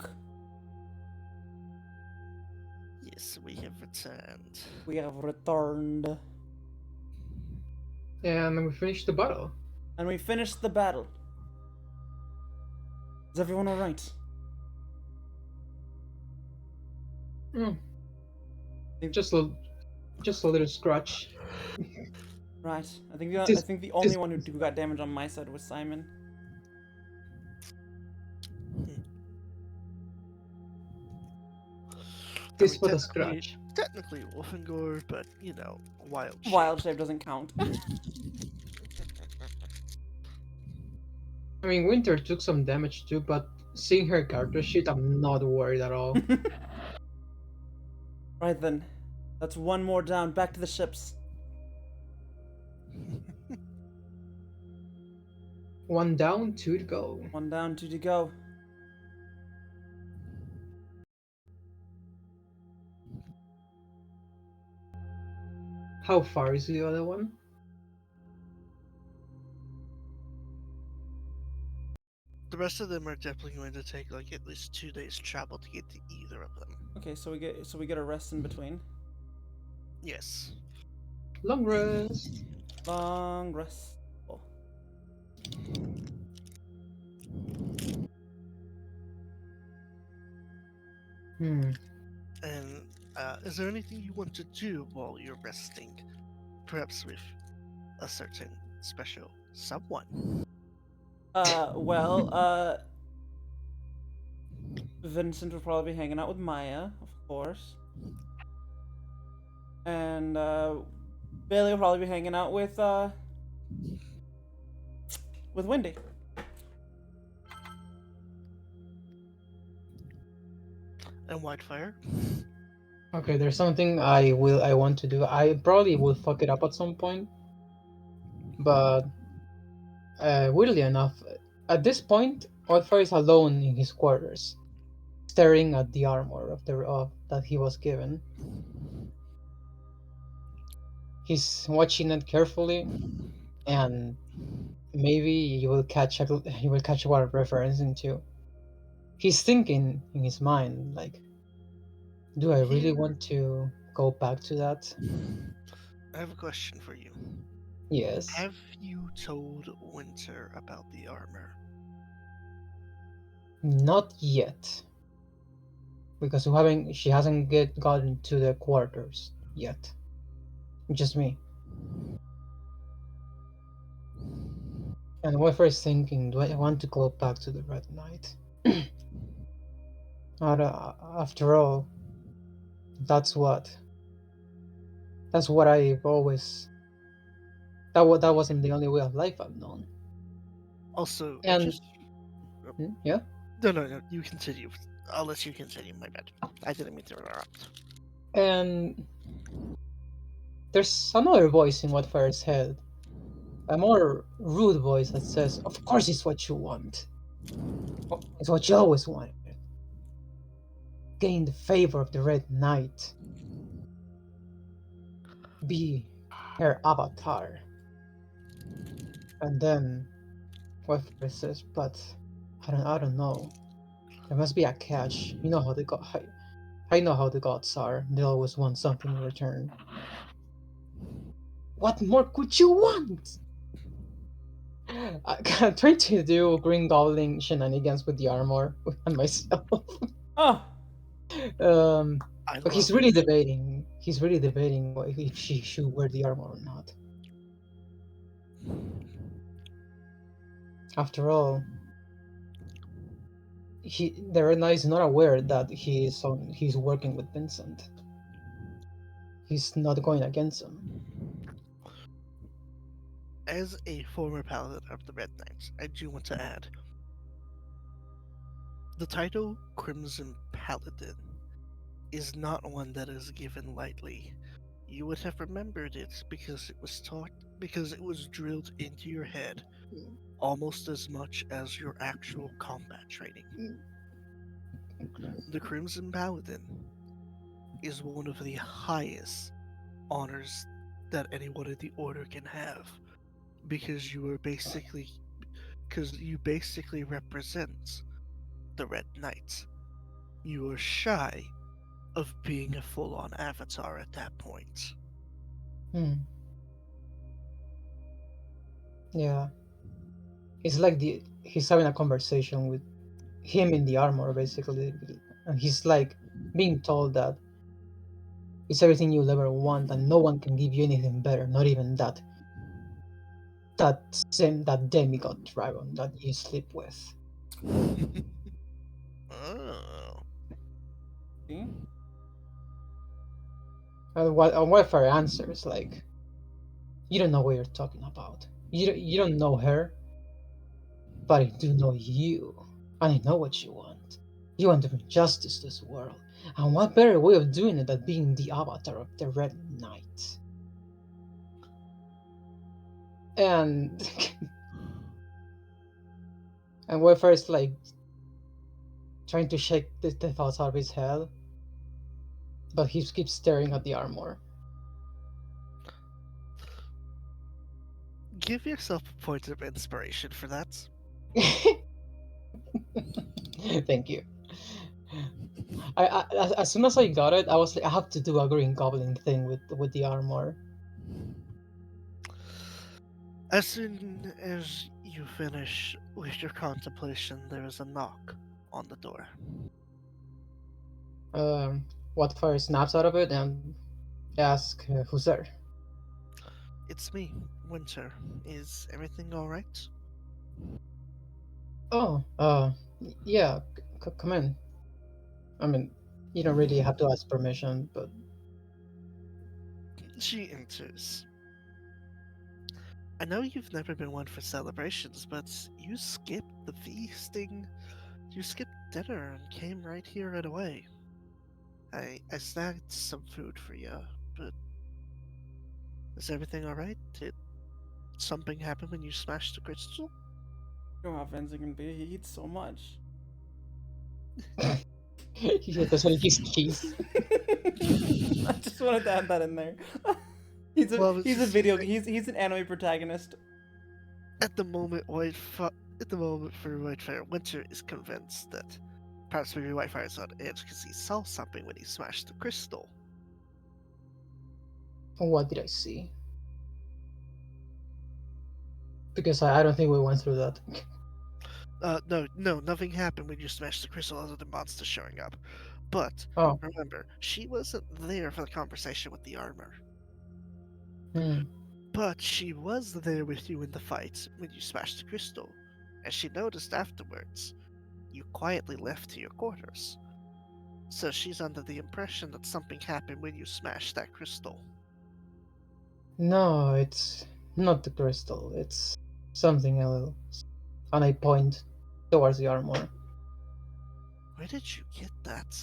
Yes, we have returned. We have returned. And we finished the battle. And we finished the battle. Is everyone alright? Hmm, They've- just a little scratch. Right. I think This- the only one who got damage on my side was Simon. This was a technically, scratch. technically Wolfengore, but you know, wild shape. Wild shape doesn't count. I mean, Winter took some damage too, but seeing her character sheet, I'm not worried at all. Right then. That's one more down. Back to the ships. One down, two to go. One down, two to go. How far is the other one? The rest of them are definitely going to take like at least 2 days travel to get to either of them. Okay, so we get a rest in between. Yes. Long rest. Long rest. Oh. Hmm. And is there anything you want to do while you're resting? Perhaps with a certain special someone. Vincent will probably be hanging out with Maya, of course. And Bailey will probably be hanging out with Wendy. And Whitefire. Okay, there's something I want to do. I probably will fuck it up at some point. But weirdly enough, at this point, Oddfire is alone in his quarters, staring at the armor of that he was given. He's watching it carefully, and maybe you will catch what I'm referencing to. He's thinking in his mind, like, do I really Here- want to go back to that? I have a question for you. Yes. Have you told Winter about the armor? Not yet. Because she hasn't gotten to the quarters yet. Just me. And we're first thinking, do I want to go back to the Red Knight? After all, that's what I've always. That wasn't the only way of life I've known. Also, And just yeah, no, you continue. I'll let you continue. My bad. I didn't mean to interrupt. and there's another voice in Wildfire's head, a more rude voice that says, "Of course, it's what you want. It's what you always wanted. Gain the favor of the Red Knight. Be her avatar." And then Wildfire says, "But I don't know. There must be a catch. You know how I know how the gods are. They always want something in return. What more could you want?" I'm trying to do Green Goblin shenanigans with the armor and myself. Oh, I But he's love really it. debating. He's really debating if she should wear the armor or not. After all, the Red Knight is not aware that he's working with Vincent. He's not going against him. As a former paladin of the Red Knights, I do want to add the title Crimson Paladin is not one that is given lightly. You would have remembered it because it was drilled into your head almost as much as your actual combat training. The Crimson Paladin is one of the highest honors that anyone in the order can have because you basically represent the Red Knight. You were shy of being a full-on avatar at that point. Hmm. Yeah. It's like he's having a conversation with him in the armor, basically, and he's like being told that it's everything you'll ever want, and no one can give you anything better, not even that demigod dragon that you sleep with. Oh. See? And what if her answer is like, you don't know what you're talking about. You don't know her, but I do know you, and I know what you want. You want to bring justice to this world, and what better way of doing it than being the avatar of the Red Knight? And and Wayfair is like trying to shake the thoughts out of his head, but he keeps staring at the armor. Give yourself a point of inspiration for that. Thank you. As soon as I got it, I was like, I have to do a Green Goblin thing with the armor. As soon as you finish with your contemplation, there is a knock on the door. Wildfire snaps out of it and asks, "Who's there?" It's me, Winter. Is everything alright? Oh, yeah, come in. I mean, you don't really have to ask permission, but She enters. I know you've never been one for celebrations, but you skipped the feasting. You skipped dinner and came right here right away. I snagged some food for you, but is everything alright? Did something happen when you smashed the crystal? You know how Vincent can be. He eats so much. he doesn't his keys. I just wanted to add that in there. He's a Well, it's he's a just- video he's an anime protagonist. At the moment, for Whitefire, Winter is convinced that perhaps maybe Whitefire is on edge because he saw something when he smashed the crystal. What did I see? Because I don't think we went through that. No, nothing happened when you smashed the crystal other than monsters showing up. But Oh, remember, she wasn't there for the conversation with the armor. hmm. But she was there with you in the fight when you smashed the crystal, and she noticed afterwards you quietly left to your quarters. So she's under the impression that something happened when you smashed that crystal. No, it's not the crystal. It's something else. And I point towards the armor. Where did you get that?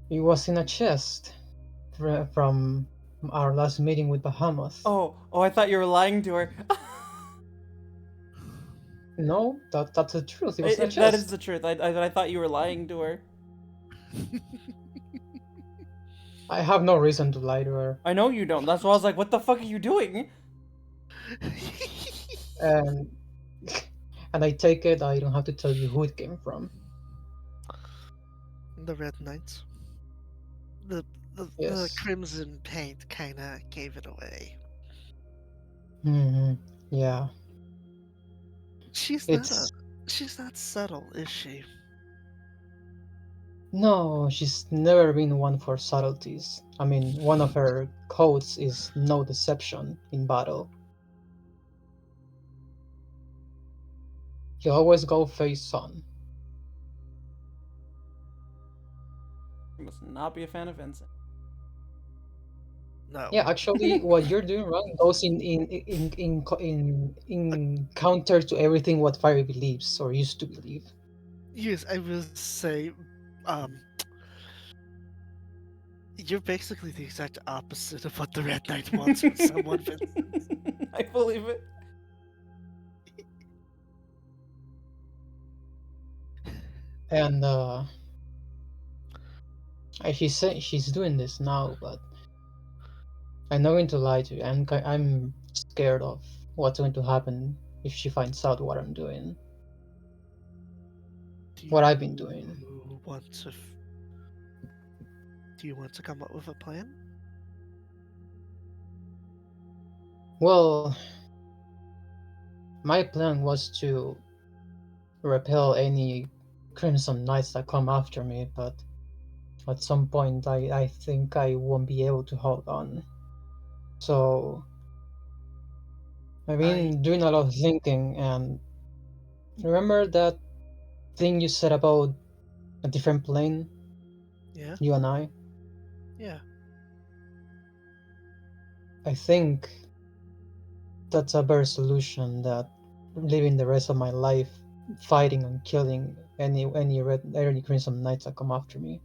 It was in a chest from our last meeting with Bahamut. Oh, I thought you were lying to her. No, that's the truth. It was in a That is chest. the truth. I thought you were lying to her. I have no reason to lie to her. I know you don't. That's why I was like, what the fuck are you doing? And and I take it I don't have to tell you who it came from. The Red Knight. The Yes. crimson paint kinda gave it away. Hmm. Yeah. She's It's not subtle, is she? No, she's never been one for subtleties. I mean, one of her codes is no deception in battle. You always go face on. You must not be a fan of Vincent. No. Yeah, actually, what you're doing wrong goes in counter to everything what Fire believes or used to believe. Yes, I will say, um, you're basically the exact opposite of what the Red Knight wants from someone, Vincent. I believe it. And she's doing this now, but I'm not going to lie to you. I'm scared of what's going to happen if she finds out what I'm doing. Do what I've been doing. you want to? Do you want to come up with a plan? Well, my plan was to repel any Crimson Knights that come after me, but at some point I think I won't be able to hold on. So I've I been doing a lot of thinking, and remember that thing you said about a different plane, yeah you and I? yeah. I think that's a better solution than living the rest of my life fighting and killing any Crimson Knights that come after me.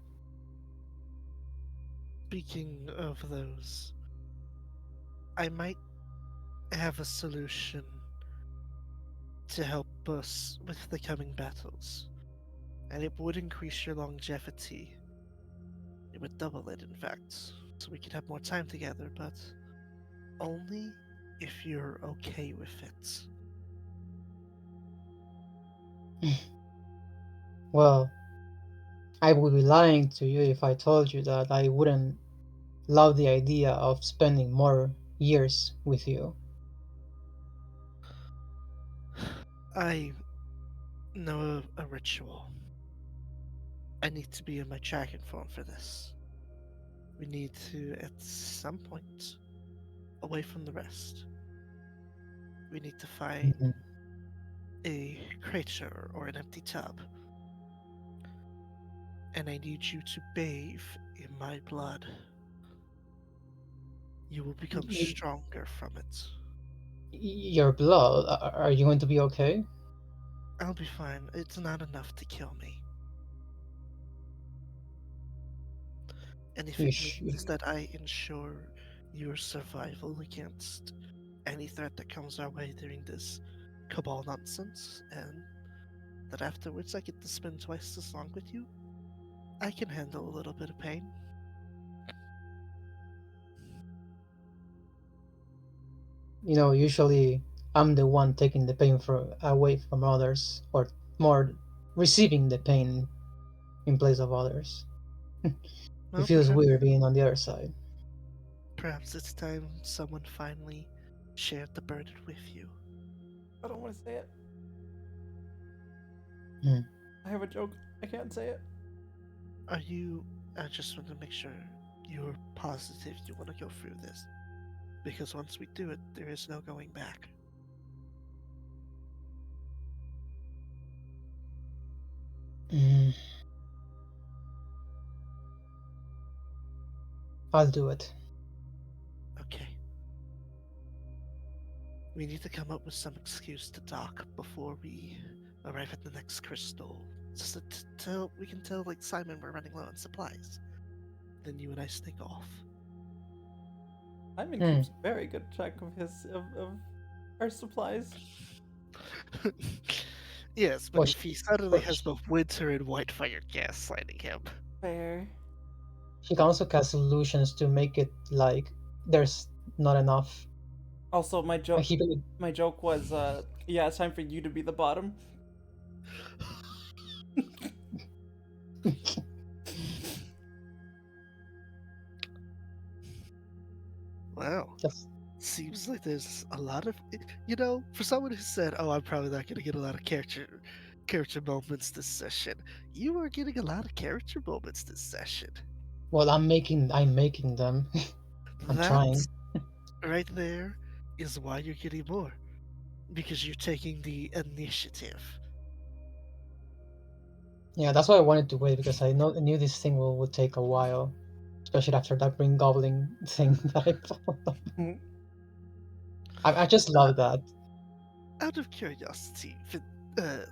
Speaking of those, I might have a solution to help us with the coming battles, and it would increase your longevity. It would double it, in fact, so we could have more time together, but only if you're okay with it. Well, I would be lying to you if I told you that I wouldn't love the idea of spending more years with you. I know a ritual. I need to be in my dragon form for this. We need to, at some point, away from the rest, we need to find Mhm. a crater or an empty tub, and I need you to bathe in my blood. You will become Y- stronger from it. Your blood, are you going to be okay? I'll be fine. It's not enough to kill me. And if You it sh- means that I ensure your survival against any threat that comes our way during this cabal nonsense, and that afterwards I get to spend twice as long with you, I can handle a little bit of pain. Usually I'm the one taking the pain away from others, or more receiving the pain in place of others. It Well, feels weird being on the other side. perhaps it's time someone finally shared the burden with you. I don't want to say it. Hmm. I have a joke. I can't say it. Are you? I just want to make sure you're positive you want to go through this. Because once we do it, there is no going back. Mm, I'll do it. Okay. We need to come up with some excuse to dock before we arrive at the next crystal. Just to tell, we can tell like Simon we're running low on supplies. Then you and I sneak off. Hyman Hmm. keeps very good track of of our supplies. Yes, but Well, if he suddenly well, has both winter and whitefire gaslighting him. Fair. she can also cast solutions to make it like there's not enough. Also, Like he could- my joke was, yeah, it's time for you to be the bottom. Wow. Yes. Seems like there's a lot of, for someone who said, "Oh, I'm probably not going to get a lot of character moments this session." You are getting a lot of character moments this session. Well, I'm making them. I'm That trying. right there is why you're getting more, because you're taking the initiative. Yeah, that's why I wanted to wait because I knew this thing would take a while, especially after that Green Goblin thing that I followed up. I just Uh, love that. Out of curiosity,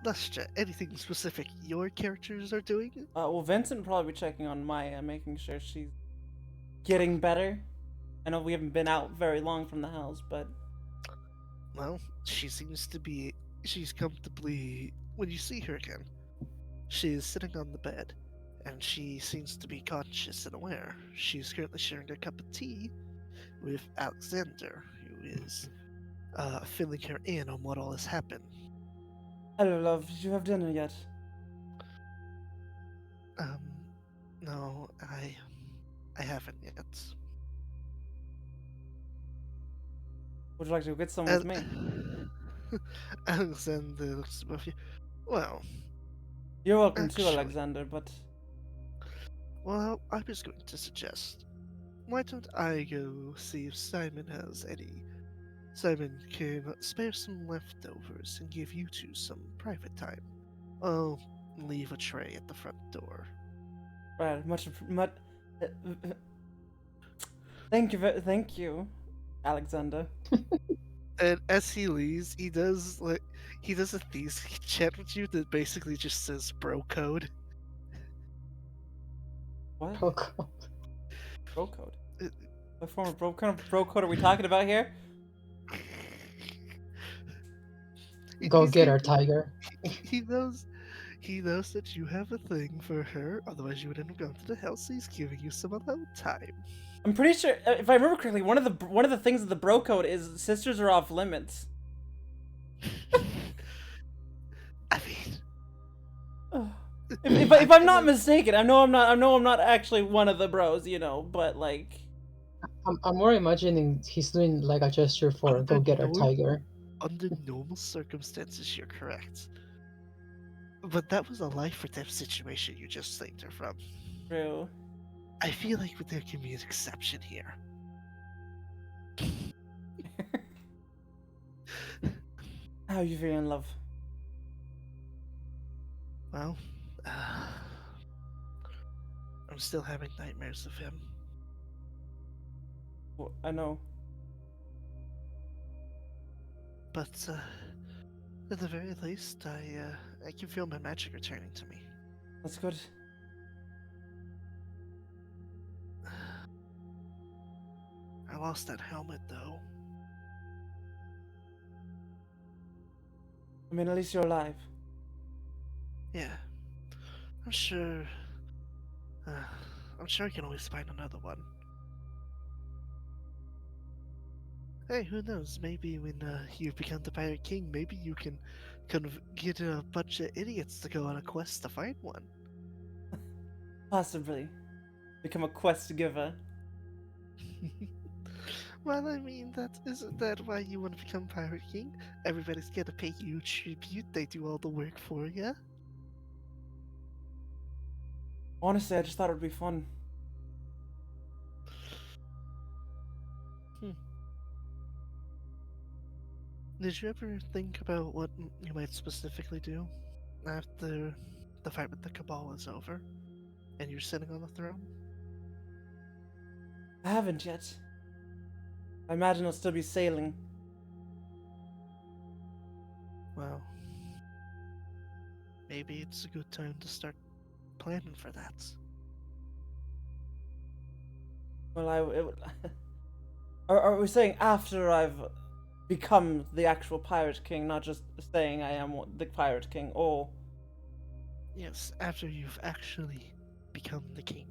Lestra, anything specific your characters are doing? Well, Vincent will probably be checking on Maya, making sure she's getting better. I know we haven't been out very long from the house, but Well, she seems to be. She's comfortably. When you see her again, she is sitting on the bed, and she seems to be conscious and aware. She's currently sharing a cup of tea with Alexander, who is filling her in on what all has happened. hello, love. Did you have dinner yet? Um, no, I haven't yet. Would you like to go get some with Al- me? Alexander looks above you. Well, You're welcome too, actually, Alexander, but I was going to suggest, why don't I go see if Simon has any? Simon can spare some leftovers and give you two some private time. I'll leave a tray at the front door. right, much. Thank you, Alexander. And as he leaves, he does a thieves chat with you that basically just says bro code. What? Oh god. Bro code? Uh, What form of kind of bro code are we talking about here? Go He's get her, giving- tiger. he knows that you have a thing for her, otherwise you wouldn't have gone to the house, so he's giving you some alone time. I'm pretty sure, if I remember correctly, one of the things of the bro code is sisters are off limits. I mean, Ugh. If I'm not mistaken, I know I'm not actually one of the bros, you know, but like, I'm more imagining he's doing like a gesture for go get her, tiger. under normal circumstances, you're correct. But that was a life or death situation you just saved her from. true. I feel like there can be an exception here. How you feeling, love? Well, I'm still having nightmares of him. Well, I know. But at the very least, I can feel my magic returning to me. That's good. I lost that helmet though. I mean, at least you're alive. Yeah, I'm sure. I'm sure I can always find another one. Hey, who knows? Maybe when you become the Pirate King, maybe you can get a bunch of idiots to go on a quest to find one. Possibly. Become a quest giver. Well, I mean, isn't that why you want to become Pirate King? Everybody's gonna pay you tribute. They do all the work for you. Honestly, I just thought it would be fun. Did you ever think about what you might specifically do after the fight with the Cabal is over and you're sitting on the throne? I haven't yet. I imagine I'll still be sailing. Well, maybe it's a good time to start planning for that. Well, are we saying after I've become the actual Pirate King, not just saying I am the Pirate King, or... Yes, after you've actually become the king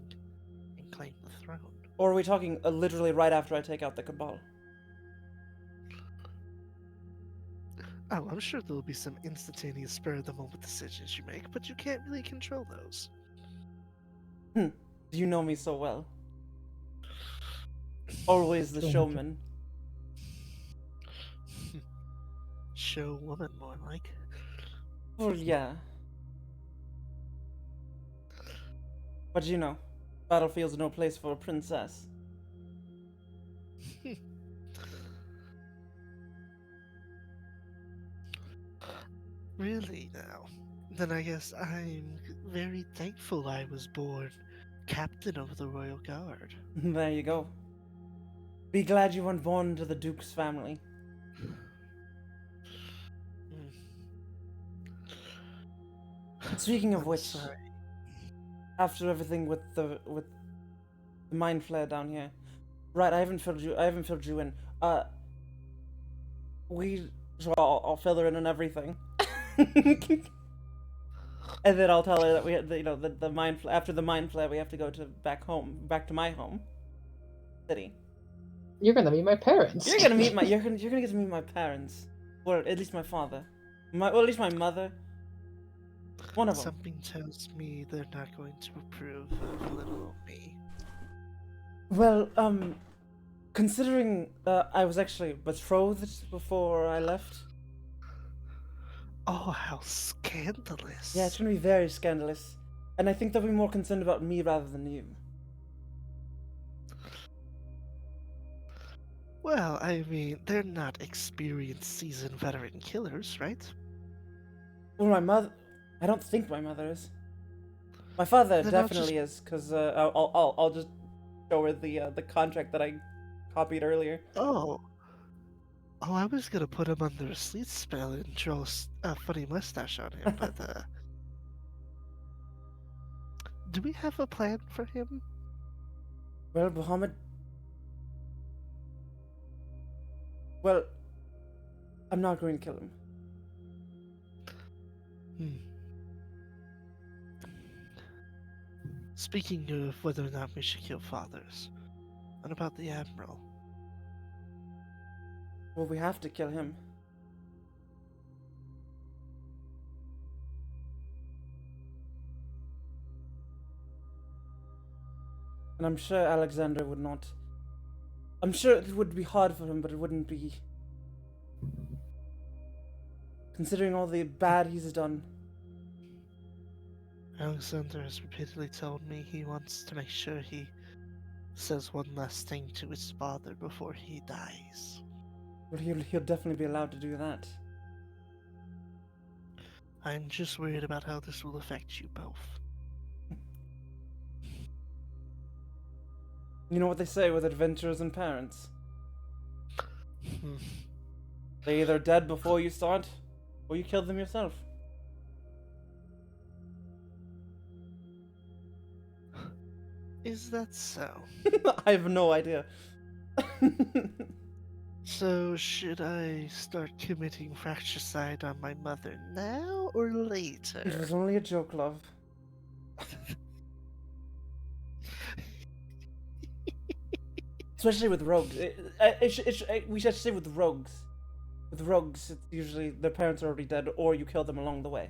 and claimed the throne. Or are we talking literally right after I take out the Cabal? Oh, I'm sure there'll be some instantaneous spur of the moment decisions you make, but you can't really control those. You know me so well. Always the showman. Show woman, more like. Well, yeah. But you know, battlefield's no place for a princess. Really now? Then I guess I'm very thankful I was born captain of the Royal Guard. There you go. Be glad you weren't born into the Duke's family. Speaking of I'm which, sorry. after everything with the mind flare down here, right? I haven't filled you in. So I'll fill her in on everything, and then I'll tell her that we had the mind after the mind flare we have to go to back to my home city. You're gonna meet my parents. You're gonna get to meet my parents, or at least my father, at least my mother. One of them. Something tells me they're not going to approve of little old me. Well, considering I was actually betrothed before I left. Oh, how scandalous. Yeah, it's gonna be very scandalous. And I think they'll be more concerned about me rather than you. Well, I mean, they're not experienced, seasoned veteran killers, right? Well, my mother... I don't think my mother is. My father Then I'll definitely is, because I'll just show her the contract that I copied earlier. Oh. Oh, I was gonna put him under a sleep spell and draw a funny mustache on him, but, do we have a plan for him? Well, Muhammad... Well, I'm not going to kill him. Speaking of whether or not we should kill fathers, what about the Admiral? Well, we have to kill him. And I'm sure Alexander would not... I'm sure it would be hard for him, but it wouldn't be... Considering all the bad he's done. Alexander has repeatedly told me he wants to make sure he says one last thing to his father before he dies. Well, he'll definitely be allowed to do that. I'm just worried about how this will affect you both. You know what they say with adventurers and parents? They're either dead before you start, or you kill them yourself. Is that so? I have no idea. So, should I start committing fratricide on my mother now or It later? was only a joke, love. Especially with rogues. We should say with rogues. With rogues, it's usually their parents are already dead, or you kill them along the way.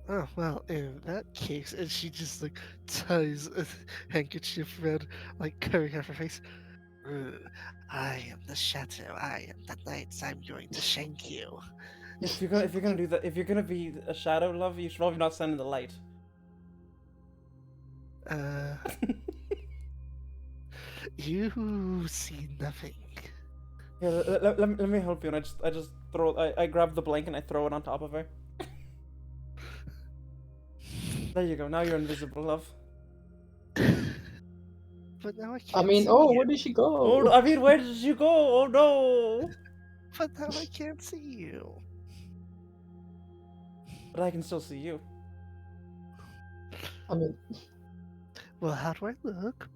Oh, well, in that case, and she just, like, ties a handkerchief around, like, covering up her face. I am the shadow, I am the night, I'm going to shank you. If you're gonna do that, if you're gonna be a shadow, love, you should probably not stand in the light. You see nothing. Here, let me help you. And I just throw. I grab the blanket and I throw it on top of her. There you go. Now you're invisible, love. But now I can't I mean, see oh, you. where did she go? Oh, I mean, where did you go? Oh no! But now I can't see you. But I can still see you. I mean, Well, how do I look?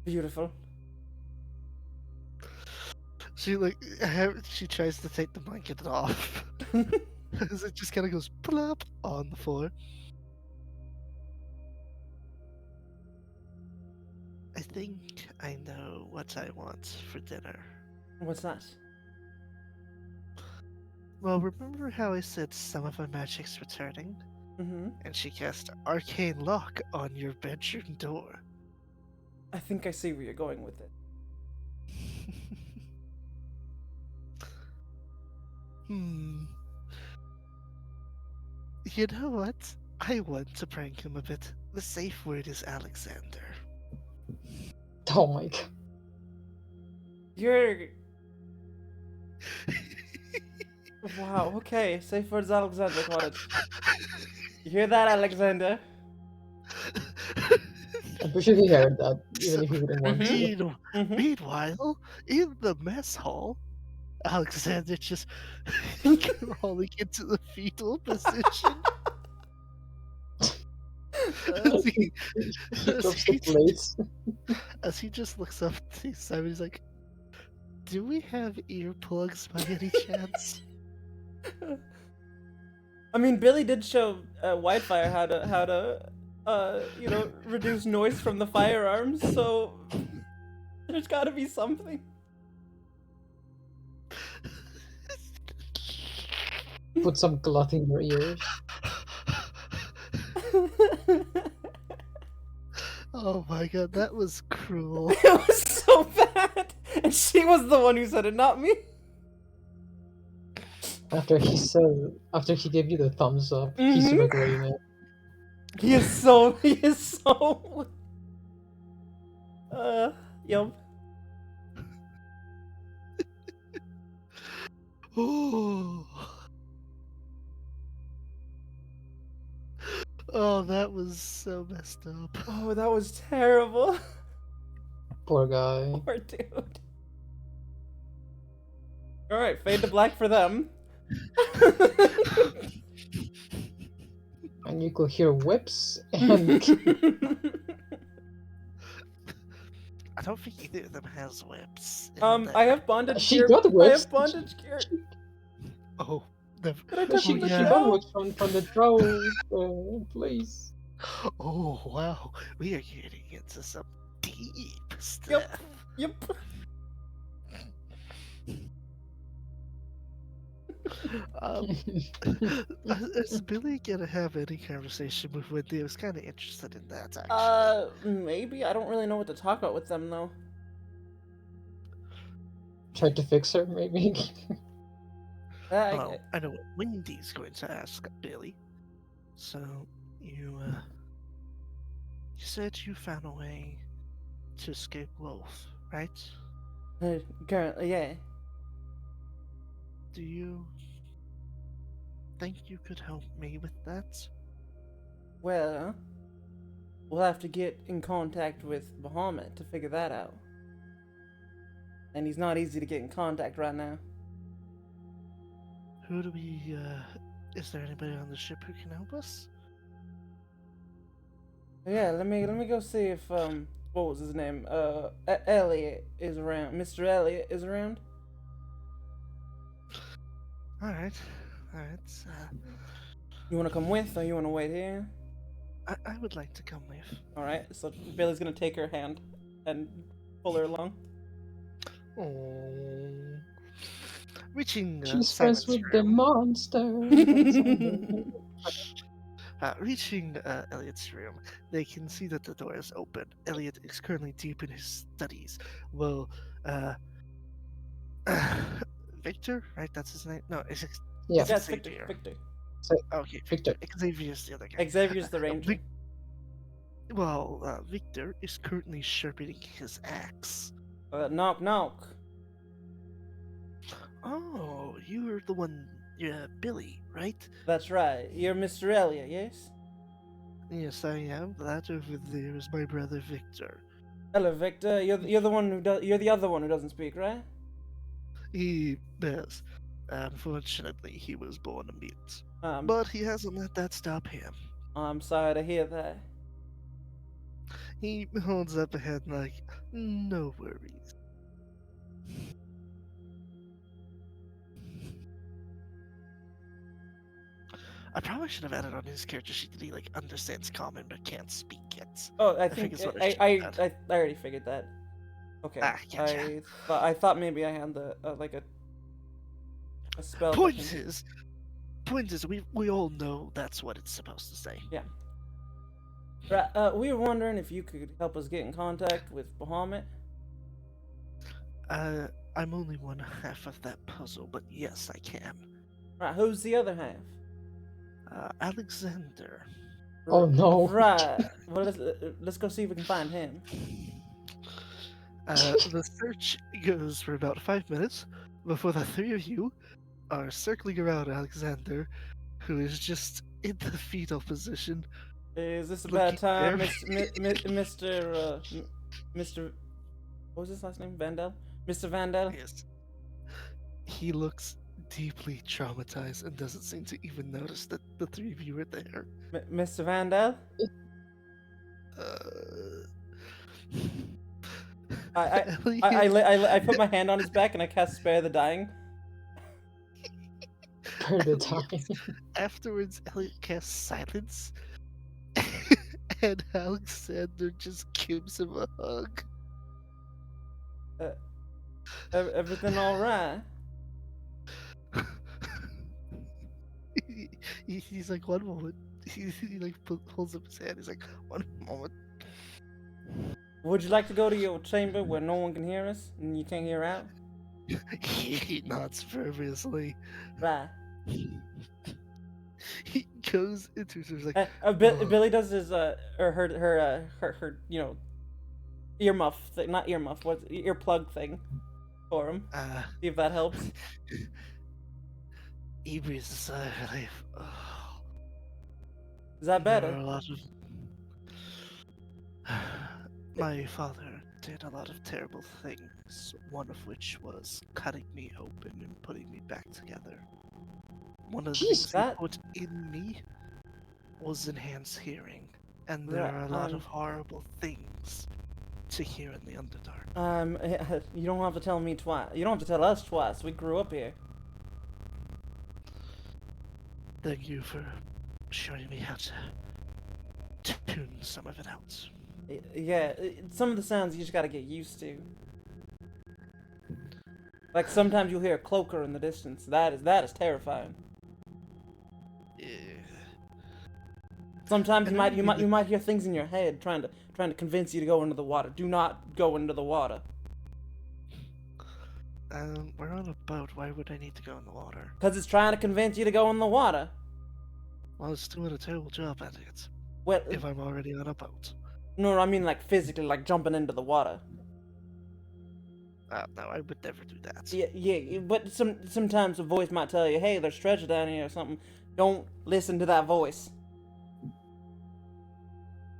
Beautiful. She she tries to take the blanket off. As it just kind of goes plop on the floor. I think I know what I want for dinner. What's that? Well, remember how I said some of my magic's returning? Mm-hmm. And she cast Arcane Lock on your bedroom door. I think I see where you're going with it. You know what? I want to prank him a bit. The safe word is Alexander. oh my god. You're... Wow, okay. Safe words, Alexander. Got it. You hear that, Alexander? I'm pretty sure he heard that, even if he didn't want to. Mhm. Meanwhile, in the mess hall, Alexander just crawling into the fetal position. as, he, He drops the plates. as he just looks up to Simon, he's like, "Do we have earplugs by any chance?" I mean, Billy did show Whitefire how to you know, reduce noise from the firearms, so there's gotta be something. Put some cloth in your ears. Oh my god, that was cruel. It was so bad, and she was the one who said it, not me. After he gave you the thumbs up, he's Mhm. regretting it. He is so. He is so. Yep. Oh. Oh, that was so messed up. Oh, that was terrible. Poor guy. Poor dude. All right, fade to black for them. And you could hear whips and I don't think either of them has whips. in I there. have bondage she gear. got I whips. have bondage gear. Oh, never. Did I But touch she, the she yeah. got drow? whips from the drow place. Oh wow, we are getting into some deep stuff. Yep. Um, is Billy gonna have any conversation with Wendy? I was kind of interested in that actually. Maybe. I don't really know what to talk about with them though. Tried to fix her, maybe. Well, I know what Wendy's going to ask Billy. So you said you found a way to escape Wolf, right? Currently, yeah. Do you think you could help me with that? Well, we'll have to get in contact with Bahamut to figure that out. And he's not easy to get in contact right now. Who do we? Is there anybody on the ship who can help us? Yeah, let me go see if what was his name? Elliot is around. Mr. Elliot is around. All right. You want to come with, or you want to wait here? I would like to come with. All right. So Billy's gonna take her hand and pull her along. Oh. Reaching She's friends Simon's with the room. monster. Reaching Elliot's room, they can see that the door is open. Elliot is currently deep in his studies. Well, Victor, right? That's his name. No, it's Yeah, Yes, Victor. Xavier. Victor. Okay, Victor. Xavier's the other guy. Xavier's the ranger. Victor is currently sharpening his axe. Knock, knock. Oh, you're the one, Billy, right? That's right. You're Mr. Elliot, yes? Yes, I am. That over there is my brother Victor. Hello, Victor. You're the one who does. You're the other one who doesn't speak, right? He does. Unfortunately, he was born a mute. Um, But he hasn't let that stop him. I'm sorry to hear that. He holds up a head like, no worries. I probably should have added on his character sheet that he understands common but can't speak it. Oh, I think think it's what I, I I, should I, I already figured that. Okay. Gotcha. I thought maybe I had the a spell. Point that can- is, we all know that's what it's supposed to say. Yeah. Right. We were wondering if you could help us get in contact with Bahamut. I'm only one half of that puzzle, but yes, I can. Right. Who's the other half? Alexander. Oh no. Right. Well, let's go see if we can find him. The search goes for about 5 minutes before the three of you are circling around Alexander, who is just in the fetal position. Is this a Looking bad time, very- Mr. What was his last name? Vandal? Mr. Vandal? Yes. He looks deeply traumatized and doesn't seem to even notice that the three of you are there. Mr. Vandal? I put my hand on his back and I cast Spare the Dying. Per the time. Afterwards, Elliot casts silence, and Alexander just gives him a hug. Everything all right? he's like, one moment. He like holds up his hand. He's like, one moment. Would you like to go to your chamber where no one can hear us and you can't hear out? He nods fervently. Right. He goes into his he's like, Billy does his or her earmuff thing, not earmuff, what's earplug thing for him. See if that helps. He breathes a sigh of relief. Oh, Is that there better? are a lot of. My father did a lot of terrible things, one of which was cutting me open and putting me back together. One of the things That- he put in me was enhanced hearing, and there Right, are a lot of horrible things to hear in the Underdark. You don't have to tell me twice. You don't have to tell us twice. We grew up here. Thank you for showing me how to tune some of it out. Yeah, some of the sounds you just gotta get used to. Like sometimes you'll hear a cloaker in the distance. That is terrifying. Sometimes And you might hear things in your head trying to convince you to go into the water. Do not go into the water. We're on a boat. Why would I need to go in the water? Cause it's trying to convince you to go in the water. Well, it's doing a terrible job at it. Well, If I'm already on a boat. no, I mean like physically, like jumping into the water. No, I would never do that. Yeah, but sometimes a voice might tell you, hey, there's treasure down here or something. Don't listen to that voice.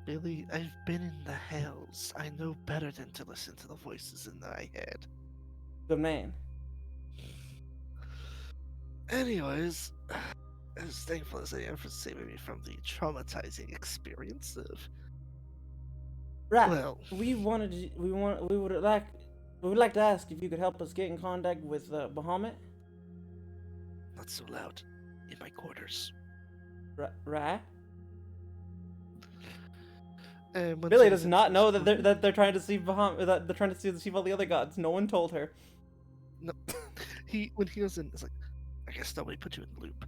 Billy, I've been in the hells. I know better than to listen to the voices in my head. Good man. Anyways, as thankful as I am for saving me from the traumatizing experience of. Right. Well, we would like to ask if you could help us get in contact with Bahamut. not so loud in my quarters. Right. Once Billy I does listen not to know this that they're trying to see Bahamut. That they're trying to deceive all the other gods. No one told her. No, when he was in, it's like, I guess nobody put you in the loop.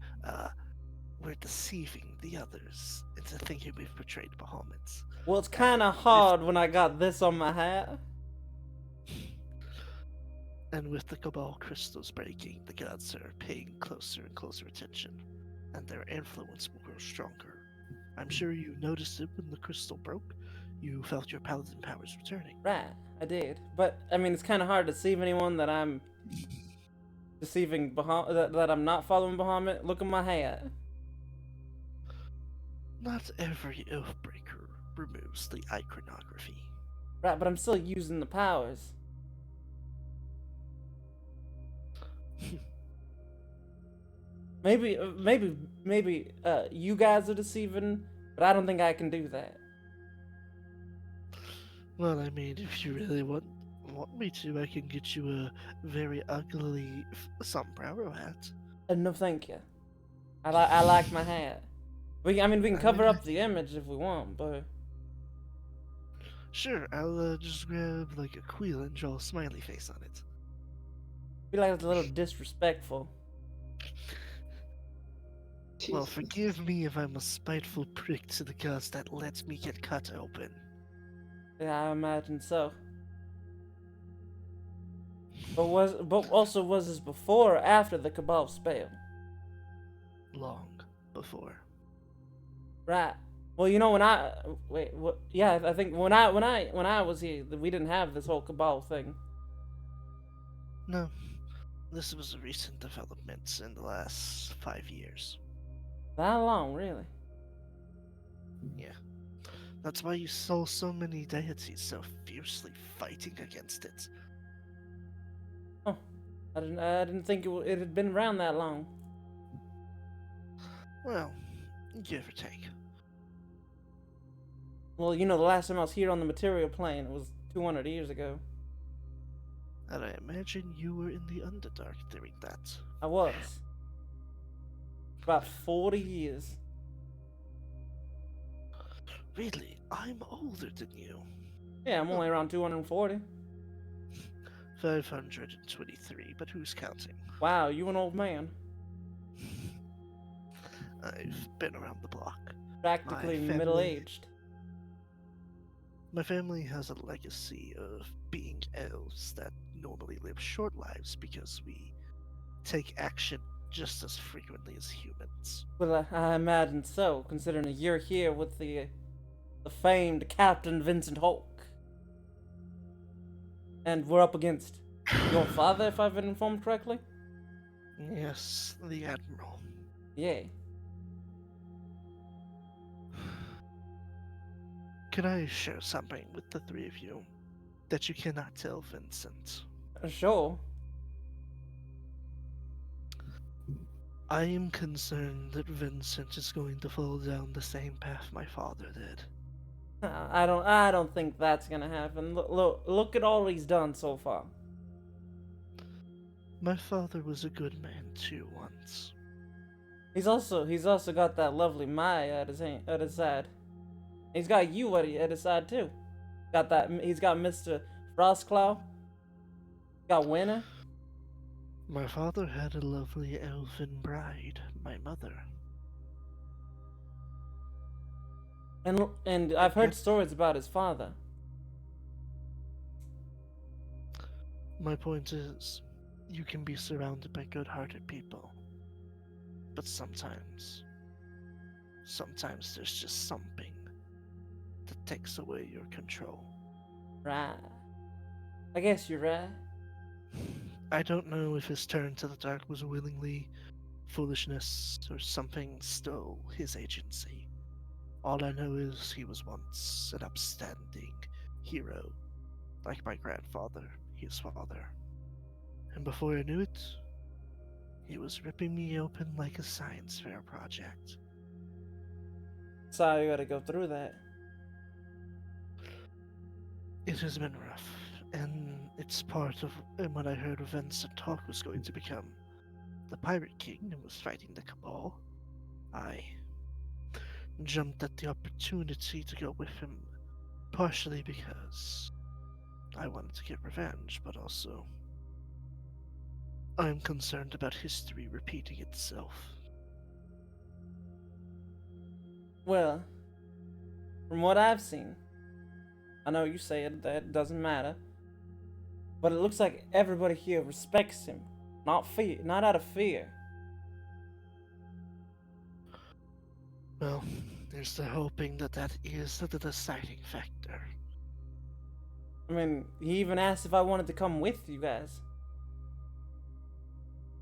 We're deceiving the others into thinking we've betrayed Bahamut. Well, it's kind of hard when I got this on my hat. And with the Cabal crystals breaking, the gods are paying closer and closer attention, and their influence will grow stronger. I'm sure you noticed it when the crystal broke. You felt your paladin powers returning. Right, I did. But I mean, it's kind of hard to deceive anyone that I'm deceiving that I'm not following Bahamut. Look at my hat. Not every Oathbreaker removes the iconography. Right, but I'm still using the powers. Maybe you guys are deceiving, but I don't think I can do that. Well, I mean, if you really want me to, I can get you a very ugly sombrero hat. No, thank you. I like my hat. We can cover up the image if we want, but Sure, I'll just grab like a quill and draw a smiley face on it. I feel like it's a little disrespectful. Well, Jesus. forgive me if I'm a spiteful prick to the gods that lets me get cut open. Yeah, I imagine so. But also was this before or after the Cabal spell? Long before. Right. Well, when yeah, I think when I was here, we didn't have this whole Cabal thing. No, this was a recent development in the last 5 years. That long, really? Yeah. That's why you saw so many deities so fiercely fighting against it. Oh, I didn't think it had been around that long. Well, give or take. Well, the last time I was here on the material plane was 200 years ago. And I imagine you were in the Underdark during that. I was. About 40 years. Really? I'm older than you. Yeah, I'm only around 240. 523, but who's counting? Wow, you an old man. I've been around the block. Practically family- middle-aged. My family has a legacy of being elves that normally live short lives because we take action just as frequently as humans. Well, I imagine so, considering you're here with the famed Captain Vincent Hulk. And we're up against your father, if I've been informed correctly? Yes, the Admiral. Yeah. Can I share something with the three of you that you cannot tell Vincent? Sure. I am concerned that Vincent is going to fall down the same path my father did. I don't think that's gonna happen. Look at all he's done so far. My father was a good man too once. He's also got that lovely Maya at his side. He's got you at his side too. He's got Mr. Frostclaw. Got Winter. My father had a lovely elfin bride, my mother. And I've heard stories about his father. My point is, you can be surrounded by good-hearted people. But sometimes there's just something that takes away your control. Right. I guess you're right. I don't know if his turn to the dark was willingly foolishness or something stole his agency. All I know is he was once an upstanding hero, like my grandfather, his father. And before I knew it, he was ripping me open like a science fair project. Sorry you gotta go through that. It has been rough, and it's part of what I heard of Vincent talk was going to become the Pirate King and was fighting the Cabal. I jumped at the opportunity to go with him, partially because I wanted to get revenge, but also I'm concerned about history repeating itself. Well, from what I've seen, I know you say it, that doesn't matter, but it looks like everybody here respects him, not out of fear. Well, there's the hoping that is the deciding factor. I mean, he even asked if I wanted to come with you guys.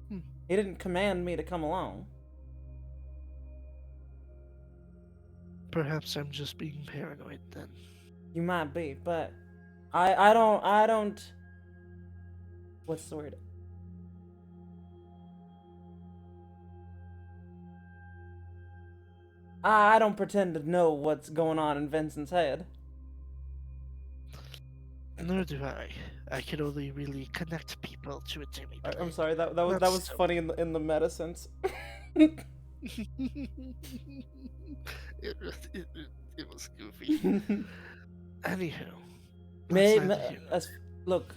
He didn't command me to come along. Perhaps I'm just being paranoid then. You might be, but I don't. What's the word? I don't pretend to know what's going on in Vincent's head. Nor do I. I can only really connect people to a Jimmy play. I'm sorry, that was That's funny in the meta sense. it, was goofy. Anywho, Maybe, that's neither here nor there. look,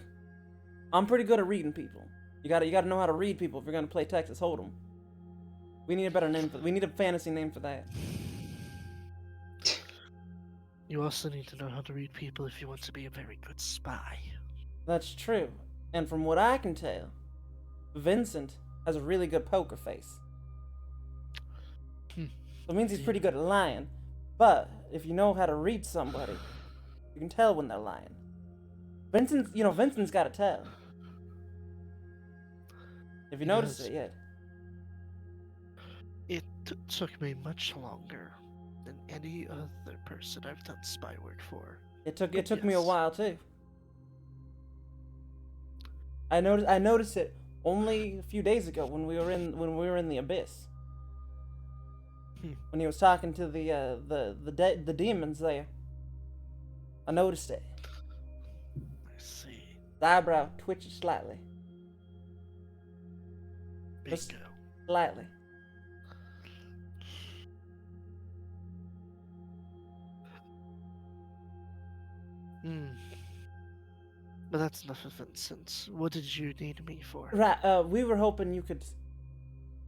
I'm pretty good at reading people. You gotta know how to read people if you're gonna play Texas Hold'em. We need a better name we need a fantasy name for that. You also need to know how to read people if you want to be a very good spy. That's true. And from what I can tell, Vincent has a really good poker face. So it means he's pretty good at lying. But if you know how to read somebody, you can tell when they're lying. Vincent's got to tell. Have you noticed Yes. it yet? It took me much longer than any other person I've done spy work for. It took But me a yes. while too. I noticed it only a few days ago when we were in the abyss. When he was talking to the demons there. I noticed it. I see. The eyebrow twitches slightly. Just- Bingo. Slightly. But that's enough of Vincent. What did you need me for? Right, we were hoping you could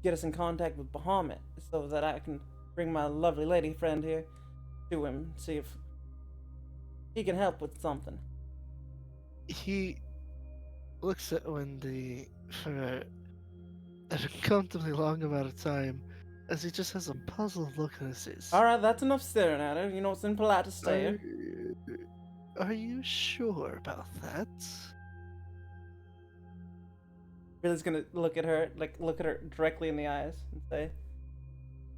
get us in contact with Bahamut so that I can bring my lovely lady friend here to him, see if he can help with something. He looks at Wendy for an uncomfortably long amount of time as he just has a puzzled look on his face. Alright, that's enough staring at her. You know, it's impolite to stare. Are you sure about that? Billy's gonna look at her directly in the eyes and say,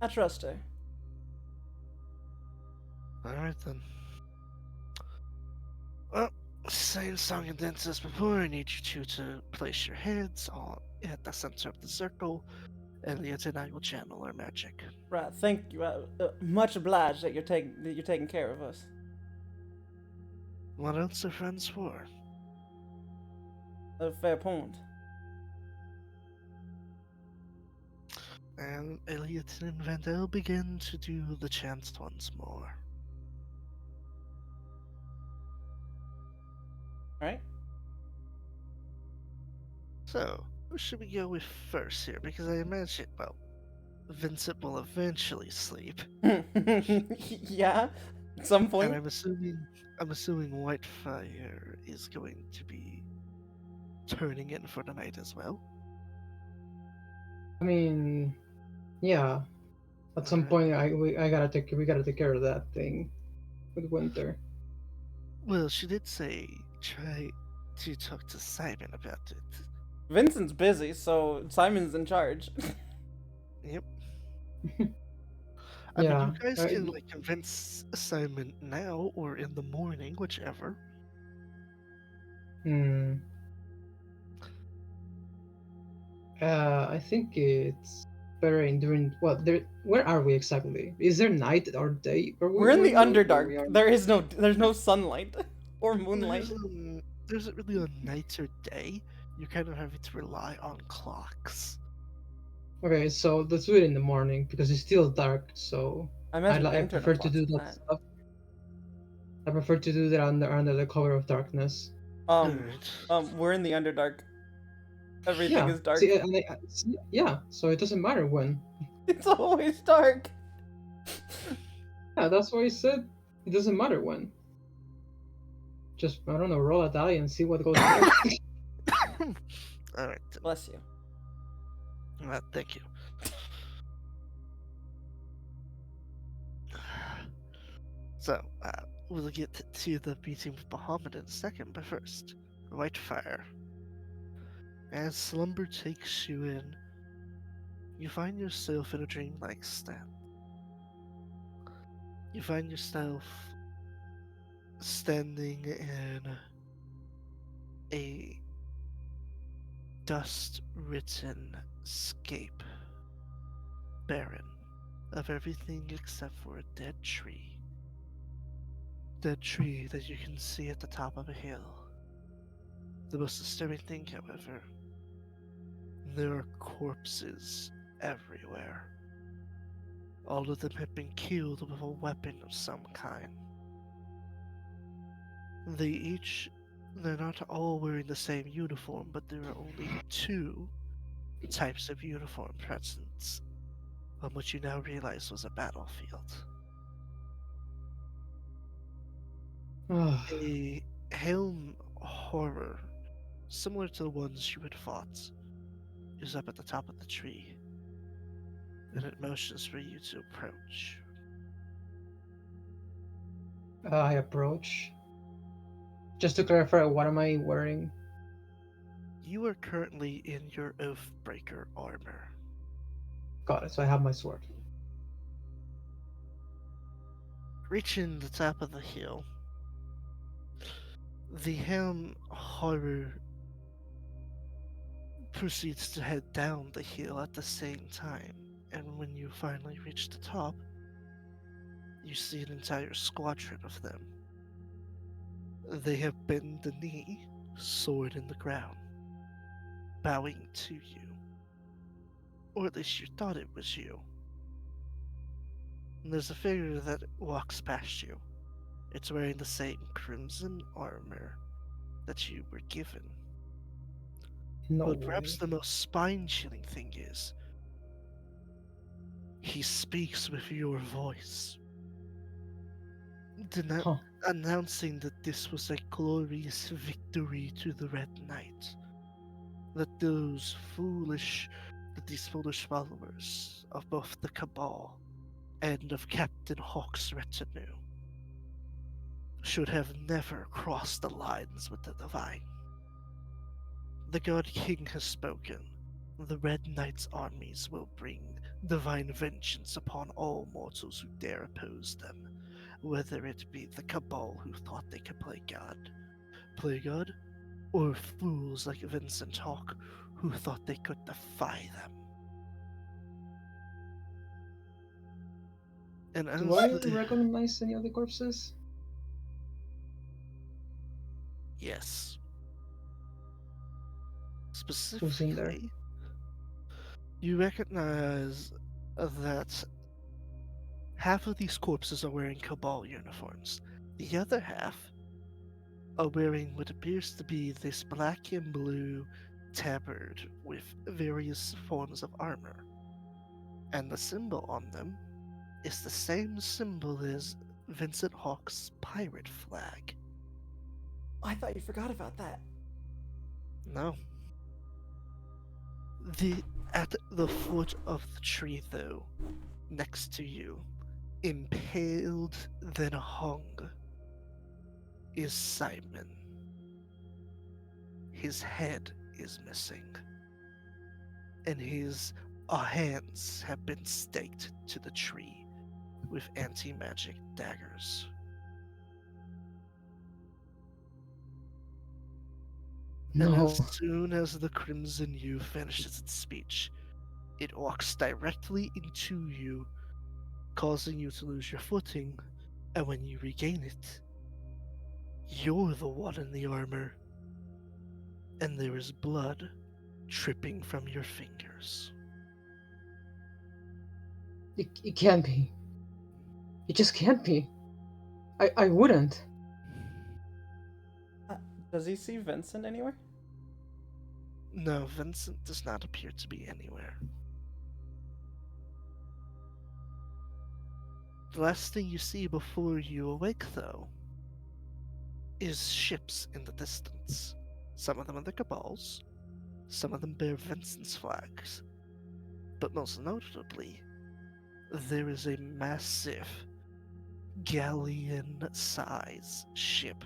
I trust her. Alright then. Well, same song and dance as before. I need you two to place your heads on at the center of the circle, and Elliot and I will channel our magic. Right, thank you. Much obliged that you're taking care of us. What else are friends for? A fair point. And Elliot and Vandal begin to do the chant once more. Alright? So, who should we go with first here? Because I imagine, well, Vincent will eventually sleep, Yeah, at some and point. I'm assuming Whitefire is going to be turning in for the night as well. I mean, yeah. At some point, we gotta take care of that thing with Winter. Well, she did say try to talk to Simon about it. Vincent's busy, so Simon's in charge. Yep. I Yeah, mean, you guys can like convince Simon now or in the morning, whichever. Hmm. I think it's better in during what there. Where are we exactly? Is there night or day? We're in the where Underdark. we are? There's no sunlight or moonlight. There isn't really a night or day. You're kind of having to rely on clocks. Okay, so let's do it in the morning because it's still dark. So I imagine I internal prefer to clocks do is that that. stuff. I prefer to do that under the cover of darkness. Alright. We're in the Underdark. Everything Yeah. is dark. See, yeah. So it doesn't matter when. It's always dark. Yeah, that's why I said it doesn't matter when. Just I don't know, roll a die and see what goes first. Alright. Bless you. Thank you. So, we'll get to the meeting with Bahamut in a second, but first, Whitefire. As slumber takes you in, you find yourself in a dreamlike state. You find yourself standing in a dust-ridden scape, barren of everything except for a dead tree. Dead tree that you can see at the top of a hill. The most disturbing thing, however, there are corpses everywhere. All of them have been killed with a weapon of some kind. They're not all wearing the same uniform, but there are only two types of uniform present, on which you now realize was a battlefield. A helm horror, similar to the ones you had fought, is up at the top of the tree, and it motions for you to approach. I approach. Just to clarify, what am I wearing? You are currently in your Oathbreaker armor. Got it. So I have my sword. Reaching the top of the hill, the helm horror proceeds to head down the hill at the same time, and when you finally reach the top, you see an entire squadron of them. They have bent the knee, sword in the ground, bowing to you. Or at least you thought it was you. And there's a figure that walks past you. It's wearing the same crimson armor that you were given. No But perhaps way. the most spine-chilling thing is, He speaks with your voice, Huh. announcing that this was a glorious victory to the Red Knight. That these foolish followers of both the Cabal and of Captain Hawk's retinue should have never crossed the lines with the Divine. The God King has spoken. The Red Knight's armies will bring divine vengeance upon all mortals who dare oppose them, whether it be the Cabal who thought they could play God, or fools like Vincent Hawk who thought they could defy them. And Do I recognize any of the corpses? Yes. Who's in there? Specifically, you recognize that half of these corpses are wearing Cabal uniforms. The other half are wearing what appears to be this black and blue tabard with various forms of armor. And the symbol on them is the same symbol as Vincent Hawk's pirate flag. I thought you forgot about that. No. At the foot of the tree, though, next to you, impaled then hung, is Simon. His head is missing, and his hands have been staked to the tree with anti-magic daggers. And No. as soon as the Crimson Youth finishes its speech, it walks directly into you, causing you to lose your footing, and when you regain it, you're the one in the armor, and there is blood dripping from your fingers. It can't be. It just can't be. I wouldn't. Does he see Vincent anywhere? No, Vincent does not appear to be anywhere. The last thing you see before you awake, though, is ships in the distance. Some of them are the Cabals, some of them bear Vincent's flags, but most notably, there is a massive galleon-size ship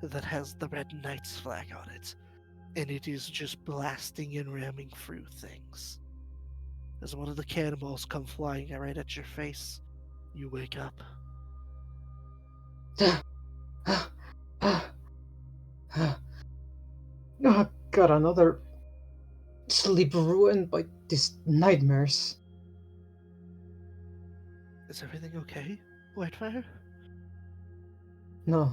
that has the Red Knight's flag on it, and it is just blasting and ramming through things. As one of the cannonballs come flying right at your face, you wake up. Oh god, another sleep ruined by these nightmares. Is everything okay, Whitefire? No.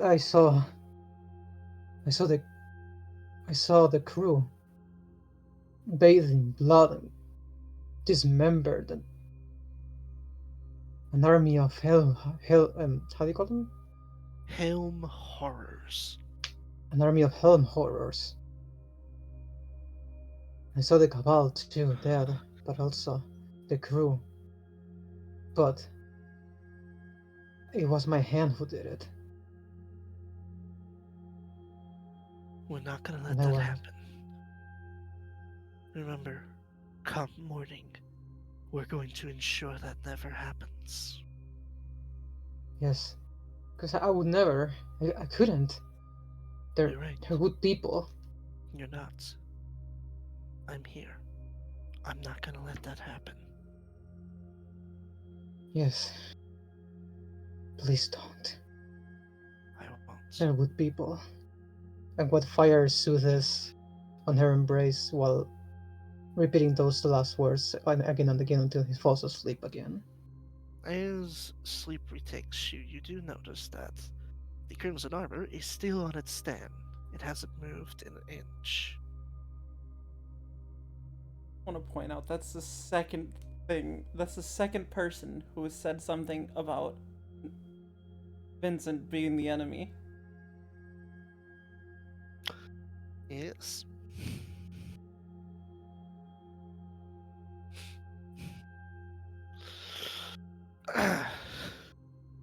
I saw the crew bathed in blood and dismembered, and an army of how do you call them? Helm horrors. An army of helm horrors. I saw the Cabal too, dead, but also the crew. But it was my hand who did it. We're not gonna let And I that was happen. Remember, come morning, we're going to ensure that never happens. yes, because I would never. I couldn't. They're You're right. they're good people. You're not. I'm here. I'm not gonna let that happen. Yes. Please don't. I won't. They're good people. And what fire soothes on her embrace while repeating those last words again and again until he falls asleep again. As sleep retakes you, you do notice that the Crimson Armor is still on its stand. It hasn't moved an inch. I want to point out that's the second thing. That's the second person who has said something about Vincent being the enemy. Yes.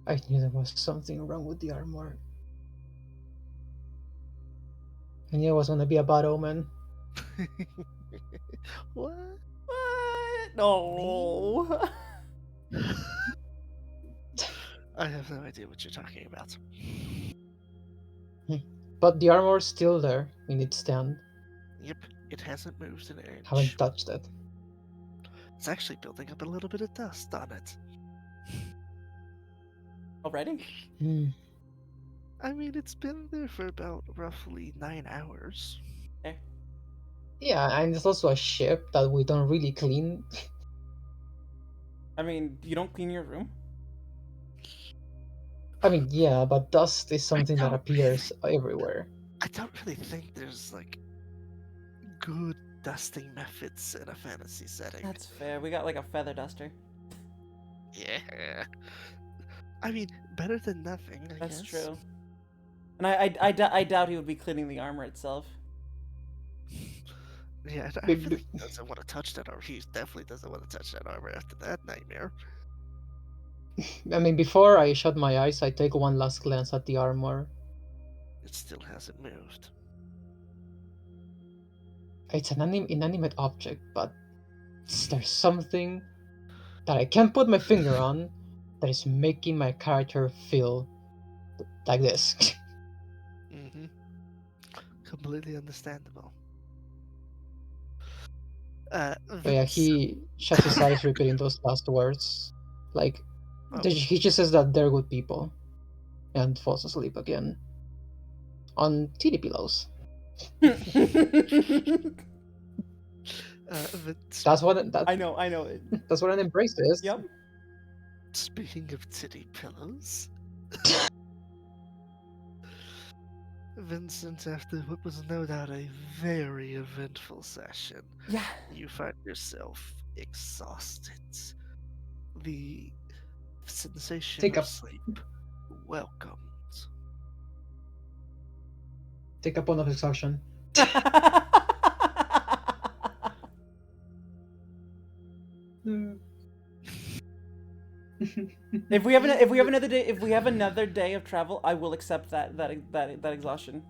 I knew there was something wrong with the armor. I knew it was gonna be a bad omen. What? What? No. I have no idea what you're talking about. But the armor's still there in its stand. Yep, it hasn't moved an inch. Haven't touched it. It's actually building up a little bit of dust on it. Already? Hmm. I mean, it's been there for about roughly 9 hours. There. Yeah, and it's also a ship that we don't really clean. I mean, you don't clean your room? I mean, yeah, but dust is something that don't appears everywhere. I don't really think there's like good dusting methods in a fantasy setting. That's fair. We got like a feather duster. Yeah. I mean, better than nothing, I That's guess. true. And I doubt he would be cleaning the armor itself. Yeah, I Big- feel like he doesn't want to touch that armor. He definitely doesn't want to touch that armor after that nightmare. I mean, before I shut my eyes, I take one last glance at the armor. It still hasn't moved. It's an inanimate object, but there's something that I can't put my finger on that is making my character feel like this. Mm-hmm. Completely understandable. But yeah, he shuts his eyes, repeating those last words. Like, Oh. he just says that they're good people, and falls asleep again on titty pillows. Vince, That's what I know. that's what an embrace is. Yep. speaking of titty pillows, Vincent, after what was no doubt a very eventful session, Yeah. you find yourself exhausted. The sensation Take of a- sleep welcomed. Take a point of exhaustion. If we have another day of travel, I will accept that exhaustion.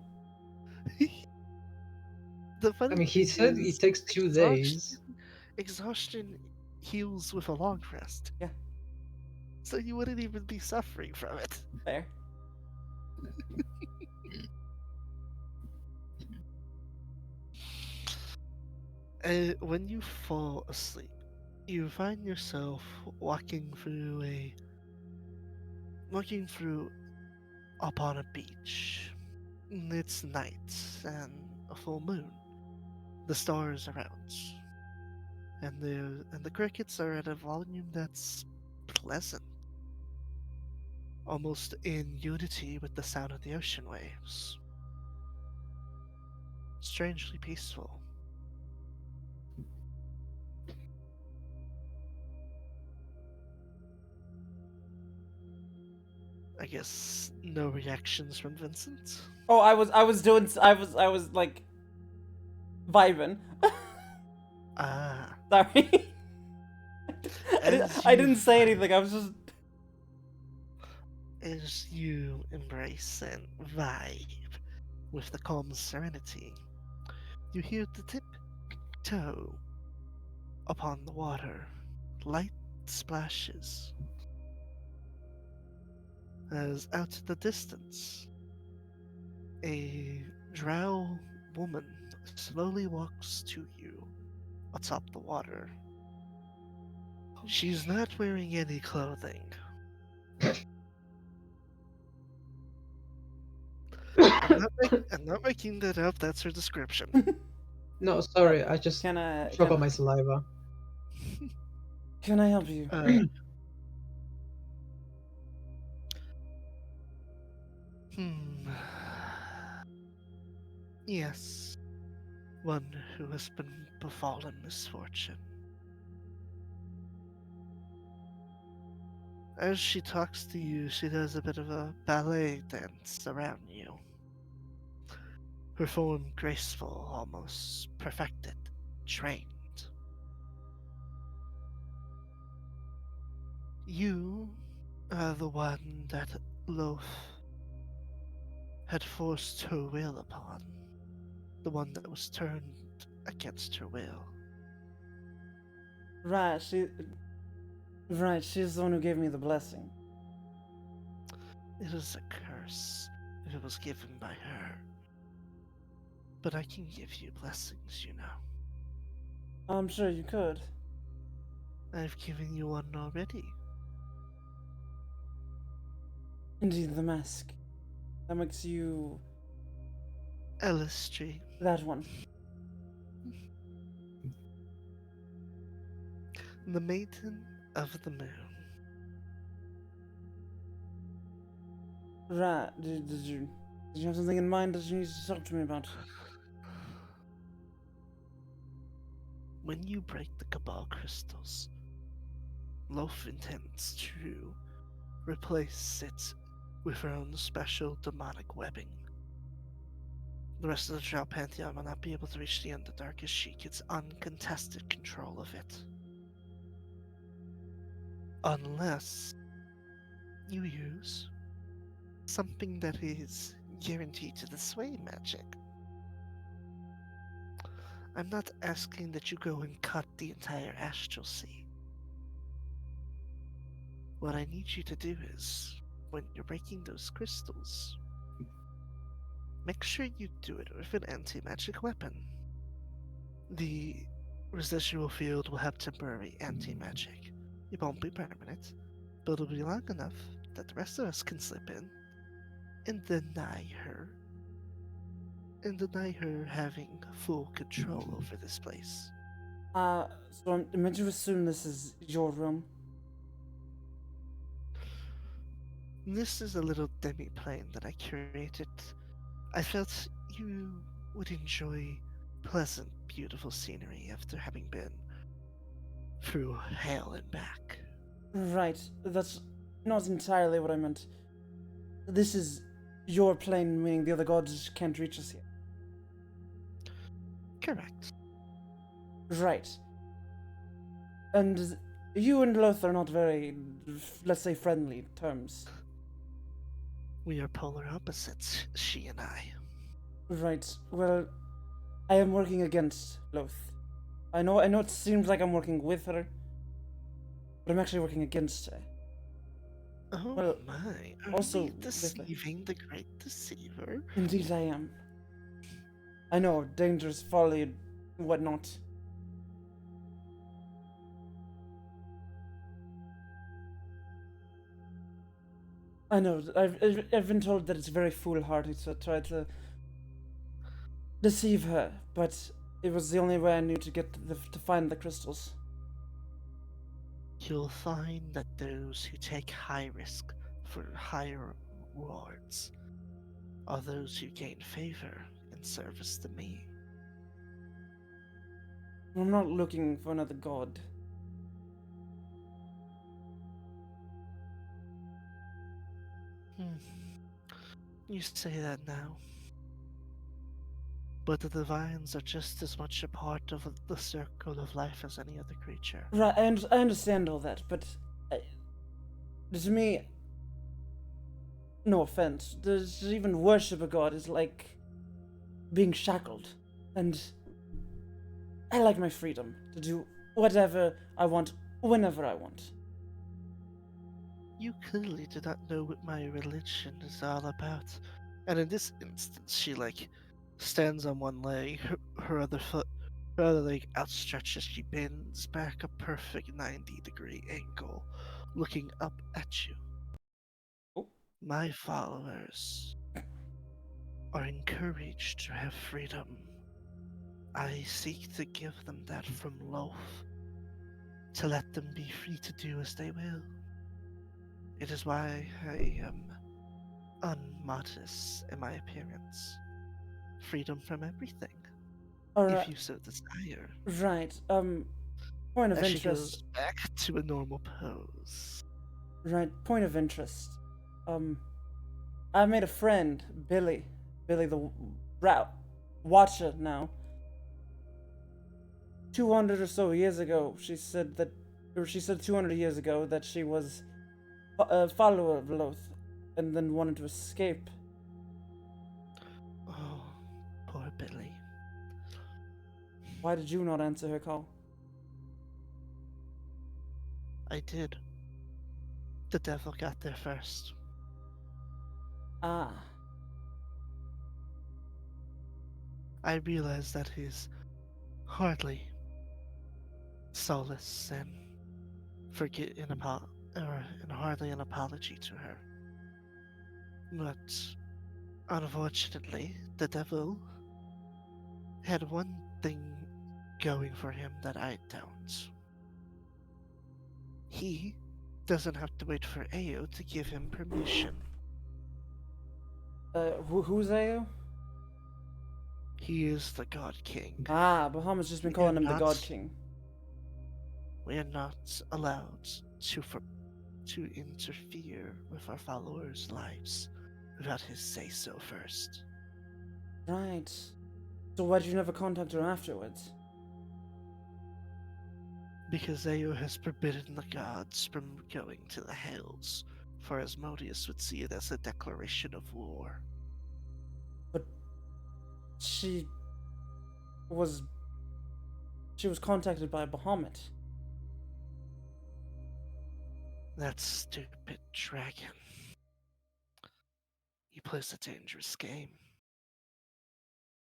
The funny I mean, he thing said is, it takes 2 days. Exhaustion heals with a long rest. Yeah. So you wouldn't even be suffering from it. Fair. When you fall asleep, you find yourself walking upon a beach. It's night and a full moon. The stars are out, and the crickets are at a volume that's pleasant, almost in unity with the sound of the ocean waves. Strangely peaceful. I guess no reactions from Vincent. Oh, I was like vibing. Ah, Sorry. As I you didn't say anything. I was just. as you embrace and vibe with the calm serenity, you hear the tip-toe upon the water, light splashes. As out in the distance, a drow woman slowly walks to you atop the water. She's not wearing any clothing. I'm not making that up, that's her description. No, sorry, I just Can I? choke on my saliva. Can I help you? Hmm. Yes. One who has been befallen misfortune. As she talks to you, she does a bit of a ballet dance around you. Her form graceful, almost perfected, trained. You The one that Loaf had forced her will upon. The one that was turned against her will. Right, right, she's the one who gave me the blessing. It is a curse if it was given by her. But I can give you blessings, you know. I'm sure you could. I've given you one already. Indeed, the mask. That makes you Elistry. that one. The Maiden of the Moon. Right, did you have something in mind that you need to talk to me about? When you break the Cabal crystals, Loaf intends to replace it with her own special demonic webbing. The rest of the Drow Pantheon will not be able to reach the Underdark as she gets uncontested control of it. Unless you use something that is guaranteed to dissuade magic. I'm not asking that you go and cut the entire Astral Sea. What I need you to do is, when you're breaking those crystals, make sure you do it with an anti-magic weapon. The residual field will have temporary anti-magic. It won't be permanent, but it'll be long enough that the rest of us can slip in and deny her having full control over this place. So I'm meant to assume this is your room? This is a little demi-plane that I curated. I felt you would enjoy pleasant, beautiful scenery after having been through hell and back. Right, that's not entirely what I meant. This is your plane, meaning the other gods can't reach us here. Correct. Right. And you and Loth are not very, let's say, friendly terms. We are polar opposites, she and I. Right, well, I am working against Loth. I know it seems like I'm working with her, but I'm actually working against her. Oh Well, my, are also we with deceiving the great deceiver? Indeed I am. I know, dangerous folly and whatnot. I know, I've been told that it's very foolhardy to try to deceive her, but it was the only way I knew to to find the crystals. You'll find that those who take high risk for higher rewards are those who gain favor in service to me. I'm not looking for another god. You say that now. But the divines are just as much a part of the circle of life as any other creature. Right, I understand all that, but to me, no offense, to even worship a god is like being shackled, and I like my freedom to do whatever I want, whenever I want. You clearly do not know what my religion is all about. And in this instance, she stands on one leg, her other leg outstretched as she bends back a perfect 90-degree angle, looking up at you. Oh. My followers are encouraged to have freedom. I seek to give them that from Loaf, to let them be free to do as they will. It is why I am unmodest in my appearance. Freedom from everything, Alright, if you so desire. right, point of As she interest. goes back to a normal pose. Right, point of interest. I made a friend, Billy. Billy the Rat Watcher now. 200 or so years ago, she said 200 years ago that she was follower of Loth, and then wanted to escape. Oh, poor Billy. Why did you not answer her call? I did. The devil got there first. Ah, I realized that he's hardly solace and and hardly an apology to her. But unfortunately, the devil had one thing going for him that I don't. He doesn't have to wait for Ao to give him permission. who's Ao? He is the God King. Ah, Bahamut's just been calling him the God King. We are not allowed to interfere with our followers' lives without his say so first. Right. So why did you never contact her afterwards? Because Ao has forbidden the gods from going to the Hells, for Asmodeus would see it as a declaration of war. But she was contacted by Bahamut. That stupid dragon. He plays a dangerous game.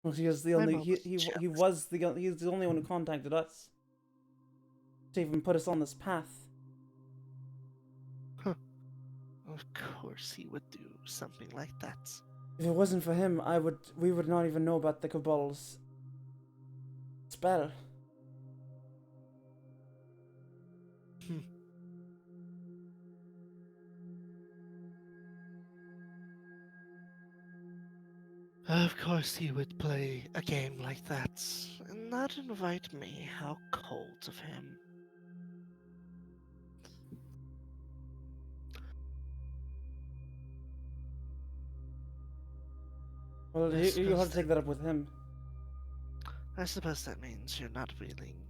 Well, he was the I'm only almost he's jealous. the only one who contacted us to even put us on this path. Huh. Of course he would do something like that. If it wasn't for him, we would not even know about the Cabal's spell. Hmm. Of course he would play a game like that and not invite me. How cold of him. Well, I you'll have suppose to take that up with him. I suppose that means you're not willing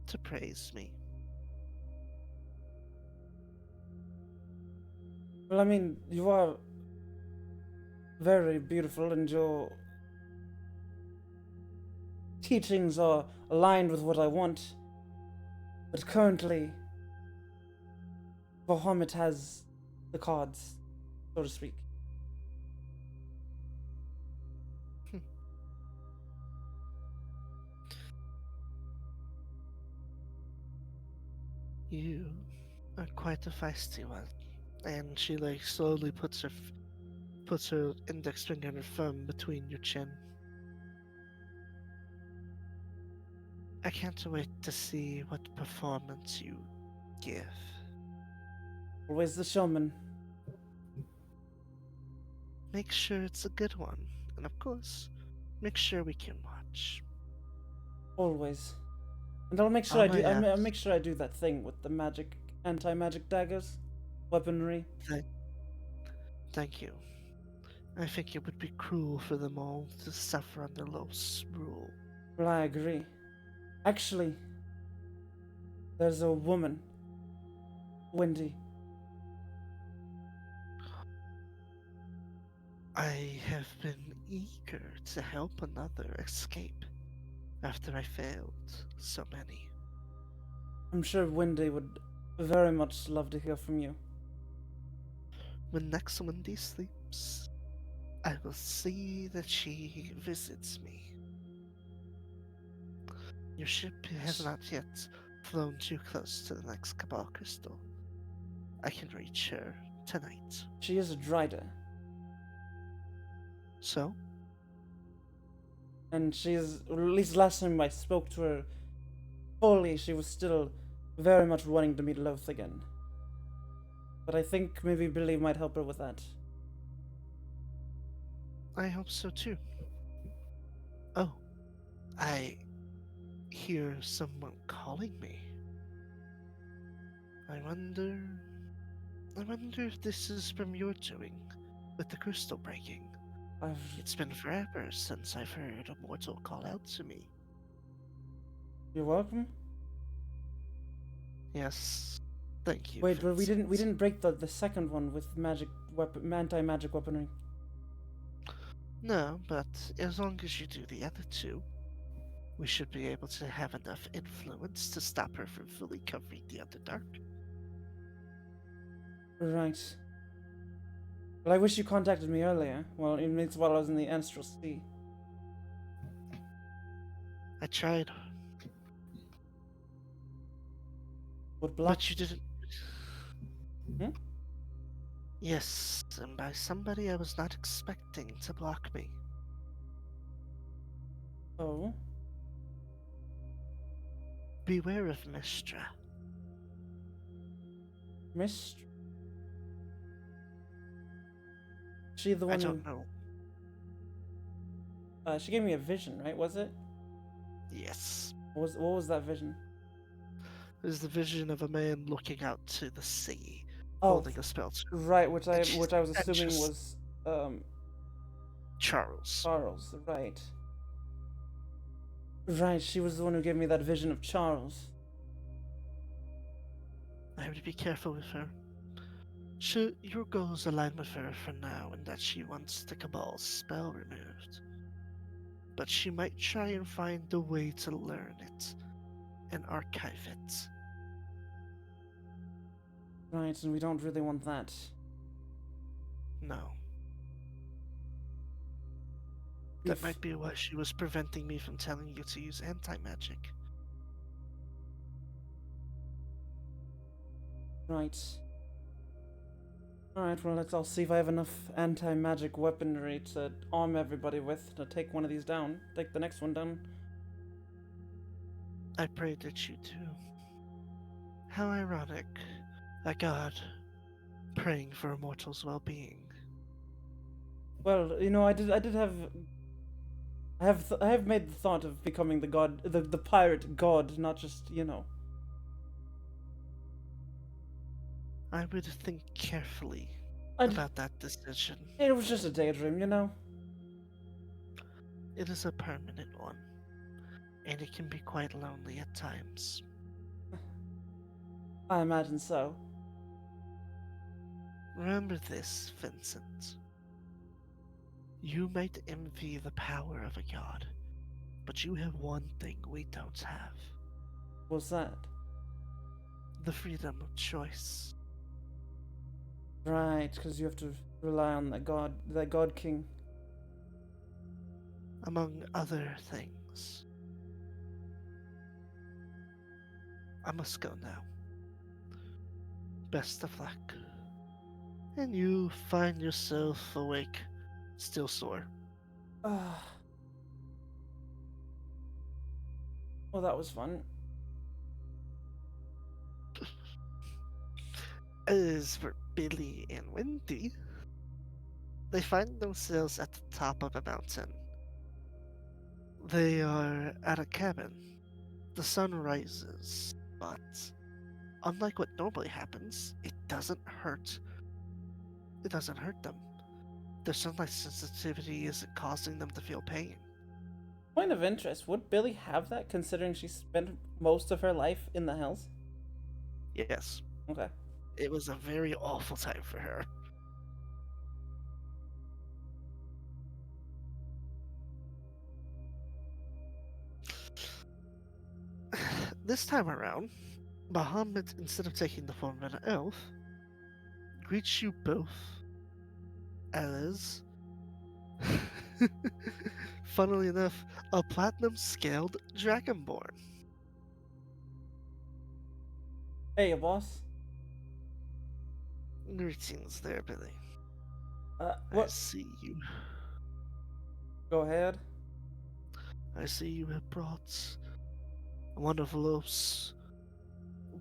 to praise me. Well, I mean, you are very beautiful, and your teachings are aligned with what I want. But currently, Bahamut has the cards, so to speak. You are quite a feisty one. And she slowly puts her index finger and her thumb between your chin. I can't wait to see what performance you give. Always the showman. Make sure it's a good one, and of course, make sure we can watch. Always. And I'll make sure All I I'll ask, make sure I do that thing with the anti-magic daggers, weaponry. thank you. I think it would be cruel for them all to suffer under Los rule. Well, I agree. Actually, there's a woman, Wendy. I have been eager to help another escape after I failed so many. I'm sure Wendy would very much love to hear from you. When next Wendy sleeps, I will see that she visits me. Your ship has not yet flown too close to the next Cabal crystal. I can reach her tonight. She is a Drider, So, and she's, or at least last time I spoke to her fully, she was still very much wanting to meet Loth again. But I think maybe Billy might help her with that. I hope so too. Oh, I hear someone calling me. I wonder. I wonder if this is from your doing, with the crystal breaking. It's been forever since I've heard a mortal call out to me. You're welcome. Yes, Thank you. Wait, but we Vincent. didn't break the second one with anti-magic weaponry. No, but as long as you do the other two, we should be able to have enough influence to stop her from fully covering the Underdark. Right. Well, I wish you contacted me earlier. Well, it means while I was in the Astral Sea. I tried, What blocked? but you didn't. Hmm? Yes, and by somebody I was not expecting to block me. Oh. Beware of Mistra. Mist. She the I one who... don't know. She gave me a vision, right? Was it? Yes. What was that vision? It was the vision of a man looking out to the sea, Oh, holding a spell. right, which I And she's- was and assuming just- was Charles. Charles, right. Right, she was the one who gave me that vision of Charles. I have to be careful with her. Sure, your goals align with her for now in that she wants the Cabal's spell removed. But she might try and find a way to learn it and archive it. Right, and we don't really want that. No. We've- That might be why she was preventing me from telling you to use anti-magic. Right. Alright, well, I'll see if I have enough anti-magic weaponry to arm everybody with to take one of these down. Take the next one down. I pray that you do. How ironic. A god praying for a mortal's well-being. Well, you know, I have made the thought of becoming the pirate god, not just, you know. I would think carefully I'd- about that decision. It was just a daydream, you know. It is a permanent one, and it can be quite lonely at times. I imagine so. Remember this, Vincent. You might envy the power of a god, but you have one thing we don't have: What's that? the freedom of choice. Right, because you have to rely on that god king. Among other things. I must go now. Best of luck. And you find yourself awake, still sore. Well, that was fun. As for Billy and Wendy, they find themselves at the top of a mountain. They are at a cabin. The sun rises, but unlike what normally happens, it doesn't hurt. It doesn't hurt them. Their sunlight sensitivity isn't causing them to feel pain. Point of interest, would Billy have that considering she spent most of her life in the hills? Yes, Okay. it was a very awful time for her. This time around, Bahamut, instead of taking the form of an elf, greets you both as, funnily enough, a platinum scaled dragonborn. Hey, boss. Greetings there, Billy. I What? see you. Go ahead. I see you have brought one of those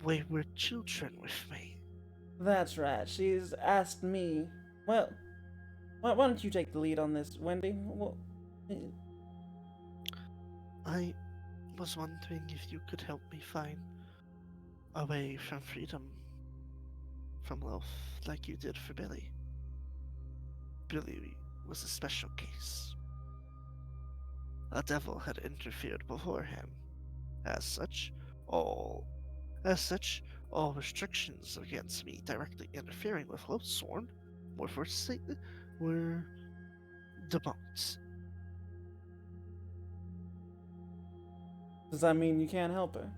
wayward children with me. That's right. She's asked me. Well, why don't you take the lead on this, Wendy? Well, I was wondering if you could help me find a way from freedom from love like you did for Billy. Billy was a special case. A devil had interfered before him. As such, All restrictions against me directly interfering with Loathsworn were debunked. Does that mean you can't help her?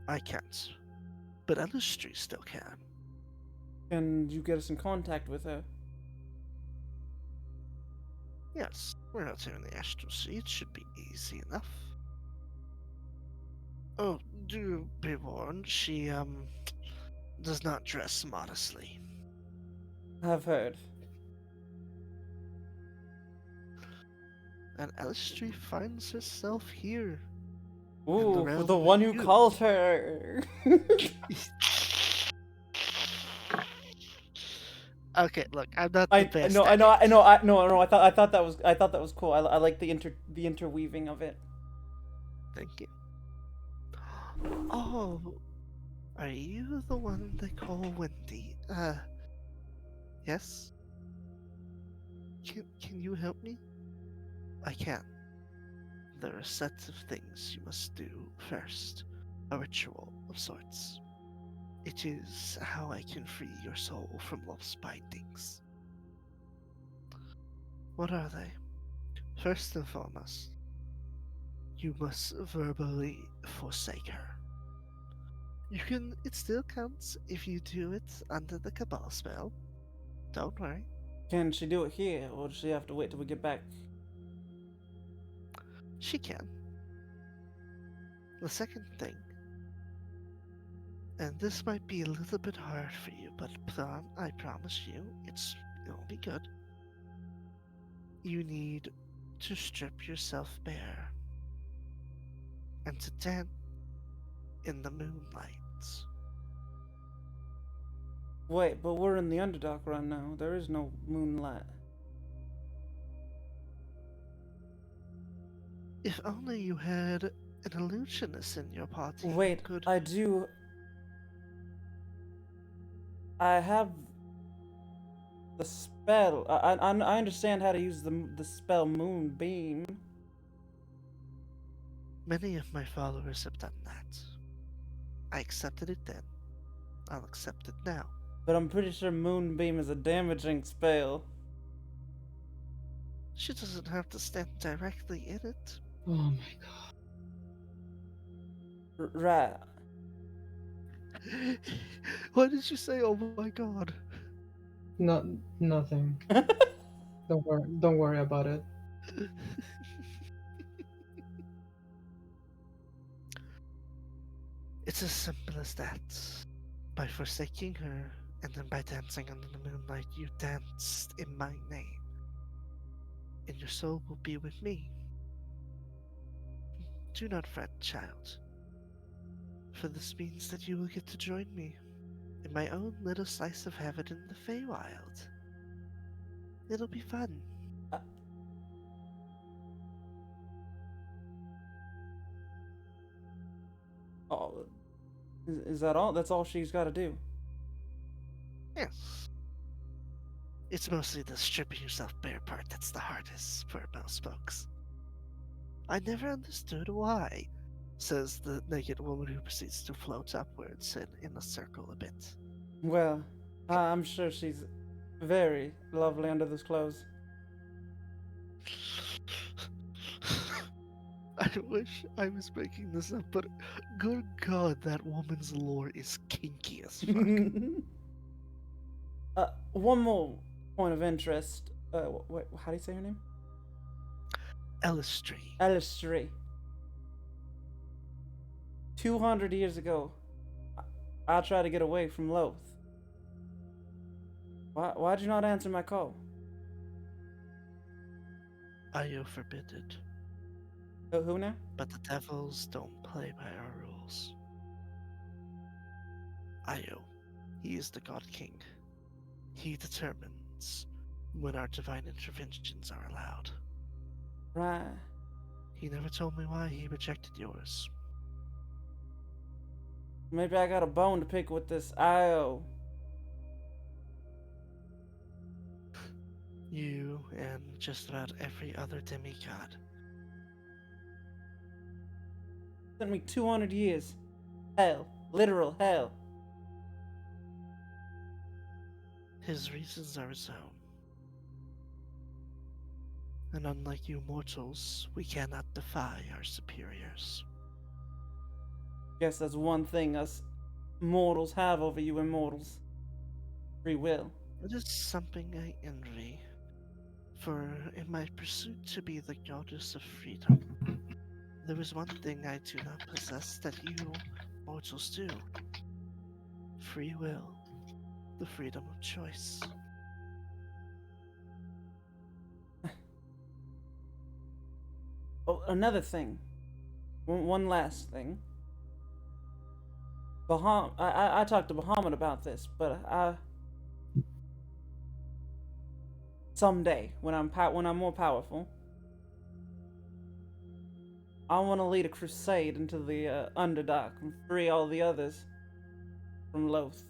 I can't, but Elistry still can. Can you get us in contact with her? Yes, we're out here in the Astral Sea. It should be easy enough. Oh, do be warned, she, does not dress modestly. I've heard. And Elistry finds herself here. In the Ooh, realm the one who with you. called her. Okay, look, I'm not the I best no, I at know, it. I know, no. I thought that was cool. I like the interweaving of it. Thank you. Oh, are you the one they call Wendy? Yes? Can you help me? I can. There are a set of things you must do first. A ritual of sorts. It is how I can free your soul from love's bindings. What are they? First and foremost, you must verbally forsake her. It still counts if you do it under the Cabal spell. Don't worry. Can she do it here, or does she have to wait till we get back? She can. The second thing, and this might be a little bit hard for you, but I promise you, it'll be good. You need to strip yourself bare and to dance in the moonlight. Wait, but we're in the Underdark right now. There is no moonlight. If only you had an illusionist in your party who Wait, could. I do. I have the spell. I understand how to use the spell Moonbeam. Many of my followers have done that. I accepted it then. I'll accept it now. But I'm pretty sure Moonbeam is a damaging spell. She doesn't have to stand directly in it. Oh my god. Right. Why did you say, oh my god? Nothing. Don't worry about it. It's as simple as that. By forsaking her, and then by dancing under the moonlight, you danced in my name. And your soul will be with me. Do not fret, child. For this means that you will get to join me in my own little slice of heaven in the Feywild. It'll be fun. Oh, is that all? That's all she's got to do. Yes. It's mostly the stripping yourself bare part that's the hardest for most folks. I never understood why, says the naked woman who proceeds to float upwards in a circle a bit. Well, I'm sure she's very lovely under those clothes. I wish I was making this up, but good god, that woman's lore is kinky as fuck. One more point of interest. Wait, how do you say her name? Elistry. Elistry. 200 years ago, I tried to get away from Loth. Why'd you not answer my call? Io forbid it, Who now? but the devils don't play by our rules. Io, he is the God King. He determines when our divine interventions are allowed. Right. He never told me why he rejected yours. Maybe I got a bone to pick with this IO. You and just about every other demigod. Sent me 200 years. Hell. Literal hell. His reasons are his own. And unlike you mortals, we cannot defy our superiors. Guess that's one thing us mortals have over you immortals. Free will. It is something I envy, for in my pursuit to be the goddess of freedom, there is one thing I do not possess that you mortals do. Free will, the freedom of choice. Oh, another thing. One last thing. I talked to Bahamut about this, but someday when I'm more powerful, I want to lead a crusade into the Underdark and free all the others from Loth.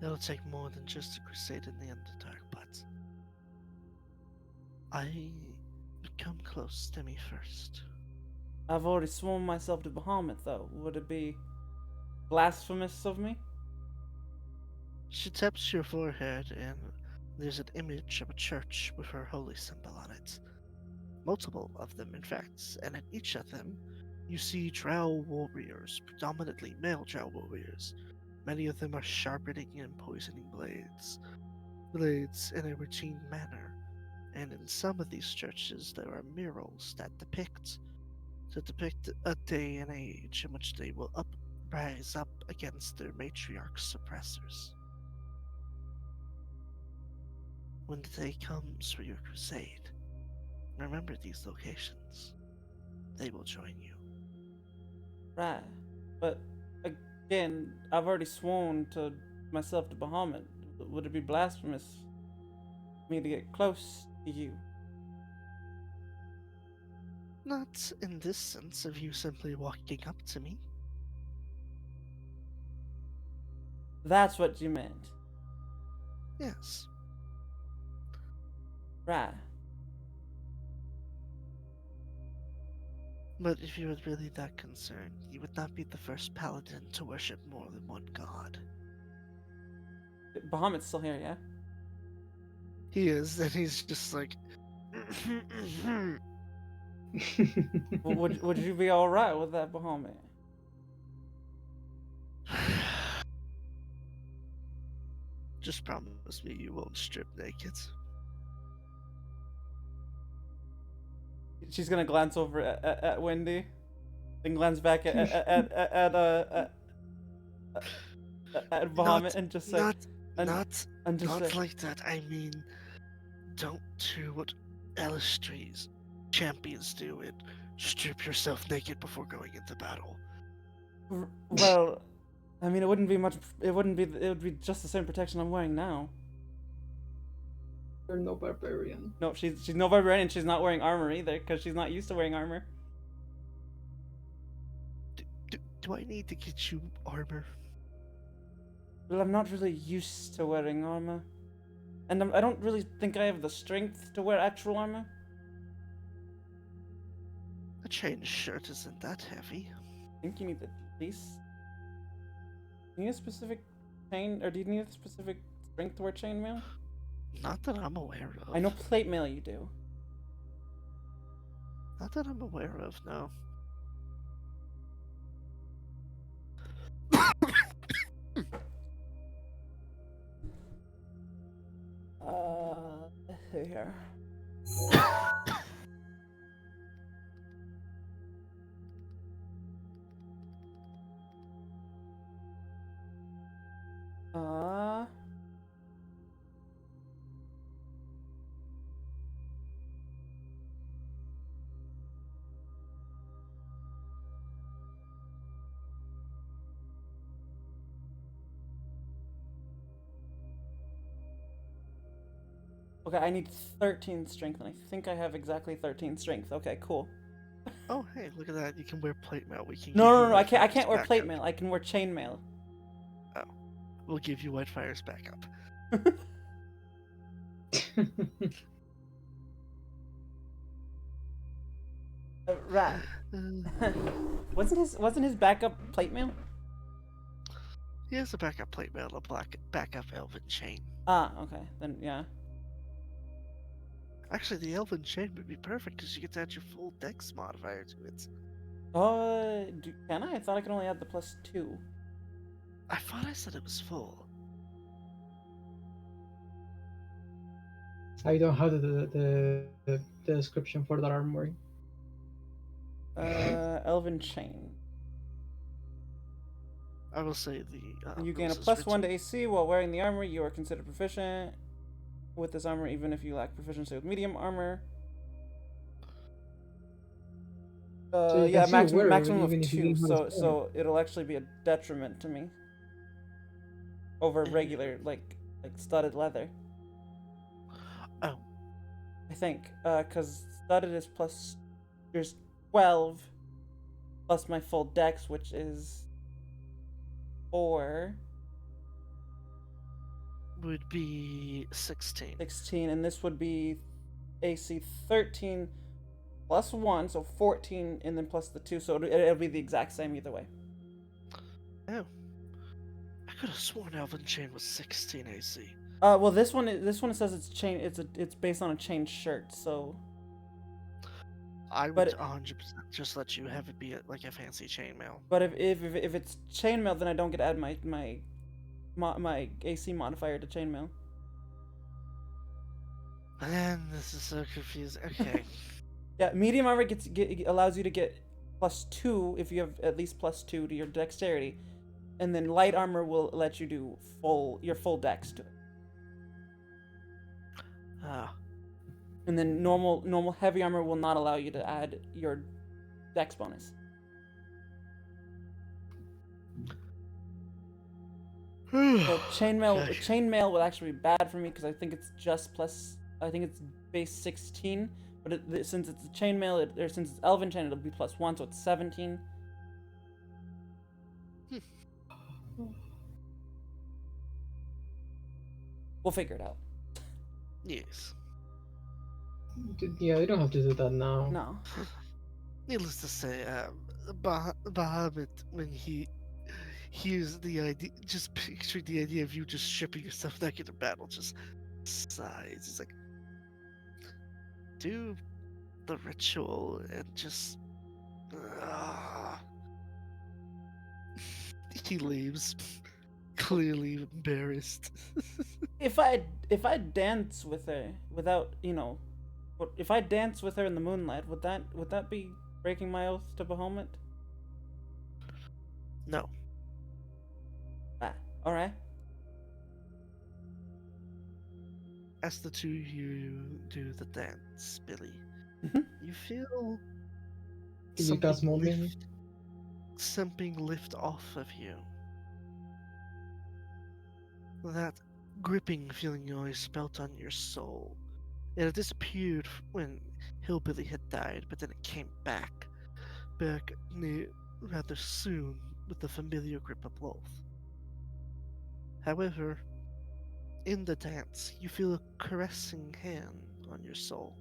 It'll take more than just a crusade in the Underdark, but come close to me first. I've already sworn myself to Bahamut, though. Would it be blasphemous of me? She taps your forehead, and there's an image of a church with her holy symbol on it. Multiple of them, in fact, and at each of them, you see drow warriors, predominantly male drow warriors. Many of them are sharpening and poisoning blades in a routine manner. And in some of these churches, there are murals that depict a day and age in which they will rise up against their matriarch's oppressors. When the day comes for your crusade, remember these locations. They will join you. Right. But, again, I've already sworn to myself to Bahamut. Would it be blasphemous for me to get close to you? Not in this sense of you simply walking up to me. That's what you meant. Yes. Right. But if you were really that concerned, you would not be the first paladin to worship more than one god. Bahamut's still here, yeah? He is, and he's just like... Well, would you be alright with that, Bahamut? Just promise me you won't strip naked. She's gonna glance over at Wendy, then glance back at Bahamut and just say, Not like that. I mean, don't do what Alistair's champions do and strip yourself naked before going into battle. Well, I mean, it wouldn't be much. It would be just the same protection I'm wearing now. You're no barbarian. No, she's no barbarian. She's not wearing armor either, because she's not used to wearing armor. Do I need to get you armor? Well, I'm not really used to wearing armor, and I don't really think I have the strength to wear actual armor. A chain shirt isn't that heavy. I think you need at least. Do you need a specific chain, or do you need a specific strength to wear chainmail? Not that I'm aware of. I know plate mail you do. Not that I'm aware of, no. Here. Okay, I need 13 strength, and I think I have exactly 13 strength. Okay, cool. Oh, hey, look at that. You can wear plate mail. We can. No, I can't wear plate mail. I can wear chain mail. Oh, we'll give you Whitefire's backup. Right. Wasn't his backup plate mail? He has a backup plate mail, a backup elven chain. Ah, okay. Then yeah. Actually, the elven chain would be perfect because you get to add your full dex modifier to it. Can I? I thought I could only add the +2. I thought I said it was full. I don't have the description for that armory. Elven chain. I will say the. You gain a notes is +1 to written- AC while wearing the armor. You are considered proficient with this armor, even if you lack proficiency with medium armor. So you Yeah, can still wear it maximum of even if you 2. gain So -1. so it'll actually be a detriment to me over regular like studded leather. Oh, I think, because studded is plus. There's 12 plus my full dex, which is 4. would be 16. 16, and this would be AC 13 plus 1, so 14, and then plus the 2, so it'll be the exact same either way. Oh. I could have sworn elven chain was 16 AC. Well, this one says it's chain. It's based on a chain shirt, so. I would But- 100% just let you have it be like a fancy chainmail. But if it's chainmail, then I don't get to add my AC modifier to chainmail. Man, this is so confusing. Okay. Yeah, medium armor allows you to get +2 if you have at least +2 to your dexterity, and then light armor will let you do your full dex to it. Ah. And then normal heavy armor will not allow you to add your dex bonus. So chainmail will actually be bad for me because I think it's just I think it's base 16, but since it's chainmail, or since it's elven chain, it'll be +1, so it's 17. We'll figure it out. Yes. Yeah, they don't have to do that now. No. Needless to say, Bahamut, when he hears the idea, just picture the idea of you just stripping yourself naked in battle, just sighs. He's like, do the ritual and just. He leaves, clearly embarrassed. If I dance with her without, if I dance with her in the moonlight, would that be breaking my oath to Bahamut? No. Ah, all right. As the two of you do the dance, Billy, Mhm. you feel Can you cast more something lift off of you. That gripping feeling you always felt on your soul. It had disappeared when Hillbilly had died, but then it came back rather soon with the familiar grip of Loth. However, in the dance, you feel a caressing hand on your soul,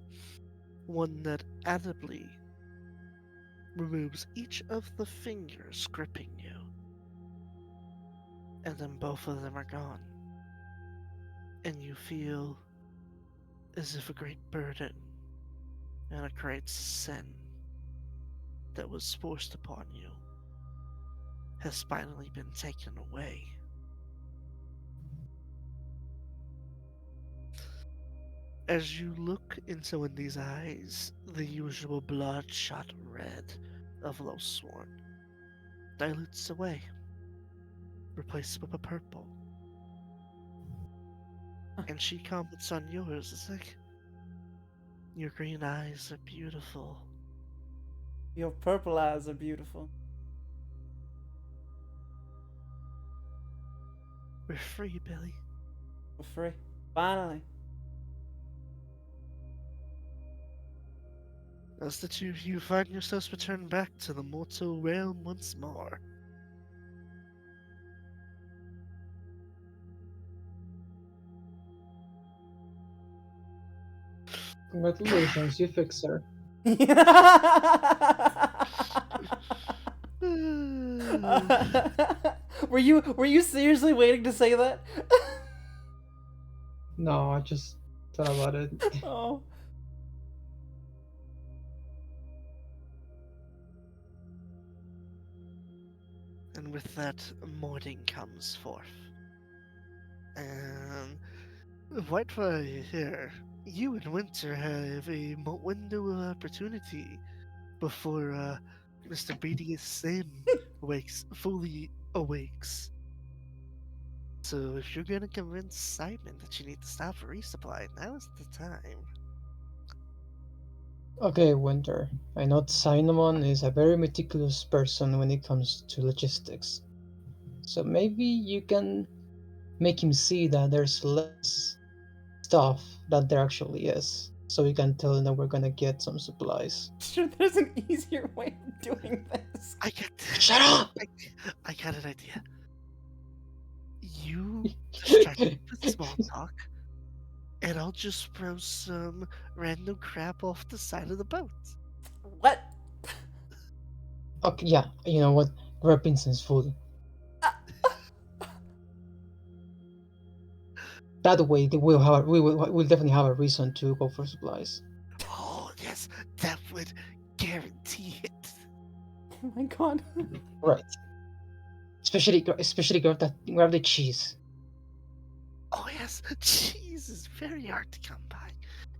one that audibly removes each of the fingers gripping you, and then both of them are gone, and you feel as if a great burden and a great sin that was forced upon you has finally been taken away. As you look into Wendy's eyes, the usual bloodshot red of Lowsworn dilutes away, replaced with a purple. And she comments on yours. It's like, your green eyes are beautiful. Your purple eyes are beautiful. We're free, Billy. For free. Finally. As the two of you find yourselves returned back to the mortal realm once more. Congratulations, you fixed her. Were you seriously waiting to say that? No, I just thought about it. Oh. And with that, morning comes forth. And Whitefire here, you and Winter have a window of opportunity before Mr. Beatty Sim fully awakes. So if you're gonna convince Simon that you need to stop for resupply, now is the time. Okay, Winter. I know Cinnamon is a very meticulous person when it comes to logistics. So maybe you can make him see that there's less stuff than there actually is. So we can tell him that we're gonna get some supplies. Sure, there's an easier way of doing this. I get Shut up! I got an idea. You distract me with small talk, and I'll just throw some random crap off the side of the boat. What? Okay, yeah, you know what? Grab Vincent's food. That way, we'll definitely have a reason to go for supplies. Oh yes, that would guarantee it. Oh my god. Right. Especially grab the cheese. Oh yes, cheese is very hard to come by.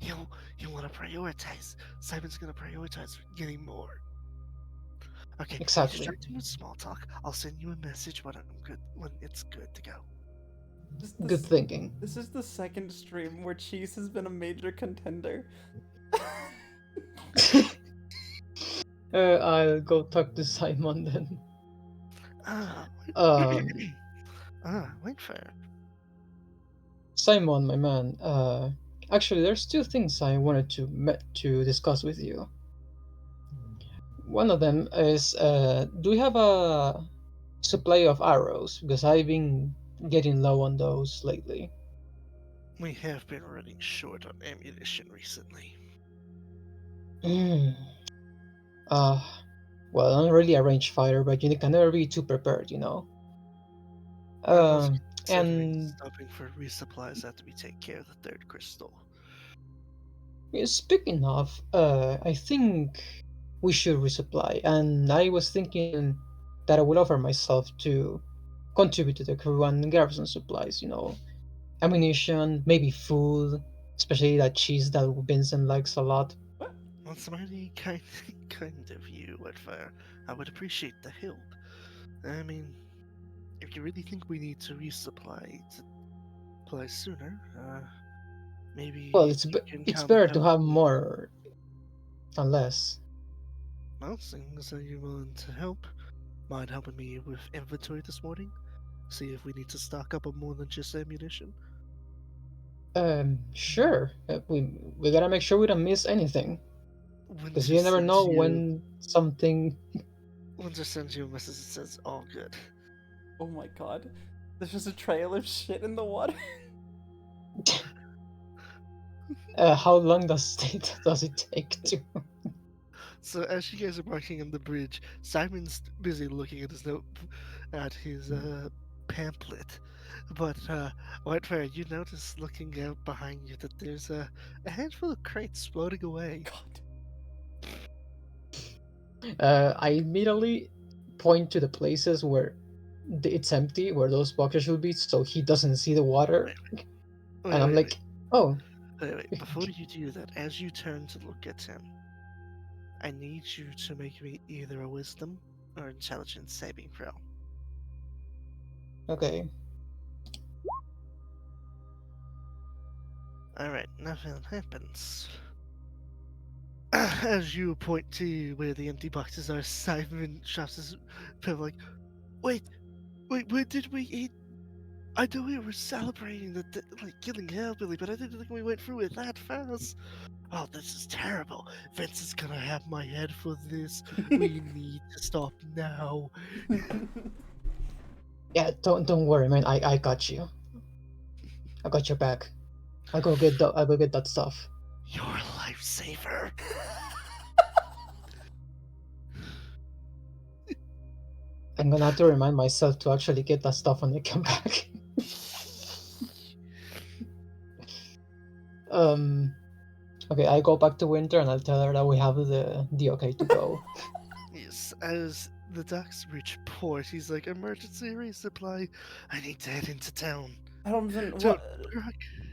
You want to prioritize. Simon's gonna prioritize getting more. Okay, Exactly. distract him with small talk. I'll send you a message when it's good to go. Good thinking. This is the second stream where cheese has been a major contender. I'll go talk to Simon then. Wait for it. Simon, my man. Actually, there's two things I wanted to discuss with you. One of them is, do we have a supply of arrows? Because I've been getting low on those lately. We have been running short on ammunition recently. Mm. Well, I'm not really a range fighter, but you can never be too prepared, you know. I was considering And stopping for resupplies after we take care of the third crystal. speaking of, I think we should resupply, and I was thinking that I would offer myself to contribute to the crew and grab some supplies, you know, ammunition, maybe food, especially that cheese that Vincent likes a lot. That's mighty kind of you, Whitefire. I would appreciate the help. I mean, if you really think we need to resupply sooner, maybe Well, you can it's come better to help have me. more than less. Well, seeing as though you're willing to help, mind helping me with inventory this morning? See if we need to stock up on more than just ammunition. Sure. We gotta make sure we don't miss anything, because Winter you never sends know you. when something. Winter sends you a message that says all good. Oh my god. There's just a trail of shit in the water. How long does it take to? So as you guys are walking on the bridge, Simon's busy looking at his pamphlet. But Whitefire, you notice looking out behind you that there's a handful of crates floating away. God. I immediately point to the places where it's empty, where those boxes should be, so he doesn't see the water. And I'm like, oh. Wait. Before you do that, as you turn to look at him, I need you to make me either a wisdom or intelligence saving throw. Okay. Alright, nothing happens. As you point to where the empty boxes are, Simon drops his pen like, wait, where did we eat? I know we were celebrating killing Hillbilly, but I didn't think we went through it that fast. Oh, this is terrible. Vince is gonna have my head for this. We need to stop now. Yeah, don't worry, man. I got you. I got your back. I'll go get that stuff. You're a lifesaver. I'm gonna have to remind myself to actually get that stuff when I come back. Okay, I go back to Winter and I'll tell her that we have the okay to go. Yes, as the docks reach port, he's like, emergency resupply. I need to head into town. Helmsman, To what?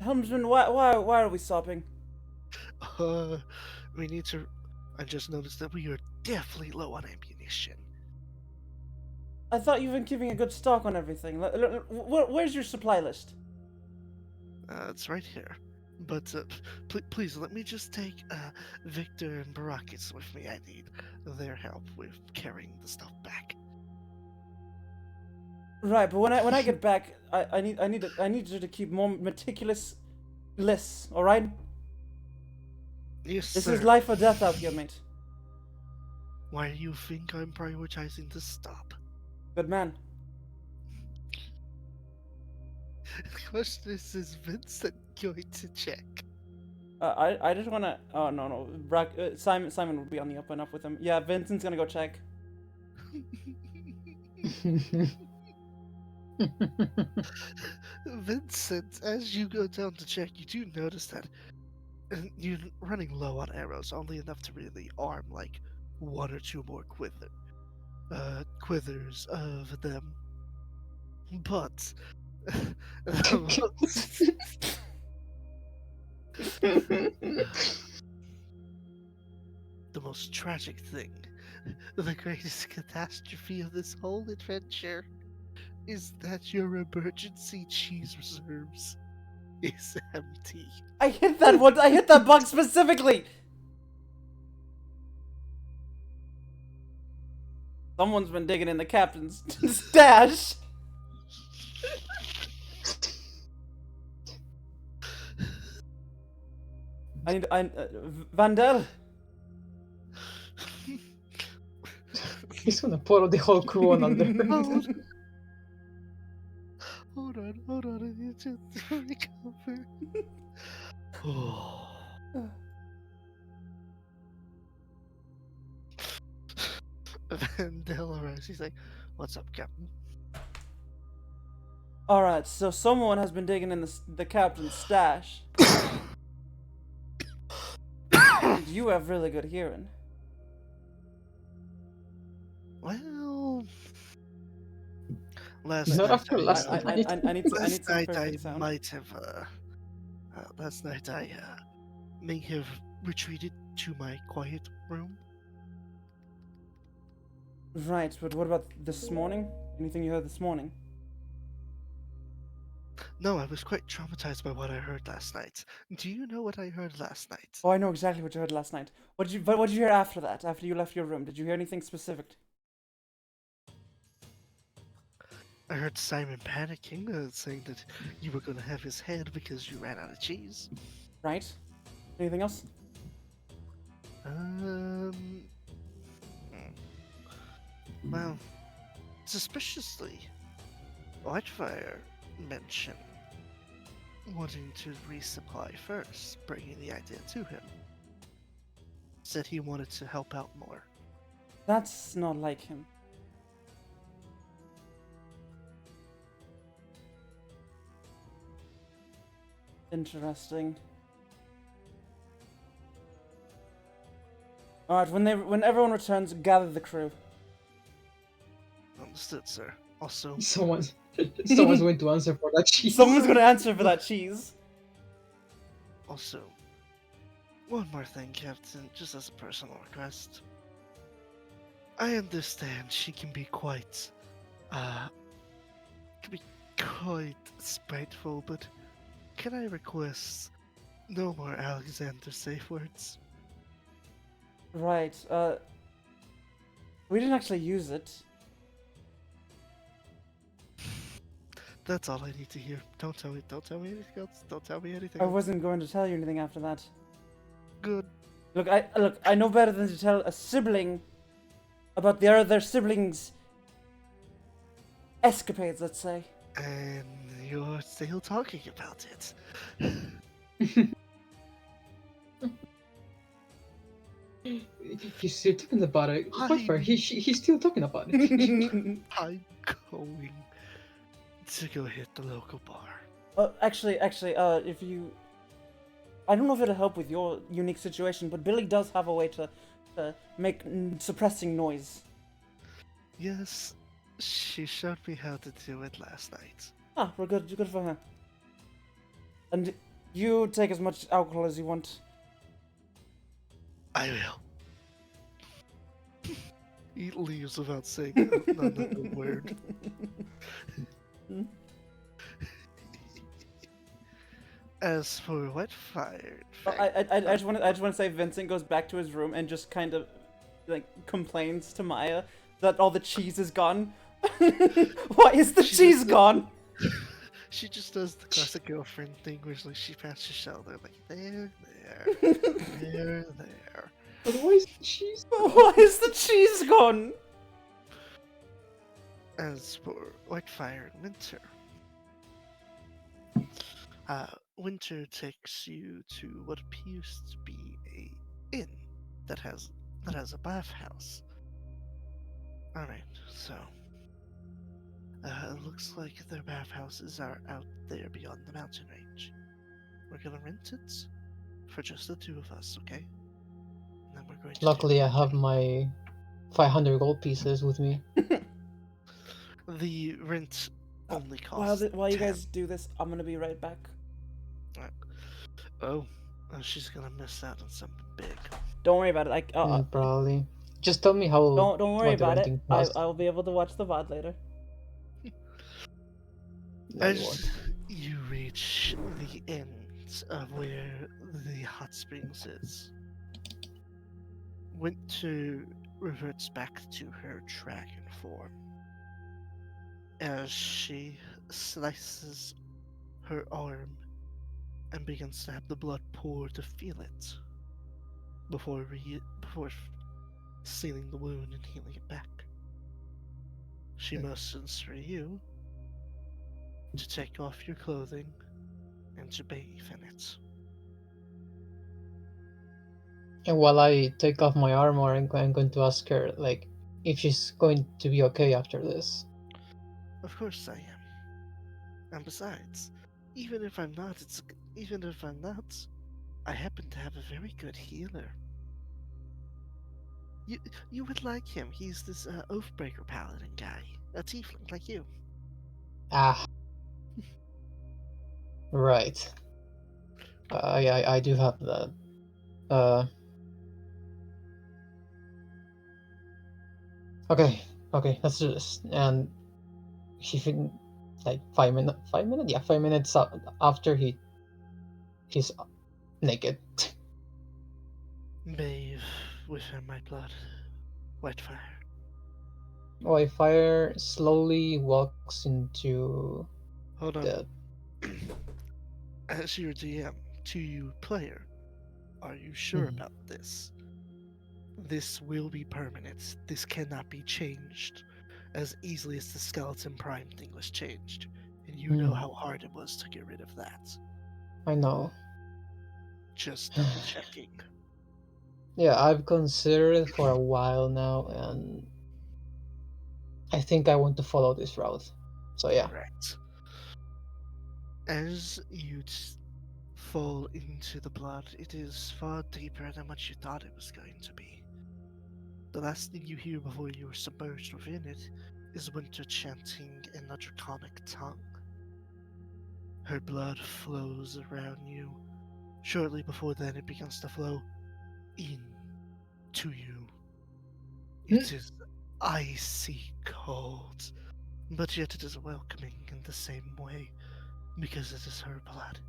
Helmsman, why are we stopping? We need to. I just noticed that we are definitely low on ammunition. I thought you've been keeping a good stock on everything. Where's your supply list? It's right here. But please let me just take Victor and Barakis with me. I need their help with carrying the stuff back. Right, but when I get back, I need you to keep more meticulous lists. All right? Yes, This sir. is life or death out here, mate. Why do you think I'm prioritizing this stop? Good man. The question is Vincent going to check? I just wanna. Oh no. Simon would be on the up and up with him. Yeah, Vincent's gonna go check. Vincent, as you go down to check, you do notice that you're running low on arrows, only enough to really arm like one or two more quithers of them. But the most tragic thing, the greatest catastrophe of this whole adventure, is that your emergency cheese reserves is empty. I hit that one. I hit that bug specifically. Someone's been digging in the captain's stash. Vandel. He's gonna put the whole crew on under. Hold on, I need to recover. Vandel arrives. He's like, "What's up, Captain?" All right, so someone has been digging in the captain's stash. You have really good hearing. Well, last No, night after last I night. need some last night I perfect sound. might have. Last night I may have retreated to my quiet room. Right, but what about this morning? Anything you heard this morning? No, I was quite traumatized by what I heard last night. Do you know what I heard last night? Oh, I know exactly what you heard last night. What did you hear after that? After you left your room, did you hear anything specific? I heard Simon panicking, saying that you were going to have his head because you ran out of cheese. Right. Anything else? Well, suspiciously, Whitefire mentioned wanting to resupply first, bringing the idea to him. Said he wanted to help out more. That's not like him. Interesting. All right, when everyone returns, gather the crew. Understood, sir. Also, Someone's going to answer for that cheese. Someone's gonna answer for that cheese. Also, one more thing, Captain, just as a personal request. I understand she can be quite spiteful, but can I request no more Alexander safe words? Right. We didn't actually use it. That's all I need to hear. Don't tell me anything else. Don't tell me anything I else. wasn't going to tell you anything after that. Good. Look, I know better than to tell a sibling about the other siblings' escapades, let's say. And you're still talking about it. He's still talking about it. Whitefire, he's still talking about it. I'm going to go hit the local bar. Actually, if you, I don't know if it'll help with your unique situation, but Billy does have a way to make suppressing noise. Yes, she showed me how to do it last night. Ah, we're good for her. And you take as much alcohol as you want. I will. He leaves without saying another word. As for Whitefire, I just want to say Vincent goes back to his room and just kind of like complains to Maya that all the cheese is gone. Why is the cheese gone? she just does the classic girlfriend thing where like she pats your shoulder like there. But why is the cheese? Why is the cheese gone? As for Whitefire and Winter, Winter takes you to what appears to be a inn that has a bathhouse. All right, so it looks like their bathhouses are out there beyond the mountain range. We're gonna rent it for just the two of us, okay? And then we're going to Luckily, I have my 500 gold pieces with me. the rent only costs. While you 10. guys do this, I'm gonna be right back. Oh, she's gonna miss out on something big. Don't worry about it. Probably. Just tell me how. Don't worry what the about it. renting costs. I'll be able to watch the VOD later. No, you won't. As you reach the end of where the hot springs is, Winter reverts back to her dragon form as she slices her arm and begins to have the blood pour to feel it before sealing the wound and healing it back. She motions for you to take off your clothing and to bathe in it. And while I take off my armor, I'm going to ask her, like, if she's going to be okay after this. Of course I am. And besides, even if I'm not, I happen to have a very good healer. You would like him. He's this Oathbreaker paladin guy, a tiefling like you. Ah. Right. I do have that. Okay, let's do this. And he fin like 5 minutes. 5 minutes? Yeah, 5 minutes after he's naked. Bathe within my blood. Whitefire. Whitefire slowly walks into Hold on. the. As your DM, to you player, are you sure about this? This will be permanent. This cannot be changed as easily as the skeleton prime thing was changed. And you know how hard it was to get rid of that. I know. Just double checking. Yeah, I've considered it for a while now, and I think I want to follow this route. So yeah. Right. As you fall into the blood, it is far deeper than what you thought it was going to be. The last thing you hear before you are submerged within it is Winter chanting in a draconic tongue. Her blood flows around you. Shortly before then, it begins to flow in to you. It is icy cold, but yet it is welcoming in the same way because it is her blood.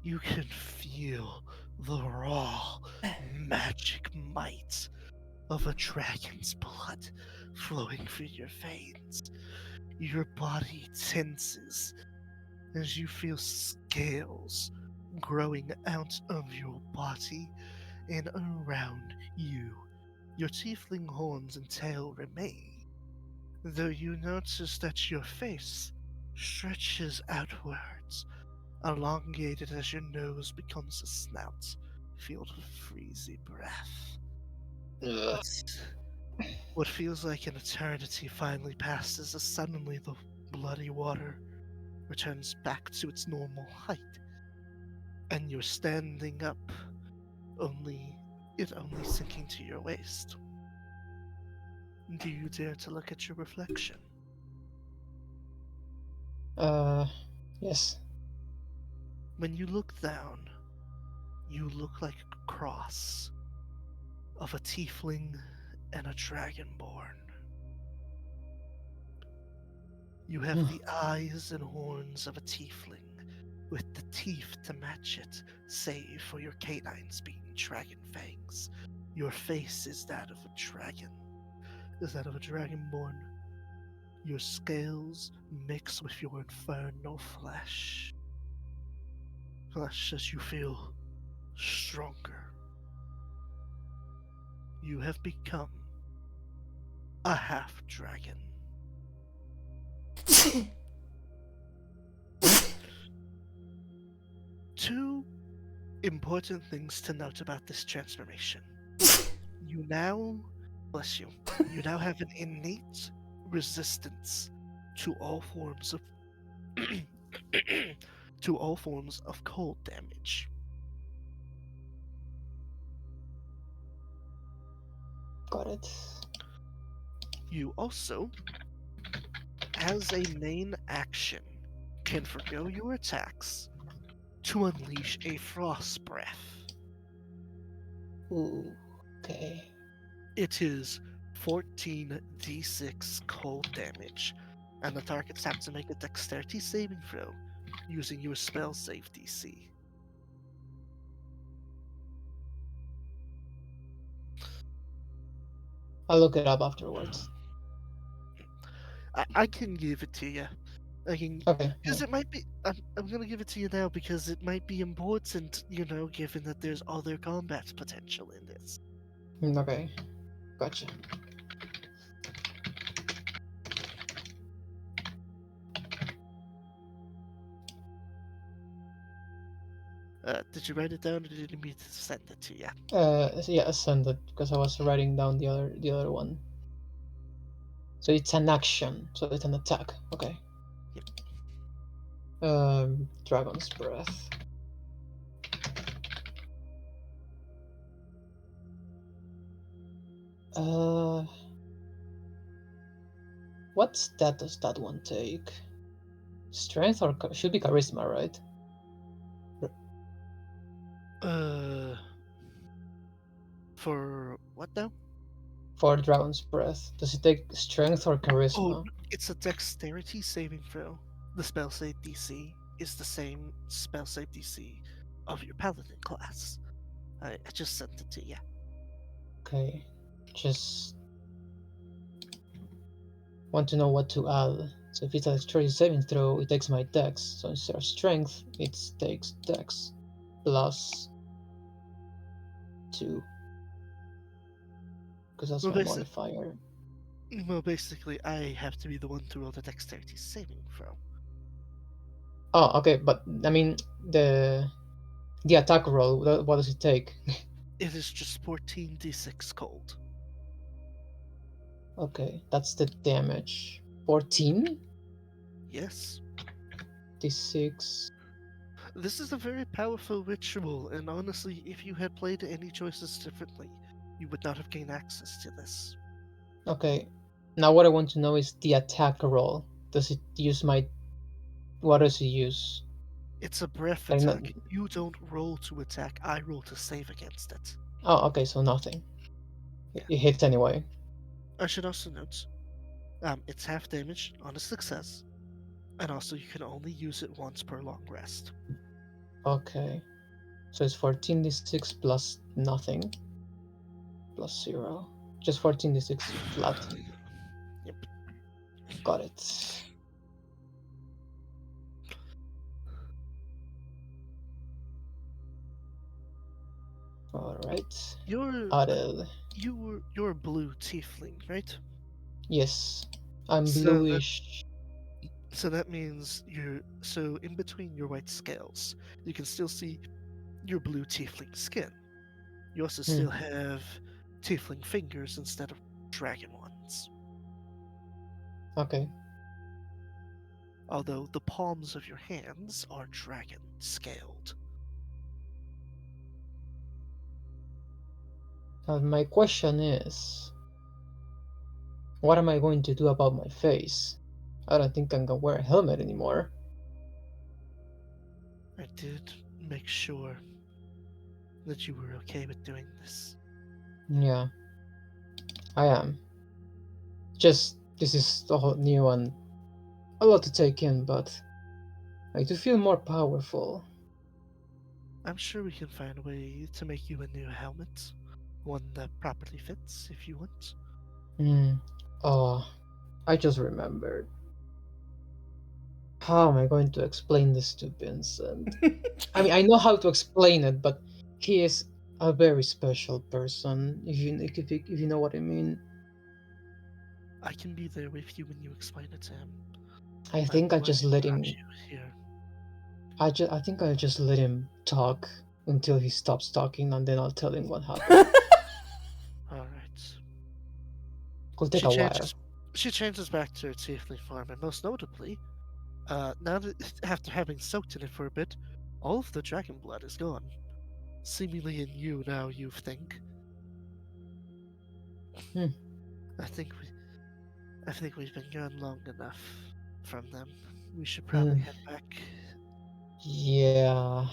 You can feel the raw magic might of a dragon's blood flowing through your veins. Your body tenses as you feel scales growing out of your body and around you. Your tiefling horns and tail remain, though you notice that your face stretches outwards, elongated as your nose becomes a snout, filled with freezy breath. Ugh. What feels like an eternity finally passes as suddenly the bloody water returns back to its normal height, and you're standing up, only sinking to your waist. Do you dare to look at your reflection? Yes. When you look down, you look like a cross of a tiefling and a dragonborn. You have the eyes and horns of a tiefling, with the teeth to match it, save for your canines being dragon fangs. Your face is that of a dragon, dragonborn. Your scales mix with your infernal flesh. Flesh as you feel stronger. You have become a half dragon. Two important things to note about this transformation. You now, bless you, you now have an innate resistance to all forms of to all forms of cold damage. Got it. You also, as a main action, can forgo your attacks to unleash a frost breath. Ooh. Okay. It is 14d6 cold damage, and the targets have to make a dexterity saving throw using your spell save DC. I'll look it up afterwards. I can give it to you. I can, Okay. because it might be. I'm gonna give it to you now because it might be important, given that there's other combat potential in this. Okay. Gotcha. Did you write it down, or did you need me to send it to you? Yeah, send it because I was writing down the other one. So it's an action, so it's an attack. Okay. Yep. Dragon's Breath. What stat does that one take? Strength or should be charisma, right? For what now? For Dragon's Breath, does it take strength or Oh, charisma? it's a dexterity saving throw. The spell save DC is the same spell save DC of your paladin class. I just sent it to you. Okay, just want to know what to add. So if it's a dexterity saving throw, it takes my dex. So instead of strength, it takes dex plus 2. Because that's Well, my basi- modifier. well, basically, I have to be the one to roll the dexterity saving throw. Oh, okay, but I mean the attack roll. What does it take? It is just 14d6 cold. Okay, that's the damage. 14 Yes. d6. This is a very powerful ritual, and honestly, if you had played any choices differently, you would not have gained access to this. Okay, now what I want to know is the attack roll. Does it use my? What does it use? It's a breath Like attack. You don't roll to attack, I roll to save against it. Oh, okay, so nothing. Yeah. It hits anyway. I should also note, it's half damage on a success, and also you can only use it once per long rest. Okay, so it's 14d6 plus nothing, plus 0. Just 14d6 flat. Yep. Got it. All right. You're Added. you're a blue tiefling, right? Yes, I'm So that- bluish. So that means so in between your white scales, you can still see your blue tiefling skin. You also still have tiefling fingers instead of dragon ones. Okay. Although the palms of your hands are dragon scaled. My question is, what am I going to do about my face? I don't think I'm gonna wear a helmet anymore. I did make sure that you were okay with doing this. Yeah, I am. Just, this is all new and a lot to take in, but I do feel more powerful. I'm sure we can find a way to make you a new helmet. One that properly fits if you want. Oh, I just remembered. How am I going to explain this to Vincent? I mean, I know how to explain it, but he is a very special person, if you know what I mean. I can be there with you when you explain it to him. I I'm think I glad just he let brought him. you here. I think I'll just let him talk until he stops talking, and then I'll tell him what happened. Alright. Could take a while. She changes back to her tiefling form, and most notably, now that after having soaked in it for a bit, all of the dragon blood is gone. Seemingly in you now, you think. Hmm. I think we've been gone long enough from them. We should probably head back. Yeah.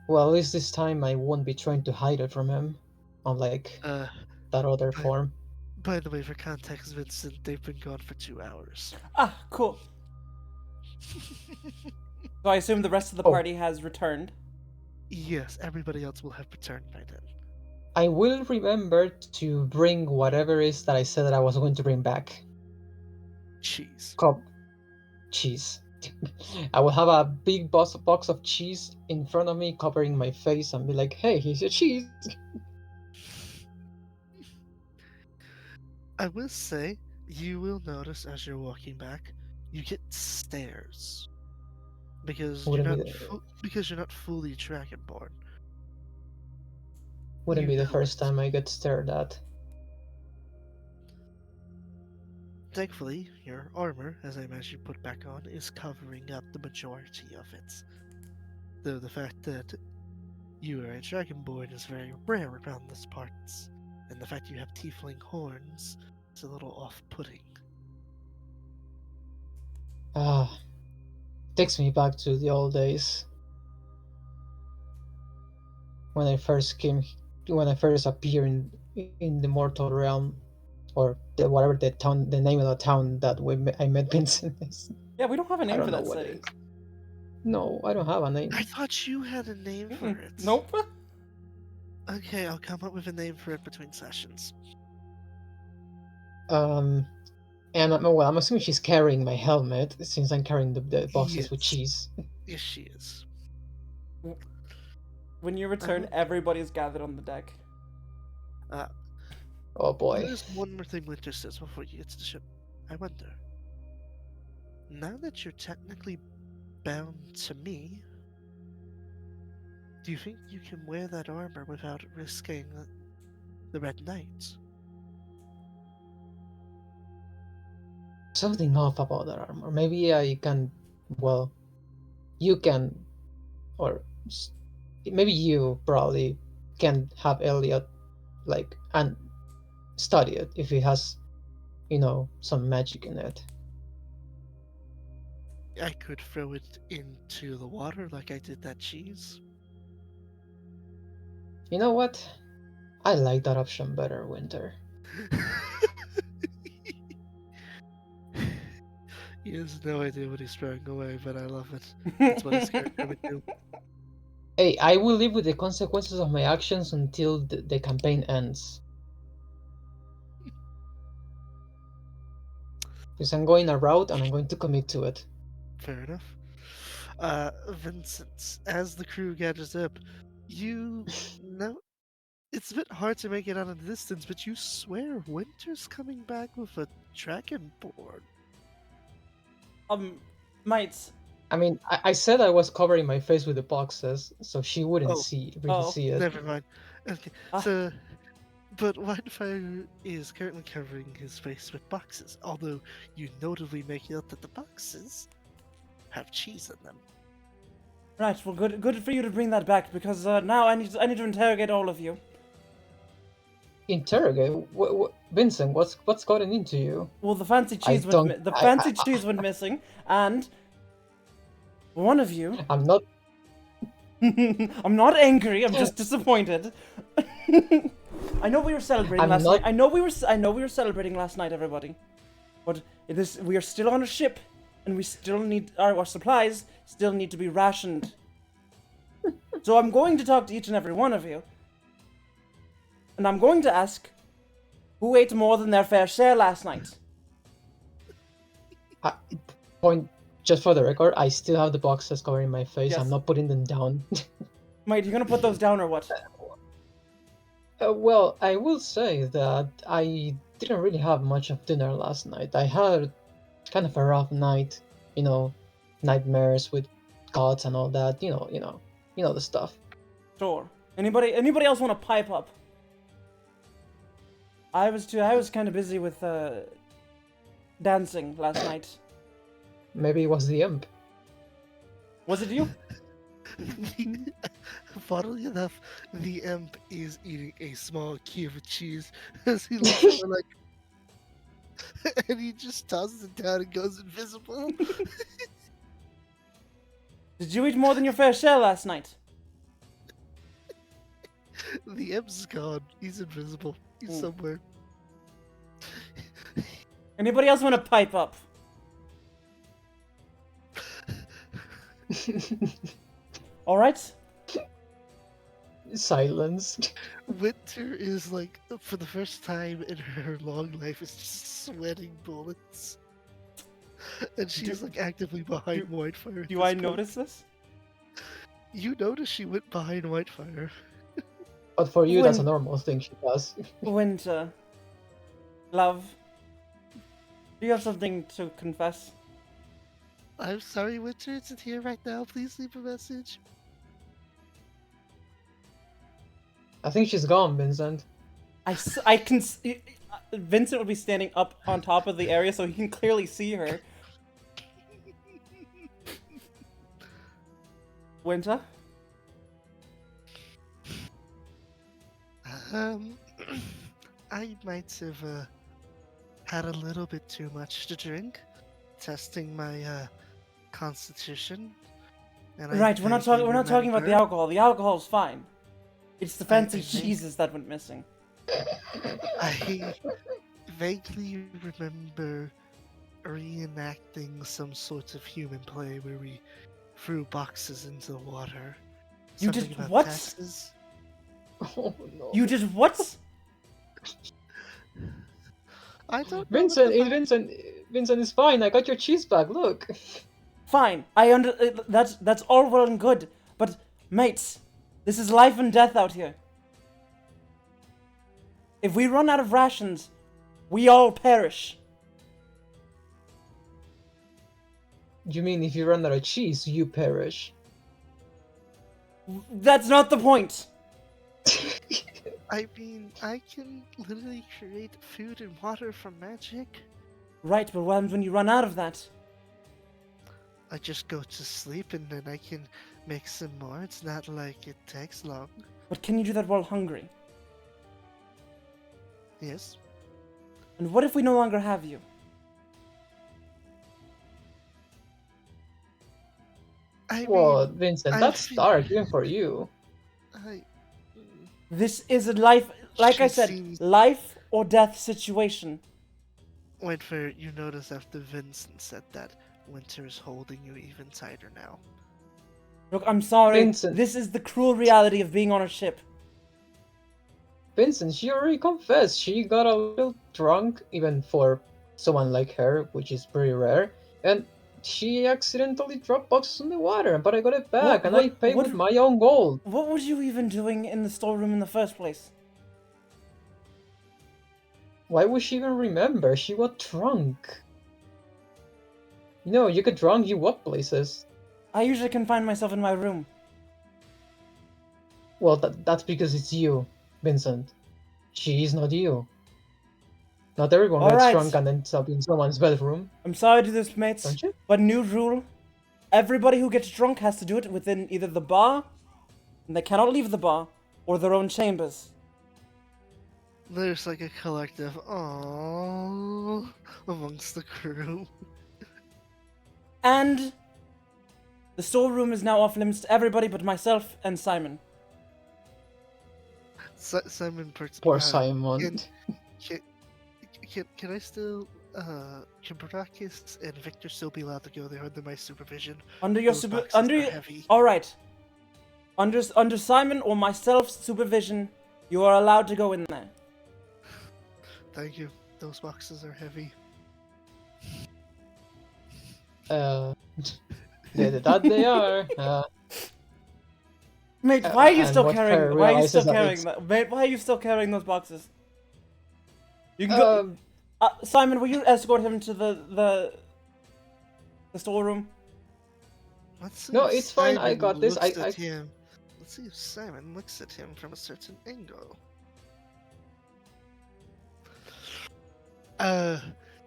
Well, at least this time I won't be trying to hide it from him, unlike that other By, form. by the way, for context, Vincent, they've been gone for 2 hours. Ah, cool. So I assume the rest of the Oh. party has returned. Yes, everybody else will have returned by then. I will remember to bring whatever is that I said that I was going to bring back. Cheese. Cheese. I will have a big box of cheese in front of me, covering my face, and be like, "Hey, here's your cheese." I will say, you will notice as you're walking back, you get stares. Because you're Wouldn't be not the, because you're not fully dragonborn. wouldn't You be the know first it. time I get stared at. Thankfully, your armor, as I imagine you put back on, is covering up the majority of it. Though the fact that you are a dragonborn is very rare around these parts, and the fact you have tiefling horns is a little off-putting. Ah, takes me back to the old days when I first appeared in the mortal realm, or whatever the name of the town that I met Vincent is. Yeah, we don't have a I name don't for know that what it city. is. No, I don't have a name. I thought you had a name for it. Nope. Okay, I'll come up with a name for it between sessions. And I'm assuming she's carrying my helmet since I'm carrying the boxes with Yes. cheese. Yes, she is. When you return, everybody's gathered on the deck. Oh boy. There's one more thing Winter says before you get to the ship. I wonder, now that you're technically bound to me, do you think you can wear that armor without risking the Red Knight? Something off about that armor. Maybe I can. Well, you can, or maybe you probably can have Elliot and study it if it has, some magic in it. I could throw it into the water like I did that cheese. You know what? I like that option better, Winter. He has no idea what he's throwing away, but I love it. That's what his character would do. Hey, I will live with the consequences of my actions until the campaign ends. Because I'm going a route and I'm going to commit to it. Fair enough. Vincent, as the crew gathers up, you know it's a bit hard to make it out of the distance, but you swear Winter's coming back with a dragonborn. Mates. I mean, I said I was covering my face with the boxes, so she wouldn't Oh. see Oh. see it. Never mind. Okay, Ah. so, but Whitefire is currently covering his face with boxes, although you notably make out that the boxes have cheese in them. Right. Well, good for you to bring that back because now I need to interrogate all of you. Interrogate? Vincent, what's gotten into you? Well, the fancy I cheese don't. cheese went missing, and one of you. I'm not. I'm not angry. I'm just disappointed. I know we were celebrating I'm last not- night. I know we were celebrating last night, everybody. But we are still on a ship, and we still need our supplies still need to be rationed. So I'm going to talk to each and every one of you, and I'm going to ask, who ate more than their fair share last night? Point. Just for the record, I still have the boxes covering my face. Yes. I'm not putting them down. Mate, you gonna put those down or what? Well, I will say that I didn't really have much of dinner last night. I had kind of a rough night, nightmares with gods and all that. You know the stuff. Sure. Anybody else want to pipe up? I was kind of busy with dancing last night. Maybe it was the imp. Was it you? Funnily enough, the imp is eating a small cube of cheese as he looks over like, and he just tosses it down and goes invisible. Did you eat more than your fair share last night? The imp's gone. He's invisible. He's Mm. somewhere. Anybody else want to pipe up? All right. Silence. Winter is like, for the first time in her long life, is just sweating bullets. And she's like actively behind Whitefire. at Do this I point. notice this? You notice she went behind Whitefire. But for you, that's a When- normal thing she does. Winter. Love. Do you have something to confess? I'm sorry, Winter isn't here right now. Please leave a message. I think she's gone, Vincent. I can. Vincent will be standing up on top of the area so he can clearly see her. Winter? I might have had a little bit too much to drink, testing my constitution. And I Right, we're not vaguely talking about the remember- alcohol. The alcohol's fine. It's the fancy think- cheeses that went missing. I vaguely remember reenacting some sort of human play where we threw boxes into the water. You Something did about what? taxes. Oh no. You did what? I don't know. what Vincent, the Vincent is fine. I got your cheese back. Look. Fine, that's all well and good, but mates, this is life and death out here. If we run out of rations, we all perish. You mean if you run out of cheese, you perish? That's not the point. I mean, I can literally create food and water from magic. Right, but what happens when you run out of that? I just go to sleep and then I can make some more. It's not like it takes long. But can you do that while hungry? Yes. And what if we no longer have you? I Well, mean, Vincent, I that's feel- dark even for you. I. This is a life, like She I said, seems- life or death situation. Wait for you notice after Vincent said that Winter is holding you even tighter now. Look, I'm sorry. Vincent. This is the cruel reality of being on a ship. Vincent, she already confessed she got a little drunk, even for someone like her, which is pretty rare, and she accidentally dropped boxes in the water, but I got it back, and I paid what- with my own gold. What was you even doing in the storeroom in the first place? Why would she even remember? She got drunk. You know, you get drunk, you walk places. I usually confine myself in my room. Well, that's because it's you. Vincent. She is not you. Not everyone All gets right. drunk and ends up in someone's bedroom, I'm sorry to do this, mates, don't you? but new rule: everybody who gets drunk has to do it within either the bar, and they cannot leave the bar, or their own chambers. There's like a collective "aww" amongst the crew. And the storeroom is now off limits to everybody but myself and Simon. Simon Poor Simon. Can, can I still can Brodakis and Victor still be allowed to go there under my supervision? Under your Those super, boxes under are your, heavy. all right. Under Simon or myself's supervision, you are allowed to go in there. Thank you. Those boxes are heavy. That they are. Mate, why are you And still what carrying? Fire Why are you realizes still that carrying it's- that? Mate, why are you still carrying those boxes? You can go. Um, Simon, will you escort him to the storeroom? Let's see No, if it's fine, I Simon got this, looks I- at him. Let's see if Simon looks at him from a certain angle.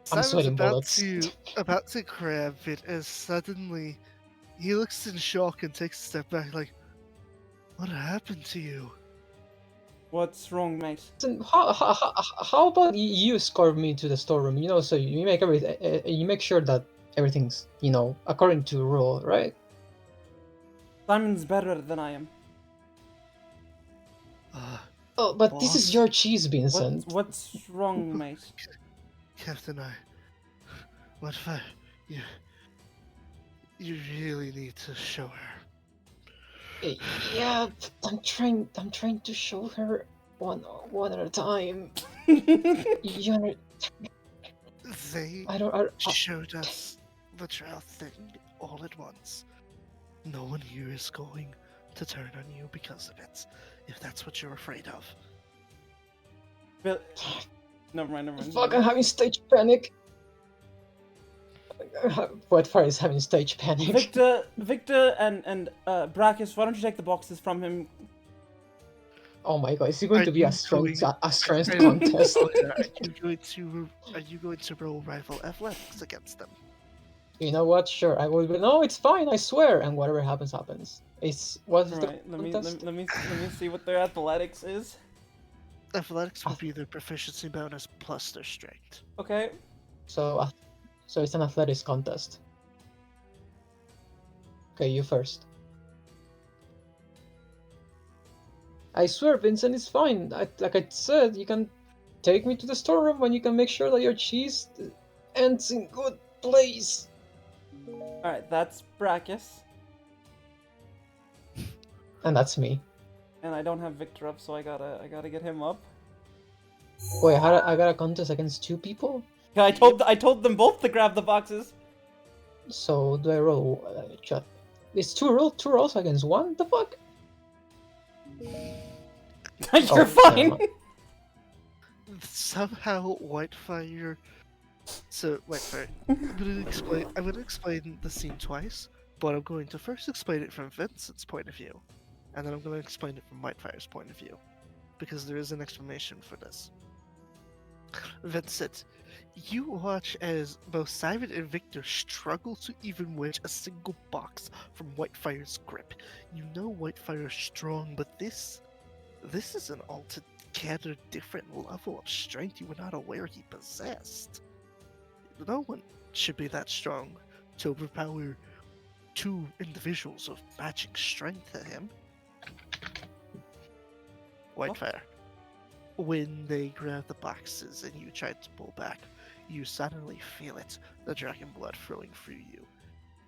Simon's sweating bullets. about to grab it as suddenly he looks in shock and takes a step back like, what happened to you? What's wrong, mate? Listen, how about you escort me to the storeroom? You know, so you make you make sure that everything's, you know, according to rule, right? Simon's better than I am. Oh, but this is Boss? your cheese, Vincent. What's wrong, mate? Captain, what if you really need to show her. Yeah, I'm trying to show her one at a time. You know, They I showed us the trial thing all at once. No one here is going to turn on you because of it, if that's what you're afraid of. Bill, never mind. fuck, I'm having stage panic. Whitefire is having stage panic. Victor, and Brachus, why don't you take the boxes from him? Oh my god, is it going Are to be a you strength going- contest? Are you going to roll rival athletics against them? You know what? Sure, I will. No, it's fine. I swear. And whatever happens, happens. It's what is the Right, let me contest? let me see what their athletics is. Athletics will be their proficiency bonus plus their strength. Okay. So it's an athletics contest. Okay, you first. I swear, Vincent, it's fine. Like I said, you can take me to the storeroom when you can make sure that your cheese ends in good place. All right, that's Brachus, And that's me. and I don't have Victor up, so I gotta get him up. Wait, I got a contest against two people? Yeah, I told them both to grab the boxes. So do I roll? Chat. It's two rolls against one. The fuck? You're Oh, fine. never mind. Somehow, Whitefire. So, Whitefire. I'm gonna explain the scene twice, but I'm going to first explain it from Vincent's point of view, and then I'm going to explain it from Whitefire's point of view, because there is an explanation for this. Vincent, you watch as both Simon and Victor struggle to even wedge a single box from Whitefire's grip. You know Whitefire's strong, but this is an altogether different level of strength you were not aware he possessed. No one should be that strong to overpower two individuals of matching strength to him. Whitefire. When they grab the boxes and you try to pull back, you suddenly feel it, the dragon blood flowing through you.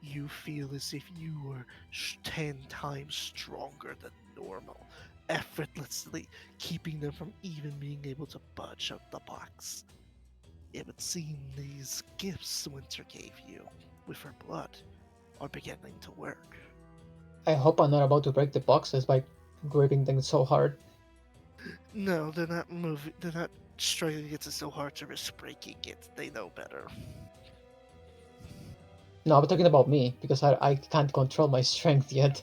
You feel as if you were 10 times stronger than normal, effortlessly keeping them from even being able to budge out the box. It would seem these gifts Winter gave you with her blood are beginning to work. I hope I'm not about to break the boxes by gripping them so hard. No, they're not moving. They're not struggling against it so hard to risk breaking it. They know better. No, I'm talking about me, because I can't control my strength yet.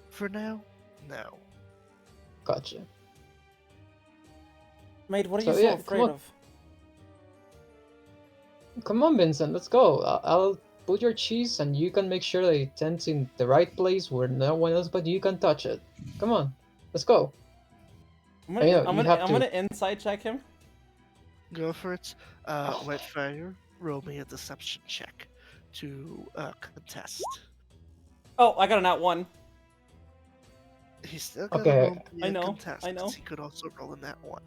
For now, no. Gotcha. Mate, what are So, you so yeah, come afraid on. of? Come on, Vincent, let's go. I'll put your cheese and you can make sure that it tends in the right place where no one else but you can touch it. Come on, let's go. I'm I know, gonna, I'm you gonna, have I'm to. gonna insight check him. Go for it. Oh. Whitefire, roll me a deception check to contest. Oh, I got an @1. He's still gonna Okay. roll me I a know, contest. I know. He could also roll in that one.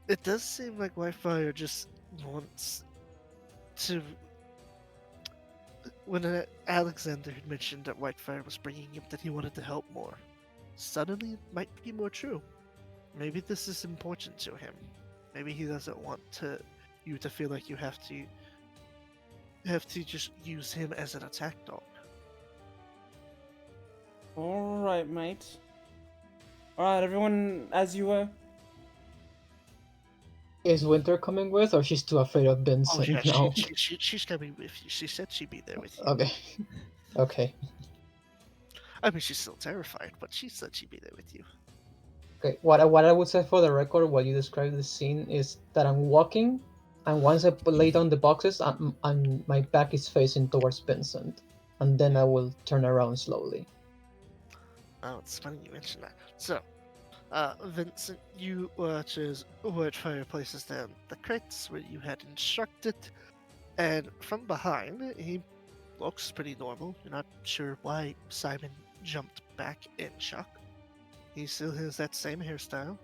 It does seem like Whitefire just wants to. When Alexander had mentioned that Whitefire was bringing him that he wanted to help more, suddenly it might be more true. Maybe this is important to him. Maybe he doesn't want you to feel like you have to just use him as an attack dog. All right, mate. All right, everyone, as you were. Is Winter coming with, or she's too afraid of Oh Vincent yeah, now? she's coming with you. She said she'd be there with you. Okay. Okay. I mean, she's still terrified, but she said she'd be there with you. Okay. What I would say for the record while you describe the scene is that I'm walking, and once I lay down the boxes, my back is facing towards Vincent, and then I will turn around slowly. Oh, it's funny you mentioned that. So, Vincent, you watch as Whitefire places down the crates where you had instructed, and from behind, he looks pretty normal. You're not sure why Simon jumped back in shock. He still has that same hairstyle,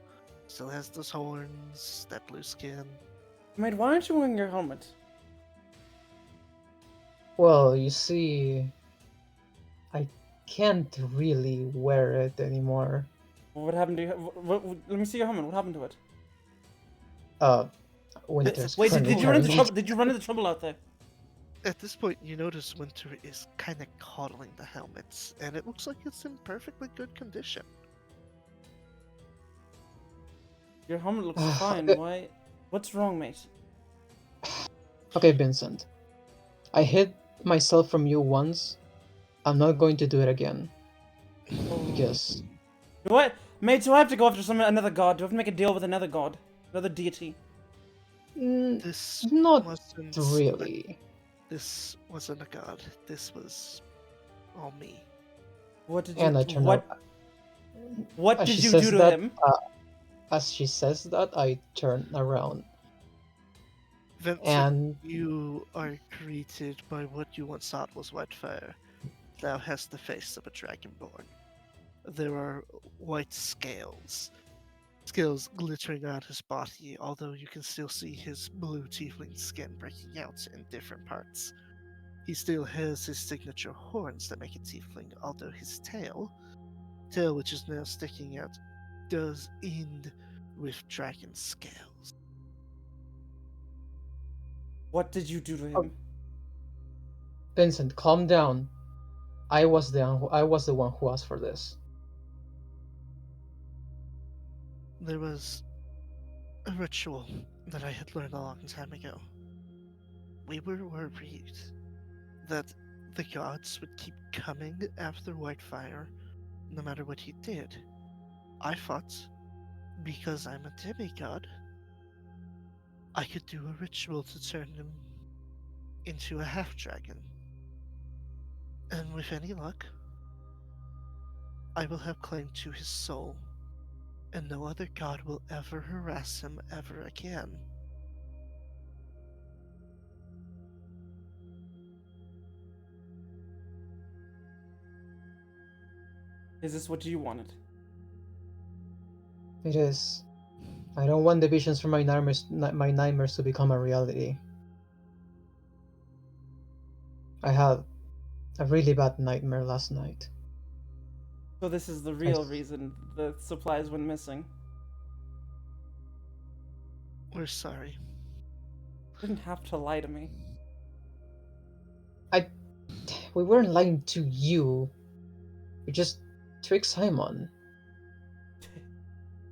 still has those horns, that blue skin. Mate, why aren't you wearing your helmet? Well, you see, I can't really wear it anymore. What happened to you? Let me see your helmet. What happened to it? Winter's Wait, did currently you run into carrying it. trouble? Did you run into trouble out there? At this point, you notice Winter is kind of coddling the helmets, and it looks like it's in perfectly good condition. Your helmet looks fine. Okay. Why? What's wrong, mate? Okay, Vincent. I hid myself from you once. I'm not going to do it again. Because What? Mate, do I have to go after another god? Do I have to make a deal with another god? Another deity? This not wasn't really. This wasn't a god. This was all me. What did And I you turn what? out. What As did she you says do to that, him? As she says that, I turn around. Vincent, And you are created by what you once thought was Whitefire. Thou hast the face of a dragonborn. There are white scales glittering on his body, although you can still see his blue tiefling skin breaking out in different parts. He still has his signature horns that make it tiefling, although his tail, which is now sticking out, does end with dragon scales. What did you do to him? Oh. Vincent, calm down. I was the one who asked for this. There was a ritual that I had learned a long time ago. We were worried that the gods would keep coming after Whitefire no matter what he did. I thought, because I'm a demigod, I could do a ritual to turn him into a half-dragon. And with any luck, I will have claim to his soul, and no other god will ever harass him ever again. Is this what you wanted? It is. I don't want the visions from my nightmares to become a reality. I had a really bad nightmare last night. So this is the real reason the supplies went missing. We're sorry. You didn't have to lie to me. We weren't lying to you. We just tricked Simon.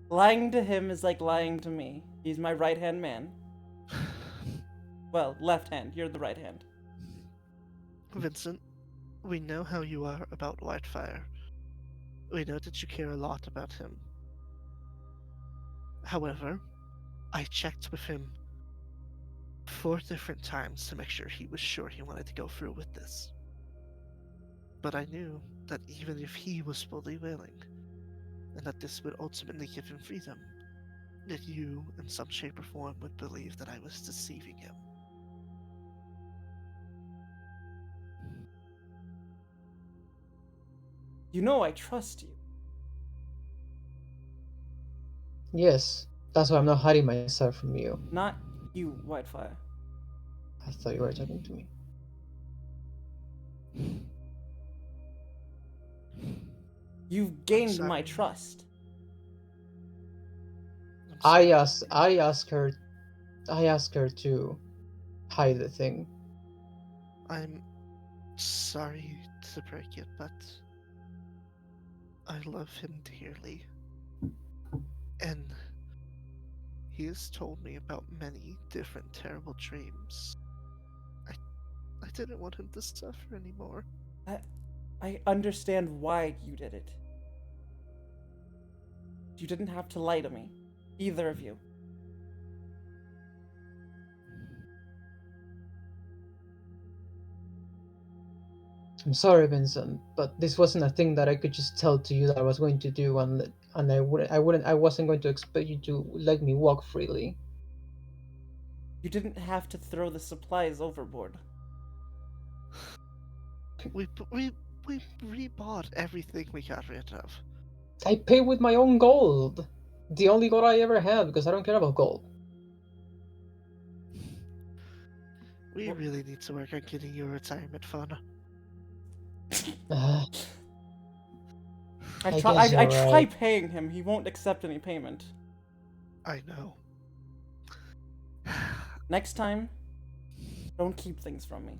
Lying to him is like lying to me. He's my right-hand man. Well, left hand. You're the right hand. Vincent, We know how you are about Whitefire. We know that you care a lot about him. However, I checked with him 4 different times to make sure he was sure he wanted to go through with this. But I knew that even if he was fully willing, and that this would ultimately give him freedom, that you, in some shape or form, would believe that I was deceiving him. You know I trust you. Yes, that's why I'm not hiding myself from you. Not you, Whitefire. I thought you were talking to me. You've gained my sorry. trust. I'm I sorry. asked her to hide the thing. I'm sorry to break it, but I love him dearly. And he has told me about many different terrible dreams. I didn't want him to suffer anymore. I understand why you did it. You didn't have to lie to me. Either of you. I'm sorry, Vincent, but this wasn't a thing that I could just tell to you that I was going to do, and I wasn't going to expect you to let me walk freely. You didn't have to throw the supplies overboard. We rebought everything we got rid of. I pay with my own gold. The only gold I ever had, because I don't care about gold. We What? really need to work on getting you a retirement fund. Uh, I I try. guess I you're try right. paying him. He won't accept any payment. I know. Next time, don't keep things from me.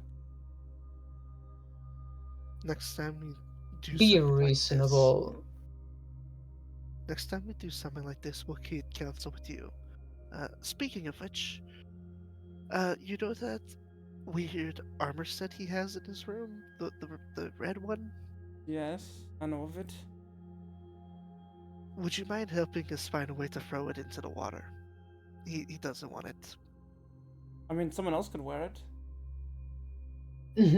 Next time we do Be something like this. reasonable. Next time we do something like this, we'll keep counsel with you. Speaking of which, you know that weird armor set he has in his room? The red one? Yes, I know of it. Would you mind helping us find a way to throw it into the water? He doesn't want it. I mean, someone else could wear it.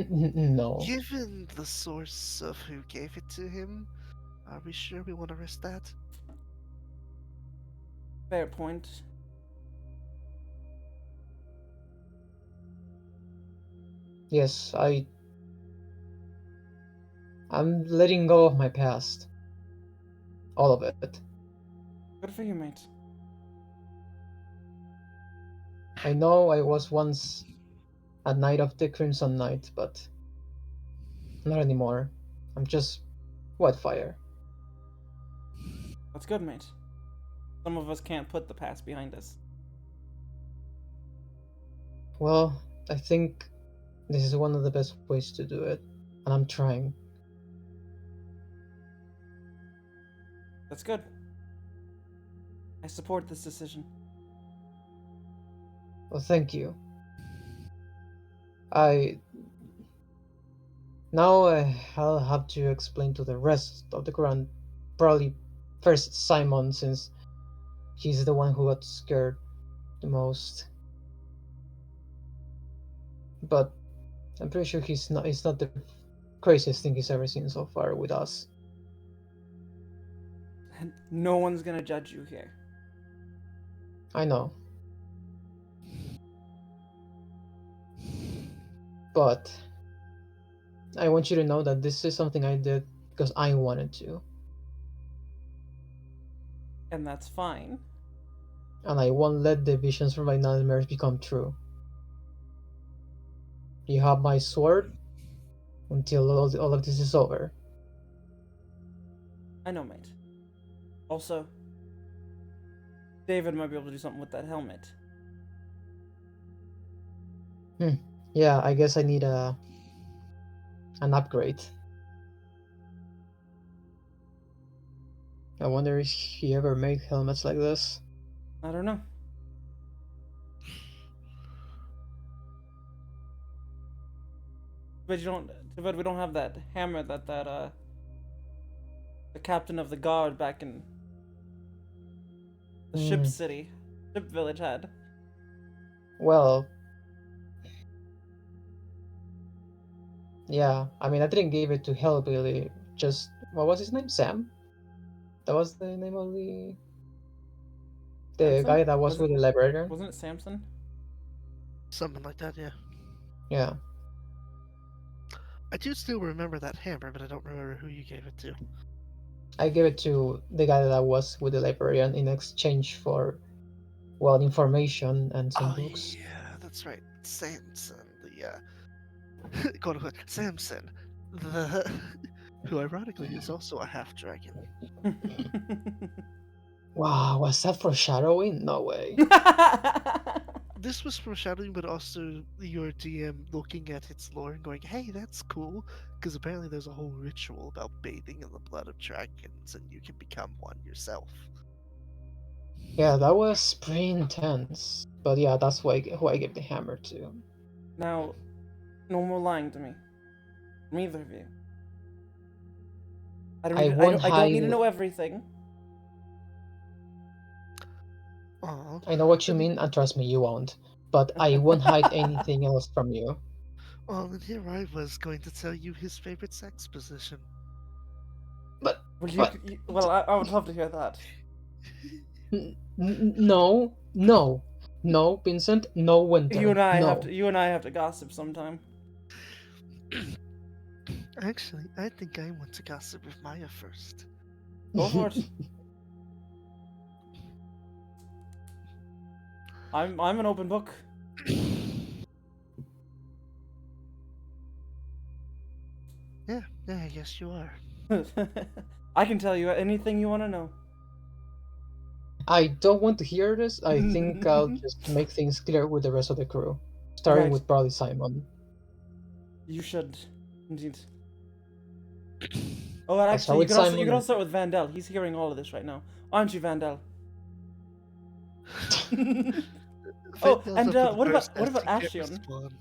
No. Given the source of who gave it to him, are we sure we want to risk that? Fair point. Yes, I'm letting go of my past. All of it. Good for you, mate. I know I was once a knight of the Crimson Knight, but not anymore. I'm just Whitefire. That's good, mate. Some of us can't put the past behind us. Well, I think this is one of the best ways to do it, and I'm trying. That's good. I support this decision. Well, thank you. I Now I'll have to explain to the rest of the ground, probably first Simon, since he's the one who got scared the most. But I'm pretty sure he's not the craziest thing he's ever seen so far with us. And no one's gonna judge you here. I know. But I want you to know that this is something I did because I wanted to. And that's fine. And I won't let the visions from my nightmares become true. You have my sword until all of this is over. I know, mate. Also, David might be able to do something with that helmet. Yeah, I guess I need an upgrade. I wonder if he ever made helmets like this. I don't know. But you don't. Too bad we don't have that hammer that the captain of the guard back in the ship city, ship village had. Well, yeah. I mean, I didn't give it to Hellbilly. Just what was his name? Sam. That was the name of the Samson? guy that was with the librarian. Wasn't it Samson? Something like that, yeah. Yeah. I do still remember that hammer, but I don't remember who you gave it to. I gave it to the guy that was with the librarian in exchange for, well, information and some books. Yeah, that's right. Samson, the quote unquote Samson, the who ironically is also a half dragon. Wow, was that foreshadowing? No way. This was foreshadowing, but also your DM looking at its lore and going, "Hey, that's cool," because apparently there's a whole ritual about bathing in the blood of dragons, and you can become one yourself. Yeah, that was pretty intense. But yeah, that's who I gave the hammer to. Now, no more lying to me. From either of you. I won't I don't need to hide- know everything. Aw. I know what you mean, and trust me, you won't. But I won't hide anything else from you. Well, and here I was going to tell you his favorite sex position. But Well, I would love to hear that. no, Vincent, no, Winter. You and I no. have to gossip sometime. Actually, I think I want to gossip with Maya first. Go for it. I'm an open book. Yeah, I guess you are. I can tell you anything you want to know. I don't want to hear this. I think I'll just make things clear with the rest of the crew, starting Right. with probably Simon. You should, indeed. Oh, and I'll start actually, with you Simon can and- also start with Vandal. He's hearing all of this right now, aren't you, Vandal? Oh, Vandal's and up for the what first about test, he can't Ashion? respond.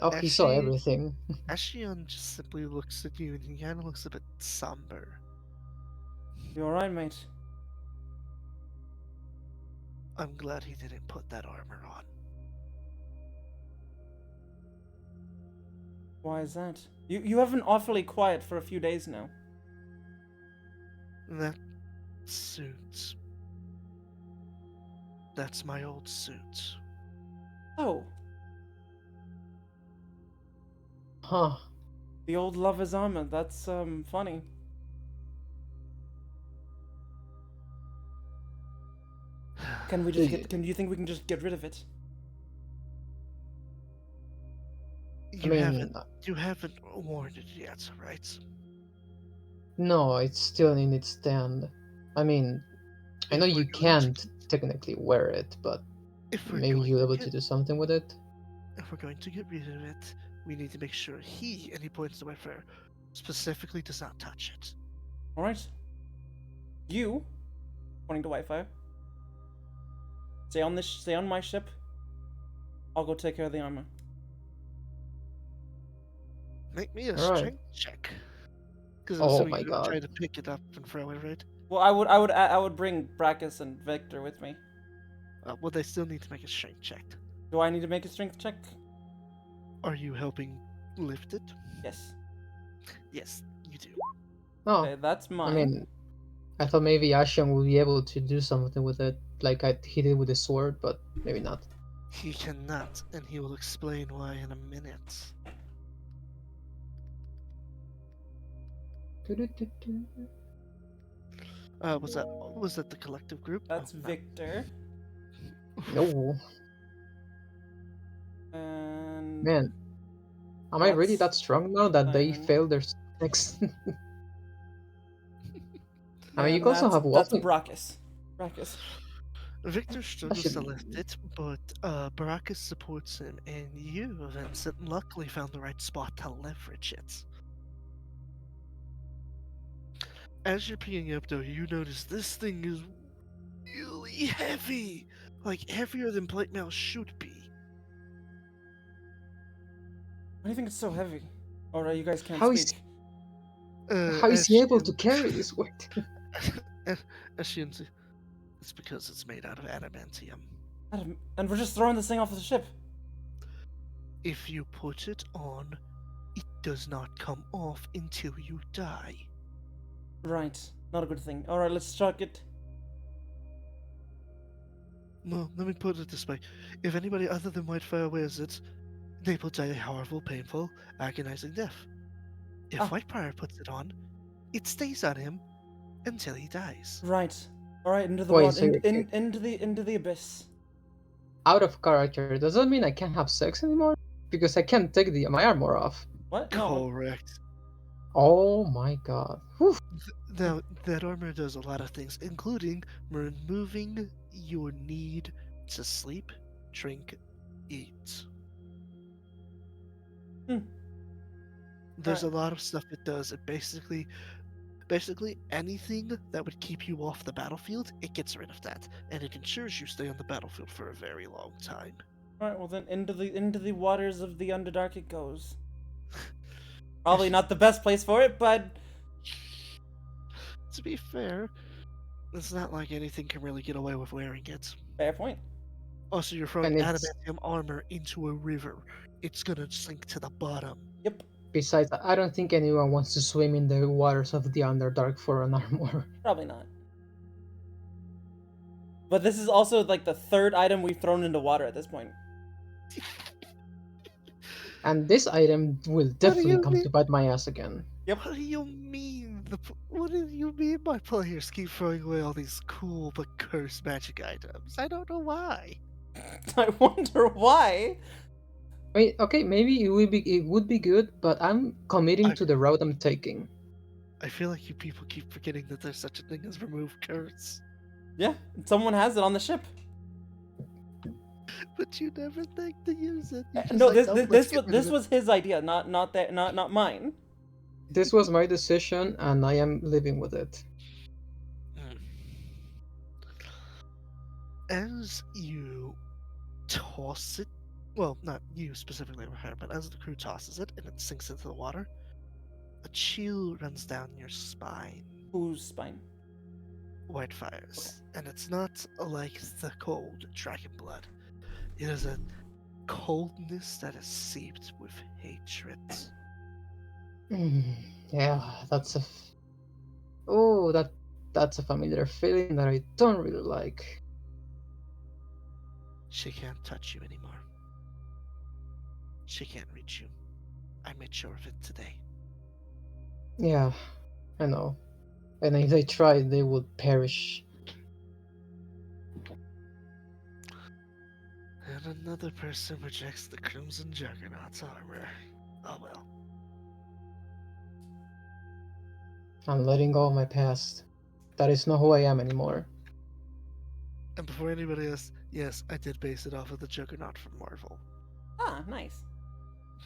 Oh, he saw Actually- everything. Ashion just simply looks at you and he kind of looks a bit somber. You alright, mate? I'm glad he didn't put that armor on. Why is that? You have been awfully quiet for a few days now. That suit. That's my old suit. Oh, Huh. the old lover's armor. That's funny. Can we just Yeah. get? Do you think we can just get rid of it? You mean, haven't worn it yet, right? No, it's still in its stand. I mean, I If know we're you going to- can't technically wear it, but If we're maybe going you'll to able get- to do something with it. If we're going to get rid of it, we need to make sure he, and he points to Wi-Fi, specifically does not touch it. All right. You, pointing to Wi-Fi. Stay on my ship. I'll go take care of the armor. Make me a Alright. strength check. Because Oh I'm assuming my you're gonna God. try to pick it up and throw it, right? Well, I would bring Brackus and Victor with me. Well, they still need to make a strength check. Do I need to make a strength check? Are you helping lift it? Yes. Yes, you do. Oh, Okay, that's mine. I mean, I thought maybe Ashion would be able to do something with it, like he did with the sword, but maybe not. He cannot, and he will explain why in a minute. Was that the collective group? That's Oh, no. Victor. No, And man. Am I really that That's strong now that they Simon. failed their next? I mean, you and can also have that's walking. Brackus. Brackus. Victor struggles to should- lift it, but Baracus supports him, and you, Vincent, luckily found the right spot to leverage it. As you're picking up, though, you notice this thing is really heavy, like heavier than plate mail should be. do you think it's so heavy? Or you guys can't How is speak? how is he able to carry this weight? Ashianti, it's because it's made out of adamantium. And we're just throwing this thing off the ship. If you put it on, it does not come off until you die. Right. Not a good thing. Alright, let's chuck it. Well, let me put it this way. If anybody other than Whitefire wears it, they will die a horrible, painful, agonizing death. If Ah. Whitefire puts it on, it stays on him until he dies. Right. Alright, into the Wait, water. so Into the abyss. Out of character, does that mean I can't have sex anymore? Because I can't take my armor off. What? No. Correct. Oh my god. Whew. Now, that armor does a lot of things, including removing your need to sleep, drink, eat. Hmm. There's a lot of stuff it does. It basically anything that would keep you off the battlefield, it gets rid of that, and it ensures you stay on the battlefield for a very long time. Alright, well then into the waters of the Underdark it goes. Probably not the best place for it, but To be fair, it's not like anything can really get away with wearing it. fair point. Also, you're throwing And it's- adamantium armor into a river. It's gonna sink to the bottom. Yep. Besides, I don't think anyone wants to swim in the waters of the Underdark for an armor. Probably not. But this is also like the third item we've thrown into water at this point. And this item will definitely you come mean? to bite my ass again. What do you mean? What do you mean by players keep throwing away all these cool but cursed magic items? I don't know why. I wonder why. I mean, okay, maybe it would be good, but I'm committing to the route I'm taking. I feel like you people keep forgetting that there's such a thing as remove curse. Yeah, someone has it on the ship. But you never think to use it. You're just No, like, "Oh, let's get rid of this it." was his idea, not mine. This was my decision, and I am living with it. Hmm. As you toss it, well, not you specifically, Rahar, but as the crew tosses it and it sinks into the water, a chill runs down your spine. Whose spine? Whitefire's. And it's not like the cold dragon blood. It is a coldness that is seeped with hatred. Yeah, that's a familiar feeling that I don't really like. She can't touch you anymore. She can't reach you. I made sure of it today. Yeah, I know. And if they tried, they would perish. And another person rejects the Crimson Juggernaut's armor. Oh well. I'm letting go of my past. That is not who I am anymore. And before anybody else, yes, I did base it off of the Juggernaut from Marvel. Ah, nice.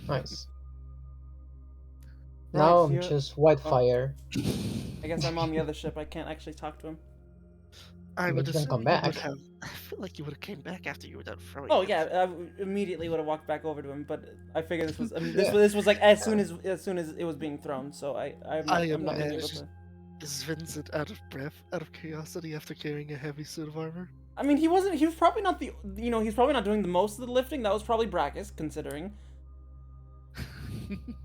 Nice. Right, Now so I'm you're- just Whitefire. I guess I'm on the other ship. I can't actually talk to him. I But would you can assume come you back. would have. I feel like you would have came back after you were done throwing. Oh it. yeah, I immediately would have walked back over to him, but I figured this was Yeah. this was like as soon as it was being thrown. So I'm not being able imagine- to. Is Vincent out of breath, out of curiosity, after carrying a heavy suit of armor? I mean, he was probably not he's probably not doing the most of the lifting. That was probably Brackus, considering.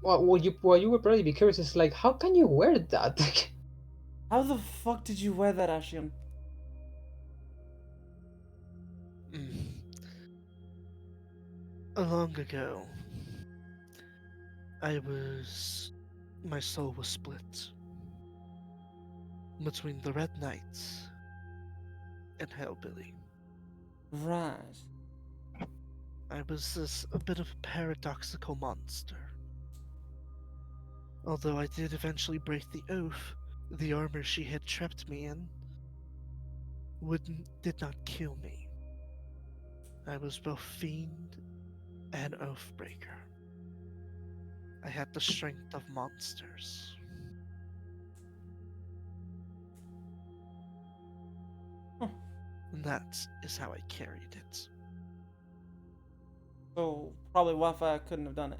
What you would probably be curious is like, how can you wear that? How the fuck did you wear that, Ashion? Long ago, my soul was split between the Red Knights and Hellbilly. Right. I was a bit of a paradoxical monster. Although I did eventually break the oath, the armor she had trapped me in did not kill me. I was both fiend and oathbreaker. I had the strength of monsters. Huh. And that is how I carried it. So probably Wafa couldn't have done it.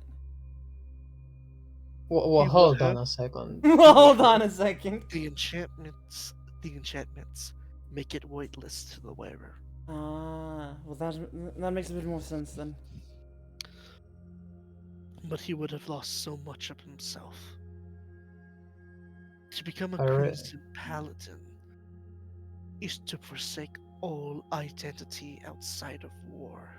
Well, He hold will on a second. Hold on a second. The enchantments make it weightless to the wearer. Ah, well that makes a bit more sense then. But he would have lost so much of himself. To become a I re- Crimson Paladin is to forsake all identity outside of war.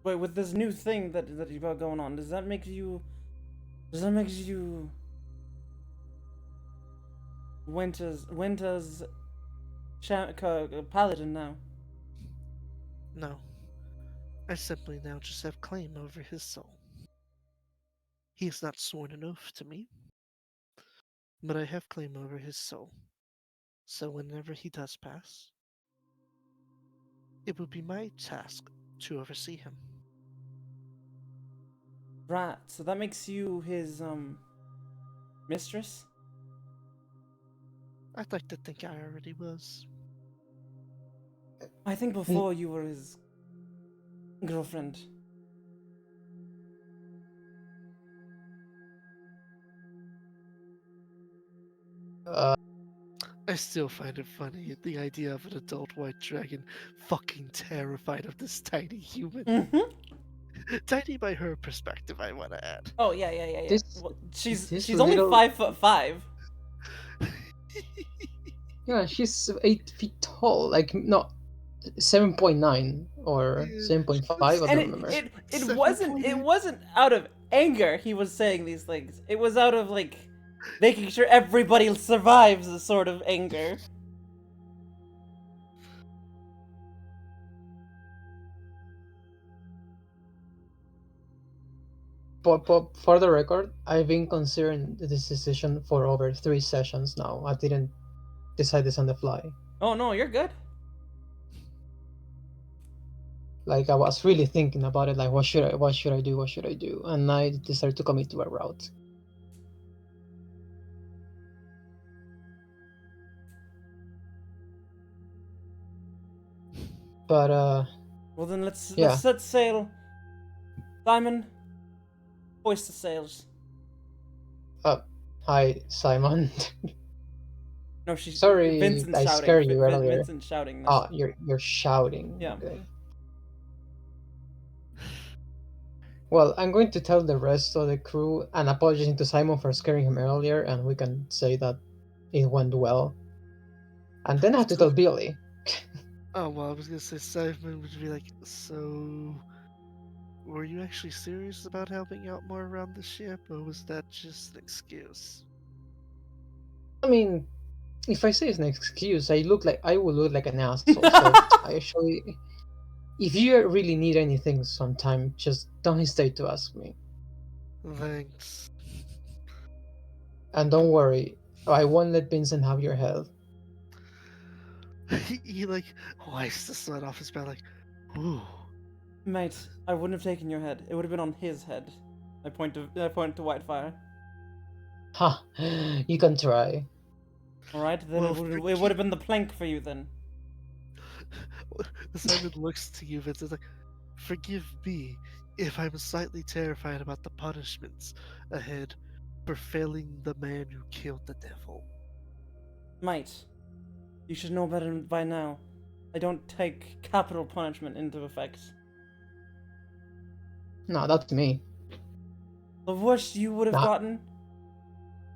Wait, with this new thing that you got going on, does that make you Winter's paladin now? No, I simply now just have claim over his soul. He has not sworn an oath to me, but I have claim over his soul. So whenever he does pass, it will be my task to oversee him. Right, so that makes you his mistress? I'd like to think I already was. I think before you were his girlfriend. I still find it funny the idea of an adult white dragon fucking terrified of this tiny human. Mm-hmm. Tiny by her perspective, I want to add. Oh yeah. This- Well, this she's only little- 5'5". Yeah, she's 8 feet tall. Like, no, 7.9 or Yeah, 7.5. I And don't remember. it wasn't out of anger he was saying these things. It was out of like making sure everybody survives a sort of anger. But for the record, I've been considering this decision for over 3 sessions now. I didn't decide this on the fly. Oh no, you're good. Like, I was really thinking about it. Like, what should I do? And I decided to commit to a route. But Well then let's Yeah. set sail. Simon, hoist the sails. hi, Simon. No, she's Sorry, Vincent's I shouting. scared you earlier. Vincent's shouting. Oh, you're shouting. Yeah. Okay. Well, I'm going to tell the rest of the crew and apologizing to Simon for scaring him earlier, and we can say that it went well. And then I have to tell Billy. Oh, well, I was gonna say Simon would be like, so. Were you actually serious about helping out more around the ship, or was that just an excuse? I mean, if I say it's an excuse, I will look like an asshole. So I actually, if you really need anything sometime, just don't hesitate to ask me. Thanks. And don't worry, I won't let Vincent have your head. He like wipes the sweat off his brow, like, ooh. Mate, I wouldn't have taken your head. It would have been on his head. I point to Whitefire. Ha! You can try. All right, then Well, it would have been the plank for you then. Simon looks to you, Vincent, like, forgive me if I'm slightly terrified about the punishments ahead for failing the man who killed the devil. Mate, you should know better by now. I don't take capital punishment into effect. No, that's me. The worst you would have Nah. gotten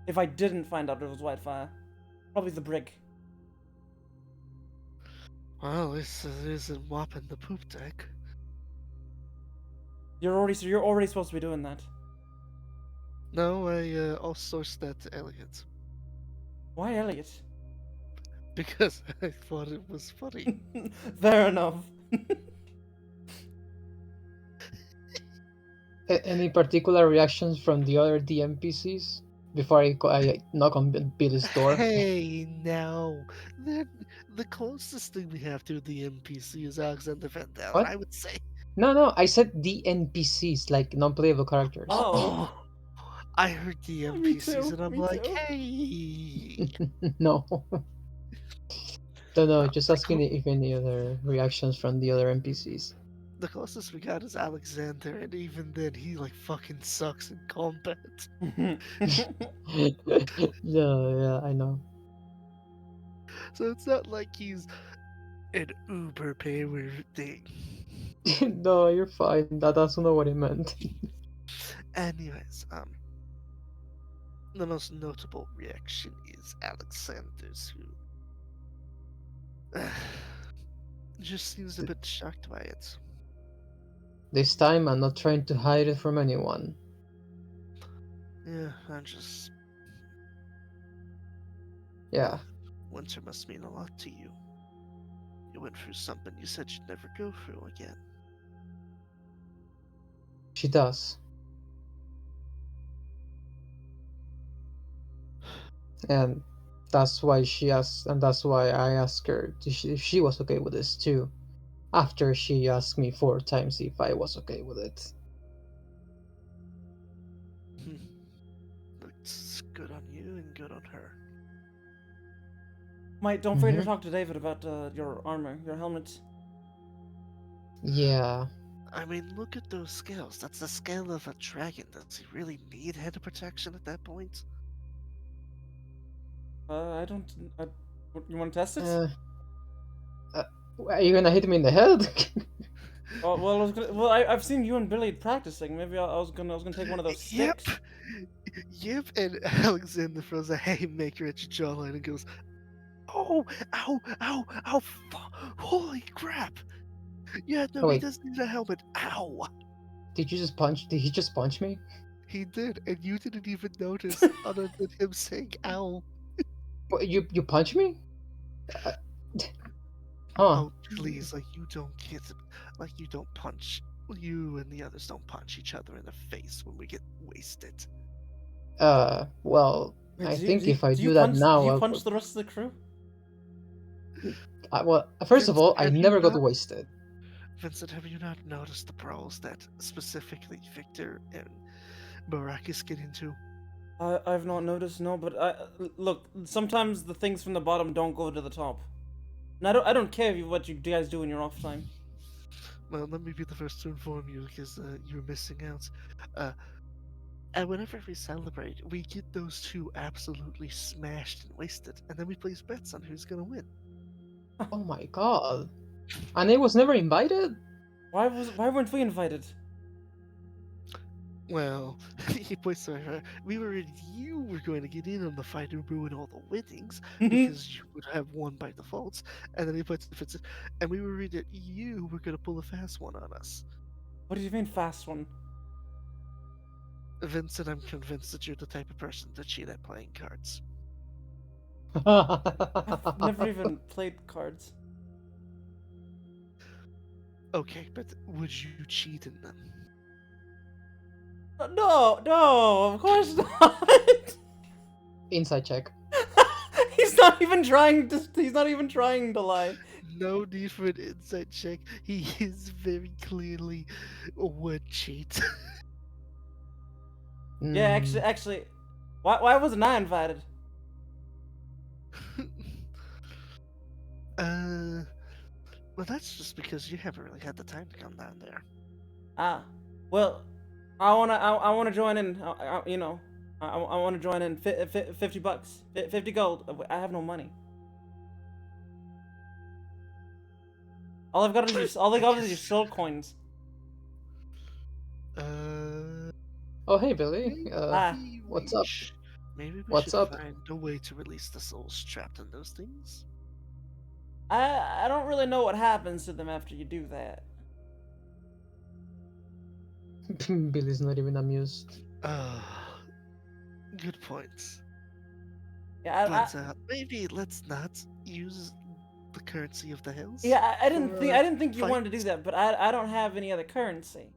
if I didn't find out it was Whitefire. Probably the brig. Well, this isn't whopping the poop deck. You're already supposed to be doing that. No, I outsourced that to Elliot. Why Elliot? Because I thought it was funny. Fair enough. Any particular reactions from the other DMPCs before I knock on Billy's door? Hey, now, the closest thing we have to the NPC is Alexander Van Dalen, What? I would say. No, I said the NPCs, like non-playable characters. Oh. I heard the Me NPCs too, and I'm me like, too. hey. No. Don't know, just the asking if any other reactions from the other NPCs. The closest we got is Alexander, and even then, he like fucking sucks in combat. Yeah, I know. So it's not like he's an uber power thing. No, you're fine. That's not what I meant. Anyways, the most notable reaction is Alexander's, who just seems a bit shocked by it. This time I'm not trying to hide it from anyone. Yeah, I'm just. Yeah, Winter must mean a lot to you. You went through something you said you'd never go through again. she does. And that's why she asked, and that's why I asked her if she was okay with this too. After she asked me 4 times if I was okay with it. Looks good on you and good on her. Mate, don't forget to Mhm. talk to David about your armor, your helmet. Yeah. I mean, look at those scales. That's the scale of a dragon. Does he really need head protection at that point? I don't. You want to test it? Are you gonna hit me in the head? Well, I've seen you and Billy practicing. Maybe I was gonna take one of those Yep. sticks. Yep. And Alexander throws a haymaker at your jawline and goes, "Oh, ow, ow, ow! Holy crap! Yeah, no, Oh, he wait. does need a helmet. Ow!" Did he just punch me? He did, and you didn't even notice, other than him saying "ow." What, you punch me? Uh, huh. Oh, please, like you don't punch. You and the others don't punch each other in the face when we get wasted. Well, Wait, I think if I do you do that punch? now, Do you I'll punch the rest of the crew? well, first of all, Vincent, I have you never got not- wasted. Vincent, have you not noticed the brawls that specifically Victor and Barakis get into? I've not noticed, no. But look. Sometimes the things from the bottom don't go to the top. And I don't care what you guys do in your off time. Well, let me be the first to inform you because you're missing out. And whenever we celebrate, we get those two absolutely smashed and wasted, and then we place bets on who's gonna win. Oh my god. And I was never invited? Why weren't we invited? Well, he points to her. We were worried you were going to get in on the fight and ruin all the winnings because you would have won by default. And then he points to Vincent, and we were worried that you were going to pull a fast one on us. What do you mean fast one? Vincent, I'm convinced that you're the type of person to cheat at playing cards. I've never even played cards. Okay, but would you cheat in them? No, of course not. Inside check. He's not even trying to. He's not even trying to lie. No need for an insight check. He is very clearly a would cheat. Yeah, Mm, actually, why wasn't I invited? Well, that's just because you haven't really had the time to come down there. Ah, well, I wanna join in. I wanna join in. $50, 50 gold. I have no money. All I got is your soul coins. Oh, hey, Billy. Maybe what's we up? Maybe we What's should up? find a way to release the souls trapped in those things. I don't really know what happens to them after you do that. Billy's not even amused. Good points. Yeah, But maybe let's not use the currency of the hills. yeah, I for didn't think you wanted to do fights. that, but I don't have any other currency.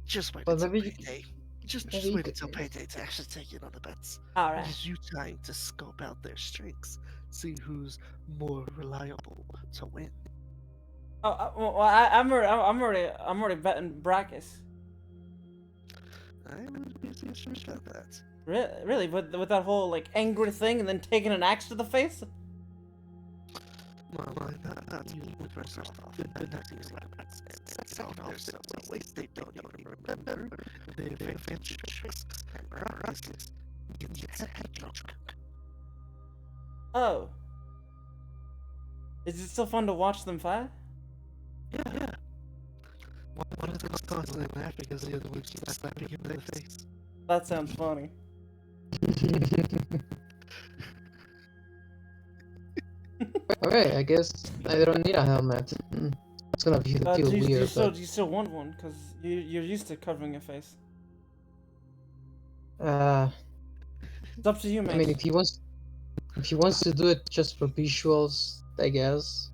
Just wait Well, until maybe you- payday. Just maybe you wait could- until payday to actually take in on the bets. All It right. gives you time to scope out their strengths, see who's more reliable to win. Well, I'm already betting Brackus. I would be sure about that. Really, with that whole like angry thing and then taking an axe to the face. Well, not using the first off. They're not using weapons. And second off, so ways they don't even remember their adventure tricks. And miraculously, gets head drunk. Oh. Is it still fun to watch them fight? Yeah. One of them's constantly laughing because the other one keeps slapping him in the face. That sounds funny. Okay, I guess I don't need a helmet. It's gonna feel Do weird, but you still want one? Because you're used to covering your face. It's up to you, mate. I mean, if he wants to do it just for visuals, I guess.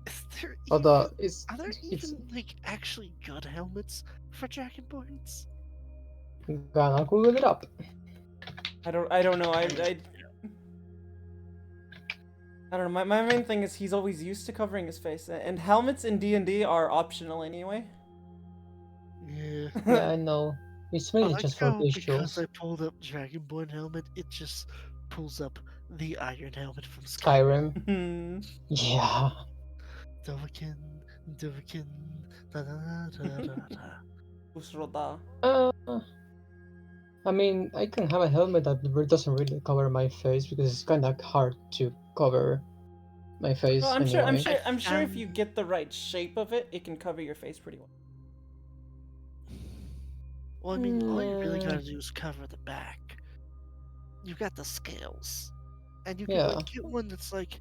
Is there Although even, are there even like actually good helmets for dragonborns? gonna Google it up. I don't know. I don't know. My main thing is he's always used to covering his face, and helmets in D&D are optional anyway. Yeah. Yeah, I know. It's mainly just for Because I visuals. pulled up Dragonborn helmet, it just pulls up the Iron helmet from Skyrim. Yeah. Dovahkiin, da da da da da. Usroda. I mean, I can have a helmet that doesn't really cover my face because it's kind of hard to cover my face Well, anyway. I'm sure if you get the right shape of it, it can cover your face pretty well. Well, I mean, all you really gotta do is cover the back. You've got the scales, and you can Yeah. like get one that's like,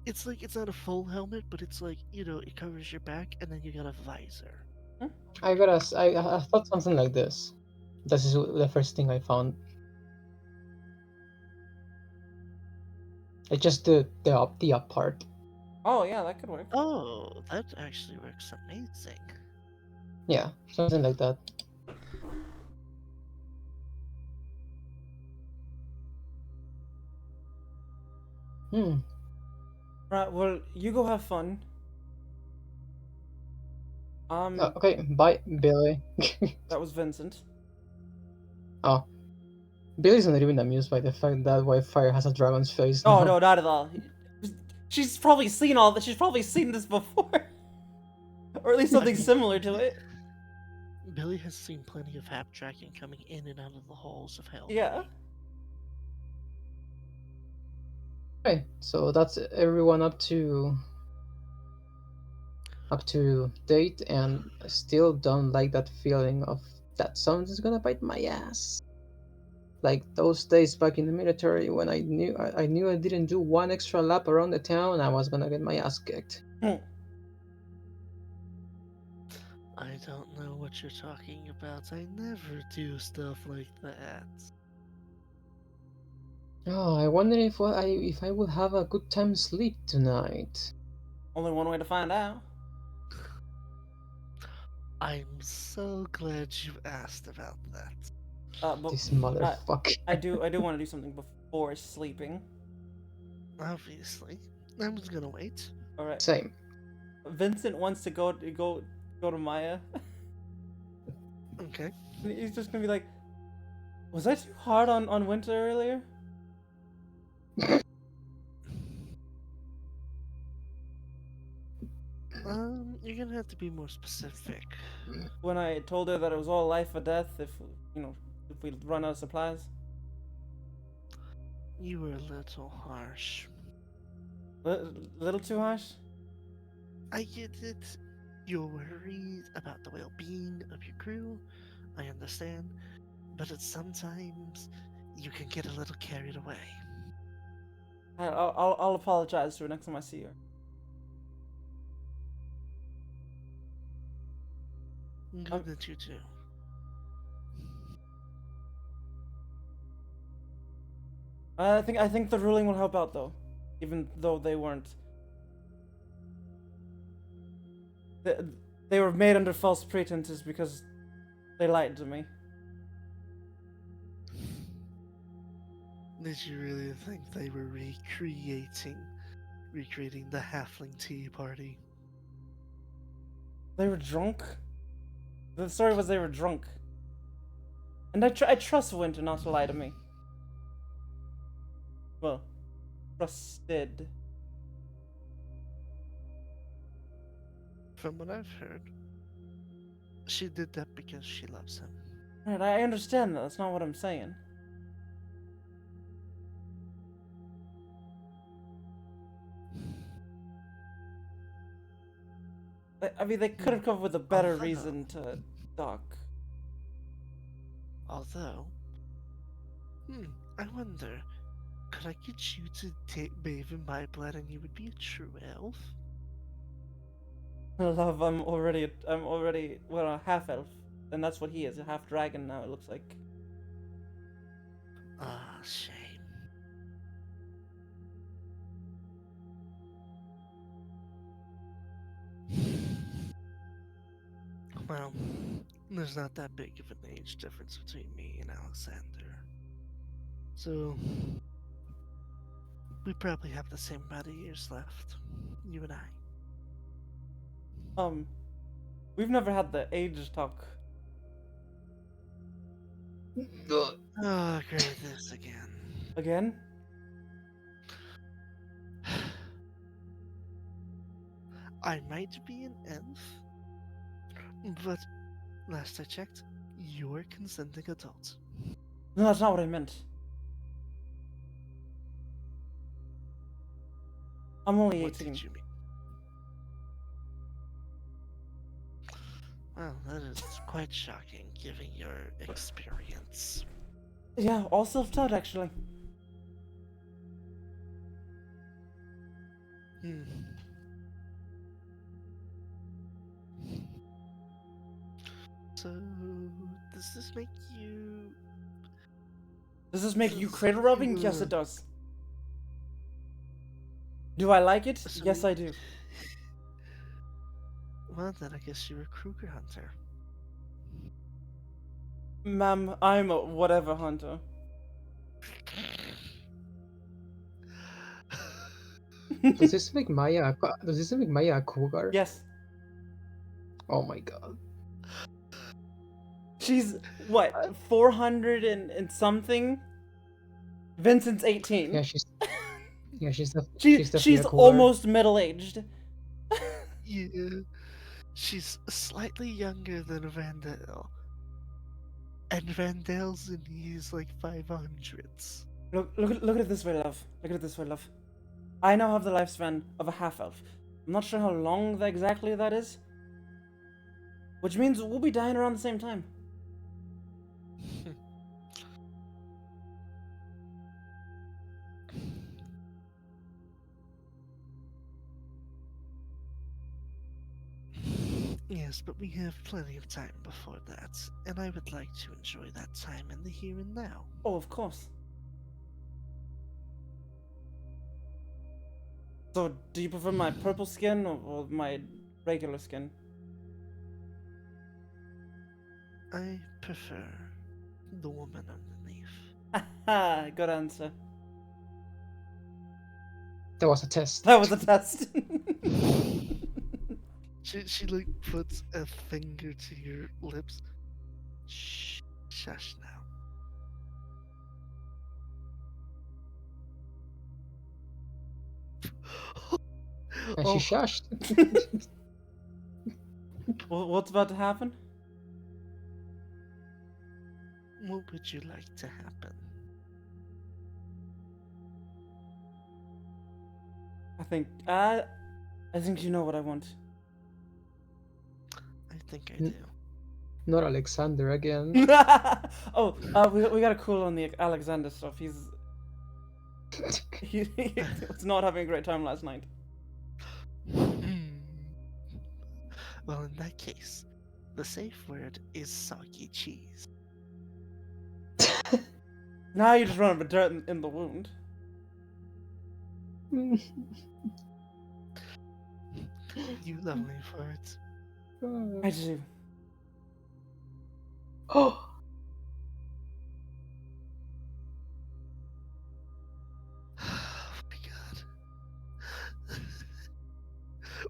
it's not a full helmet, but it's like it covers your back, and then you got a visor. I thought something like this. This is the first thing I found. I just did the up part. Oh yeah, that could work. Oh, that actually works amazing. Yeah, something like that. Right. Well, you go have fun. Okay, bye, Billy. That was Vincent. Oh. Billy's not even amused by the fact that Whitefire has a dragon's face Oh now. no, not at all. She's probably seen all that. She's probably seen this before, or at least something similar to it. Billy has seen plenty of hap-tracking coming in and out of the halls of hell. Yeah. Okay, so that's everyone up to date, and I still don't like that feeling of that someone's gonna bite my ass. Like those days back in the military when I knew I didn't do one extra lap around the town, I was gonna get my ass kicked. I don't know what you're talking about. I never do stuff like that. Oh, I wonder if I will have a good time sleep tonight. Only one way to find out. I'm so glad you asked about that. But This motherfucker. I do want to do something before sleeping. Obviously. I was gonna wait. All right. Same. Vincent wants to go to Maya. Okay. He's just gonna be like, "Was I too hard on Winter earlier?" You're gonna have to be more specific. When I told her that it was all life or death if we run out of supplies. You were a little harsh. Little too harsh. I get it. You're worried about the well-being of your crew. I understand. But sometimes you can get a little carried away. I'll apologize to her next time I see her. Good that you do. I think the ruling will help out though, even though they weren't. They were made under false pretenses because they lied to me. Did you really think they were recreating the halfling tea party? They were drunk. The story was they were drunk. And I trust Winter not to lie to me. Well, trusted. From what I've heard, she did that because she loves him. Right, I understand that. That's not what I'm saying. I mean, they could have come up with a better Although- reason to talk. Although, I wonder, could I get you to bathe in my blood and you would be a true elf? Love, I'm already, well, a half elf, and that's what he is, a half dragon now. It looks like. Ah, shame. Well, there's not that big of an age difference between me and Alexander. So, we probably have the same amount of years left, you and I. We've never had the age talk. Oh, great, this again. Again? I might be an elf, but last I checked, you're a consenting adult. No, that's not what I meant. I'm only What 18. did you mean? Well, that is quite shocking, given your experience. Yeah, all self-taught, actually. Hmm. So, does this make you... Does this make you cradle rubbing? Yes, it does. Do I like it? So Yes, I do. Well, then I guess you're a Kruger hunter. Ma'am, I'm a whatever hunter. Does this make Maya a cougar? Yes. Oh my god. She's, what, 400 and something? Vincent's 18. Yeah, she's She's definitely a cougar. almost middle-aged. Yeah, she's slightly younger than Vandale. And Vandale's in his like 500s. Look at it this way, love. Look at it this way, love. I now have the lifespan of a half-elf. I'm not sure how long exactly that is. Which means we'll be dying around the same time. Yes, but we have plenty of time before that, and I would like to enjoy that time in the here and now. Oh, of course. So, do you prefer my purple skin or my regular skin? I prefer the woman underneath. Haha, good answer. That was a test. That was a test. She like puts a finger to your lips. Shh, shush now. And she shushed. What's about to happen? What would you like to happen? I think you know what I want. I think I do. Not Alexander again. Oh, we gotta cool on the Alexander stuff. He was not having a great time last night. Well, in that case, the safe word is soggy cheese. Now you just run out of dirt in the wound. You love me for it. I do. Oh, Oh my god.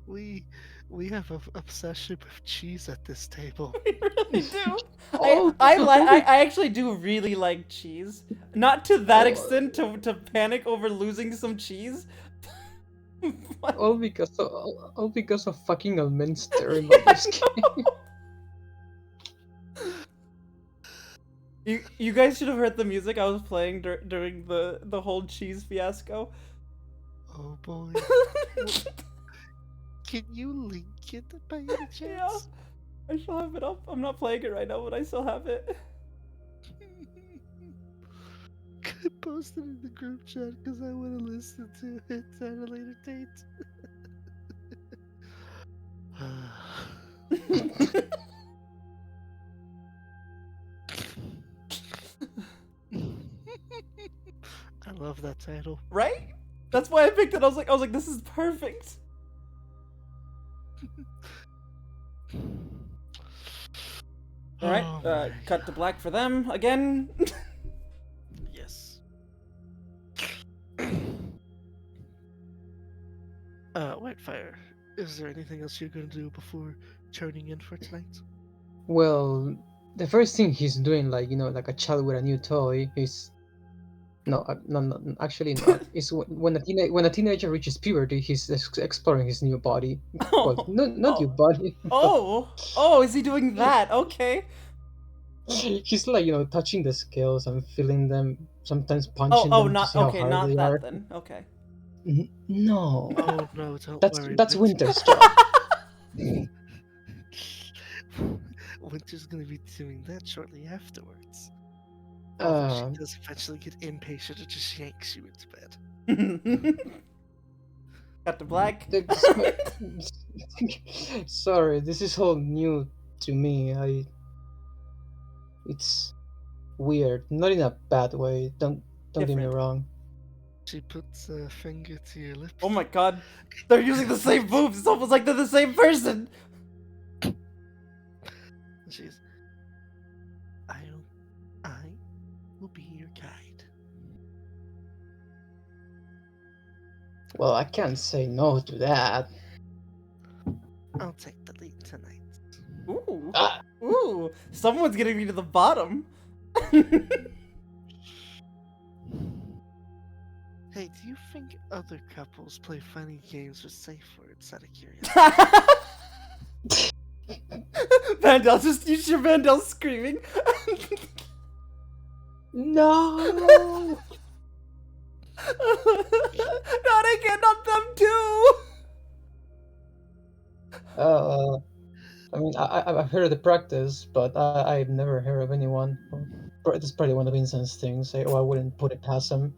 We have an obsession with cheese at this table. We really do. Oh, I actually do really like cheese. Not to that Oh. extent to panic over losing some cheese. What? all because of fucking Elminster in Baldur's Gate. You guys should have heard the music I was playing during the whole cheese fiasco. Oh boy. Can you link it by any chance? Yeah, I still have it up. I'm not playing it right now, but I still have it. I posted in the group chat because I want to listen to it at a later date. I love that title. Right? That's why I picked it. I was like, this is perfect. All right, Oh my cut to black for them again. Yes. Whitefire, is there anything else you're gonna do before turning in for tonight? Well, the first thing he's doing, like like a child with a new toy, is no, actually not. Is when a teenager reaches puberty, he's exploring his new body. Well, not new body. Oh, is he doing that? Okay. He's like touching the scales and feeling them, sometimes punching them to Not see how okay, hard not they that are. then. Okay. No, Oh no, don't that's worry. that's Winter's job. Winter's gonna be doing that shortly afterwards. Uh, Although she does eventually get impatient and just yanks you into bed. Cut to black. Sorry, this is all new to me. It's weird, not in a bad way. Don't get me Different. wrong. She puts a finger to your lips. Oh my god, they're using the same boobs. It's almost like they're the same person. She's. I will be your guide. Well, I can't say no to that. I'll take the lead tonight. Ooh, Ah, ooh, someone's getting me to the bottom. Hey, do you think other couples play funny games with safe words out of curiosity? Vandal, just use your Vandal screaming. no. Not again, not them too. I mean, I've heard of the practice, but I've never heard of anyone. This is probably one of Vincent's things. I wouldn't put it past him.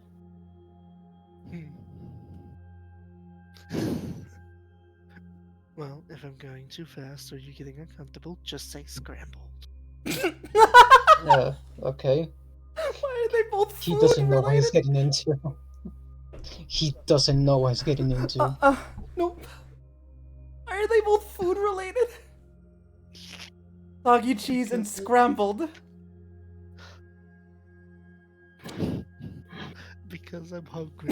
Well, if I'm going too fast or you're getting uncomfortable, just say scrambled. Okay. Why are they both He food doesn't know what he's related? getting into. He doesn't know what he's getting into. Nope. Why are they both food related? Soggy cheese and scrambled. Because I'm hungry.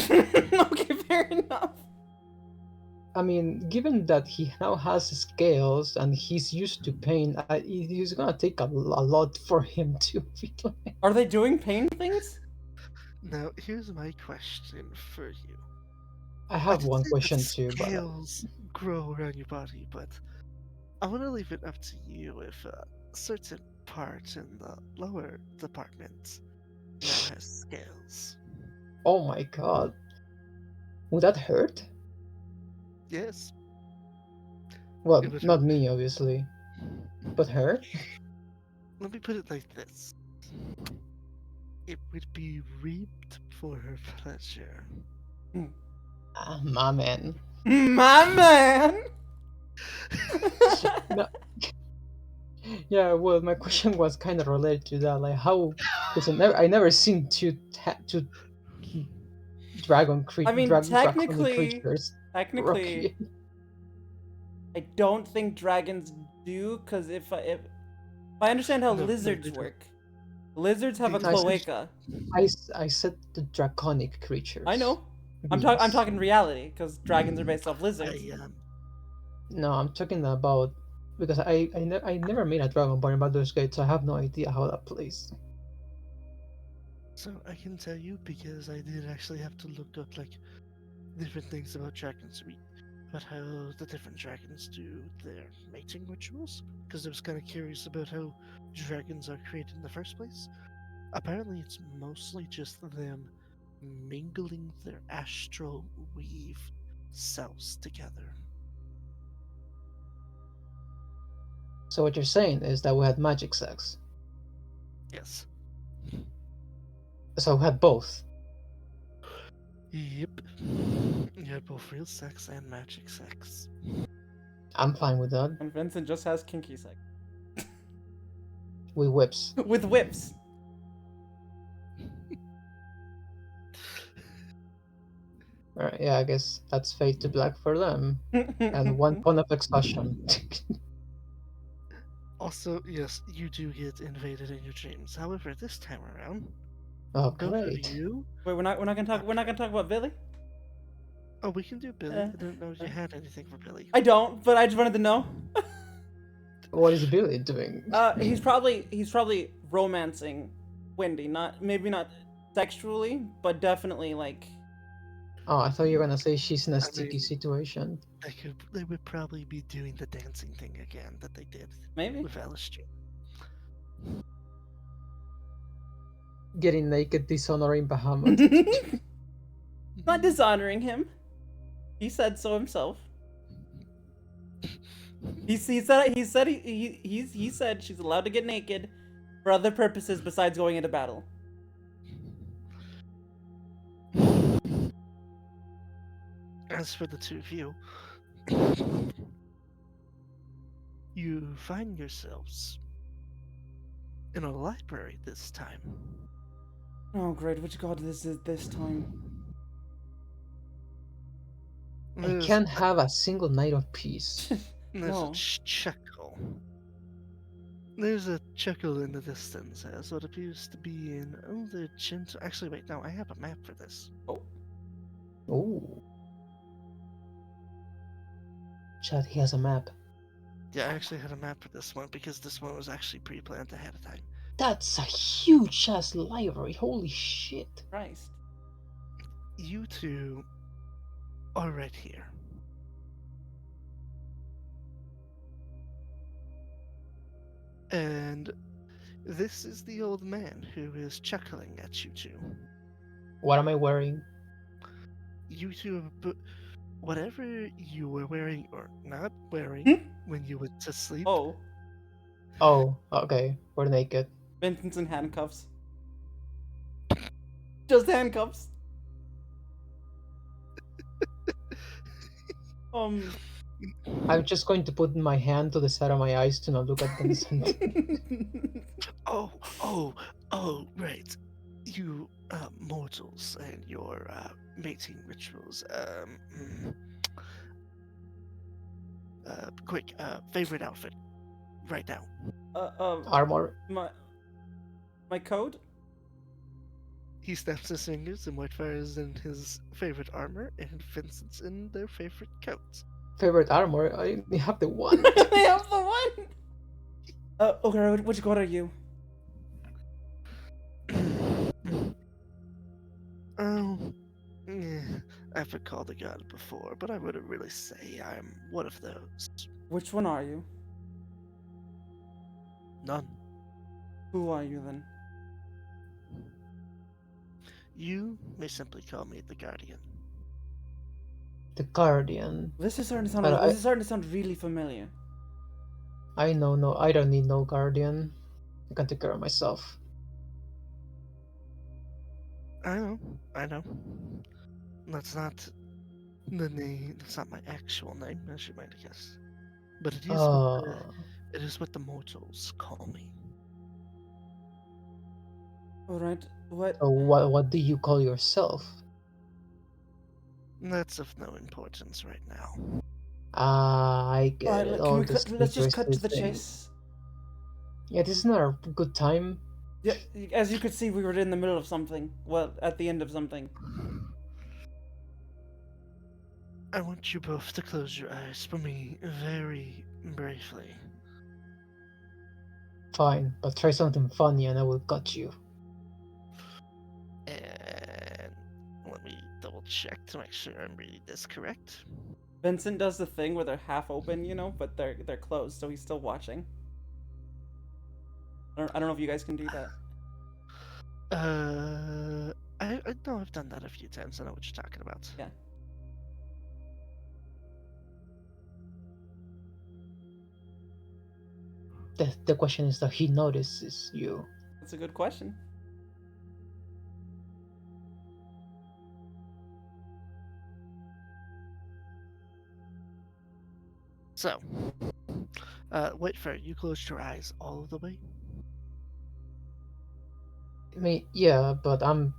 Okay, fair enough. I mean, given that he now has scales and he's used to pain, he's gonna take a lot for him to be like... Are they doing pain things? Now, here's my question for you. I have one did say question that too, but scales grow around your body, but I want to leave it up to you if a certain part in the lower department now has scales. oh my god, would that hurt? Yes. Well, It would not hurt. me, obviously, but her. Let me put it like this. It would be reaped for her pleasure. Ah, my man. My man. No. Yeah, well, my question was kind of related to that, like how, because I never seen two I mean, draconic technically, creatures. technically, I don't think dragons do, because if I understand how No, lizards they don't. work, lizards have a They don't. cloaca. I said the draconic creatures. I know. I'm Beings. talking reality, because dragons are based off lizards. No, I'm talking about, because I never made a dragonborn in Baldur's Gate, so I have no idea how that plays. So I can tell you because I did actually have to look up like different things about dragons. about how the different dragons do their mating rituals, because I was kind of curious about how dragons are created in the first place. Apparently, it's mostly just them mingling their astral weave cells together. So what you're saying is that we had magic sex. Yes. So we had both. Yep. You had both real sex and magic sex. I'm fine with that. And Vincent just has kinky sex. With whips. With whips. Alright, yeah, I guess that's fade to black for them. And 1 point of exhaustion. Also, yes, you do get invaded in your dreams. However, this time around, Oh, both great. of you. Wait, we're not gonna talk about Billy? Oh, we can do Billy. Uh, I didn't know you had anything for Billy. I don't, but I just wanted to know. What is Billy doing? He's probably romancing Wendy, maybe not sexually, but definitely like Oh, I thought you were gonna say she's in a I sticky mean- situation. They would probably be doing the dancing thing again that they did maybe. with Alistair. Getting naked, dishonoring Bahamut. Not dishonoring him. He said so himself. He said she's allowed to get naked for other purposes besides going into battle. As for the two of you, you find yourselves in a library this time. Oh great, which god this is this time? I There's can't have a single night of peace. There's No. a chuckle. There's a chuckle in the distance as what appears to be an older gentle. Actually, wait, no, I have a map for this. Ooh. Chad, he has a map. Yeah, I actually had a map for this one because this one was actually pre-planned ahead of time. That's a huge ass library. Holy shit. Christ. You two are right here. And this is the old man who is chuckling at you two. What am I wearing? You two have put whatever you were wearing or not wearing Hmm? when you went to sleep. Oh, Oh, okay. We're naked. Vincent's in handcuffs. Just handcuffs. I'm just going to put my hand to the side of my eyes to not look at Vincent. Oh, right. You mortals and your mating rituals. Quick, favorite outfit right now. Armor. my code? He snaps his fingers, and Whitefire is in his favorite armor, and Vincent's in their favorite coat. Favorite armor? I only have the one. I have the one. Okay, which god are you? Oh, yeah, I've been called a god before, but I wouldn't really say I'm one of those. Which one are you? None. Who are you then? You may simply call me the Guardian. The Guardian. This is starting to sound. I- This is starting to sound really familiar. I know, no, I don't need no Guardian. I can take care of myself. I know. That's not the name. That's not my actual name, as you might guess. But it is. It is what the mortals call me. All right. What? So what do you call yourself? That's of no importance right now. I get All right. it. Can All we this let's just cut to the interesting thing. chase. Yeah, this is not a good time. Yeah. As you could see, we were in the middle of something. Well, at the end of something. I want you both to close your eyes for me very briefly. Fine, but try something funny and I will cut you. And let me double check to make sure I'm reading this correct. Vincent does the thing where they're half open, but they're closed, so he's still watching. I don't know if you guys can do that. I know I've done that a few times. I know what you're talking about. Yeah. The question is that he notices you. That's a good question. So, wait for it. You closed your eyes all the way. I mean, yeah, but I'm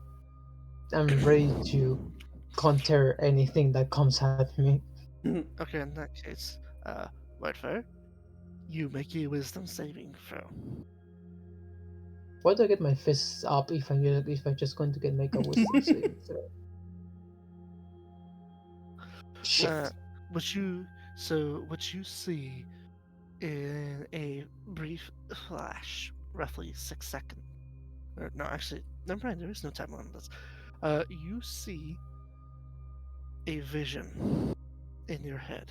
ready to counter anything that comes at me. Okay, in that case, wait for it. You make a wisdom saving throw. Why do I get my fists up if I'm just going to get make a wisdom saving throw? Shit. What you see in a brief flash, roughly 6 seconds. Or no, actually, never mind. There is no time on this. You see a vision in your head.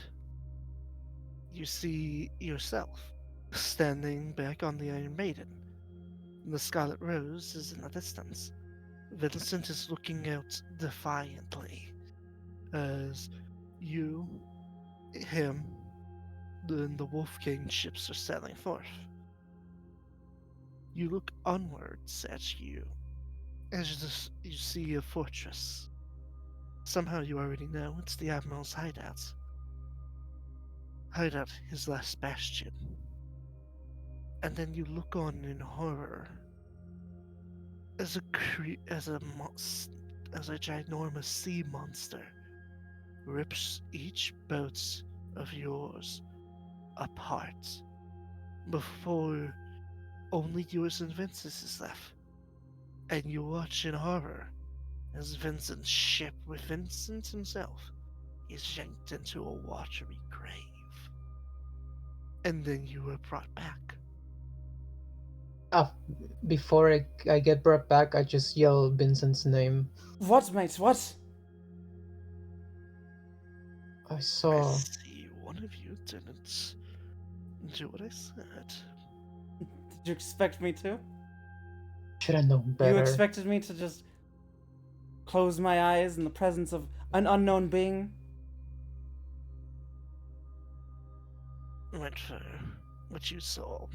You see yourself standing back on the Iron Maiden. The Scarlet Rose is in the distance. Vincent is looking out defiantly as you, him, and the Wolf King ships are sailing forth. You look onwards at you as you see a fortress. Somehow you already know it's the Admiral's hideout. His last bastion. And then you look on in horror as a ginormous sea monster rips each boat of yours apart before only yours and Vincent's is left. And you watch in horror as Vincent's ship with Vincent himself is yanked into a watery grave. And then you are brought back. Before I get brought back, I just yell Vincent's name. What, mate? What? I I saw. see one of you didn't do what I said. Did you expect me to? Should I know better? You expected me to just close my eyes in the presence of an unknown being? What you saw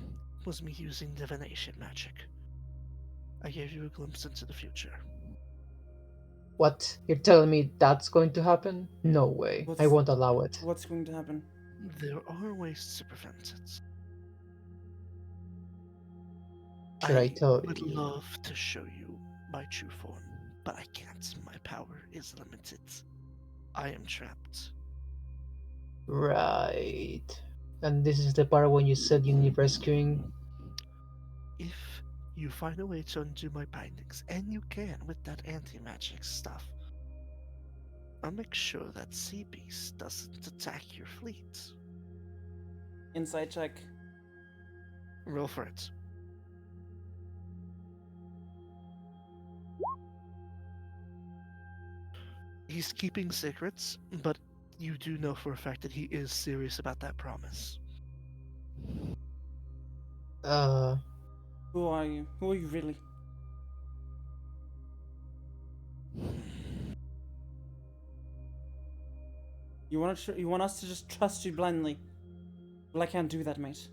was me using divination magic. I gave you a glimpse into the future. What? You're telling me that's going to happen? No way. I won't allow it. What's going to happen? There are ways to prevent it. Should I tell would you? love to show you my true form, but I can't. My power is limited. I am trapped. Right. And this is the part when you said you need rescuing. If you find a way to undo my bindings, and you can with that anti-magic stuff, I'll make sure that sea beast doesn't attack your fleet. Insight check. Roll for it. He's keeping secrets, but you do know for a fact that he is serious about that promise. Who are you? Who are you really? You want us to just trust you blindly? Well, I can't do that, mate.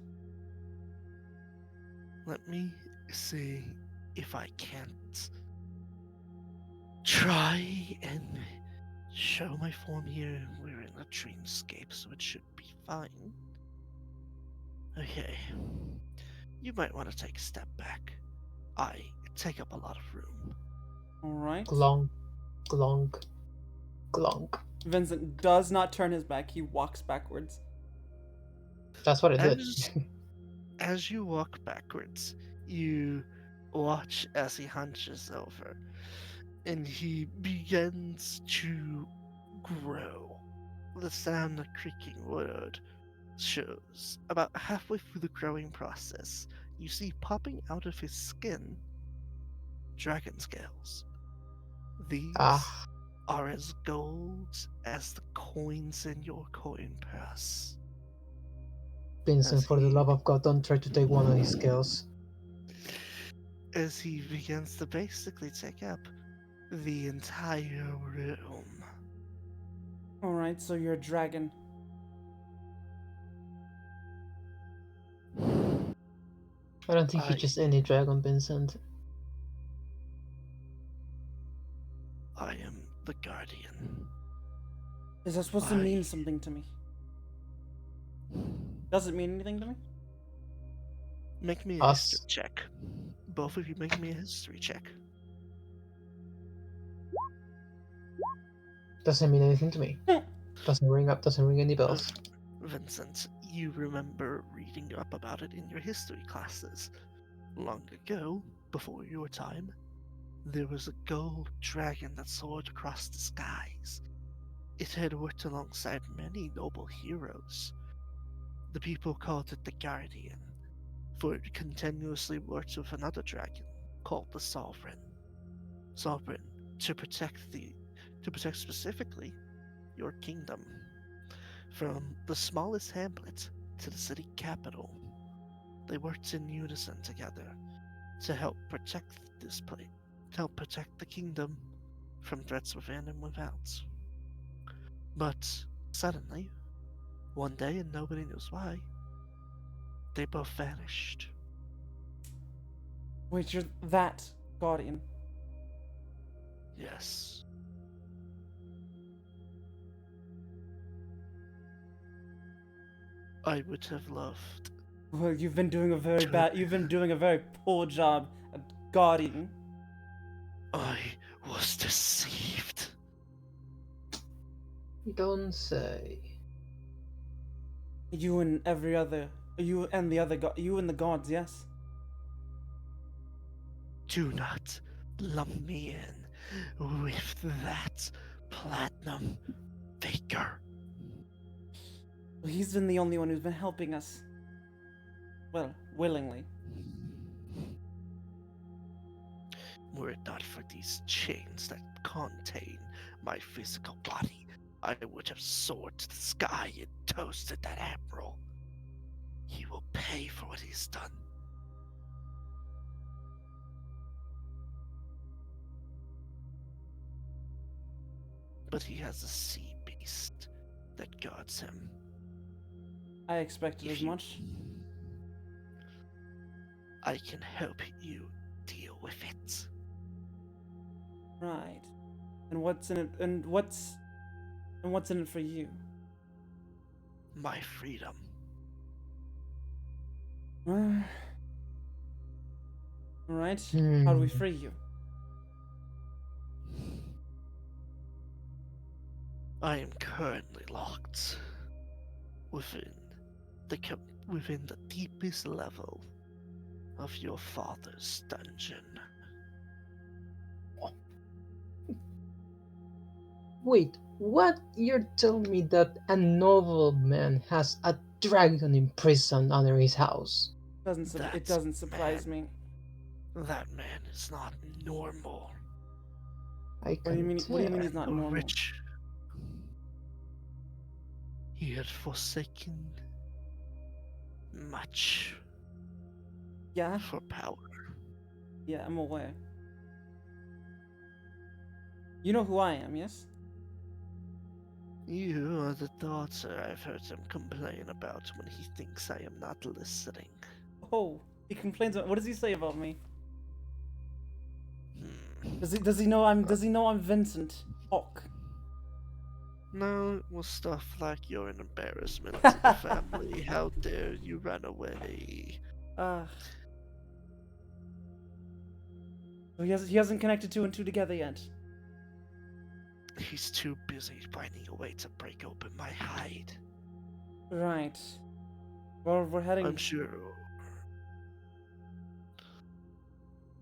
Let me see if I can't try and show my form here. We're in a dreamscape, so it should be fine. Okay. You might want to take a step back. I take up a lot of room. Alright. Glonk, glonk, glonk. Vincent does not turn his back. He walks backwards. That's what I did. As you walk backwards, you watch as he hunches over, and he begins to grow. The sound of creaking wood shows. About halfway through the growing process, you see popping out of his skin dragon scales. These are as gold as the coins in your coin purse. Vincent, As for the he, love of God, don't try to take one of these skills. as he begins to basically take up the entire room. Alright, so you're a dragon. I don't think he's just any dragon, Vincent. I am the guardian. Is that supposed to mean something to me? Does it mean anything to me? Make me a Us? history check. Both of you make me a history check. Doesn't mean anything to me. Doesn't ring any bells. Vincent, you remember reading up about it in your history classes. Long ago, before your time, there was a gold dragon that soared across the skies. It had worked alongside many noble heroes. The people called it the Guardian, for it continuously worked with another dragon called the Sovereign. Sovereign to protect specifically your kingdom, from the smallest hamlet to the city capital. They worked in unison together to help protect this place, to help protect the kingdom from threats within and without. But suddenly, one day, and nobody knows why, they both vanished. Wait, you're that guardian. Yes. I would have loved. Well, you've been doing a very poor job at guarding. I was deceived. You don't say. You and the gods, yes? Do not lump me in with that platinum faker. Well, he's been the only one who's been helping us. Well, willingly. Were it not for these chains that contain my physical body, I would have soared to the sky and toasted that admiral. He will pay for what he's done. But he has a sea beast that guards him. I expected If as you- much. I can help you deal with it. Right. And what's in it? And what's in it for you? My freedom. All right. How do we Hmm. free you? I am currently locked within within the deepest level of your father's dungeon. Wait, what? You're telling me that a noble man has a dragon imprisoned under his house? It doesn't surprise me. That man is not normal. I What do you can mean? tell. What do you mean he's not A normal? rich. He had forsaken much Yeah. for power. Yeah, I'm aware. You know who I am, yes? You are the daughter I've heard him complain about when he thinks I am not listening. Oh, he complains. What does he say about me? Hmm. Does he know I'm Vincent Hawk? No, it was stuff like you're an embarrassment to the family. How dare you run away? So he hasn't connected two and two together yet. He's too busy finding a way to break open my hide. Right. Well, we're heading. I'm sure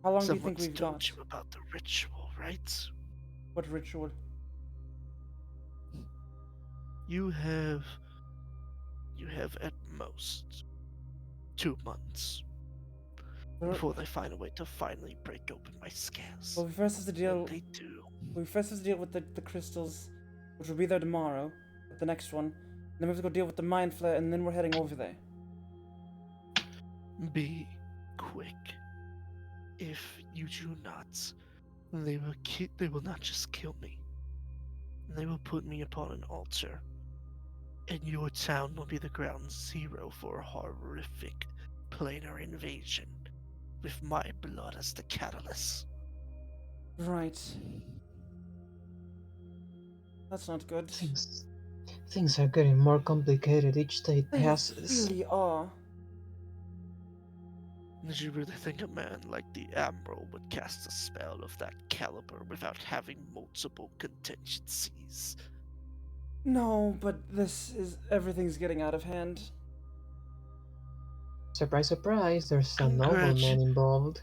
How long do you think someone's we've told got? you about the ritual, right? What ritual? You have at most 2 months. Well, before they find a way to finally break open my scales. we first have to And deal. they do. We first have to deal with the crystals, which will be there tomorrow, with the next one. And then we have to go deal with the mind flare, and then we're heading over there. Be quick. If you do not, they will not just kill me. They will put me upon an altar. And your town will be the ground zero for a horrific planar invasion, with my blood as the catalyst. Right. That's not good. Things are getting more complicated each day They passes. really are. Did you really think a man like the Admiral would cast a spell of that caliber without having multiple contingencies? No, but everything's getting out of hand. Surprise, surprise, there's a Congrat- nobleman involved.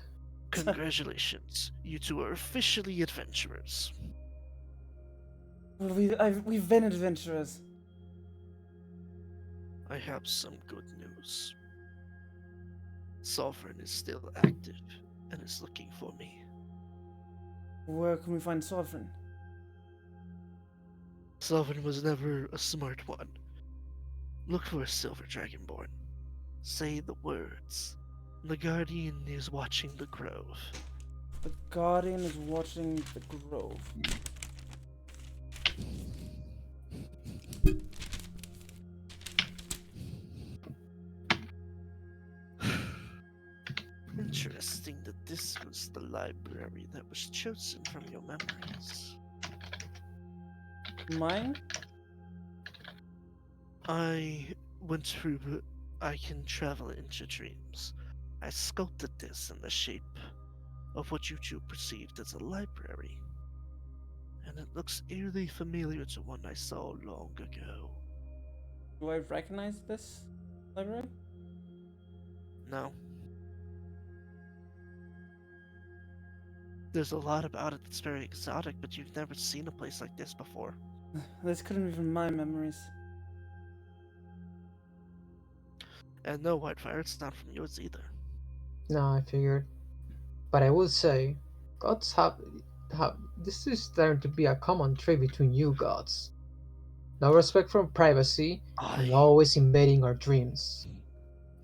Congratulations, you two are officially adventurers. Well, we've been adventurers. I have some good news. Sovereign is still active and is looking for me. Where can we find Sovereign? Sovereign was never a smart one. Look for a silver dragonborn. Say the words. The Guardian is watching the grove. The Guardian is watching the grove. Interesting that this was the library that was chosen from your memories. Mine? I went through, but I can travel into dreams. I sculpted this in the shape of what you two perceived as a library. And it looks eerily familiar to one I saw long ago. Do I recognize this library? No. There's a lot about it that's very exotic, but you've never seen a place like this before. This couldn't be from my memories. And no, Whitefire, it's not from yours either. No, I figured. But I would say, gods have this is starting to be a common trait between you gods. No respect for privacy and always invading our dreams.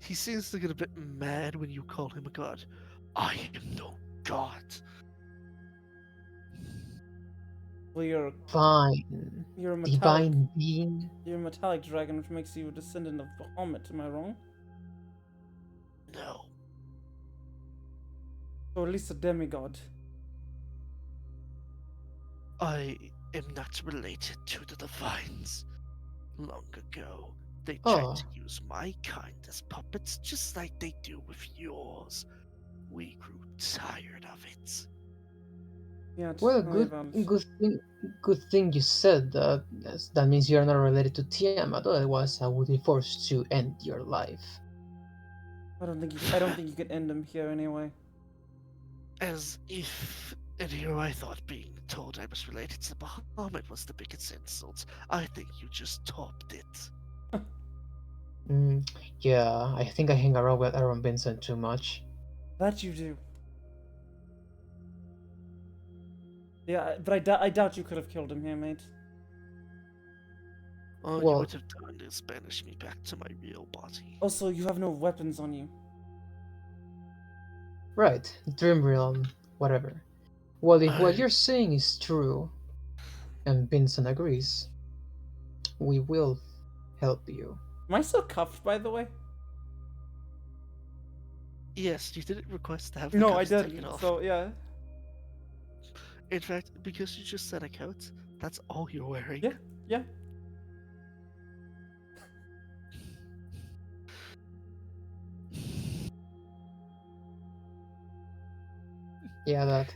He seems to get a bit mad when you call him a god. I am no god. Well, you're Fine. a metallic. Divine being. You're a metallic dragon, which makes you a descendant of Bahamut. Am I wrong? No. Or at least a demigod. I am not related to the Divines. Long ago, they Oh. tried to use my kind as puppets just like they do with yours. We grew tired of it. Yeah. Well, tell me about it. good thing you said that. That means you're not related to Tiamat. Otherwise, I would be forced to end your life. I don't think you can end him here anyway. As if, and here I thought being told I was related to Bahamut was the biggest insult. I think you just topped it. Yeah, I think I hang around with Aaron Vincent too much. That you do. Yeah, but I doubt you could have killed him here, mate. All you Well- would have done is banish me back to my real body. Also, you have no weapons on you. Right, Dream Realm, whatever. Well, if what I- you're saying is true, and Vincent agrees, we will help you. Am I still cuffed, by the way? Yes, you didn't request to have the No, I cuffs taken didn't. off. So yeah. In fact, because you just said a coat, that's all you're wearing. Yeah. Yeah. Yeah, that.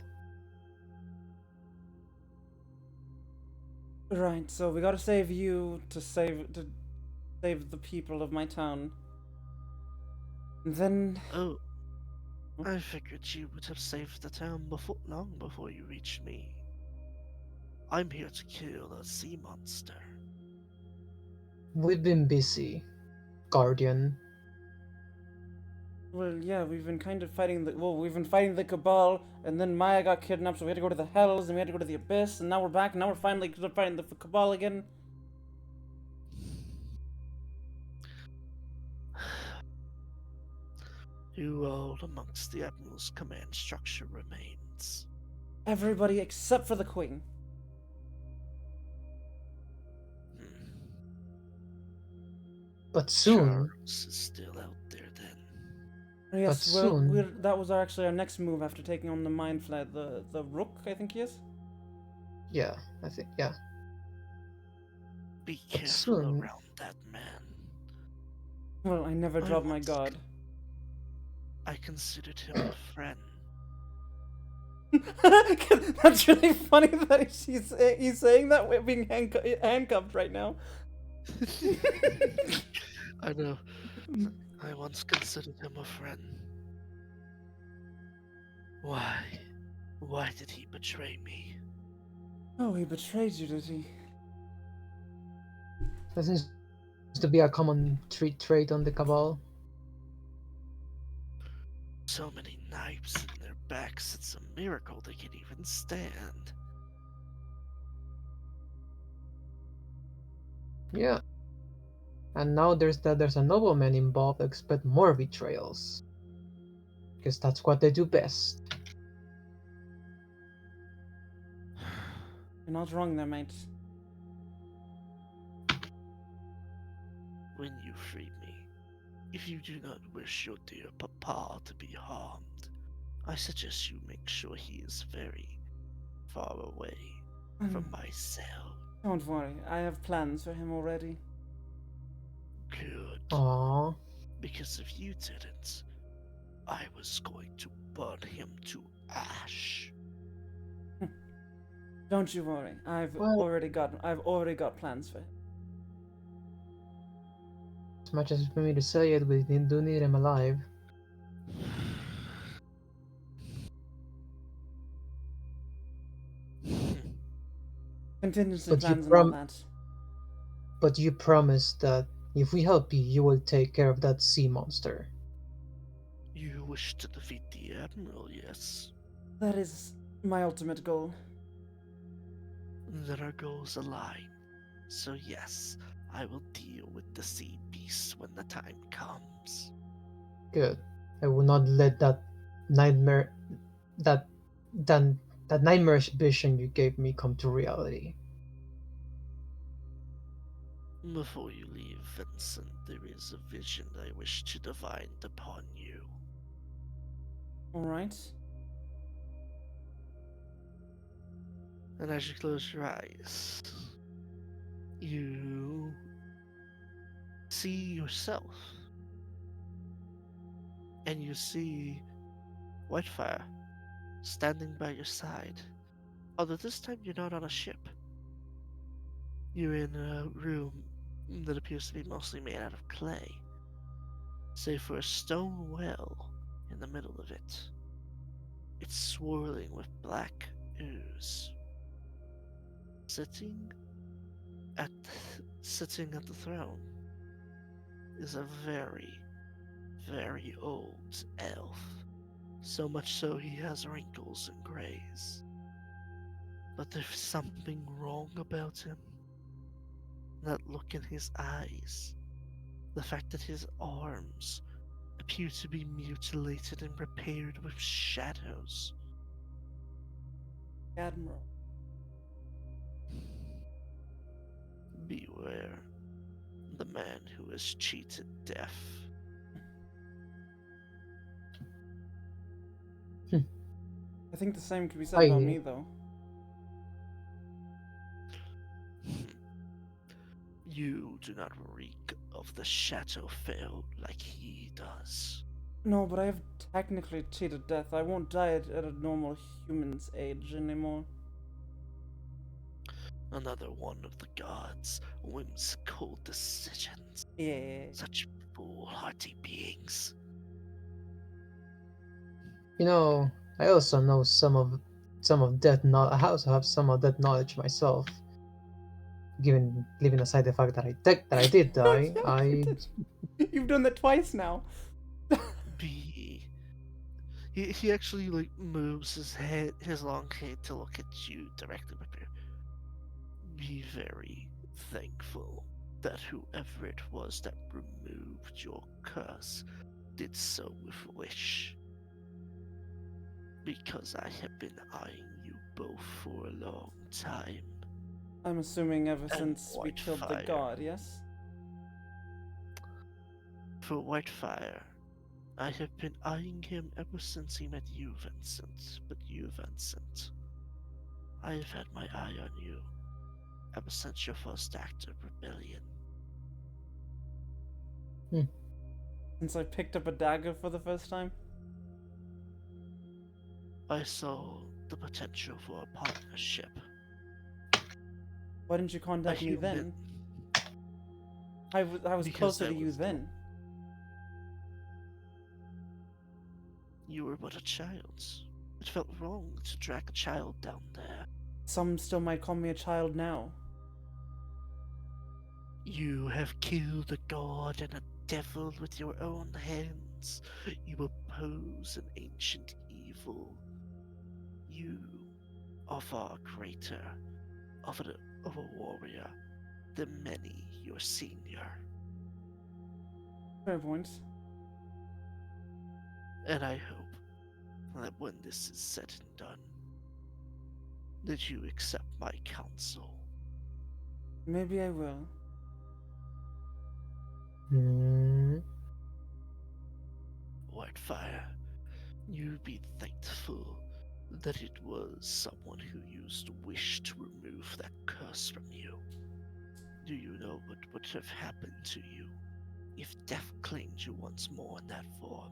Right. So we gotta save you to save the people of my town. And then Oh, I figured you would have saved the town long before you reached me. I'm here to kill a sea monster. We've been busy, Guardian. Well, yeah, we've been kind of fighting we've been fighting the Cabal, and then Maya got kidnapped, so we had to go to the Hells, and we had to go to the Abyss, and now we're back, and now we're finally fighting the Cabal again. Who all amongst the Admiral's command structure remains? Everybody except for the Queen. Hmm. But soon, Charles is still out there then. Yes, But well, soon- that was actually our next move after taking on the Mind Flayer, the Rook, I think he is. yeah, I think, yeah. Be But careful soon- around that man. Well, I never I dropped my once- guard. I considered him a friend. That's really funny that he's saying that we're being handcuffed right now. I know. I once considered him a friend. Why? Why did he betray me? Oh, he betrayed you, did he? That seems to be a common trait on the Cabal. So many knives in their backs, it's a miracle they can even stand. Yeah. And now there's a nobleman involved, expect more betrayals. Because that's what they do best. You're not wrong there, mate. When you free me, if you do not wish your dear papa to be harmed, I suggest you make sure he is very far away from my cell. Don't worry, I have plans for him already. Good. Aww. Because if you didn't, I was going to burn him to ash. Don't you worry, I've Well- already got plans for him. As much as for me to say it, we do need him alive. Contingency But you plans and all prom- that. But you promised that if we help you, you will take care of that sea monster. You wish to defeat the Admiral, yes? That is my ultimate goal. Then our goals align. So yes, I will deal with the sea beast when the time comes. Good. I will not let that nightmare, that that that nightmarish vision you gave me come to reality. Before you leave, Vincent, there is a vision I wish to divine upon you. Alright? And as you close your eyes, you see yourself. And you see Whitefire standing by your side. Although this time you're not on a ship. You're in a room that appears to be mostly made out of clay, save for a stone well in the middle of it. It's swirling with black ooze. Sitting at the throne is a very, very old elf. So much so he has wrinkles and grays. But there's something wrong about him. That look in his eyes. The fact that his arms appear to be mutilated and repaired with shadows. Admiral. Beware the man who has cheated death. I think the same could be said I- about me, though. You do not reek of the Shadowfell like he does. No, but I have technically cheated death. I won't die at a normal human's age anymore. Another one of the gods' whimsical decisions. Yeah. Such foolhardy beings. You know, I also know some of that. I also have some of that knowledge myself. Given leaving aside the fact that I did die, I You've done that twice now. Be He actually like moves his long head to look at you directly. Be very thankful that whoever it was that removed your curse did so with wish. Because I have been eyeing you both for a long time. I'm assuming ever And since we killed the Whitefire. god, yes? For Whitefire, I have been eyeing him ever since he met you, Vincent. But you, Vincent, I have had my eye on you ever since your first act of rebellion. Since I picked up a dagger for the first time? I saw the potential for a partnership. Why didn't you A contact me human. then? I was Because closer I to you was the- then. You were but a child. It felt wrong to drag a child down there. Some still might call me a child now. You have killed a god and a devil with your own hands. You oppose an ancient evil. You are far greater of a warrior than many your senior. Fair point. And I hope that when this is said and done, that you accept my counsel. Maybe I will. Whitefire, you be thankful that it was someone who used wish to remove that curse from you. Do you know what would have happened to you if death claimed you once more in that form?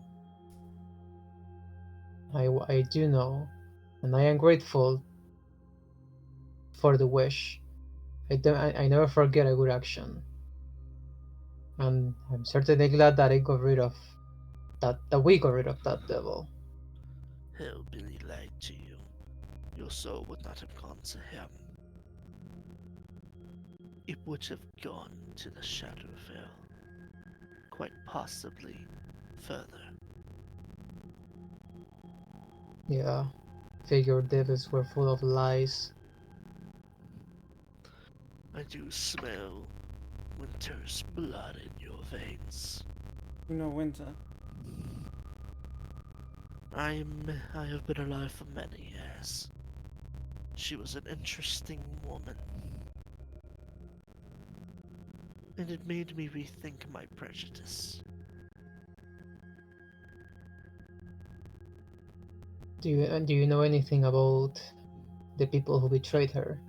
I do know, and I am grateful for the wish. I never forget a good action, and I'm certainly glad that I got rid of that we got rid of that devil. Hellbilly lied to you. Your soul would not have gone to him. It would have gone to the Shadowfell. Quite possibly further. Yeah, figured devils were full of lies. I do smell winter's blood in your veins. You know, Winter. I have been alive for many years. She was an interesting woman. And it made me rethink my prejudice. Do you know anything about the people who betrayed her?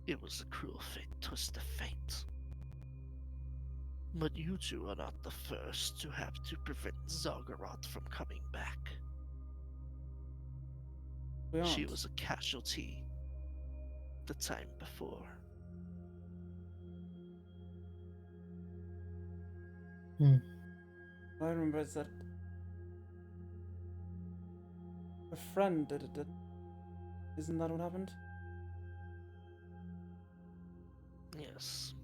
It was a cruel twist of fate. But you two are not the first to have to prevent Zagharoth from coming back. We aren't. She was a casualty the time before. All I remember is that a friend did it. Isn't that what happened? Yes.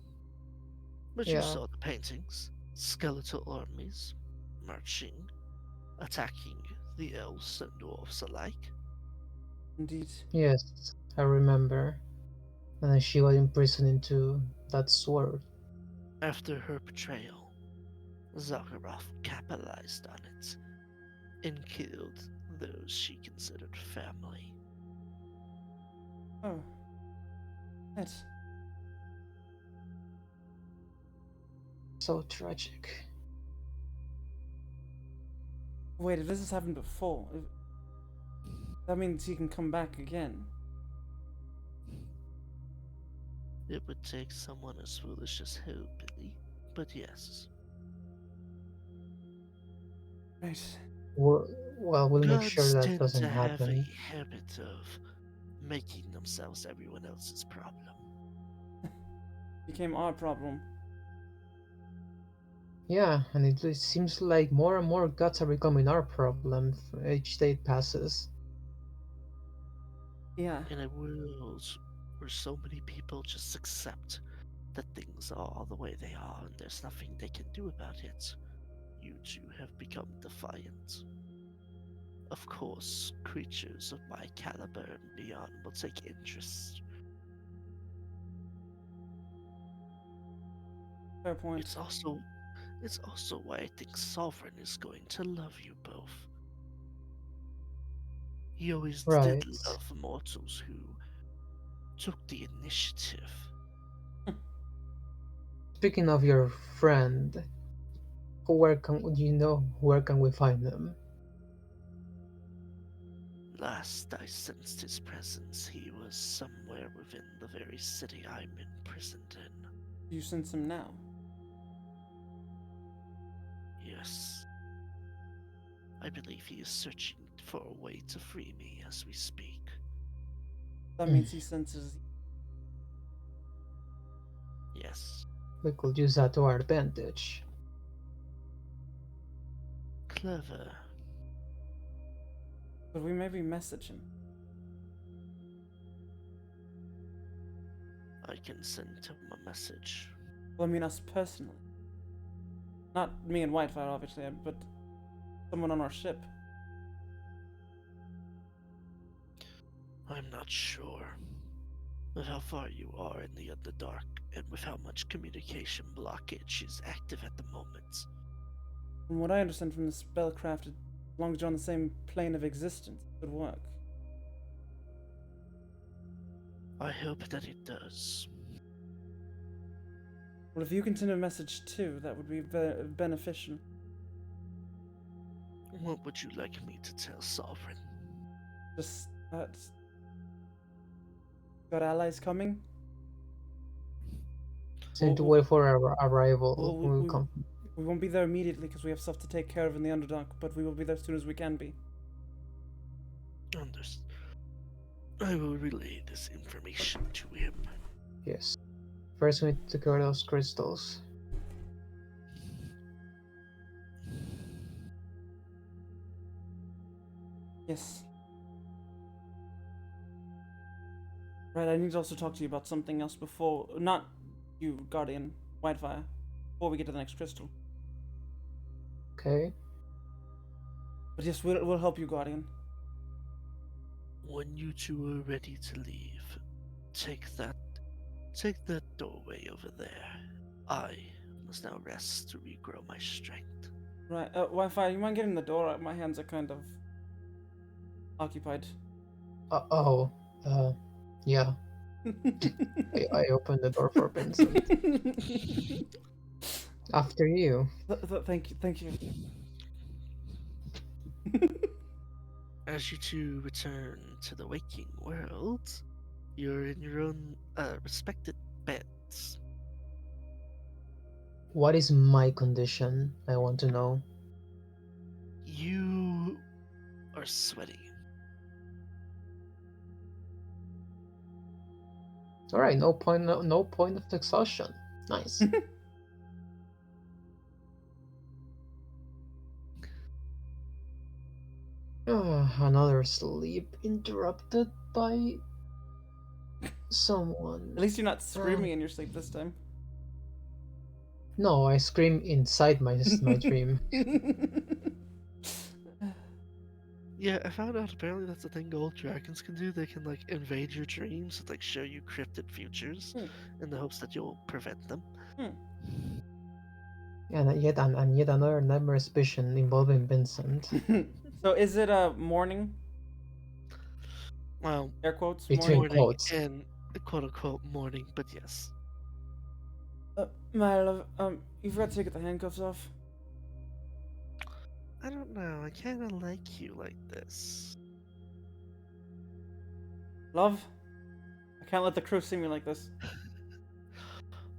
But you Yeah. saw the paintings. Skeletal armies, marching, attacking the elves and dwarves alike. Indeed. Yes, I remember. And then she got imprisoned into that sword. After her betrayal, Zagharoth capitalized on it and killed those she considered family. Oh. It. So tragic. Wait, if this has happened before, that means he can come back again. It would take someone as foolish as Hillbilly, but yes. Right. Well, we'll make sure Gods that tend doesn't to have a happen. habit of making themselves everyone else's problem. Became our problem. Yeah, and it seems like more and more gods are becoming our problem each day it passes. Yeah. In a world where so many people just accept that things are the way they are and there's nothing they can do about it, you two have become defiant. Of course, creatures of my caliber and beyond will take interest. Fair point. It's also why I think Sovereign is going to love you both. He always Right. did love mortals who took the initiative. Speaking of your friend, where can we find them? Last I sensed his presence, he was somewhere within the very city I'm imprisoned in. You sense him now. Yes. I believe he is searching for a way to free me as we speak. That means he senses. Yes. We could use that to our advantage. Clever. But we maybe message him. I can send him a message. Well, I mean us personally. Not me and Whitefire, obviously, but someone on our ship. I'm not sure. With how far you are in the Underdark, and with how much communication blockage is active at the moment. From what I understand from the spellcraft, as long as you're on the same plane of existence, it would work. I hope that it does. Well, if you can send a message too, that would be beneficial. What would you like me to tell Sovereign? Just, got allies coming? Send to Well, wait for our arrival. well, We'll come. We won't be there immediately because we have stuff to take care of in the Underdark, but we will be there as soon as we can be. I will relay this information to him. Yes. First, we need to secure those crystals. Yes. Right, I need to also talk to you about something else before... Not you, Guardian, Whitefire. Before we get to the next crystal. Okay. But yes, we'll help you, Guardian. When you two are ready to leave, take that doorway over there. I must now rest to regrow my strength. Right, Wi-Fi, you mind getting the door? My hands are kind of occupied. Yeah. I opened the door for Vincent. After you. Thank you. As you two return to the waking world, you're in your own respected beds. What is my condition? I want to know. You are sweaty. All right, no point of exhaustion. Nice. Another sleep interrupted by someone. At least you're not screaming in your sleep this time. No, I scream inside my dream. Yeah, I found out apparently that's the thing gold dragons can do. They can like invade your dreams and like show you cryptid futures in the hopes that you'll prevent them. And yet another nightmare's vision involving Vincent. So is it a morning? Well, Air quotes. Between Morning. quotes. and quote unquote morning, but yes. My love, you forgot to get the handcuffs off. I don't know. I kind of like you like this. Love, I can't let the crew see me like this.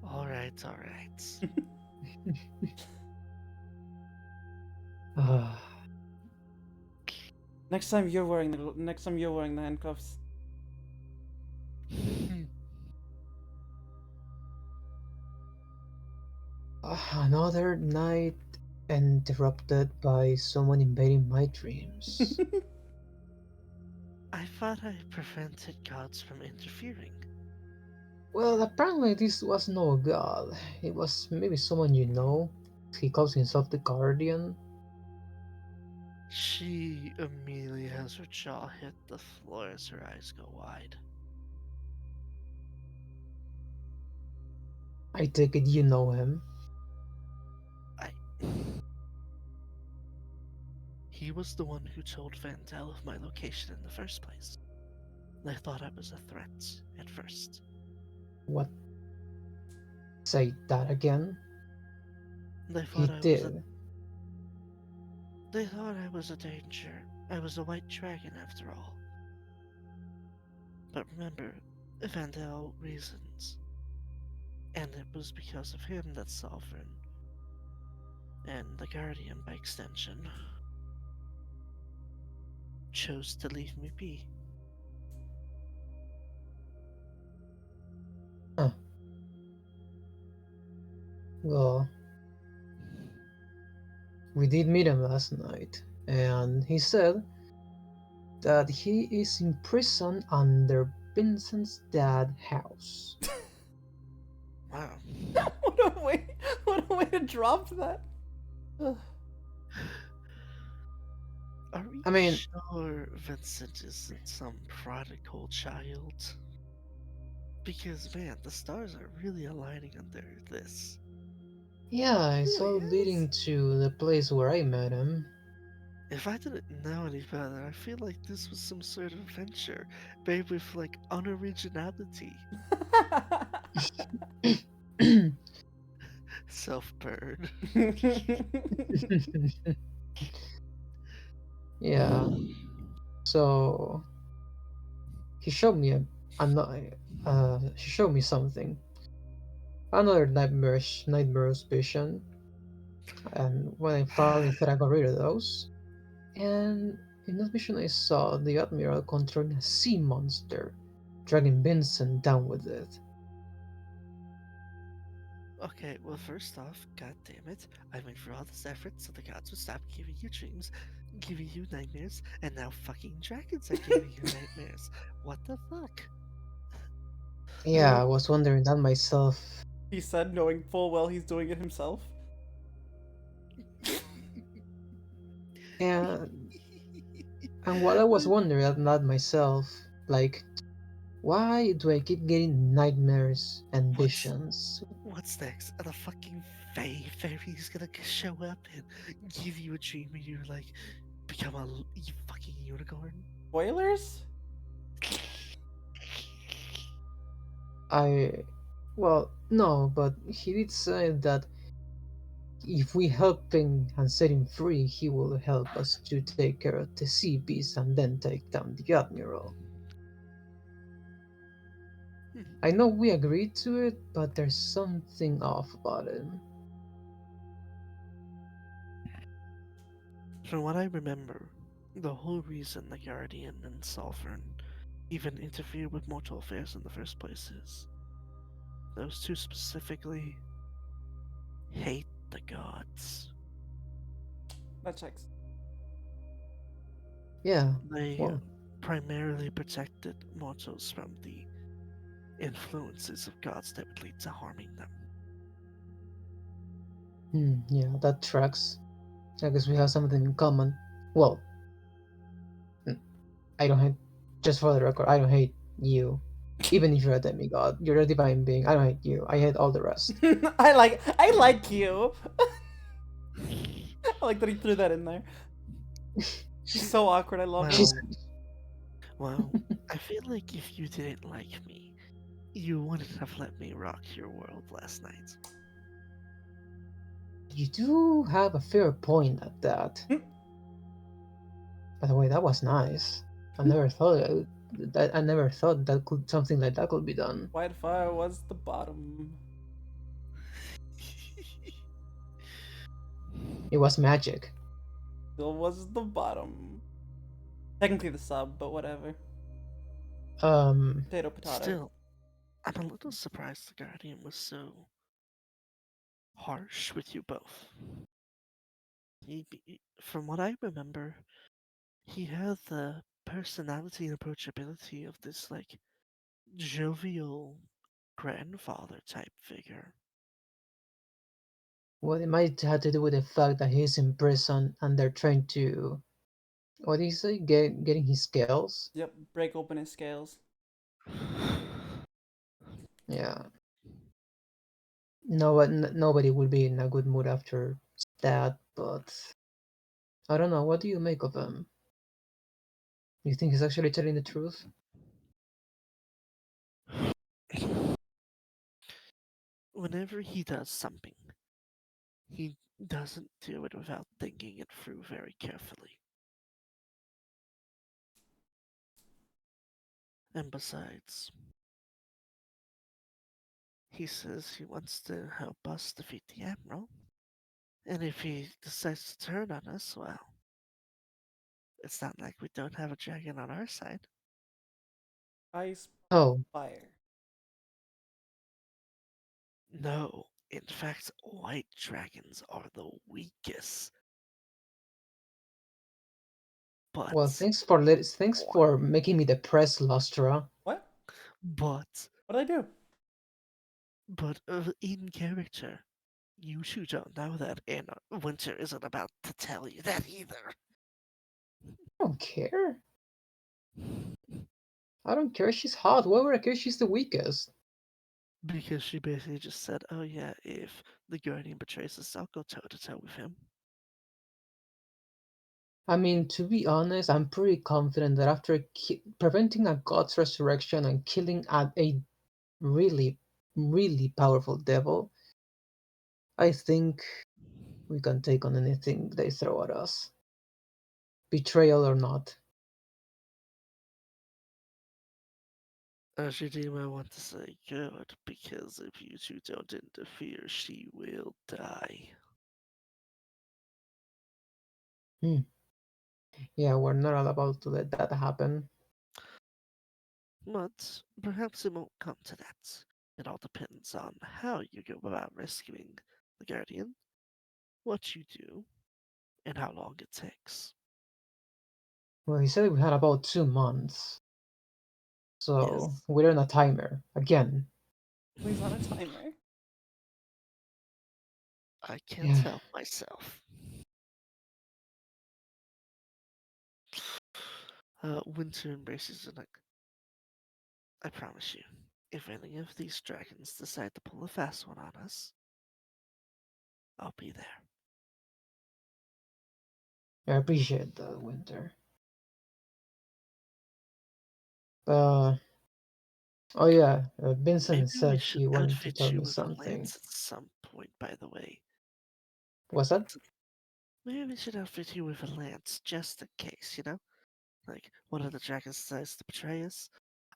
All right, all right. Next time you're wearing the handcuffs. Another night interrupted by someone invading my dreams. I thought I prevented gods from interfering. Well, apparently this was no god. It was maybe someone you know. He calls himself the Guardian. She immediately has her jaw hit the floor as her eyes go wide. I take it you know him. I. He was the one who told Vandal of my location in the first place. They thought I was a threat at first. What? Say that again? They He thought I was a did. They thought I was a danger. I was a white dragon after all. But remember, Vandal reasons. And it was because of him that Sovereign, and the Guardian by extension, chose to leave me be. Huh. Well, we did meet him last night, and he said that he is in prison under Vincent's dad's house. Wow. What a way! What a way to drop that. Ugh. Are we I mean, sure Vincent isn't some prodigal child? Because, man, the stars are really aligning under this. yeah, it's Really all is. leading to the place where I met him. If I didn't know any better, I feel like this was some sort of adventure, made with, like, unoriginality. Self-burn. Yeah, so he showed me he showed me something. Another nightmare's vision, and when I finally thought I got rid of those, and in that vision I saw the Admiral controlling a sea monster, dragging Vincent down with it. Okay, well, first off, god damn it, I went through all this effort so the gods would stop giving you dreams, giving you nightmares, and now fucking dragons are giving you nightmares. What the fuck? Yeah, I was wondering that myself. He said, knowing full well he's doing it himself. And while I was wondering that myself, like, why do I keep getting nightmares and What's visions? what's next? Are the fucking fairies gonna show up and give you a dream and you like become a fucking unicorn? Spoilers? I, well, no, but he did say that if we help him and set him free, he will help us to take care of the sea beast and then take down the Admiral. Hmm. I know we agreed to it, but there's something off about it. From what I remember, the whole reason the Guardian and Sovereign even interfere with mortal affairs in the first place is those two specifically hate the gods. That checks. Yeah, They well, primarily protected mortals from the influences of gods that would lead to harming them. yeah, that tracks. I guess we have something in common. Well, I don't hate, just for the record, I don't hate you. Even if you're a demigod, you're a divine being. I don't hate you. I hate all the rest. I like you. I like that he threw that in there. He's so awkward. I love She's it. Well, I feel like if you didn't like me, you wouldn't have let me rock your world last night. You do have a fair point at that. Hmm. By the way, that was nice. I never thought I never thought that could something like that could be done. Wildfire was the bottom. It was magic. Still was the bottom. Technically the sub, but whatever. Um, Potato, potato. Still, I'm a little surprised the Guardian was so harsh with you both. From what I remember, he had the personality and approachability of this like jovial grandfather type figure. Well, it might have to do with the fact that he's in prison and they're trying to, what do you say, getting his scales? Yep, break open his scales. Yeah. Nobody will be in a good mood after that, but I don't know. What do you make of him? You think he's actually telling the truth? Whenever he does something, he doesn't do it without thinking it through very carefully. And besides, he says he wants to help us defeat the Admiral. And if he decides to turn on us, well, it's not like we don't have a dragon on our side. Ice, Oh, fire. No, in fact, white dragons are the weakest. well, But, thanks for making me depressed, Lustra. What? but, What did I do? but in character, you two don't know that, and Winter isn't about to tell you that either. I don't care. I don't care. She's hot. Why would I care? She's the weakest. Because she basically just said, oh yeah, if the Guardian betrays us, I'll go toe to toe with him. I mean, to be honest, I'm pretty confident that after preventing a god's resurrection and killing a really, really powerful devil, I think we can take on anything they throw at us, betrayal or not. Ashidima, I want to say good, because if you two don't interfere, she will die. Hmm. Yeah, we're not about to let that happen. But perhaps it won't come to that. It all depends on how you go about rescuing the Guardian, what you do, and how long it takes. Well, he said we had about 2 months, so Yes, we're on a timer again. He's on a timer. I can't Yeah. help myself. Winter embraces the neck. I promise you, if any of these dragons decide to pull a fast one on us, I'll be there. I appreciate that, Winter. Uh, oh yeah, Vincent Maybe we said should he wanted to outfit tell you me with a something. lance at some point, by the way. What's that? Maybe we should outfit you with a lance, just in case, you know? Like, one of the dragons decides to betray us.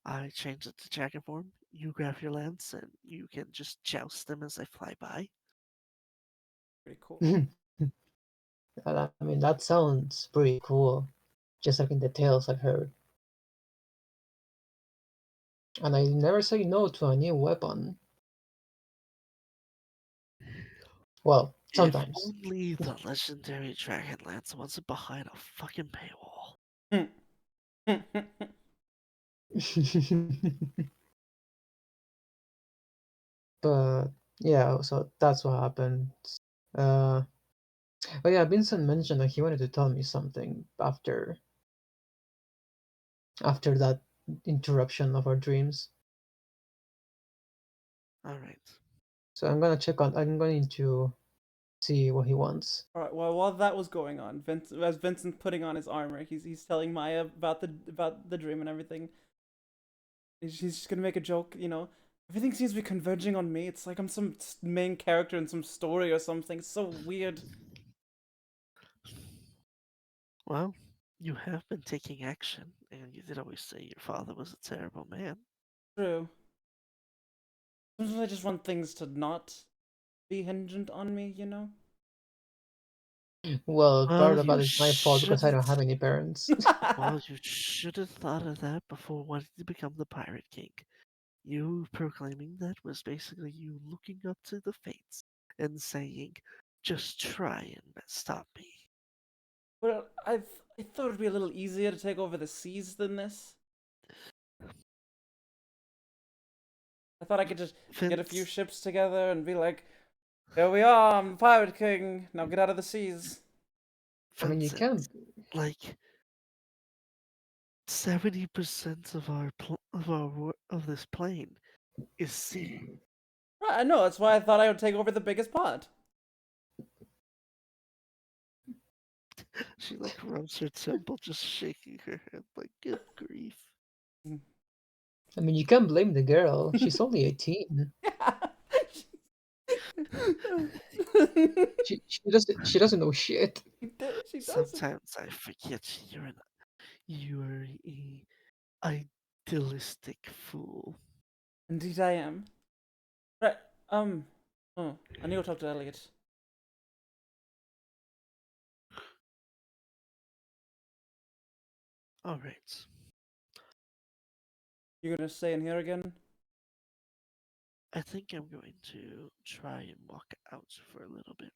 I change it to dragon form. You grab your lance, and you can just joust them as they fly by. Pretty cool. I mean, that sounds pretty cool, just like in the tales I've heard. And I never say no to a new weapon. Well, If sometimes. only the legendary dragon lance wasn't behind a fucking paywall. But yeah, so that's what happened. Uh, but yeah, Vincent mentioned that he wanted to tell me something after that interruption of our dreams. Alright. So I'm going to see what he wants. All right. Well, while that was going on, as Vincent's putting on his armor, he's telling Maya about the dream and everything. He's just gonna make a joke, you know. Everything seems to be converging on me. It's like I'm some main character in some story or something. It's so weird. Well, you have been taking action, and you did always say your father was a terrible man. True. Sometimes I just want things to not be hingent on me, you know. Well, part Well, of you that is my fault because I shouldn't. don't have any parents. Well, you should have thought of that before wanting to become the Pirate King. You proclaiming that was basically you looking up to the fates and saying, just try and stop me. But I thought it'd be a little easier to take over the seas than this. I thought I could just get a few Vince, ships together and be like, Here we are, I'm the Pirate King. Now get out of the seas. I mean, you Vincent, can. like 70% of of this plane is sea. Right, I know, that's why I thought I would take over the biggest part. She like rubs her temple, just shaking her head like good grief. I mean, you can't blame the girl. She's only 18. She doesn't know shit. She doesn't. Sometimes I forget you're a idealistic fool. Indeed I am. Right, oh, I need to talk to Elliot. All right. You gonna stay in here again? I think I'm going to try and walk out for a little bit.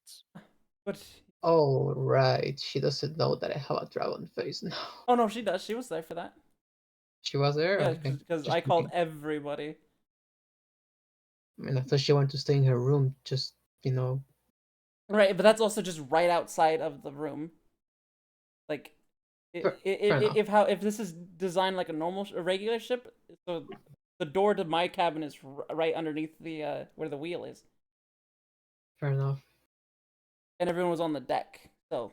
But, Oh, right. She doesn't know that I have a dragon face now. oh no, she does, she was there for that. She was there? Yeah, Okay. because Just I called checking. everybody. I mean, I thought she wanted to stay in her room, just, Right, but that's also just right outside of the room. Like, fair enough. if this is designed like a regular ship, so the door to my cabin is right underneath the where the wheel is, Fair enough. and everyone was on the deck. So,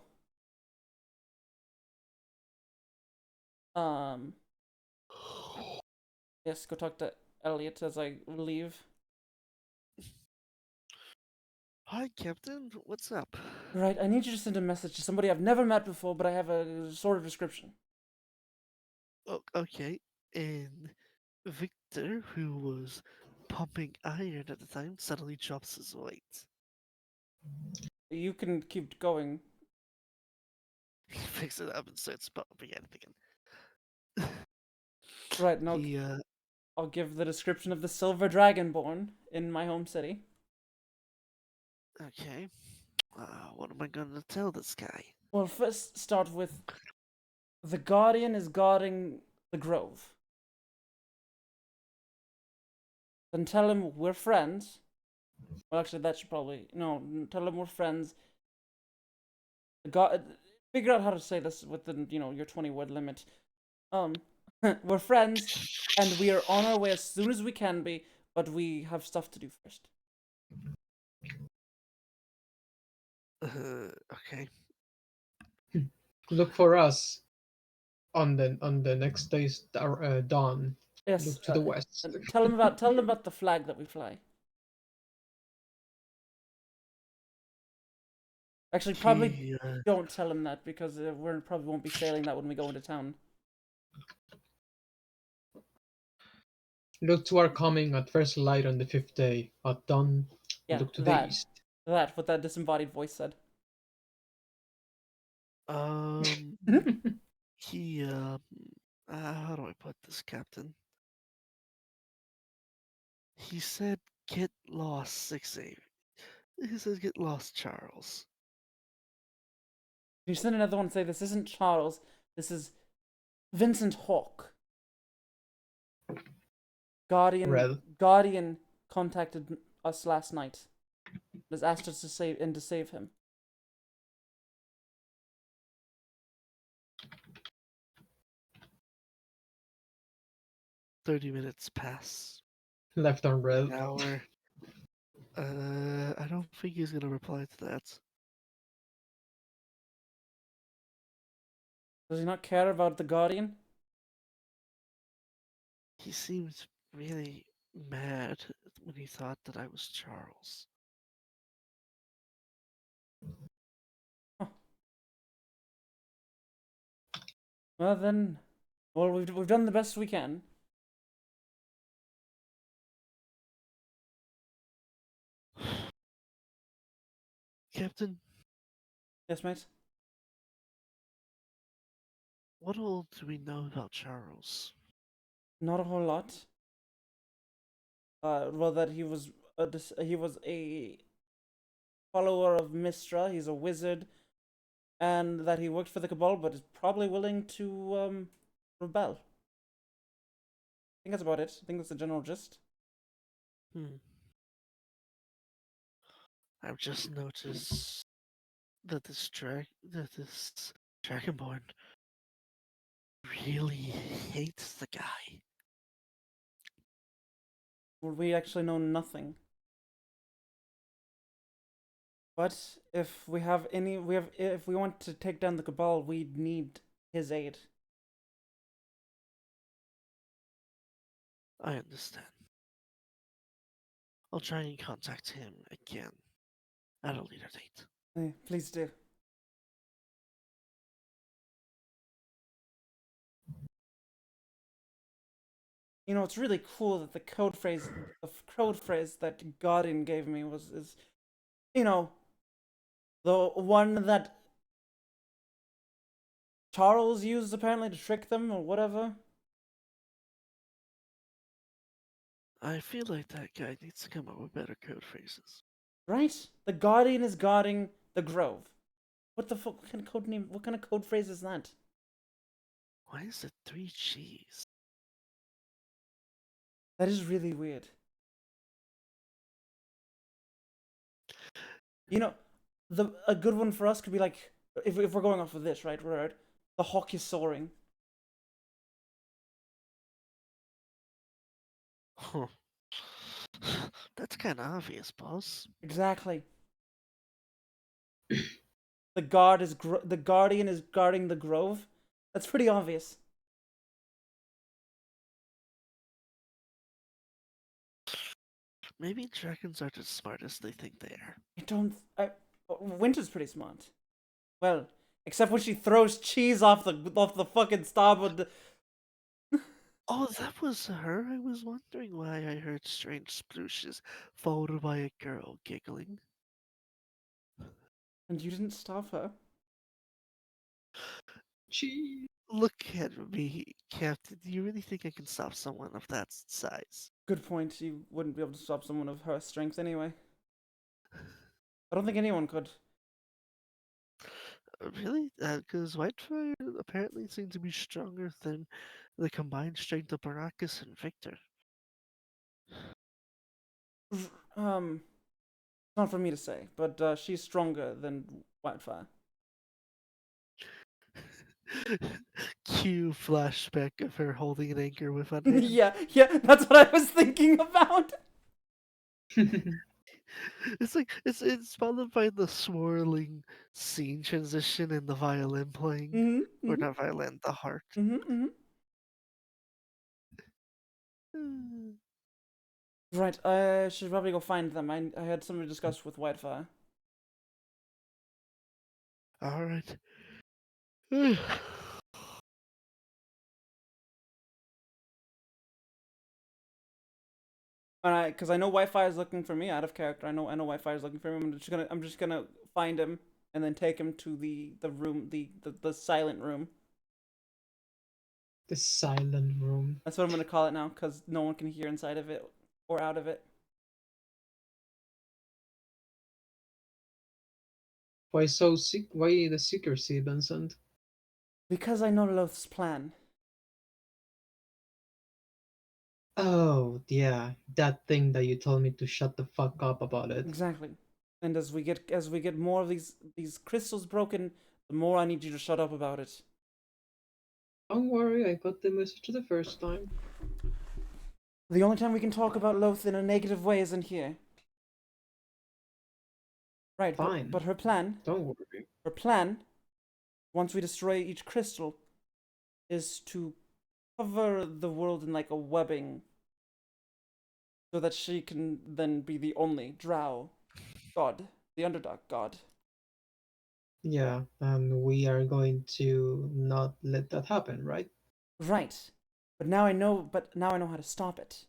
um, yes, go talk to Elliot as I leave. Hi, Captain. What's up? Right, I need you to send a message to somebody I've never met before, but I have a sort of description. Oh, okay. And Victor, who was pumping iron at the time, suddenly drops his weight. You can keep going. He picks it up and starts pumping it again. Right, now He, I'll give the description of the Silver Dragonborn in my home city. okay. What am I gonna tell this guy? Well, first start with the Guardian is guarding the Grove. Then tell him we're friends. Well, actually, that should probably no. Tell him we're friends. God, figure out how to say this within your 20-word limit. Um, we're friends, and we are on our way as soon as we can be. But we have stuff to do first. Okay. Look for us on the next day's dawn. Yes. Look to the west. Tell him about the flag that we fly. Actually, probably He, don't tell him that because we probably won't be sailing that when we go into town. Look to our coming at first light on the 5th day. At dawn, Yeah, look to the that. east. That, what that disembodied voice said. um, he, how do I put this, Captain? He said, "Get lost, 6A." He says, "Get lost, Charles." You send another one and say, this isn't Charles, this is Vincent Hawke. Red. Guardian contacted us last night. Has asked us to save him. 30 minutes pass. Left on red. An hour. I don't think he's gonna reply to that. Does he not care about the Guardian? He seemed really mad when he thought that I was Charles. Huh. Well then, we've done the best we can. Captain, Yes, mate. what all do we know about Charles? Not a whole lot. Well, that he was a follower of Mistra. He's a wizard, and that he worked for the Cabal, but is probably willing to rebel. I think that's about it. I think that's the general gist. Hmm. I've just noticed that this Dragonborn really hates the guy. Well, we actually know nothing. But if we have any, if we want to take down the Cabal, we need his aid. I understand. I'll try and contact him again at a later date. Hey, please do. You know, it's really cool that the code phrase that Godin gave me is, you know, the one that Charles used apparently to trick them or whatever. I feel like that guy needs to come up with better code phrases. Right? The Guardian is guarding the Grove. What the fuck? What kind of code name? What kind of code phrase is that? Why is it 3 G's? That is really weird. You know, a good one for us could be like, if we're going off of this, right? The hawk is soaring. Huh. That's kind of obvious, boss. Exactly. The Guardian is guarding the Grove. That's pretty obvious. Maybe dragons aren't as smart as they think they are. Winter's pretty smart. Well, except when she throws cheese off the fucking starboard. Oh, that was her? I was wondering why I heard strange splooshes, followed by a girl giggling. And you didn't stop her. Gee. Look at me, Captain. Do you really think I can stop someone of that size? Good point. You wouldn't be able to stop someone of her strength anyway. I don't think anyone could. Really? Because Whitefire apparently seemed to be stronger than the combined strength of Baracus and Victor. It's not for me to say, but she's stronger than Whitefire. Cue flashback of her holding an anchor with one hand. Yeah, that's what I was thinking about. It's like it's followed by the swirling scene transition and the violin playing, or not violin, the harp. Right, I should probably go find them. I had something to discuss with Whitefire. All right. Because I know Wi-Fi is looking for me out of character. I know Wi-Fi is looking for him. I'm just gonna find him and then take him to the room, the silent room. The silent room. That's what I'm gonna call it now, because no one can hear inside of it or out of it. Why why the secrecy, Vincent? Because I know Loth's plan. Oh, yeah, that thing that you told me to shut the fuck up about it. Exactly. And as we get more of these crystals broken, the more I need you to shut up about it. Don't worry, I got the message the first time. The only time we can talk about Loth in a negative way isn't here. Right, Fine. but her plan, Don't worry. once we destroy each crystal, is to cover the world in like a webbing, so that she can then be the only drow god, the underdog god. Yeah, and we are going to not let that happen, right? Right. But now I know how to stop it.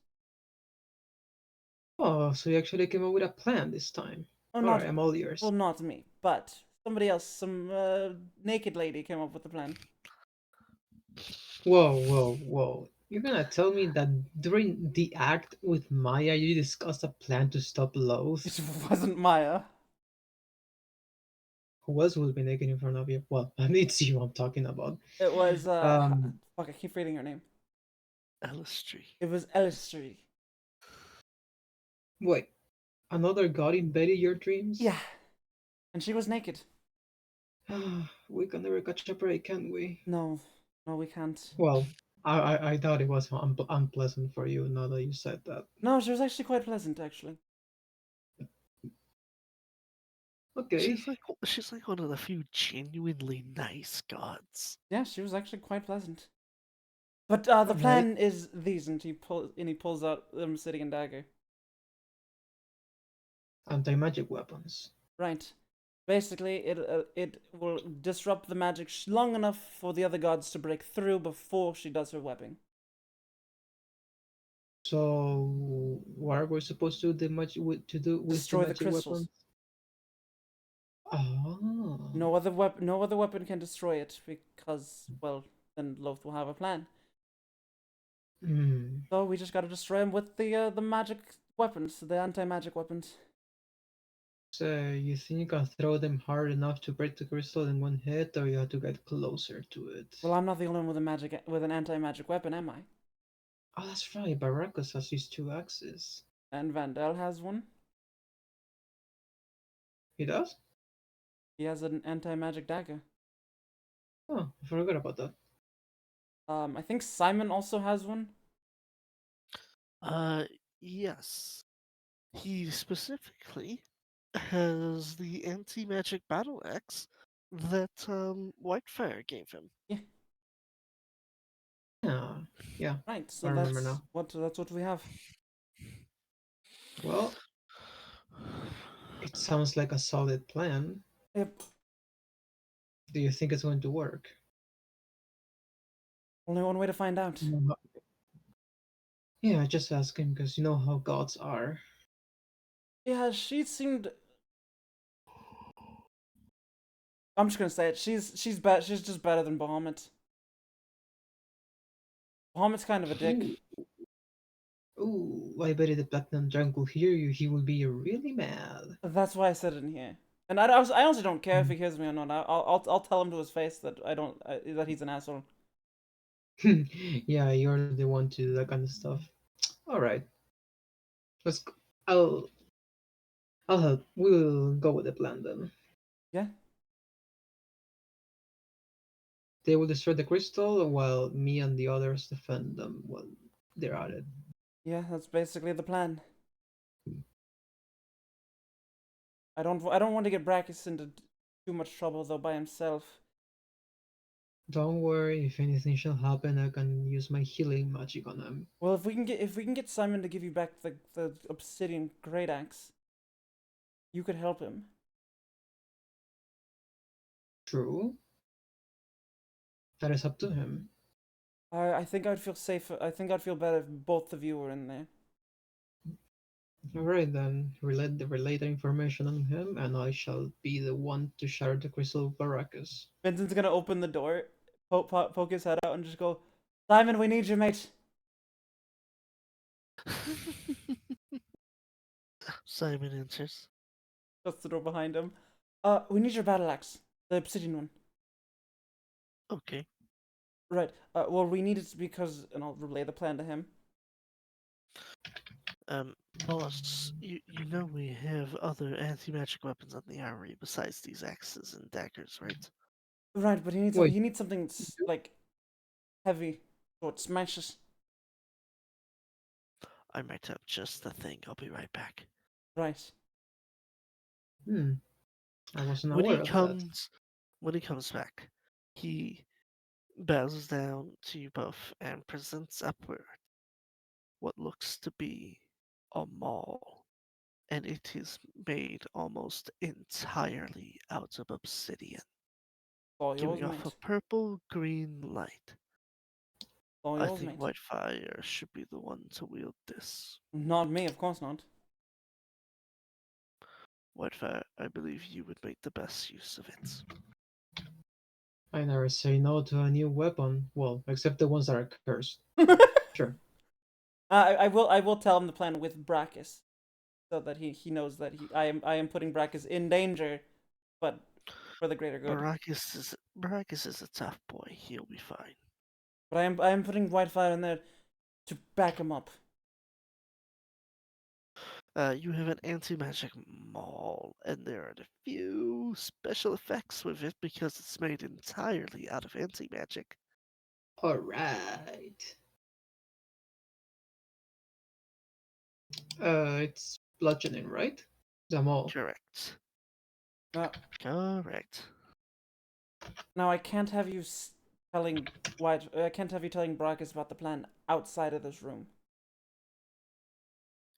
Oh, so you actually came up with a plan this time. Oh, Alright, I'm all yours. well, not me, but somebody else, some naked lady came up with the plan. Whoa. You're gonna tell me that during the act with Maya you discussed a plan to stop Loth? It wasn't Maya. Who else will be naked in front of you? Well, it's you I'm talking about. It was Um, fuck, I keep forgetting her name. Elistry. It was Elistry. Wait, Another god invaded your dreams? Yeah, and she was naked. We can never catch a break, can we? No, no, we can't. Well, I thought it was unpleasant for you now that you said that. No, she was actually quite pleasant, actually. Okay. She's like one of the few genuinely nice gods. Yeah, she was actually quite pleasant. But the Alright. plan is these, and he pulls out the obsidian dagger. Anti-magic weapons. Right. Basically, it will disrupt the magic long enough for the other gods to break through before she does her webbing. So, what are we supposed to do with the Destroy the magic crystals. weapons? Oh. No other weapon can destroy it because, well, then Loth will have a plan. Hmm. So we just gotta destroy him with the magic weapons, the anti-magic weapons. So, you think you can throw them hard enough to break the crystal in one hit, or you have to get closer to it? Well, I'm not the only one with an anti-magic weapon, am I? Oh, that's right. Baracus has these two axes. And Vandal has one. He does? He has an anti-magic dagger. Oh, I forgot about that. I think Simon also has one. Yes. He specifically has the anti-magic battle axe that Whitefire gave him. Yeah, Right. So I remember now. that's what we have. Well, it sounds like a solid plan. Yep. Do you think it's going to work? Only one way to find out. Yeah, just asking because you know how gods are. Yeah, she seemed. I'm just gonna say it. She's just better than Bahamut. Bahamut's kind of a dick. Ooh, I bet if the Platinum Drunk will hear you, he will be really mad. That's why I said it in here. And I honestly don't care if he hears me or not. I'll tell him to his face that I don't that he's an asshole. Yeah, you're the one to do that kind of stuff. All right, let's. I'll help. We'll go with the plan then. Yeah. They will destroy the crystal while me and the others defend them while they're at it. Yeah, that's basically the plan. I don't want to get Brachus into too much trouble though by himself. Don't worry, if anything shall happen, I can use my healing magic on him. Well, if we can get Simon to give you back the obsidian great axe, you could help him. True. That is up to him. I think I'd feel safer. I think I'd feel better if both of you were in there. Alright then, relay the information on him, and I shall be the one to shatter the crystal of Baracus. Vincent's gonna open the door, poke his head out, and just go, "Simon, we need you, mate." Simon enters. Shuts the door behind him. We need your battle axe, the obsidian one. Okay. Right. Well, we need it because, and I'll relay the plan to him. Boss, you know we have other anti-magic weapons on the armory besides these axes and daggers, right? Right, but Wait. he needs something like heavy, so it smashes. I might have just the thing. I'll be right back. Right. I wasn't When aware he of that. comes back, he bows down to you both and presents upward what looks to be a maul, and it is made almost entirely out of obsidian, All yours, giving off a mate. purple-green light. All I yours, think mate. Whitefire should be the one to wield this. Not me, of course not. Whitefire, I believe you would make the best use of it. I never say no to a new weapon. Well, except the ones that are cursed. Sure. I will tell him the plan with Brachus, so that he knows that I am putting Brachus in danger, but for the greater good. Baracus is a tough boy. He'll be fine. But I am putting Whitefire in there to back him up. You have an anti-magic maul, and there are a few special effects with it because it's made entirely out of anti-magic. Alright. It's bludgeoning, right? Jamal. Correct. Uh, Correct. now I can't have you telling I can't have you telling Brachus about the plan outside of this room.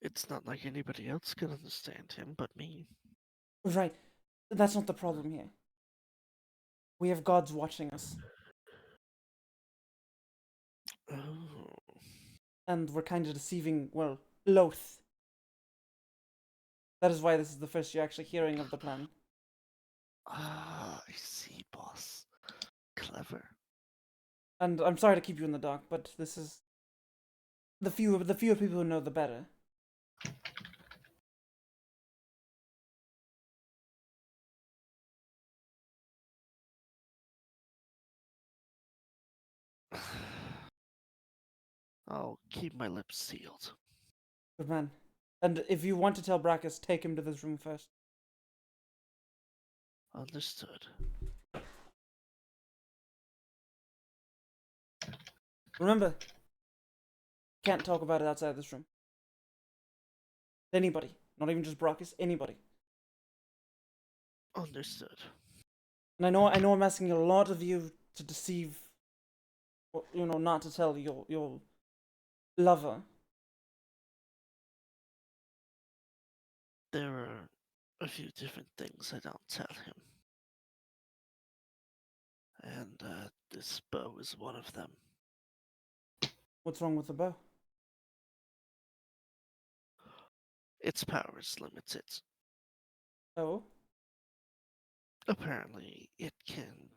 It's not like anybody else can understand him but me. Right. That's not the problem here. We have gods watching us, Oh. and we're kind of deceiving, well, Loth. That is why this is the first you're actually hearing of the plan. Ah, I see, boss. Clever. And I'm sorry to keep you in the dark, but this is the fewer people who know, the better. I'll keep my lips sealed. Good man. And if you want to tell Brachus, take him to this room first. Understood. Remember, can't talk about it outside this room. Anybody, not even just Brachus, anybody. Understood. And I know I'm asking a lot of you to deceive, or, not to tell your lover. There are a few different things I don't tell him. And this bow is one of them. What's wrong with the bow? Its power is limited. Oh? Apparently, it can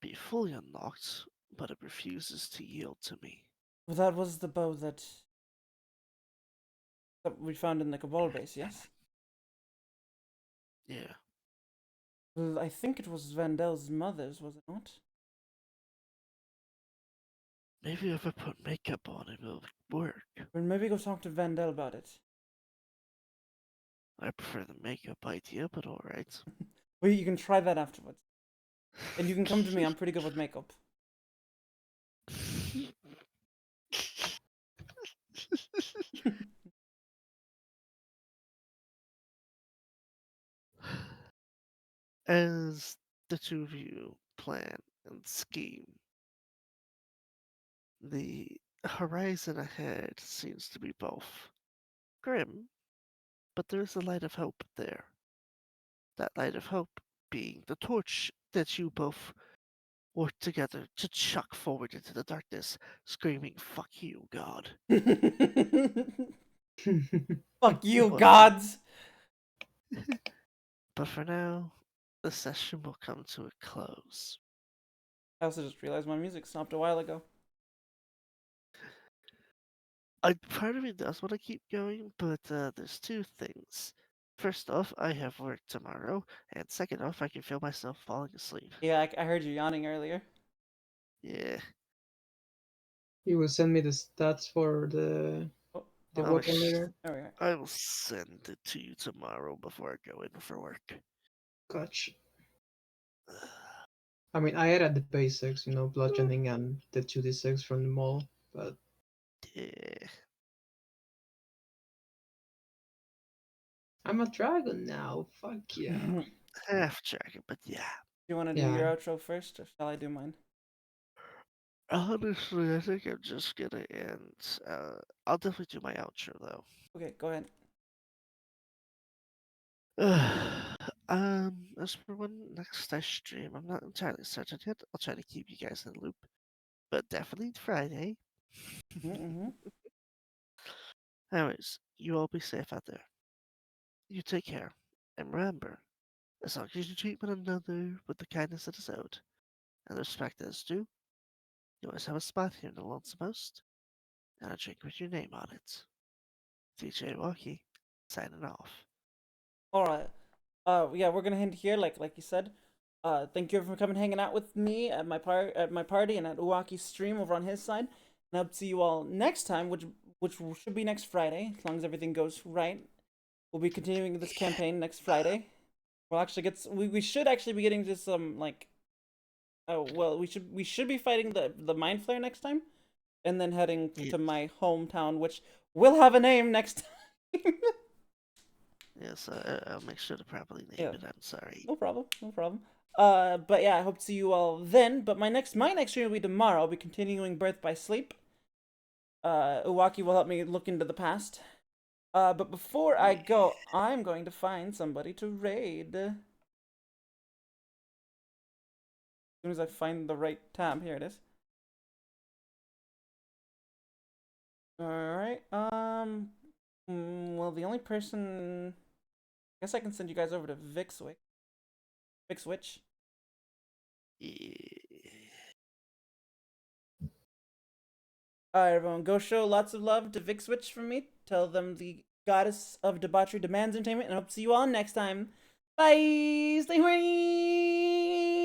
be fully unlocked, but it refuses to yield to me. Well, that was the bow that we found in the Cabal base, yes? Yeah. Well, I think it was Vandel's mother's, was it not? Maybe if I put makeup on it, it'll work. Well, maybe go talk to Vandel about it. I prefer the makeup idea, but alright. Well, you can try that afterwards. And you can come to me, I'm pretty good with makeup. As the two of you plan and scheme, the horizon ahead seems to be both grim, but there is a light of hope there. That light of hope being the torch that you both work together to chuck forward into the darkness, screaming, "Fuck you, God." Fuck you, But- gods! But for now, the session will come to a close. I also just realized my music stopped a while ago. Part of me does want to keep going, but there's two things. First off, I have work tomorrow, and second off, I can feel myself falling asleep. Yeah, I heard you yawning earlier. Yeah. You will send me the stats for the Oh, I'll weapon sh- later. there we are. I will send it to you tomorrow before I go in for work. Gotcha. I mean, I added the basics, bludgeoning and the 2d6 from the mall, but Yeah. I'm a dragon now. Fuck yeah. Do Half dragon, but yeah. you want to do your outro first, or shall I do mine? Honestly, I think I'm just gonna end. I'll definitely do my outro though. Okay, go ahead. As for when next I stream, I'm not entirely certain yet. I'll try to keep you guys in the loop, but definitely Friday. Mm-hmm. Anyways, you all be safe out there. You take care, and remember, as long as you treat one another with the kindness that is owed, and the respect that is due, you always have a spot here in the Lonesome Host, and a drink with your name on it. DJ Walkie, signing off. All right. Yeah, we're gonna end here, like you said. Thank you for coming hanging out with me at my party and at Uwaki's stream over on his side. And I'll see you all next time, which should be next Friday, as long as everything goes right. we'll be continuing this campaign next Friday. We'll actually get we should actually be getting to some like we should be fighting the Mind Flayer next time, and then heading Yeah. to my hometown, which will have a name next time. Yes, I'll make sure to properly name Yeah. it. I'm sorry. No problem, no problem. But yeah, I hope to see you all then. But my next stream will be tomorrow. I'll be continuing Birth by Sleep. Uwaki will help me look into the past. But before I go, I'm going to find somebody to raid. As soon as I find the right tab, here it is. Alright, well, the only person... I guess I can send you guys over to Vixwitch. Yeah. Alright, everyone, go show lots of love to Vixwitch from me. Tell them the goddess of debauchery demands entertainment, and I hope to see you all next time. Bye! Stay horny!